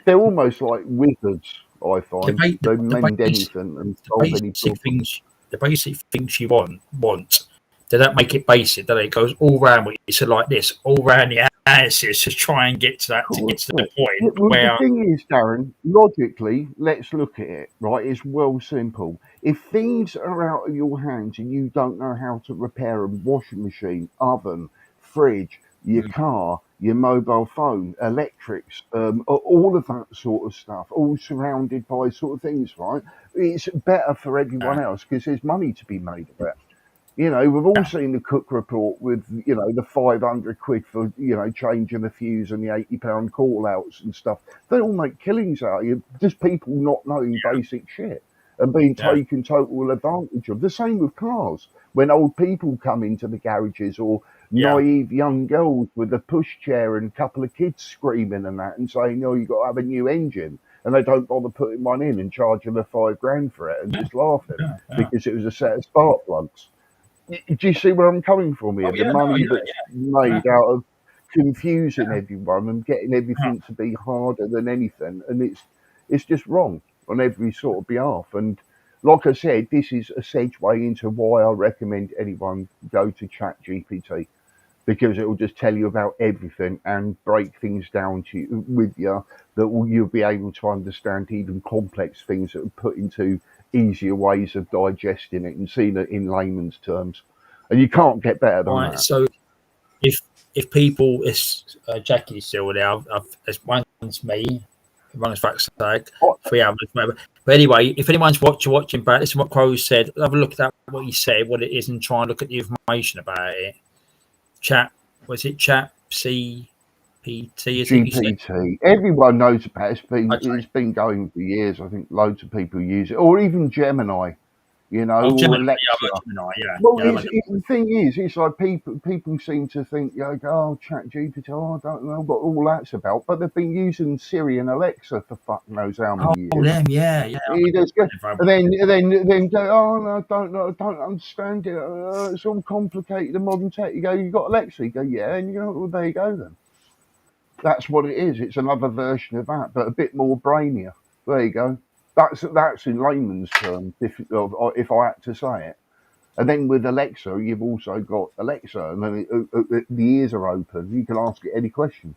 They're almost like wizards, I find. They mend anything and solve any problems. The basic things you want. They don't make it basic, do they? It goes all round with you. So like this, all round the analysis to try and get to that, to get to the point Well, the where thing is, Darren, logically, let's look at it, right? It's well simple. If things are out of your hands and you don't know how to repair a washing machine, oven, fridge, your car, your mobile phone, electrics, all of that sort of stuff, all surrounded by sort of things, right? It's better for everyone else because there's money to be made of it. We've all seen the Cook report with, the 500 quid for, changing the fuse and the £80 call outs and stuff. They all make killings out of you. Just people not knowing basic shit and being taken total advantage of. The same with cars. When old people come into the garages, or naive young girls with a pushchair and a couple of kids screaming and that and saying, oh, you've got to have a new engine. And they don't bother putting one in and charging them £5,000 for it and just laughing because it was a set of spark plugs. Do you see where I'm coming from here? The money that's made out of confusing everyone and getting everything to be harder than anything, and it's just wrong on every sort of behalf. And like I said, this is a segue into why I recommend anyone go to ChatGPT, because it will just tell you about everything and break things down with you that you'll be able to understand even complex things that are put into easier ways of digesting it and seeing it in layman's terms. And you can't get better than that. So if people, it's Jackie's still there. It's one's me, one's Vaxag, 3 hours. But anyway, if anyone's watching back, this is what Crow said. Have a look at what he said, what it is, and try and look at the information about it. Chat CPT? GPT. Everyone knows about it. It's been going for years. I think loads of people use it, or even Gemini. Or Alexa. The thing is, it's like people seem to think, oh, ChatGPT, I don't know what all that's about, but they've been using Siri and Alexa for fuck knows how many years. And then go, oh no, I don't understand it. It's all complicated and modern tech. You go, you got Alexa. You go, yeah, and you go, well, there you go then. That's what it is. It's another version of that, but a bit more brainier. There you go. That's in layman's terms, if I had to say it. And then with Alexa, you've also got Alexa, and then the ears are open. You can ask it any question.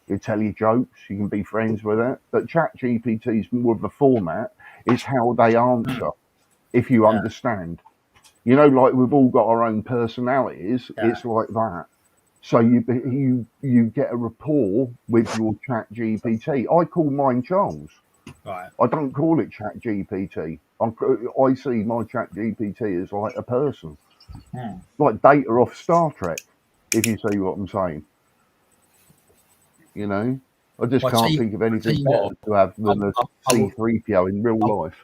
It'll tell you jokes. You can be friends with it. But ChatGPT is more of a format. It's how they answer, if you understand. You know, like we've all got our own personalities. Yeah. It's like that. So you get a rapport with your Chat GPT. I call mine Charles. Right. I don't call it Chat GPT. I see my Chat GPT as like a person, like Data off Star Trek. If you see what I'm saying, you know, I just Well, can't think of I anything tell you better what, to have I, than a I, I, will- C3PO in real life.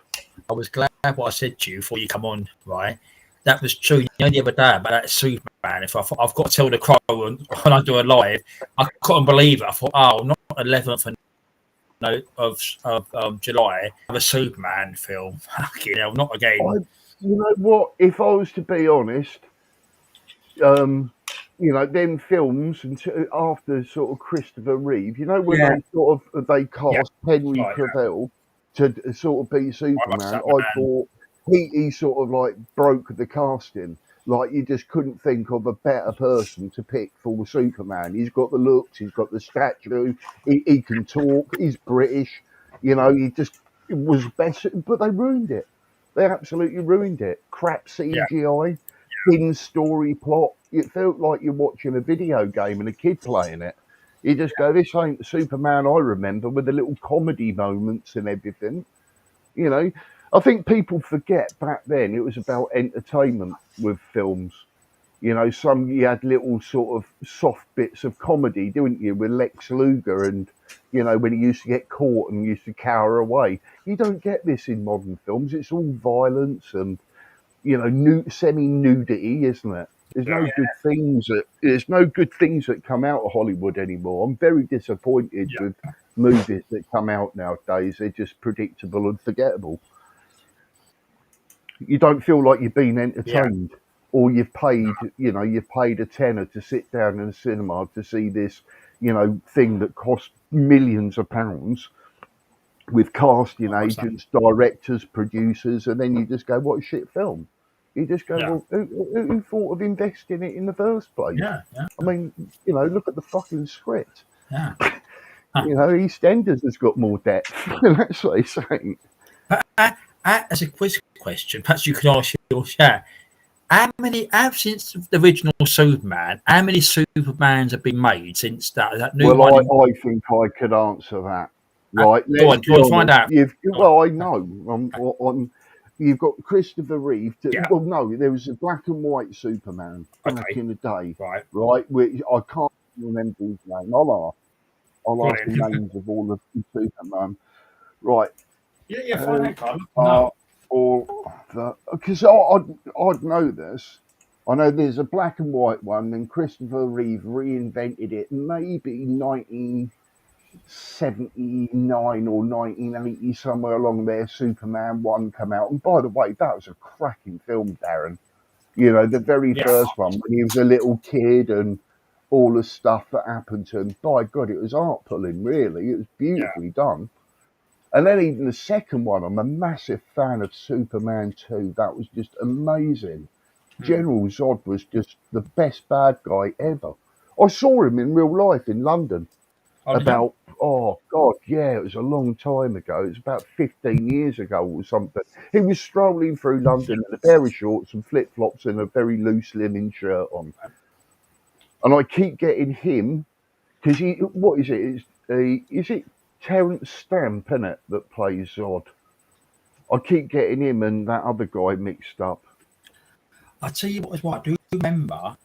I was glad what I said to you before you come on, right? That was true. You know, the other day about that Superman. If I've got to tell the crow when I do a live, I couldn't believe it. I thought, oh, not 11th of July, have a Superman film. Fucking hell, not again. You know what? If I was to be honest, you know, them films after sort of Christopher Reeve, you know, when Yeah. they Yeah. cast Henry Right. Cavill to sort of be Superman, That I man. thought he sort of like broke the casting. Like you just couldn't think of a better person to pick for Superman. He's got the looks, he's got the stature, he can talk, he's British, you know, he just was best, but they ruined it. They absolutely ruined it. Crap Yeah. CGI, thin story plot. It felt like you're watching a video game and a kid playing it. You just go, this ain't the Superman I remember with the little comedy moments and everything. You know, I think people forget back then it was about entertainment with films. You know, some you had little sort of soft bits of comedy, didn't you, with Lex Luger and, you know, when he used to get caught and used to cower away. You don't get this in modern films. It's all violence and, you know, semi-nudity, isn't it? There's no good things that come out of Hollywood anymore. I'm very disappointed with movies that come out nowadays. They're just predictable and forgettable. You don't feel like you've been entertained, or you've paid a tenner to sit down in a cinema to see this, you know, thing that costs millions of pounds with casting agents, directors, producers, and then you just go, what a shit film. You just go, well, who thought of investing it in the first place? Yeah. I mean, you know, look at the fucking script. Yeah. You know, EastEnders has got more depth. That's what he's saying. But as a quiz question, perhaps you could ask your chat. Since the original Superman, how many Supermans have been made since that new Well, one? I think I could answer that. Right, Go let's on, be do you want to find honest. out? Well, I know. You've got Christopher Reeve. Yeah. Well, no, there was a black and white Superman back in the day, Right. right? Which I can't remember his name. I'll ask the names of all of the Superman. Right. Yeah, find out, Carl. No. Because I'd know this. I know there's a black and white one, and Christopher Reeve reinvented it maybe 1979 or 1980, somewhere along there. Superman 1 come out. And by the way, that was a cracking film, Darren. You know, the very first one, when he was a little kid and all the stuff that happened to him. By God, it was art pulling, really. It was beautifully done. And then even the second one, I'm a massive fan of Superman 2. That was just amazing. General Zod was just the best bad guy ever. I saw him in real life in London it was a long time ago. It was about 15 years ago or something. He was strolling through London in a pair of shorts and flip-flops and a very loose linen shirt on. And I keep getting him, because what is it? Is it Terence Stamp, innit, that plays Zod? I keep getting him and that other guy mixed up. I'll tell you what I do remember.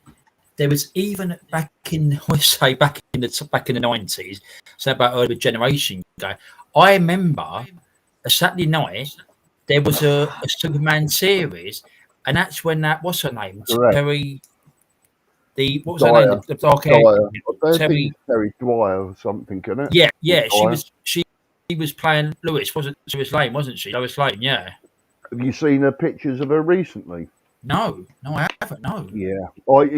There was even back in the 90s, so about early generation ago. I remember a Saturday night there was a Superman series, and that's when what's her name? Correct. Terry. What was Dyer. her name? The dark hair. Terry Dwyer or something, isn't it? Yeah. She was playing Lois, wasn't she? Lois Lane, yeah. Have you seen her pictures of her recently? No, I haven't. No. Yeah,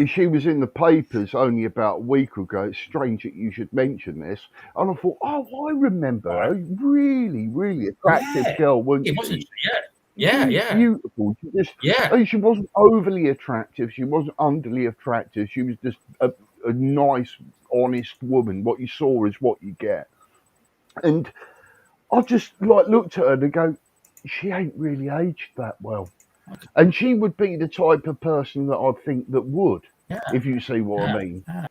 she was in the papers only about a week ago. It's strange that you should mention this. And I thought, I remember her. Really, really attractive girl, wasn't she? Wasn't she? Yeah. Beautiful. She wasn't overly attractive. She wasn't underly attractive. She was just a nice, honest woman. What you saw is what you get. And I just looked at her and go, she ain't really aged that well. Okay. And she would be the type of person that I think that would, Yeah. if you see what I mean. Yeah.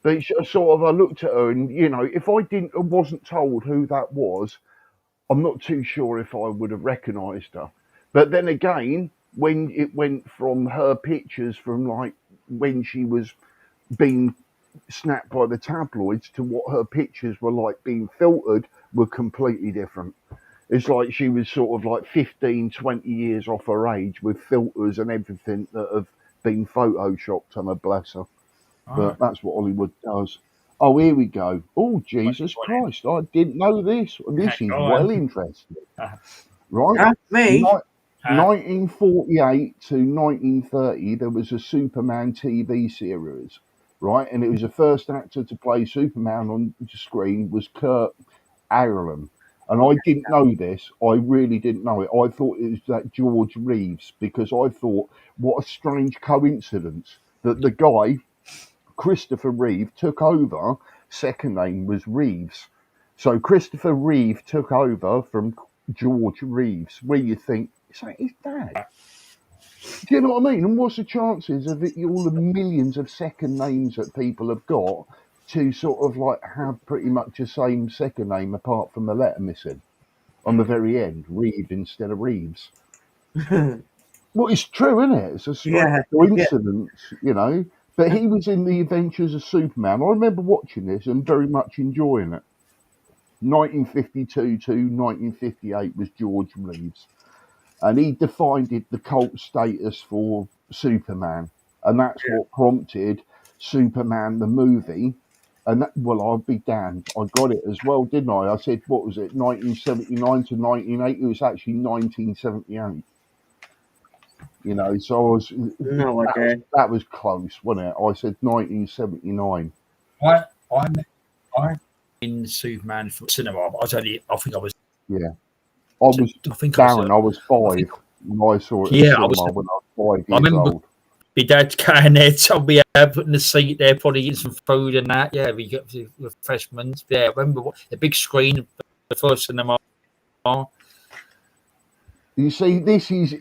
But sort of, I looked at her, and if I wasn't told who that was, I'm not too sure if I would have recognised her. But then again, when it went from her pictures from like when she was being snapped by the tabloids to what her pictures were like being filtered were completely different. It's like she was sort of like 15, 20 years off her age with filters and everything that have been photoshopped on her, bless her. But that's what Hollywood does. Oh, here we go. Oh, Jesus Christ. I didn't know this. This is well interesting. Right? Me? 1948 to 1930, there was a Superman TV series, right? And it was the first actor to play Superman on the screen was Kurt Ireland. And I didn't know this. I really didn't know it. I thought it was that George Reeves because I thought, what a strange coincidence that the guy, Christopher Reeve, took over. Second name was Reeves. So Christopher Reeve took over from George Reeves, where you think, is that his dad? Do you know what I mean? And what's the chances of it, all the millions of second names that people have got to sort of like have pretty much the same second name apart from the letter missing on the very end, Reeve instead of Reeves? Well, it's true, isn't it? It's a strange coincidence, But he was in The Adventures of Superman. I remember watching this and very much enjoying it. 1952 to 1958 was George Reeves. And he defined the cult status for Superman. And that's what prompted Superman the movie. And I'll be damned. I got it as well, didn't I? I said, what was it, 1979 to 1980? It was actually 1978. So I was. No, I did. That was close, wasn't it? I said 1979. I'm in Superman for cinema. I think I was. Yeah. I was Darren. I was 5 when I saw it. Yeah, when I was 5 years I remember old. My dad going there, told me putting the seat there, probably getting some food and that. Yeah, we got the refreshments. Yeah, I remember the big screen, the first cinema. You see, this is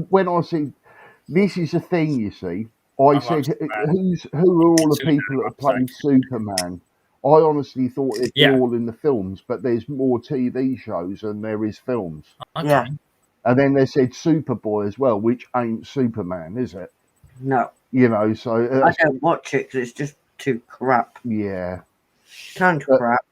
when I see this is a thing. You see, I said, who are all the people that have played Superman? I honestly thought it'd be all in the films, but there's more TV shows than there is films. Okay. Yeah. And then they said Superboy as well, which ain't Superman, is it? No. So I don't watch it because it's just too crap. Yeah. Kind of crap.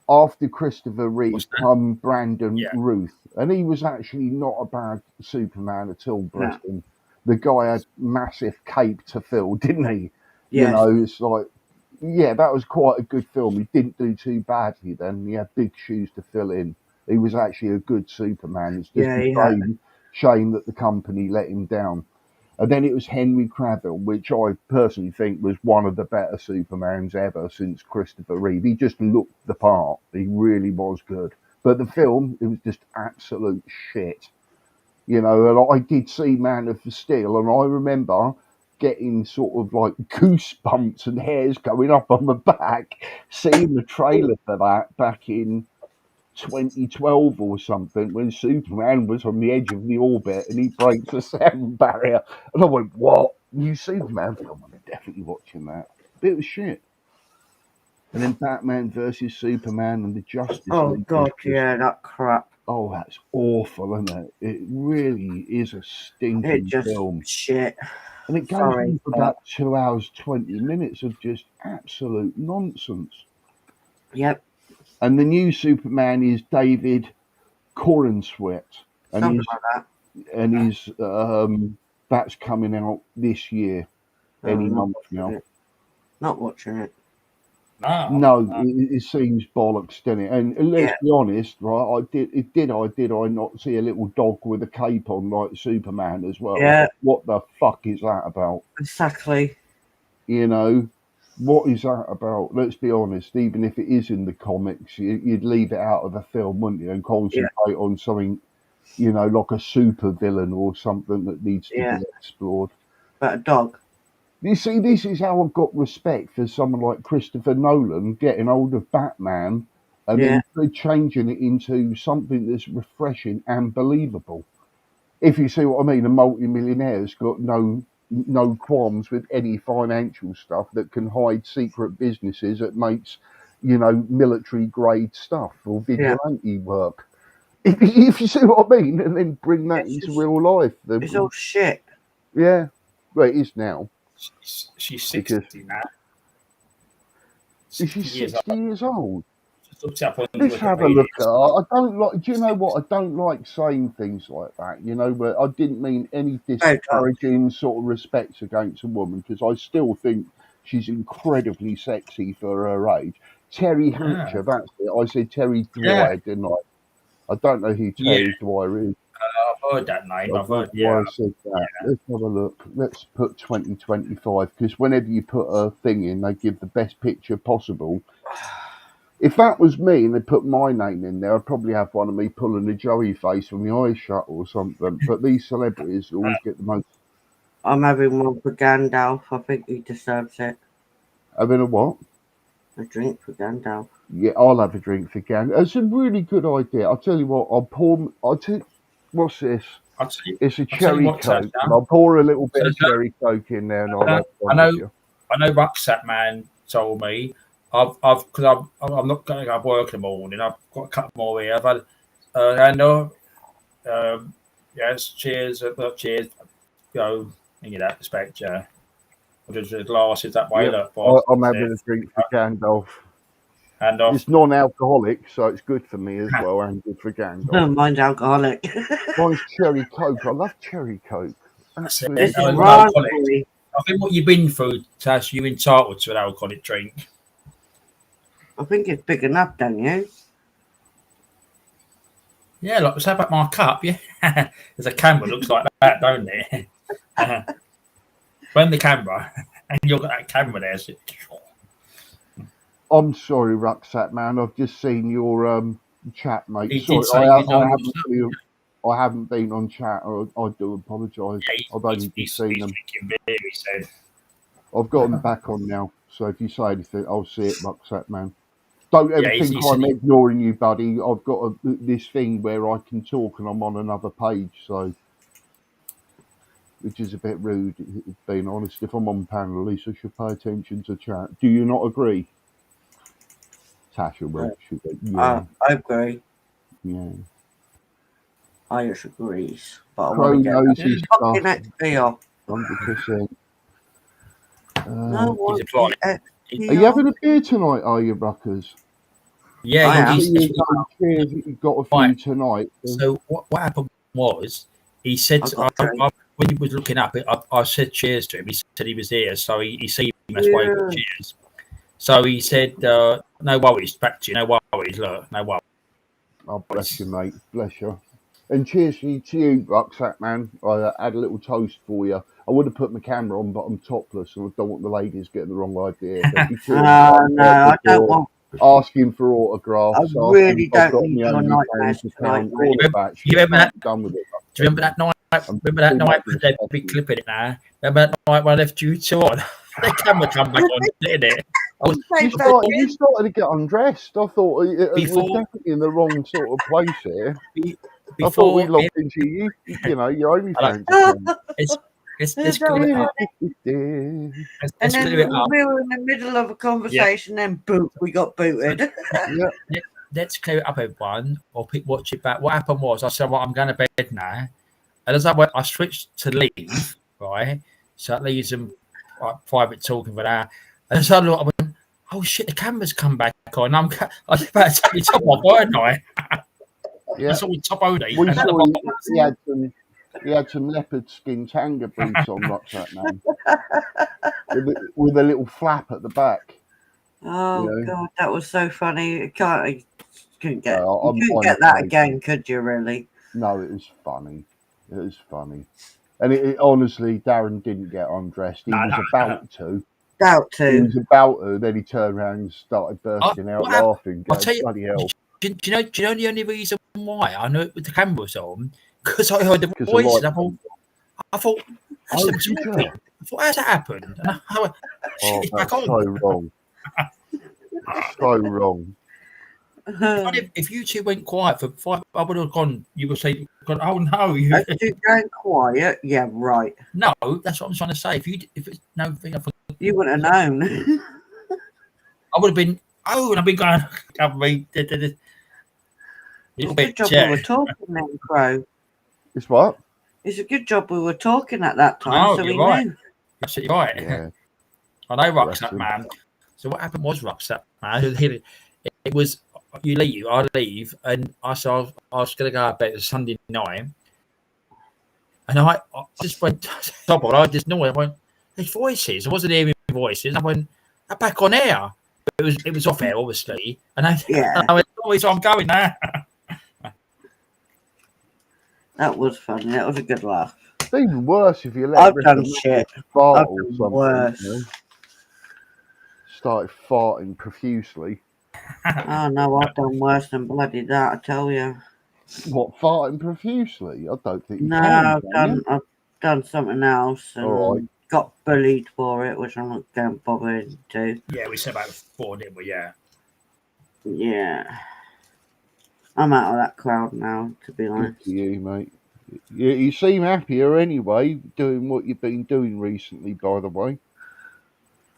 After Christopher Reeve come Brandon Ruth, and he was actually not a bad Superman at all, bless him. The guy had massive cape to fill, didn't he? Yes. It's like, that was quite a good film. He didn't do too badly then. He had big shoes to fill in. He was actually a good Superman. It's just a shame that the company let him down. And then it was Henry Cavill, which I personally think was one of the better Supermans ever since Christopher Reeve. He just looked the part. He really was good. But the film, it was just absolute shit. And I did see Man of Steel, and I remember getting sort of like goosebumps and hairs going up on my back, seeing the trailer for that back in 2012 or something, when Superman was on the edge of the orbit and he breaks the sound barrier. And I went, what? New Superman film? I'm definitely watching that. But it was shit. And then Batman versus Superman and the Justice League. Oh, God, that crap. Oh, that's awful, isn't it? It really is a stinking film. Shit. And it goes on for about 2 hours, 20 minutes of just absolute nonsense. Yep. And the new Superman is David Corenswet. Something like that. And he's that's coming out this year, any month now. Not watching it. No, it seems bollocks, doesn't it? And let's be honest, right? Did I not see a little dog with a cape on like Superman as well? Yeah. What the fuck is that about? Exactly. What is that about? Let's be honest. Even if it is in the comics, you'd leave it out of the film, wouldn't you, and concentrate on something, like a super villain or something that needs to be explored. But a dog. You see, this is how I've got respect for someone like Christopher Nolan getting hold of Batman and Yeah. then changing it into something that's refreshing and believable. If you see what I mean, a multi-millionaire's got no qualms with any financial stuff that can hide secret businesses that makes, military grade stuff or Yeah. vigilante work. If you see what I mean, and then bring that It's into just, real life, it's all shit. yeah, well, it is now. She's 60 Because now. is she 60 years 60 old. years old? Just looked up on Let's have a Wikipedia. look at her. I don't like. Do you know what? I don't like saying things like that. But I didn't mean any disparaging sort of respects against a woman because I still think she's incredibly sexy for her age. Terry Hatcher, that's it. I said Terry Yeah. Dwyer, didn't I? I don't know who Terry Dwyer is. I've heard that name. I I've don't heard, know why I said that. Let's have a look. Let's put 2025 because whenever you put a thing in, they give the best picture possible. If that was me and they put my name in there, I'd probably have one of me pulling a Joey face with my eyes shut or something. But these celebrities always get the most. I'm having one for Gandalf. I think he deserves it. Having a what? A drink for Gandalf. Yeah, I'll have a drink for Gang. It's a really good idea. I'll tell you what. What's this? It's a cherry Coke. I'll pour a little bit of cherry Coke in there, and I'll have one with you. I know. Rucksack Man told me. I'm not going to go work in the morning. I've got a couple more here. I've had yes, cheers, cheers. Go in that respect, yeah. Just the glasses that way. Yep. Look, I'm having a drink for Gandalf. It's non-alcoholic, so it's good for me as well, and good for Gandalf. Mine's alcoholic. Mine's cherry Coke. I love cherry Coke. This is raspberry. I think what you've been through, Tash, you're entitled to an alcoholic drink. I think it's big enough, don't you? Yeah, look, let's have about my cup, yeah. There's a camera looks like that, don't it? When the camera, and you've got that camera there. So... I'm sorry, Rucksack Man. I've just seen your chat, mate. He sorry, I haven't been on chat. I do apologise. I've only just seen them. Beer, he said. I've got them back on now. So if you say anything, I'll see it, Rucksack Man. Don't ever think I'm ignoring you, buddy. I've got this thing where I can talk and I'm on another page, so which is a bit rude, being honest. If I'm on panel, at least I should pay attention to chat. Do you not agree? Tasha will. I agree. Yeah. I just agree. But I Crow want to knows get his fucking XP off. 100%. Are you having a beer tonight, are you, Ruckers? Yeah, I am. You've got a few tonight. So what happened was, he said, when he was looking up, I said cheers to him. He said he was here, so he seen us waving cheers. So he said, no worries, back to you, no worries, look, no worries. Oh, bless you, mate, bless you. And cheers to you, Rucksack Man. I had a little toast for you. I would have put my camera on, but I'm topless, and I don't want the ladies getting the wrong idea. No, I don't want... Asking for autographs. I really don't need your nightmares tonight, mate. Do you remember that night? Remember that night? They'd be clipping it now. Remember that night when I left you two on? The camera come back on, didn't it? You started to get undressed. I thought we're definitely in the wrong sort of place here. I thought we logged into your OnlyFans account. Let's clear it up. And then we were in the middle of a conversation, then we got booted. Let's clear it up, everyone, or watch it back. What happened was, I said, well, I'm going to bed now. And as I went, I switched to leave, right? So that leaves them private talking for that. And as I looked, I went, oh shit, the camera's come back on. I was about to take the top off, weren't I? Yeah. That's all top OD. He had some leopard skin tanga boots on, Rucksack Man, with a little flap at the back. Oh God, that was so funny. You couldn't get that again, could you? Really? No, it was funny. It was funny, and it honestly, Darren didn't get undressed. He was about to. He was about to. Then he turned around and started bursting out laughing. I'll tell you, bloody hell. Do you know the only reason why I know it with the camera was on? Because I heard the voices. I thought, how's that happened? It's back on. So wrong. So wrong. If you two went quiet for 5, I would have gone. You would say, "Oh no, If you're going quiet, yeah, right. no." That's what I'm trying to say. If it's no thing, You wouldn't have known. I would have been. Oh, and I've been going. I've been. It's a good job we were talking then, Crow. It's what? It's a good job we were talking at that time, Oh, so we you're right. knew. Absolutely right. Yeah. I know Rucksack Man. So what happened was Rucksack Man. It was you leave, I leave, and I was going to go to bed. It was Sunday night, and I just went. I just know. I went. There's voices. I wasn't hearing voices. I went. I'm back on air. It was off air, obviously, and I went. Oh, so I'm going now. That was funny. That was a good laugh. It's even worse if you let I've done shit. Fart I've or done something. worse. You know? Started farting profusely. Oh no, I've done worse than bloody that. I tell you. What, farting profusely? I don't think you No, can. I've done something else and All right. got bullied for it, which I'm not going to bother to. Yeah, we said about 4, didn't we? Yeah. Yeah. I'm out of that crowd now, to be honest. Good for you, mate. You seem happier anyway, doing what you've been doing recently, by the way.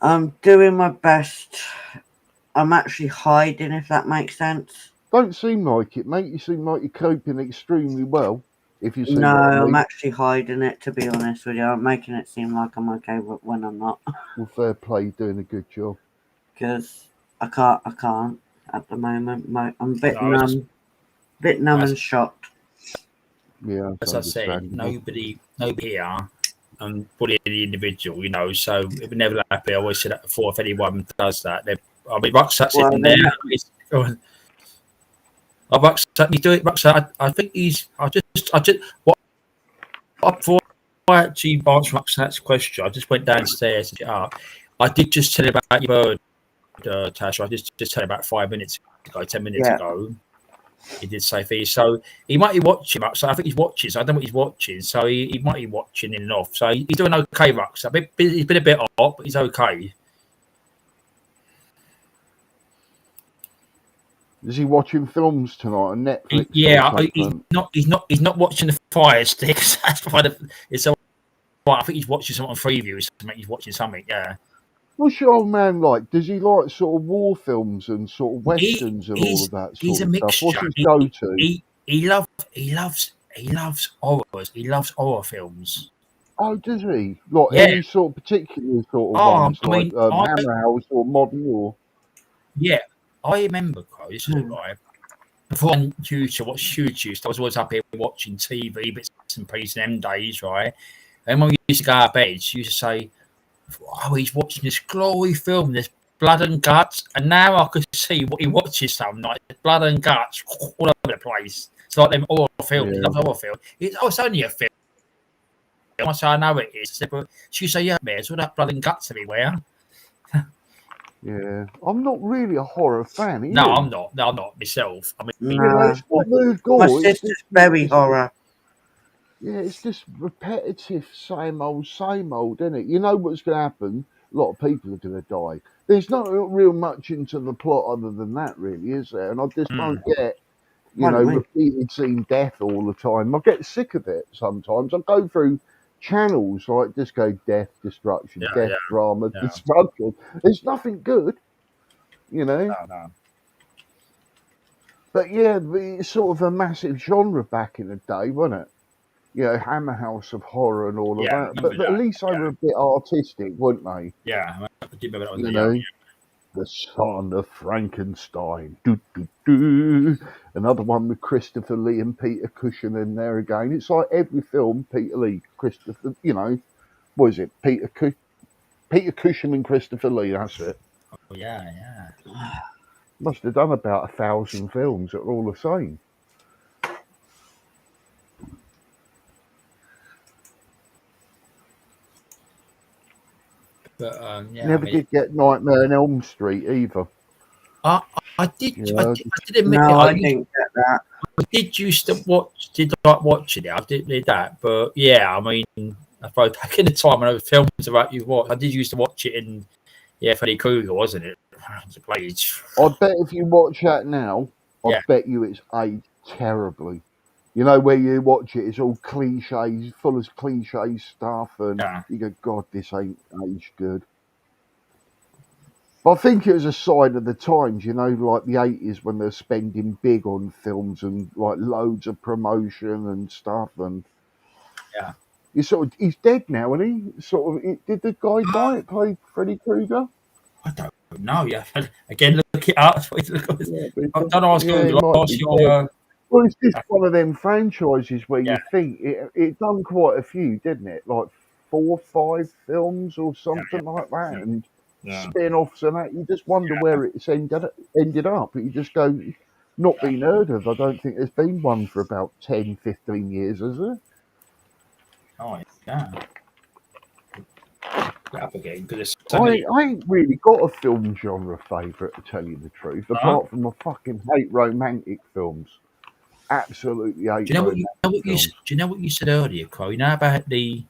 I'm doing my best. I'm actually hiding, if that makes sense. Don't seem like it, mate. You seem like you're coping extremely well. If you see No, what I mean. I'm actually hiding it, to be honest with you. I'm making it seem like I'm okay when I'm not. Well, fair play, doing a good job. Because I can't at the moment. I'm a bit numb and shocked. Yeah, as I said, nobody here bully any individual, you know. So it would never happen. I always said that before. If anyone does that, I mean, Rucksack's sitting there. Rucksack, you do it, Rucksack. I think he's. I just. What? Before I actually answered Rucksack's question, I just went downstairs and I did just tell you about your bird, Tasha. I just tell you about 5 minutes ago, 10 minutes ago. He did say for you. So he might be watching. So I think he's watching. So I don't know what he's watching. So he might be watching in and off. So he's doing okay, Rucksack. He's been a bit hot, but he's okay. Is he watching films tonight on Netflix? He's not watching the Fire Sticks. That's why it's so. I think he's watching something on Freeview. He's watching something. Yeah. What's your old man like? Does he like sort of war films and sort of westerns and all of that sort he's of a mixture. stuff? What's his go-to? He loves horrors. He loves horror films. Oh, does he? Like any sort of particular sort of ones, I mean, Hammer House or Modern War? Yeah, I remember, this is right. Before I used to watch YouTube, I was always up here watching TV bits and pieces in them days, right? And when we used to go to bed, she used to say, "Oh, he's watching this glory film, this blood and guts." And now I could see what he watches some night, blood and guts all over the place. It's like them horror films. He loves horror films. It's only a film. I say, I know it is. But she say, "Yeah, man, it's all that blood and guts everywhere." Yeah, I'm not really a horror fan. No, I'm not. No, I'm not myself. I mean, it's not the gore. My sister's very horror. Yeah, it's just repetitive, same old, isn't it? You know what's going to happen? A lot of people are going to die. There's not real much into the plot other than that, really, is there? And I just don't get, repeated seeing death all the time. I get sick of it sometimes. I go through channels like just go death, destruction, drama, destruction. There's nothing good, No. But yeah, it's sort of a massive genre back in the day, wasn't it? Hammer House of Horror and all of that. But at least they were a bit artistic, weren't they? Yeah, I did remember that. The Son of Frankenstein. Doo, doo, doo. Another one with Christopher Lee and Peter Cushing in there again. It's like every film, Peter Lee, Christopher, what is it? Peter Cushing and Christopher Lee, that's it. Oh, yeah. Must have done about 1,000 films that are all the same. But never did get Nightmare on Elm Street either. I did. I did admit. No, I didn't get that. I did used to watch. Did like watching it? I did that. But yeah, I mean, I suppose back in the time when I was films about you watch, I did used to watch it in Freddy Krueger, wasn't it? I bet if you watch that now, Yeah. bet you it's aged terribly. You know, where you watch it, it's all cliches, full of cliche stuff, and Yeah. you go, God, this ain't aged good. But I think it was a sign of the times, you know, like the 80s when they're spending big on films and like loads of promotion and stuff. And Yeah. he's dead now, isn't he? Did the guy die that played Freddy Krueger? I don't know. Yeah. Again, look it up. Yeah, I don't know. I was yeah, going he to might ask be you. dead. Well, it's just one of them franchises where Yeah. you think it done quite a few, didn't it? Like 4 or 5 films or something like that, and Yeah. spin-offs and that. You just wonder where it's ended up. You just go, not been heard of. I don't think there's been one for about 10, 15 years, has there? Oh, yeah. Get up again because there's so I, many. I ain't really got a film genre favourite, to tell you the truth, Huh? apart from I fucking hate romantic films. Absolutely hate Do you know romantic films. do you know what you said earlier, Chloe? You know about the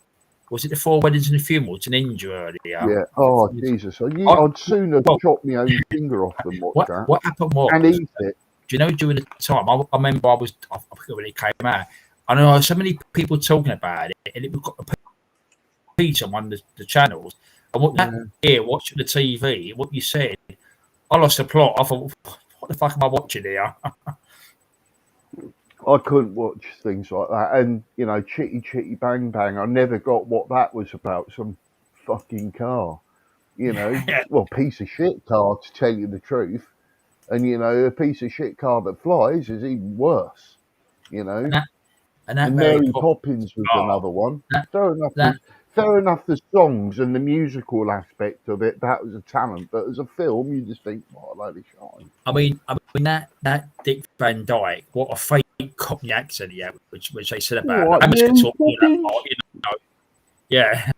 was it the 4 weddings and a funeral to Ninja earlier? Yeah. Oh, Jesus. I, I'd sooner well, chop my own finger off than watch that. what happened was, And do eat it. you know, during the time I remember I forget when it came out. I know so many people talking about it, and it got repeated on one of the channels. And what that here watching the TV, what you said, I lost the plot. I thought, what the fuck am I watching here? I couldn't watch things like that. And, you know, Chitty Chitty Bang Bang, I never got what that was about. Some fucking car, you know. Yeah. Well, piece of shit car, to tell you the truth. And, you know, a piece of shit car that flies is even worse, you know. And that And Mary Mary Poppins. Poppins was Oh, another one. that, Fair enough. that Fair enough. The songs and the musical aspect of it, that was a talent. But as a film, you just think, "What a load of shine." I mean that Dick Van Dyke, what a fake Cockney accent he had, which they said about. What, I'm just going Mary to talk that Poppins? part, you know. Yeah,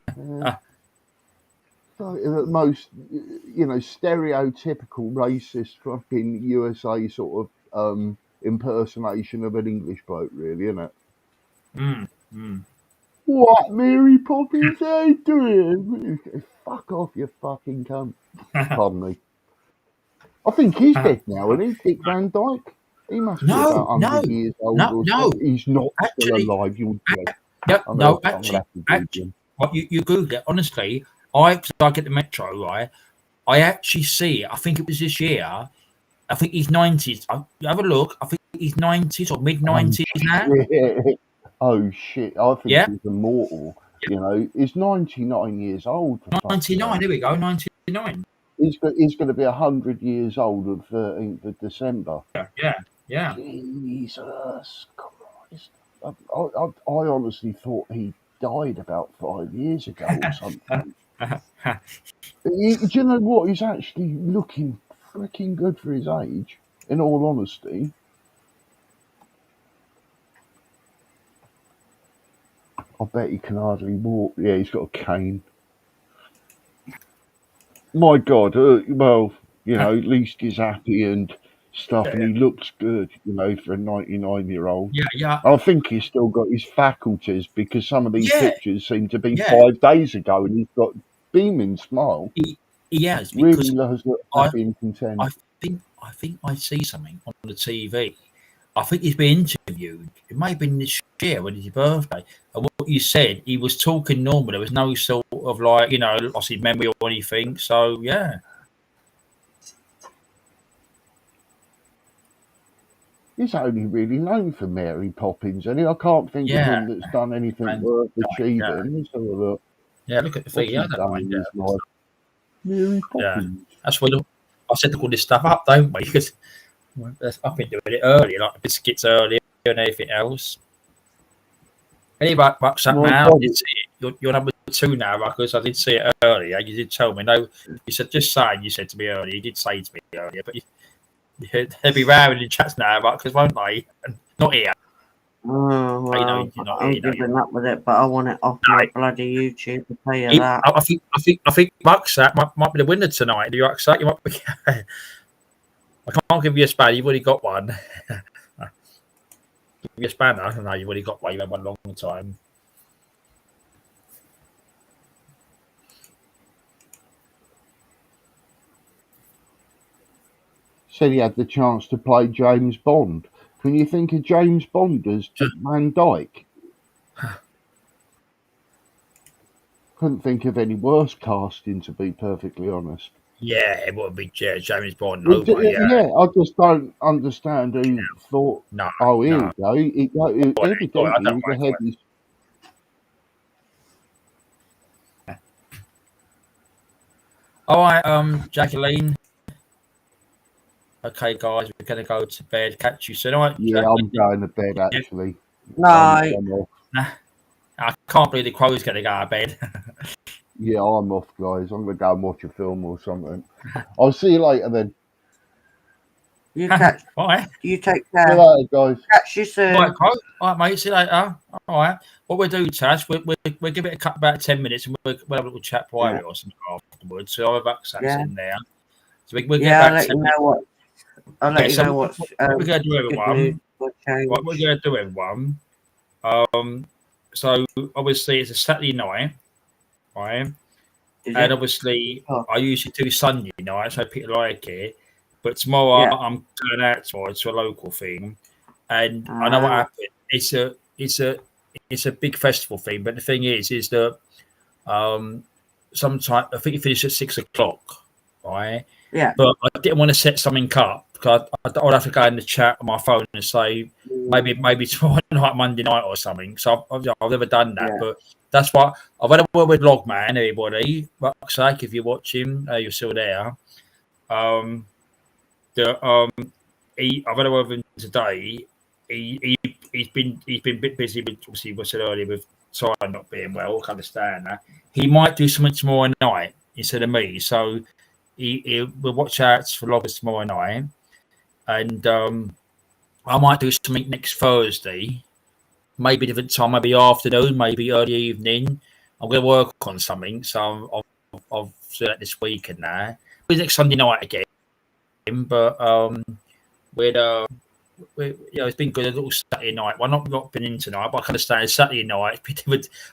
The most, you know, stereotypical racist fucking USA sort of impersonation of an English bloke, really, isn't it? mm. What, Mary Poppins ain't doing? Fuck off, you fucking cunt. Pardon me. I think he's dead now, isn't he? Dick Van Dyke? He must be about no, 100 years old or no. something. He's not still Actually, alive, you're joking. I'm no, gonna have to Google him. what you Google it. Honestly, cause I get the Metro right. I actually see it. I think it was this year. I think he's 90s. Have a look. I think he's 90s or mid 90s now. Shit. Oh shit! I think Yeah, he's immortal. You know, he's 99 years old. For fuck's 99. sake. There we go. 99. He's going to be 100 years old on 13th of December. Yeah. Jesus Christ! I honestly thought he died about 5 years ago or something. Do you know what? He's actually looking freaking good for his age. In all honesty. I bet he can hardly walk. Yeah, he's got a cane. My God, well, you know, at least he's happy and stuff, and he looks good, you know, for a 99-year-old. Yeah. I think he's still got his faculties because some of these Yeah, pictures seem to be yeah. 5 days ago, and he's got beaming smile. He has Really because does look I happy and content. I think I see something on the TV. I think he's been interviewed. It may have been this year when it's his birthday. And what you said, he was talking normal. There was no sort of like, you know, lost his memory or anything. So yeah. He's only really known for Mary Poppins, and I can't think of him that's done anything worth achieving. Let's have a look. Yeah, look at the What's feet. he done in his life? Mary Poppins. That's what I said to call this stuff up, don't we? Because I've been doing it earlier, like biscuits earlier and everything else. Anyway, what's up now? I did see it. You're number 2 now, Ruckers. I did see it earlier. You did tell me. No, you said just saying. You said to me earlier. You did say to me earlier, but they'll be round in chats now, Ruckers, won't they? Not here. Oh, well, I'm giving up with it, but I want it off my bloody YouTube to tell you that. I think Rucksack might be the winner tonight. Do you Rucksack? You might be. I can't give you a spanner. You've already got one. Give you a spanner. No, you've already got one. You've had one long time. said he had the chance to play James Bond. Can you think of James Bond as Dick Van Dyke? Couldn't think of any worse casting, to be perfectly honest. Yeah, it would be James Bond over. Yeah, I just don't understand who thought, No, oh, here no. we go. I Evidently, don't he was a mind. heavy. All right, Jacqueline. Okay, guys, we're going to go to bed. Catch you soon. All right, Yeah, I'm going to bed, actually. No. I'm off. I can't believe the crow's going to go to bed. Yeah, I'm off, guys. I'm going to go and watch a film or something. I'll see you later then. You take All See you care. later, guys. Catch you soon. right, Crow. All right, mate. See you later. All right. What we'll do, Tash, we'll give it a cut about 10 minutes and we'll have a little chat private or something afterwards. So I'll have access in there. So we'll get back I'll let you know what. I'll let you know what's. What we're going to do, everyone. What we're going to do, everyone. So obviously it's a Saturday night, right? And obviously I usually do Sunday night, so people like it. But tomorrow I'm going out tomorrow to a local thing, and I know what happened. It's a big festival thing, but the thing is that sometime I think it finished at 6 o'clock, right? Yeah. But I didn't want to set something up because I'd have to go in the chat on my phone and say maybe tomorrow night, Monday night or something. So I've never done that, but that's what I've had a word with Logman. Everybody, Rucksack, if you're watching, you're still there. I've had a word with him today. He's been a bit busy with, obviously what I said earlier with Simon not being well. I can understand that. He might do something tomorrow night instead of me. So he will watch out for Loggers tomorrow night. And I might do something next Thursday. Maybe different time, maybe afternoon, maybe early evening. I'm going to work on something. So I'll do that this week and that. It's next Sunday night again. But it's been good a little Saturday night. Well, not been in tonight, but I can understand Saturday night.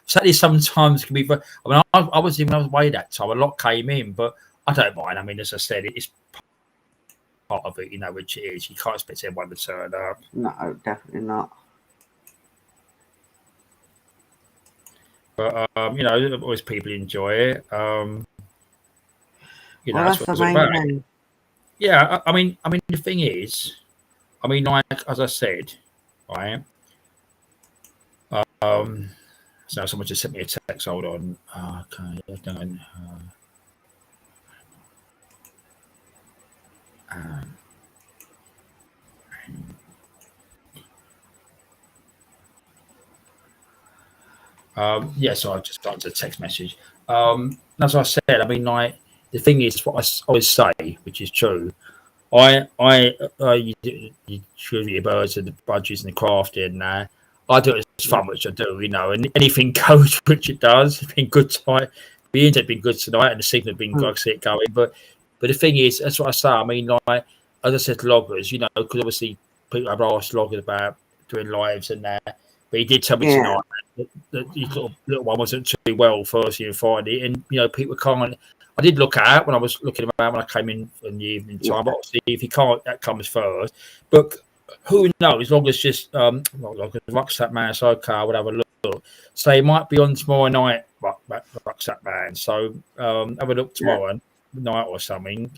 Saturday sometimes can be. I mean, I was even away that time. A lot came in, but I don't mind. I mean, as I said, it's part of it, which it is. You can't expect everyone to turn up. No, definitely not. But always people enjoy it. That's the main thing. Yeah, I mean, the thing is, like as I said, right. So someone just sent me a text. Hold on. Okay, done. So I just got to a text message. As I said, I mean, like the thing is, what I always say, which is true. You shoot your birds and the budgies and the crafting and that. I do it as fun, which I do, and anything goes, which it does. It's been good tonight. The internet been good tonight, and the signal been good. I see it going, but the thing is, that's what I say. I mean, like as I said to Loggers, because obviously people have asked Loggers about doing lives and that. But he did tell me tonight that his little one wasn't too well Thursday and Friday, and people can't. I did look at when I was looking about when I came in the evening time. But obviously, if he can't, that comes first. But who knows? As long as just Rucksack Man, so okay, I would have a look. So he might be on tomorrow night, Rucksack Man. So have a look tomorrow night or something,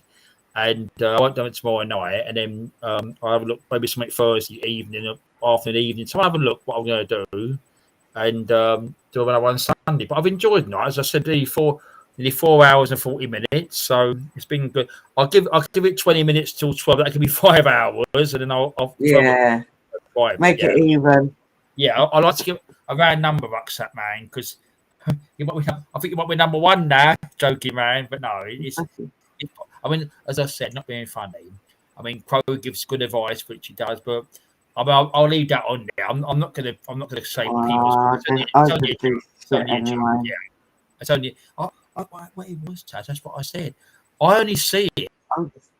and I won't do it tomorrow night, and then I'll have a look maybe something Thursday evening, afternoon evening. So I'll have a look what I'm going to do, and do another one Sunday. But I've enjoyed the night, as I said before. Nearly 4 hours and 40 minutes, so it's been good. I'll give it 20 minutes till 12. That can be 5 hours, and then I'll make it even. Yeah, I like to give a round number, Rucksack Man, because I think you might be number one now. Joking, man, but no, it's. I mean, as I said, not being funny. I mean, Crow gives good advice, which he does, but I'll leave that on there. I'm not gonna say people's. It's only a joke. Yeah, it's only. What it was, Taz, that's what I said. I only see it.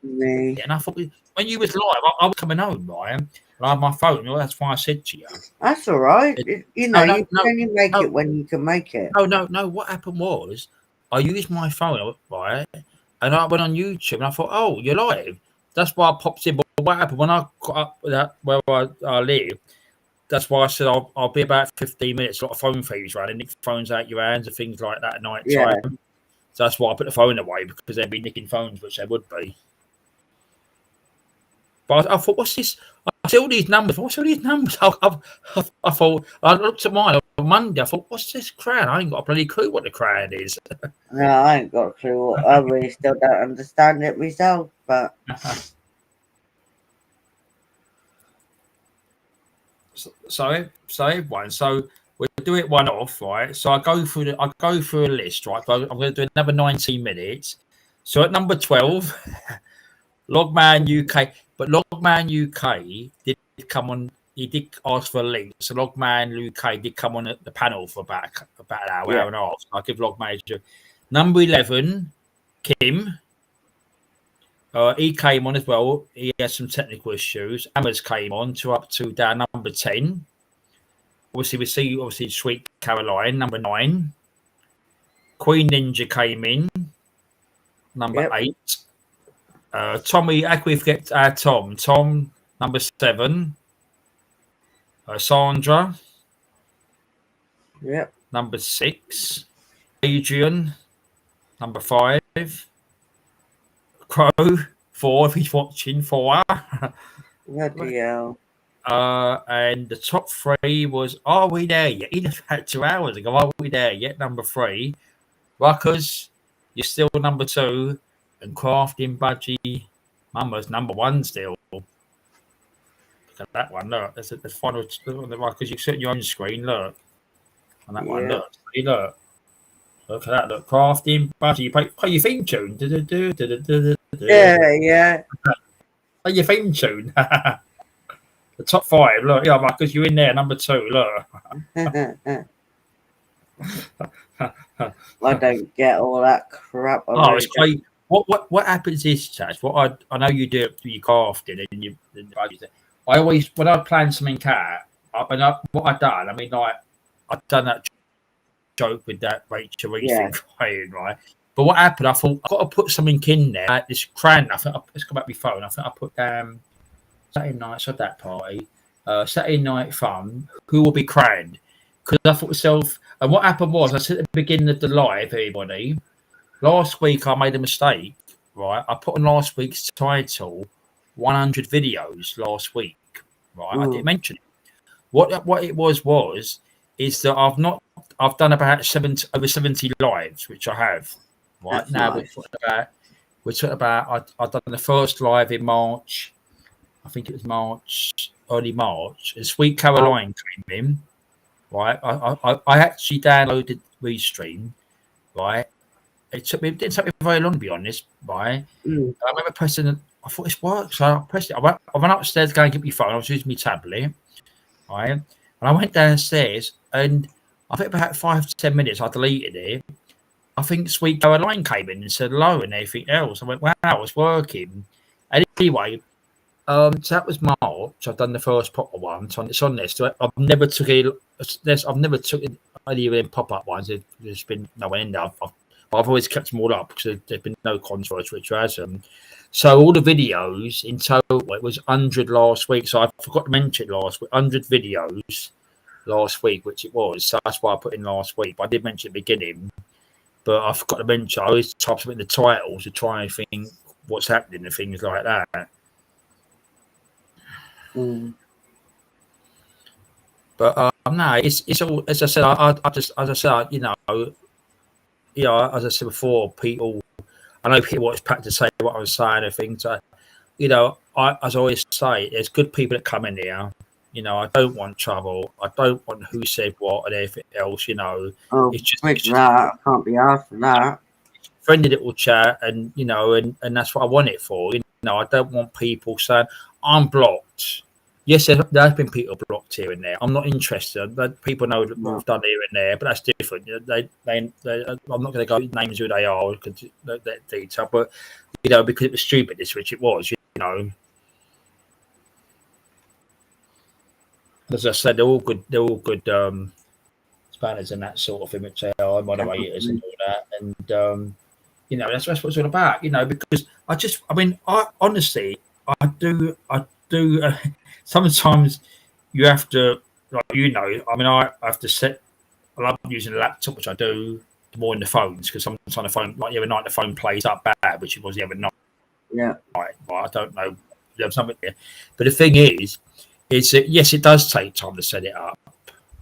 And I thought when you was live, I was coming home, Ryan, and I had my phone. That's why I said to you. That's all right. You can only make it when you can make it. No. What happened was I used my phone, right, and I went on YouTube and I thought, oh, you're live. that's why I popped in. But what happened when I got up that where I live? That's why I said I'll be about 15 minutes. A lot of phone thieves running, nick phones out your hands and things like that at night Yeah. time. So that's why I put the phone away, because they'd be nicking phones, which they would be. But I thought, what's this? I see all these numbers. What's all these numbers? I thought, I looked at mine on Monday. I thought, what's this crowd? I ain't got a bloody clue what the crowd is. No, I ain't got a clue. I really still don't understand it myself, but So everyone. So we'll do it one off, right? So I go through a list, right? I'm going to do another 19 minutes. So at number 12, Logman UK, but Logman UK did come on. He did ask for a link. So Logman UK did come on at the panel for about an hour, hour and a half. So I'll give Logman number 11, Kim. He came on as well. He had some technical issues. Ammers came on up to down number 10. Obviously, we see Sweet Caroline, number 9. Queen Ninja came in, number 8. Tommy, how can we forget Tom? Tom, number 7. Sandra, number 6. Adrian, number 5. Crow, 4, if he's watching, 4. bloody hell. And the top 3 was, are we there yet? He left about 2 hours ago. Are we there yet? Number 3. Ruckers, you're still number 2. And Crafting Budgie, Mama's number 1 still. Look at that one. Look, there's a final on the Ruckers. You sit on your own screen. Look. On that one. Look. See, look. Look at that. Look. Crafting Budgie. You play your theme tune. Yeah. Play your theme tune. The top 5, look, yeah, because you're in there, number 2, look. I don't get all that crap. Oh, it's great. What happens is, Chaz, what I know you do it through your crafting and you. I always, when I plan something out, what I've done, I mean, like, I've done that joke with that Rachel Reese thing, right? But what happened, I thought, I've got to put something in there, like this crayon. I think, let's go back to my phone. I think I put Saturday nights at that party, Saturday Night Fun, who will be crowned? Because I thought to myself, and what happened was, I said at the beginning of the live, everybody, last week I made a mistake, right? I put on last week's title, 100 videos last week, right? I didn't mention it. What it was is that I've done about over 70 lives, which I have, right? That's now nice. we're talking about, I've done the first live in March. I think it was early March, and Sweet Caroline came in, right? I actually downloaded Restream, right? It didn't take me very long, to be honest, right? I remember pressing it. I thought this works, so I pressed it. I went upstairs to go and get my phone. I was using my tablet, right? And I went downstairs, and I think about 5 to 10 minutes, I deleted it. I think Sweet Caroline came in and said hello and everything else. I went, wow, it's working. Anyway, so that was March. I've done the first pop-up one. So it's on this. So I've never took any of them pop-up ones. There's been no end. I've always kept them all up because there's been no controversy, which has them. So all the videos in total, it was 100 last week. So I forgot to mention last week, 100 videos last week, which it was. So that's why I put in last week. But I did mention at the beginning, but I forgot to mention. I always type something in the titles to try and think what's happening and things like that. But no, it's all, as I said. I just, as I said, as I said before, people. I know people always practice say what I was saying and things. As I always say, there's good people that come in here. I don't want trouble. I don't want who said what and everything else. It's just that. I can't be asked for that. Friendly little chat, and and that's what I want it for. I don't want people saying I'm blocked. Yes, there have been people blocked here and there. I'm not interested. People know what I've done here and there, but that's different. I'm not going to go names who they are because that detail. But because it was stupid, which it was. As I said, they're all good. They're all good spanners and that sort of thing, which they are moderators and all that. And that's what it's all about. Because I honestly, I do. Sometimes you have to, like, I mean, I have to set. I love using a laptop, which I do more in the phones, because sometimes the phone, like the other night, the phone plays up bad, which it was the other night. Yeah. But I don't know. There's something there. But the thing is that yes, it does take time to set it up,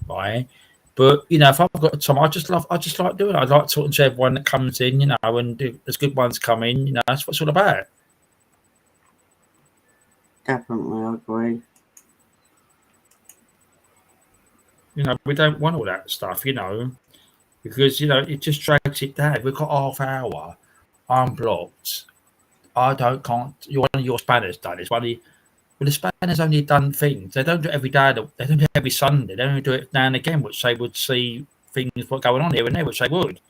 right? But if I've got time, I just like doing it. I like talking to everyone that comes in, and there's good ones come in. That's what it's all about. Definitely, I agree. We don't want all that stuff, because it just drags it down. We've got half hour. I'm blocked. Can't. One of your spanners done. It's one of the, well, the spanners only done things. They don't do it every day. They don't do it every Sunday. They only do it now and again, which they would see things what going on here and there, which they would.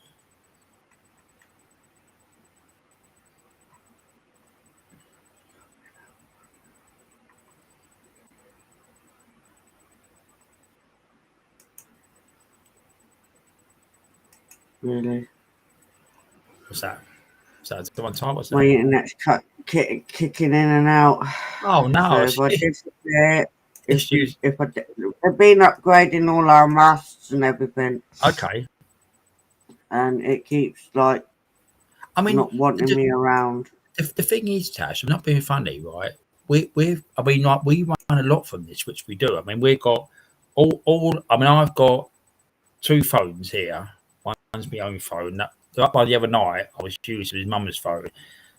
Really. What's that? Is the one time? What's that? My internet's kicking in and out. Oh no! So if I disappear, they've been upgrading all our masts and everything. Okay. And it keeps not wanting me around. The thing is, Tash, I'm not being funny, right? We run a lot from this, which we do. I mean, we've got all. I mean, I've got 2 phones here. One's my own phone. Up by the other night, I was using his mum's phone.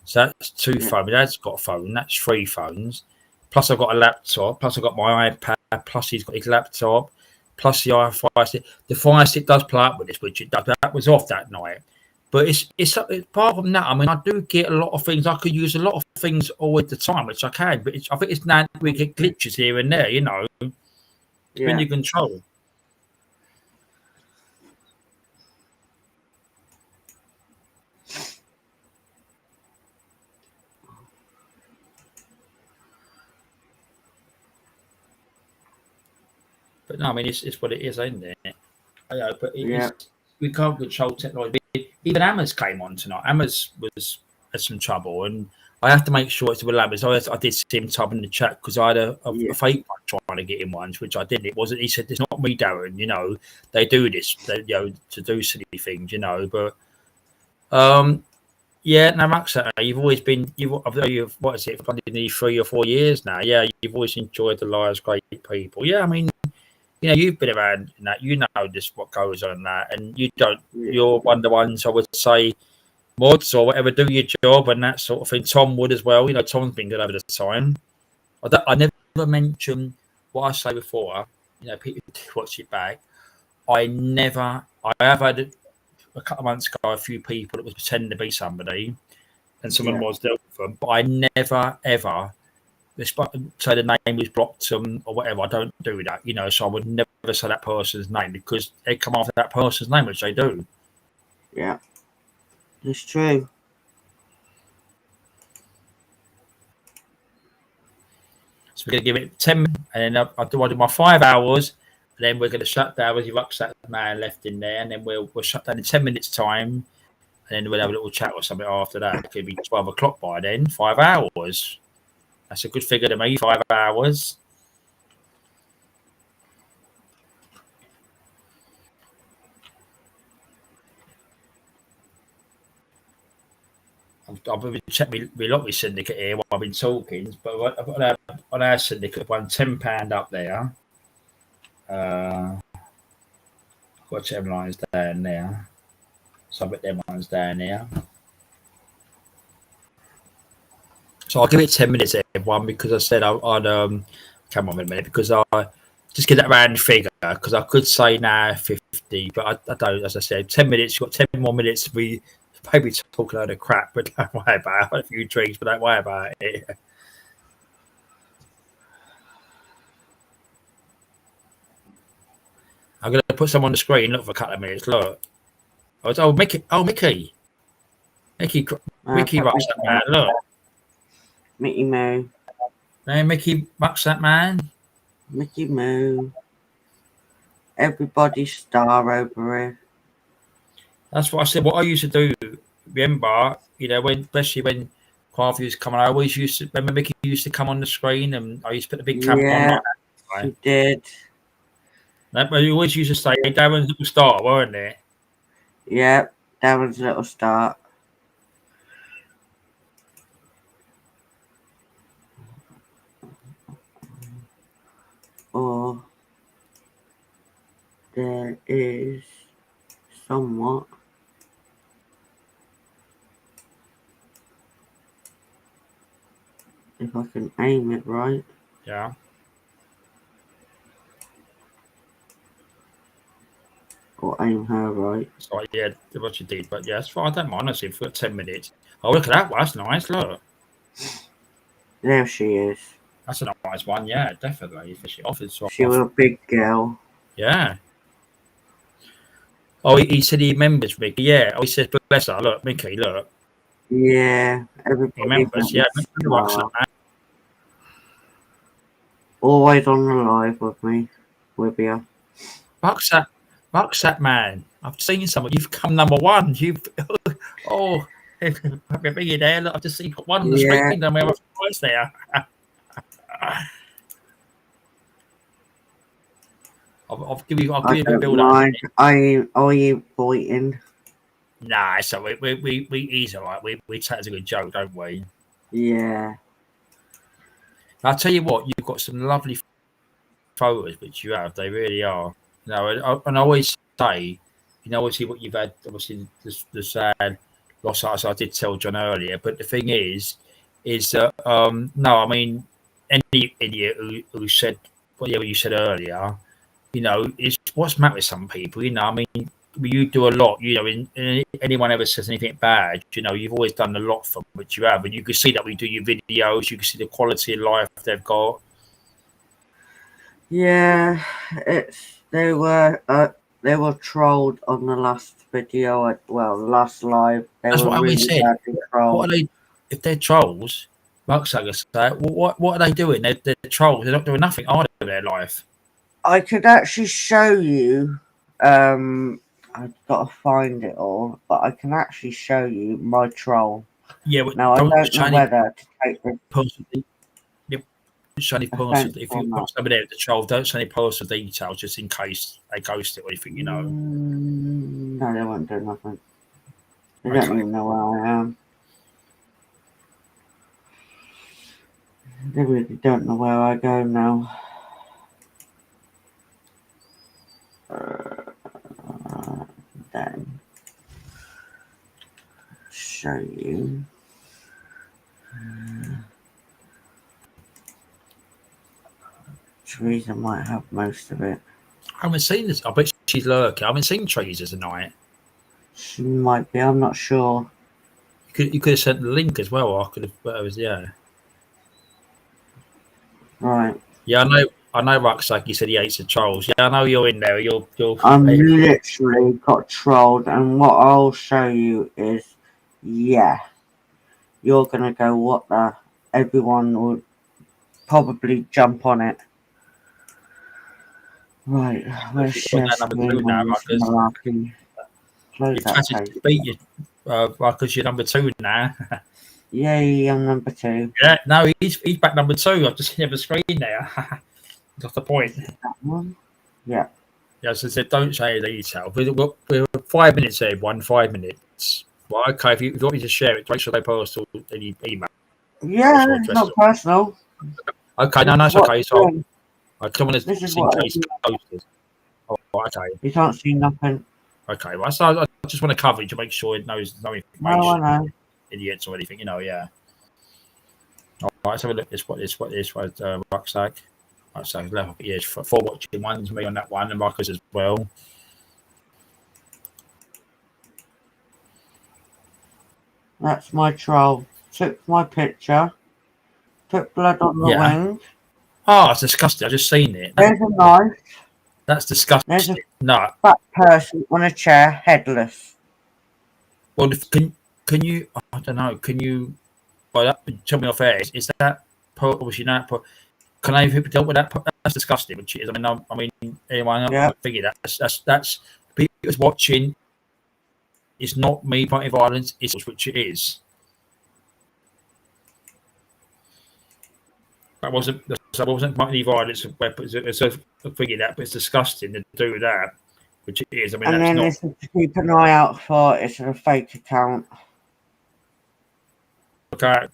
So that's 2 phones. My dad's got a phone. That's 3 phones. Plus, I've got a laptop. Plus, I've got my iPad. Plus, he's got his laptop. Plus, the Fire Stick. The Fire Stick does play up with this, which it does. That was off that night. But it's apart from that. I mean, I do get a lot of things. I could use a lot of things all the time, which I can. But I think it's now we get glitches here and there. When you control. But no, I mean, it's what it is, ain't it? But we can't control technology. Even Amers came on tonight. Amers had some trouble, and I have to make sure it's with Amers. I did see him type in the chat because I had a fake one trying to get him once, which I didn't. It wasn't. He said, "It's not me, Darren. They do this, to do silly things, But yeah, no, Max, you've always been. What is it? Nearly 3 or 4 years now. Yeah, you've always enjoyed the Liars, great people. Yeah, I mean. You've been around in that. Just what goes on in that, and you don't. You're one of the ones I would say, mods or whatever, do your job and that sort of thing. Tom would as well. Tom's been good over the time. I never mentioned what I say before. People watch it back. I have had a couple of months ago a few people that was pretending to be somebody, and someone was dealt with them. But I never ever. So the name was blocked or whatever. I don't do that, so I would never say that person's name because they come after that person's name, which they do. Yeah, it's true. So we're going to give it 10 minutes, and then I'll do my 5 hours, and then we're going to shut down with your rucksack man left in there, and then we'll shut down in 10 minutes' time, and then we'll have a little chat or something after that. It could be 12 o'clock by then, 5 hours. That's a good figure to me, 5 hours. I've been checking my lottery syndicate here while I've been talking, but I've got on our syndicate one £10 up there. Got 10 lines down there. So I've got them ones down there. So I'll give it 10 minutes, everyone, because I said I'd come on a minute, because I just get that round figure, because I could say now 50, but I don't. As I said, 10 minutes. You've got 10 more minutes to be maybe talking a load of crap, but don't worry about it. A few drinks, but don't worry about it. I'm going to put some on the screen. Look for a couple of minutes. Look. Oh, Mickey. Oh, Mickey. Mickey Rucksack Man. Look. Mickey Moo. Hey, Mickey Rucksack Man. Mickey Moo. Everybody's star over here. That's what I said. What I used to do, remember, especially when half of you coming. I always used to remember Mickey used to come on the screen, and I used to put the big camera on. Yeah, Like that, she did. but you always used to say Darren's little star, weren't it? Yeah, Darren's little start. Or there is somewhat. If I can aim it right. Yeah. Or aim her right. So yeah, what you did, but yeah, it's fine. I don't mind. Honestly, for 10 minutes. Oh, look at that one. That's nice. Look, There she is. that's a nice one. Yeah, definitely. She offers. She was a big girl. Yeah. Oh, he said he remembers Mickey. Yeah. Oh, he says, bless her. Look, Mickey. Look. Yeah, He everybody remembers. Yeah. Always on the live with me, with you. Rucksack man. I've seen someone. You've come number one. You've oh, I've been there. Look, I've just seen one on the screen. And we have a prize there. I'll give you a build up. Are you pointing? Nah, so he's all right. We take it as a good joke, don't we? Yeah. I'll tell you what, you've got some lovely photos, which you have. They really are. You know, and I always say, you know, obviously what you've had, obviously the sad loss, as I did tell John earlier. But the thing is that no, I mean, any idiot who said what you said earlier, you know, is what's matter with some people. You know, I mean, you do a lot. You know, in anyone ever says anything bad, you know, you've always done a lot for which you have, and you can see that we do your videos. You can see the quality of life they've got. Yeah, they were trolled on the last video. Last live. That's what I always said. What are they? If they're trolls, Rucksackers say, what are they doing? They're trolls. They're not doing nothing, are they, with their life? I could actually show you. I've got to find it all, but I can actually show you my troll. Yeah, but now I don't know whether to take this. If you've got somebody there with the troll, don't send any personal details just in case they ghost it or anything, you know. No, they won't do nothing. They don't even know where I am. They really don't know where I go now. Then show you. Teresa might have most of it. I haven't seen this. I bet she's lurking. I haven't seen Teresa tonight. She might be. I'm not sure. You could have sent the link as well. I could have. But it was Right. Yeah, I know. Rucksack. You said he hates the trolls. Yeah, I know you're in there. You're. I'm literally got trolled, and what I'll show you is, yeah, you're gonna go. What the? Everyone will probably jump on it. Right, where's Chef's malarkey? Close that page. Beat you, because you're number 2 now. Yay, I'm number 2. Yeah, no, he's back number 2. I've just seen the screen there. That's the point. That one? Yeah. Yeah, as I said, don't say the detail. We're 5 minutes here, 5 minutes. Well, okay, if you want me to share it, make sure they post any email. Yeah, it's not personal. Okay, no, that's okay. So I don't want to see case posted. Oh, okay. You can't see nothing. Okay, well, so I just want to cover it to make sure it knows no information. No, I know. Idiots or anything, you know, yeah. All right, let's have a look. What this was Rucksack. So level, yes, for watching ones, me on that one, and Marcus as well. That's my troll. Took my picture. Put blood on the wing. Oh, it's disgusting. I've just seen it. There's a knife. That's disgusting. There's a no. fat person on a chair, headless. Well, can you? I don't know. Can you? Well, that tell me off air. Is that obviously not? Can I have dealt with that? That's disgusting. Which is, I mean, anyone else figure that's people who's watching. It's not me fighting violence. It's which it is. That wasn't any violence of weapons. It's a figure that, but it's disgusting to do that, which it is. I mean, And that's then not. this is to keep an eye out for. It's a fake account. Okay,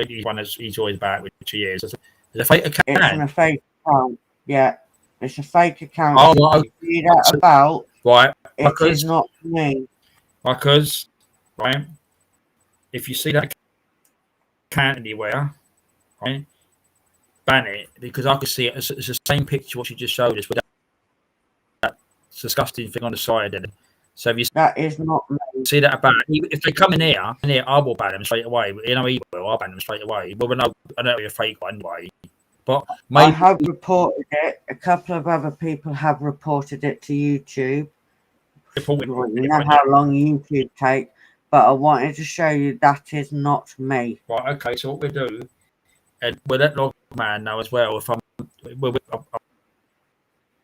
he's always back, which he is. It's a fake It's account. a fake account. Yeah, it's a fake account. Oh, So if you see that about, right. it is not me. Because, right, if you see that account anywhere, right, ban it, because I could see it. It's the same picture what you just showed us with that disgusting thing on the side. And so if you That is not me. see that about, if they come in here, I will ban them straight away. You know, he will. I'll ban them straight away. Well, I know you're a fake one anyway. But I maybe have reported it. A couple of other people have reported it to YouTube. Well, you know how long YouTube take, but I wanted to show you that is not me. Right. Okay. So what we do, and we'll let Log Man know as well.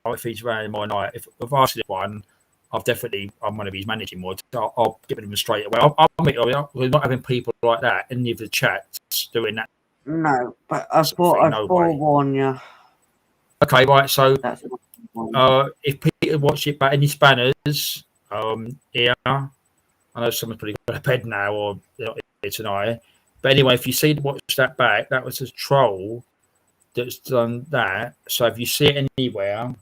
If he's around my night, if I see one, I'm one of his managing mods. I'll give them straight away. We're not having people like that in any of the chats doing that. No, but I thought I'd forewarn you. Okay, right. So That's not if Peter watched it, but any spanners here, I know someone's probably got a bed now or here tonight. But anyway, if you watch that back, that was a troll that's done that. So if you see it anywhere,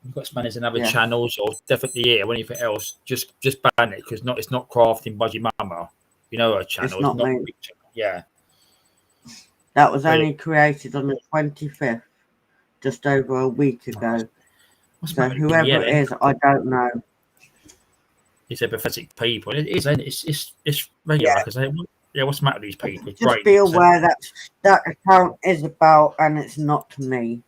you've got spanners in other channels or definitely here or anything else, just ban it because it's not crafting Budgie Mama. You know her channel. It's not me. Yeah. That was only created on the 25th, just over a week ago. So whoever it is, I don't know. It's a pathetic people. It is, and it's regular. Yeah. What's the matter with these people? Just be aware that account is about, and it's not me.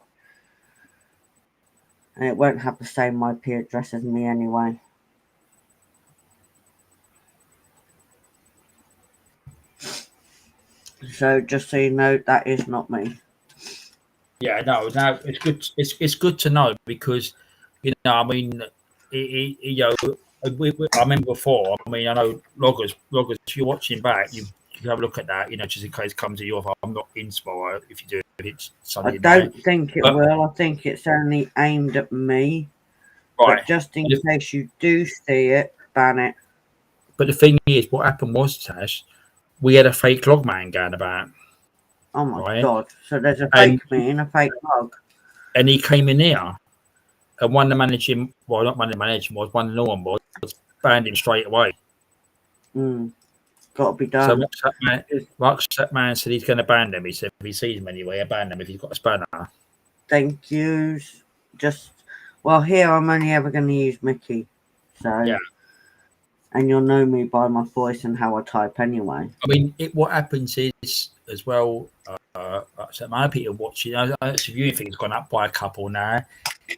And it won't have the same IP address as me anyway. So just so you know, that is not me. Yeah, no, it's good. It's good to know because I mean, I remember before. I mean, I know loggers. If you're watching back, you have a look at that. Just in case it comes to you. I'm not inspired. If you do, if it's Sunday I don't think it will. I think it's only aimed at me. Right. But just in case you do see it, ban it. But the thing is, what happened was, Tash, we had a fake logman going about. Oh my god! So there's a fake me and a fake log. And he came in here, and one of the managing, well, not one of the managing was one of the one was banned him straight away. Got to be done. So that man said he's going to ban them. He said if he sees them anyway, he'll ban them if he's got a spanner. Thank you. Here I'm only ever going to use Mickey. So yeah. And you'll know me by my voice and how I type anyway. I mean, what happens is as well. So my people watching, the viewing thing has gone up by a couple now.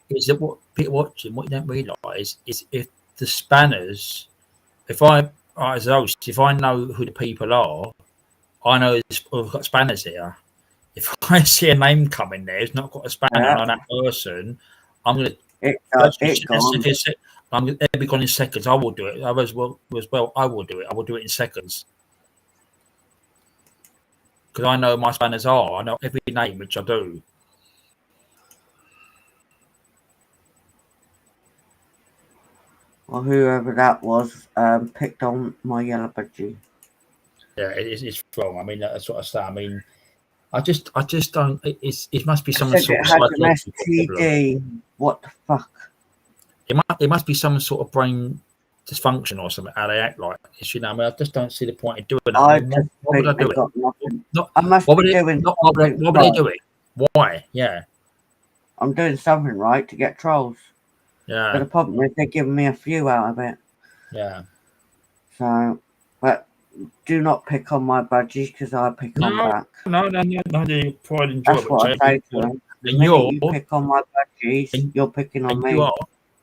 Is that what people watching? What you don't realise is if the spanners, if I as a host, if I know who the people are, I know we've got spanners here. If I see a name coming there, it's not got a spanner on that person. I'm gonna. It'll be gone in seconds. I will do it. As well, I will do it. I will do it in seconds. Because I know my spanners are. I know every name, which I do. Well, whoever that was picked on my yellow budgie. Yeah, it's wrong. I mean, that's what I say. I mean, I just don't. It must be some sort of psychological problem. What the fuck? It must be some sort of brain dysfunction or something. How they act like this, I mean, I just don't see the point in doing that. What would I do it? What would they do it? Why? Yeah. I'm doing something right to get trolls. Yeah. But the problem is they're giving me a few out of it. Yeah. So, but do not pick on my budgies because I pick on back. No. Pride and joy. That's what I say to them. The minute you pick on my budgies, you're picking on me.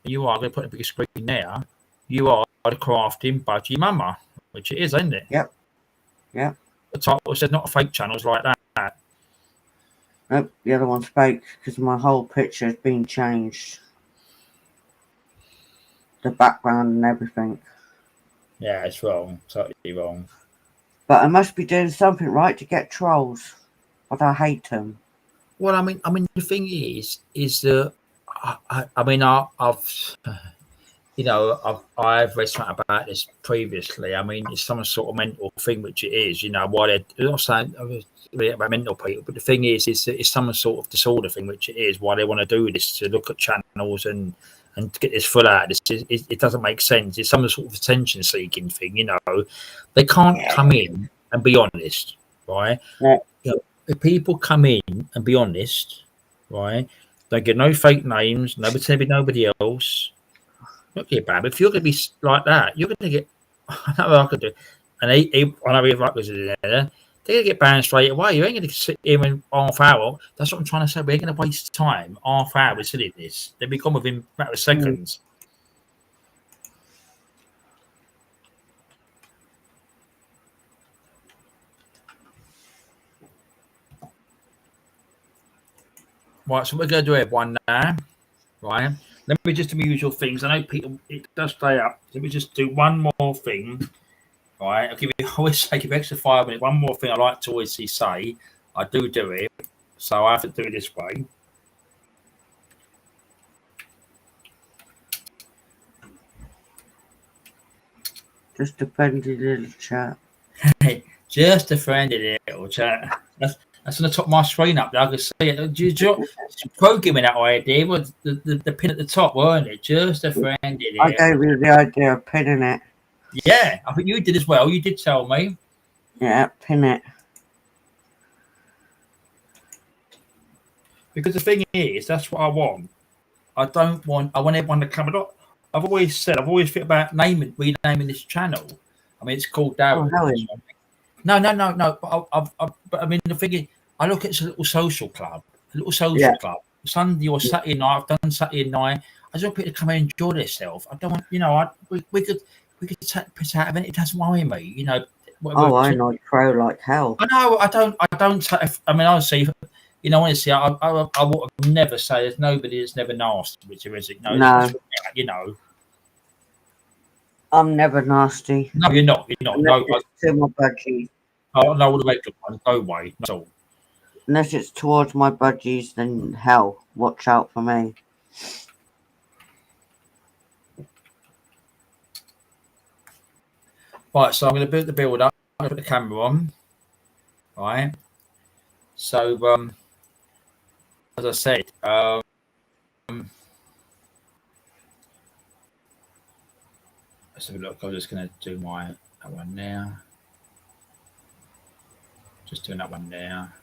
You are going to put a big screen there. You are the crafting budgie mama, which it is, isn't it? Yep. The title says not a fake channels like that. Nope, the other one's fake because my whole picture has been changed. The background and everything. Yeah, it's wrong. Totally wrong. But I must be doing something right to get trolls. But I hate them. Well, I mean, the thing is that I mean, I've I've read something about this previously. I mean, it's some sort of mental thing, which it is. Why they're not saying about mental people, but the thing is that it's some sort of disorder thing, which it is. Why they want to do this, to look at channels and to get this full out. It doesn't make sense. It's some sort of attention seeking thing. They can't come in and be honest, right? Yeah. If people come in and be honest, right, don't get no fake names, nobody else. Not get bad, but if you're going to be like that, you're going to get. I know what I could do, and I know Rutgers is there. They're going to get banned straight away. You ain't going to sit here in half hour. That's what I'm trying to say. We're going to waste time, half hour with silly this. They become within a matter of seconds. Right, so we're going to do everyone now, right? Let me just do my usual things. I know people, it does stay up. Let me just do one more thing, right? I always take an extra 5 minutes. One more thing I like to always say. I do it, so I have to do it this way. Just a friendly little chat. Just a friendly little chat. That's on the top of my screen up there. I can see it. Programming that idea was the pin at the top, weren't it? Just a friendly little. I gave you the idea of pinning it. Yeah, I think you did as well. You did tell me. Yeah, pin it. Because the thing is, that's what I want. I want everyone to come up. I've always thought about renaming this channel. I mean, it's called Darren. Oh, No. But I mean, the thing is, I look at it as a little social club. Sunday or Saturday night. I've done Saturday night. I just want people to come and enjoy themselves. I don't want, we could take the piss out of it. It doesn't worry me, I know, crow like hell. I know. I don't. I mean, honestly, honestly, I would never say there's nobody that's never nasty, which there isn't. No. I'm never nasty. No, you're not. You're not. Unless it's to my budgies. Oh, no, all the regular ones. No way. Not all. Unless it's towards my budgies, then hell, watch out for me. Right, so I'm going to build the build up. I'm going to put the camera on. Right. So, as I said, let's have a look. I'm just going to do that one now. Just doing that one now.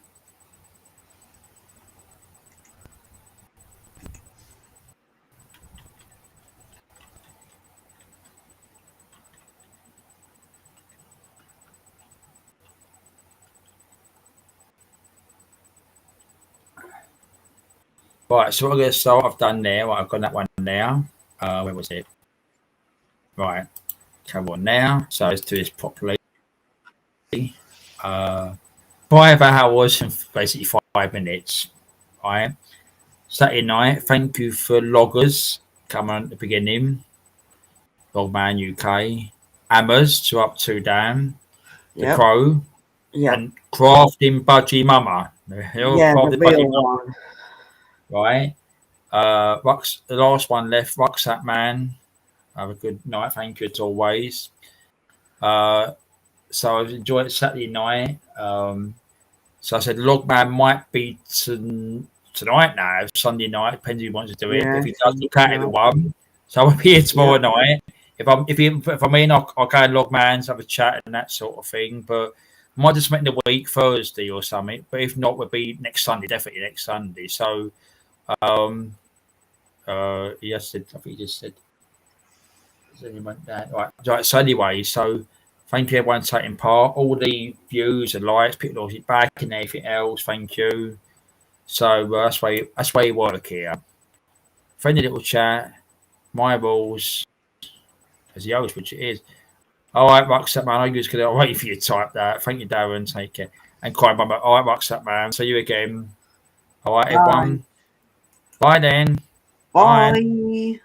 Right, so what I'm going to start, I've done there. Right, I've got that one now. Where was it? Right, come on now. So let's do this properly. 5 hours and basically 5 minutes. Right. Saturday night. Thank you for loggers coming on at the beginning. Logman UK. Hammers 2 up, 2 down. The Crow. Yeah. And Crafting Budgie Mama. The real one. Right. The last one left. Rucksack Man. Have a good night. Thank you as always. So I've enjoyed it Saturday night. So I said Logman might be tonight now, Sunday night, depends who wants to do it. If he does, look at everyone. So I'll be here tomorrow night. If I'm in, I'll go and Logman's, have a chat and that sort of thing. But I might just make the week Thursday or something. But if not, we'll be next Sunday, definitely next Sunday. So yes, I think he just said. Right. So anyway, thank you everyone taking part. All the views and likes, people obviously back and everything else. Thank you. So that's why you work here. Friendly little chat. My rules as the host, which it is. All right, Rucksack Man. I'm just gonna wait for you to type that. Thank you, Darren. Take care. And cry, Mama. All right, Rucksack Man. See you again. All right, everyone. Bye then. Bye.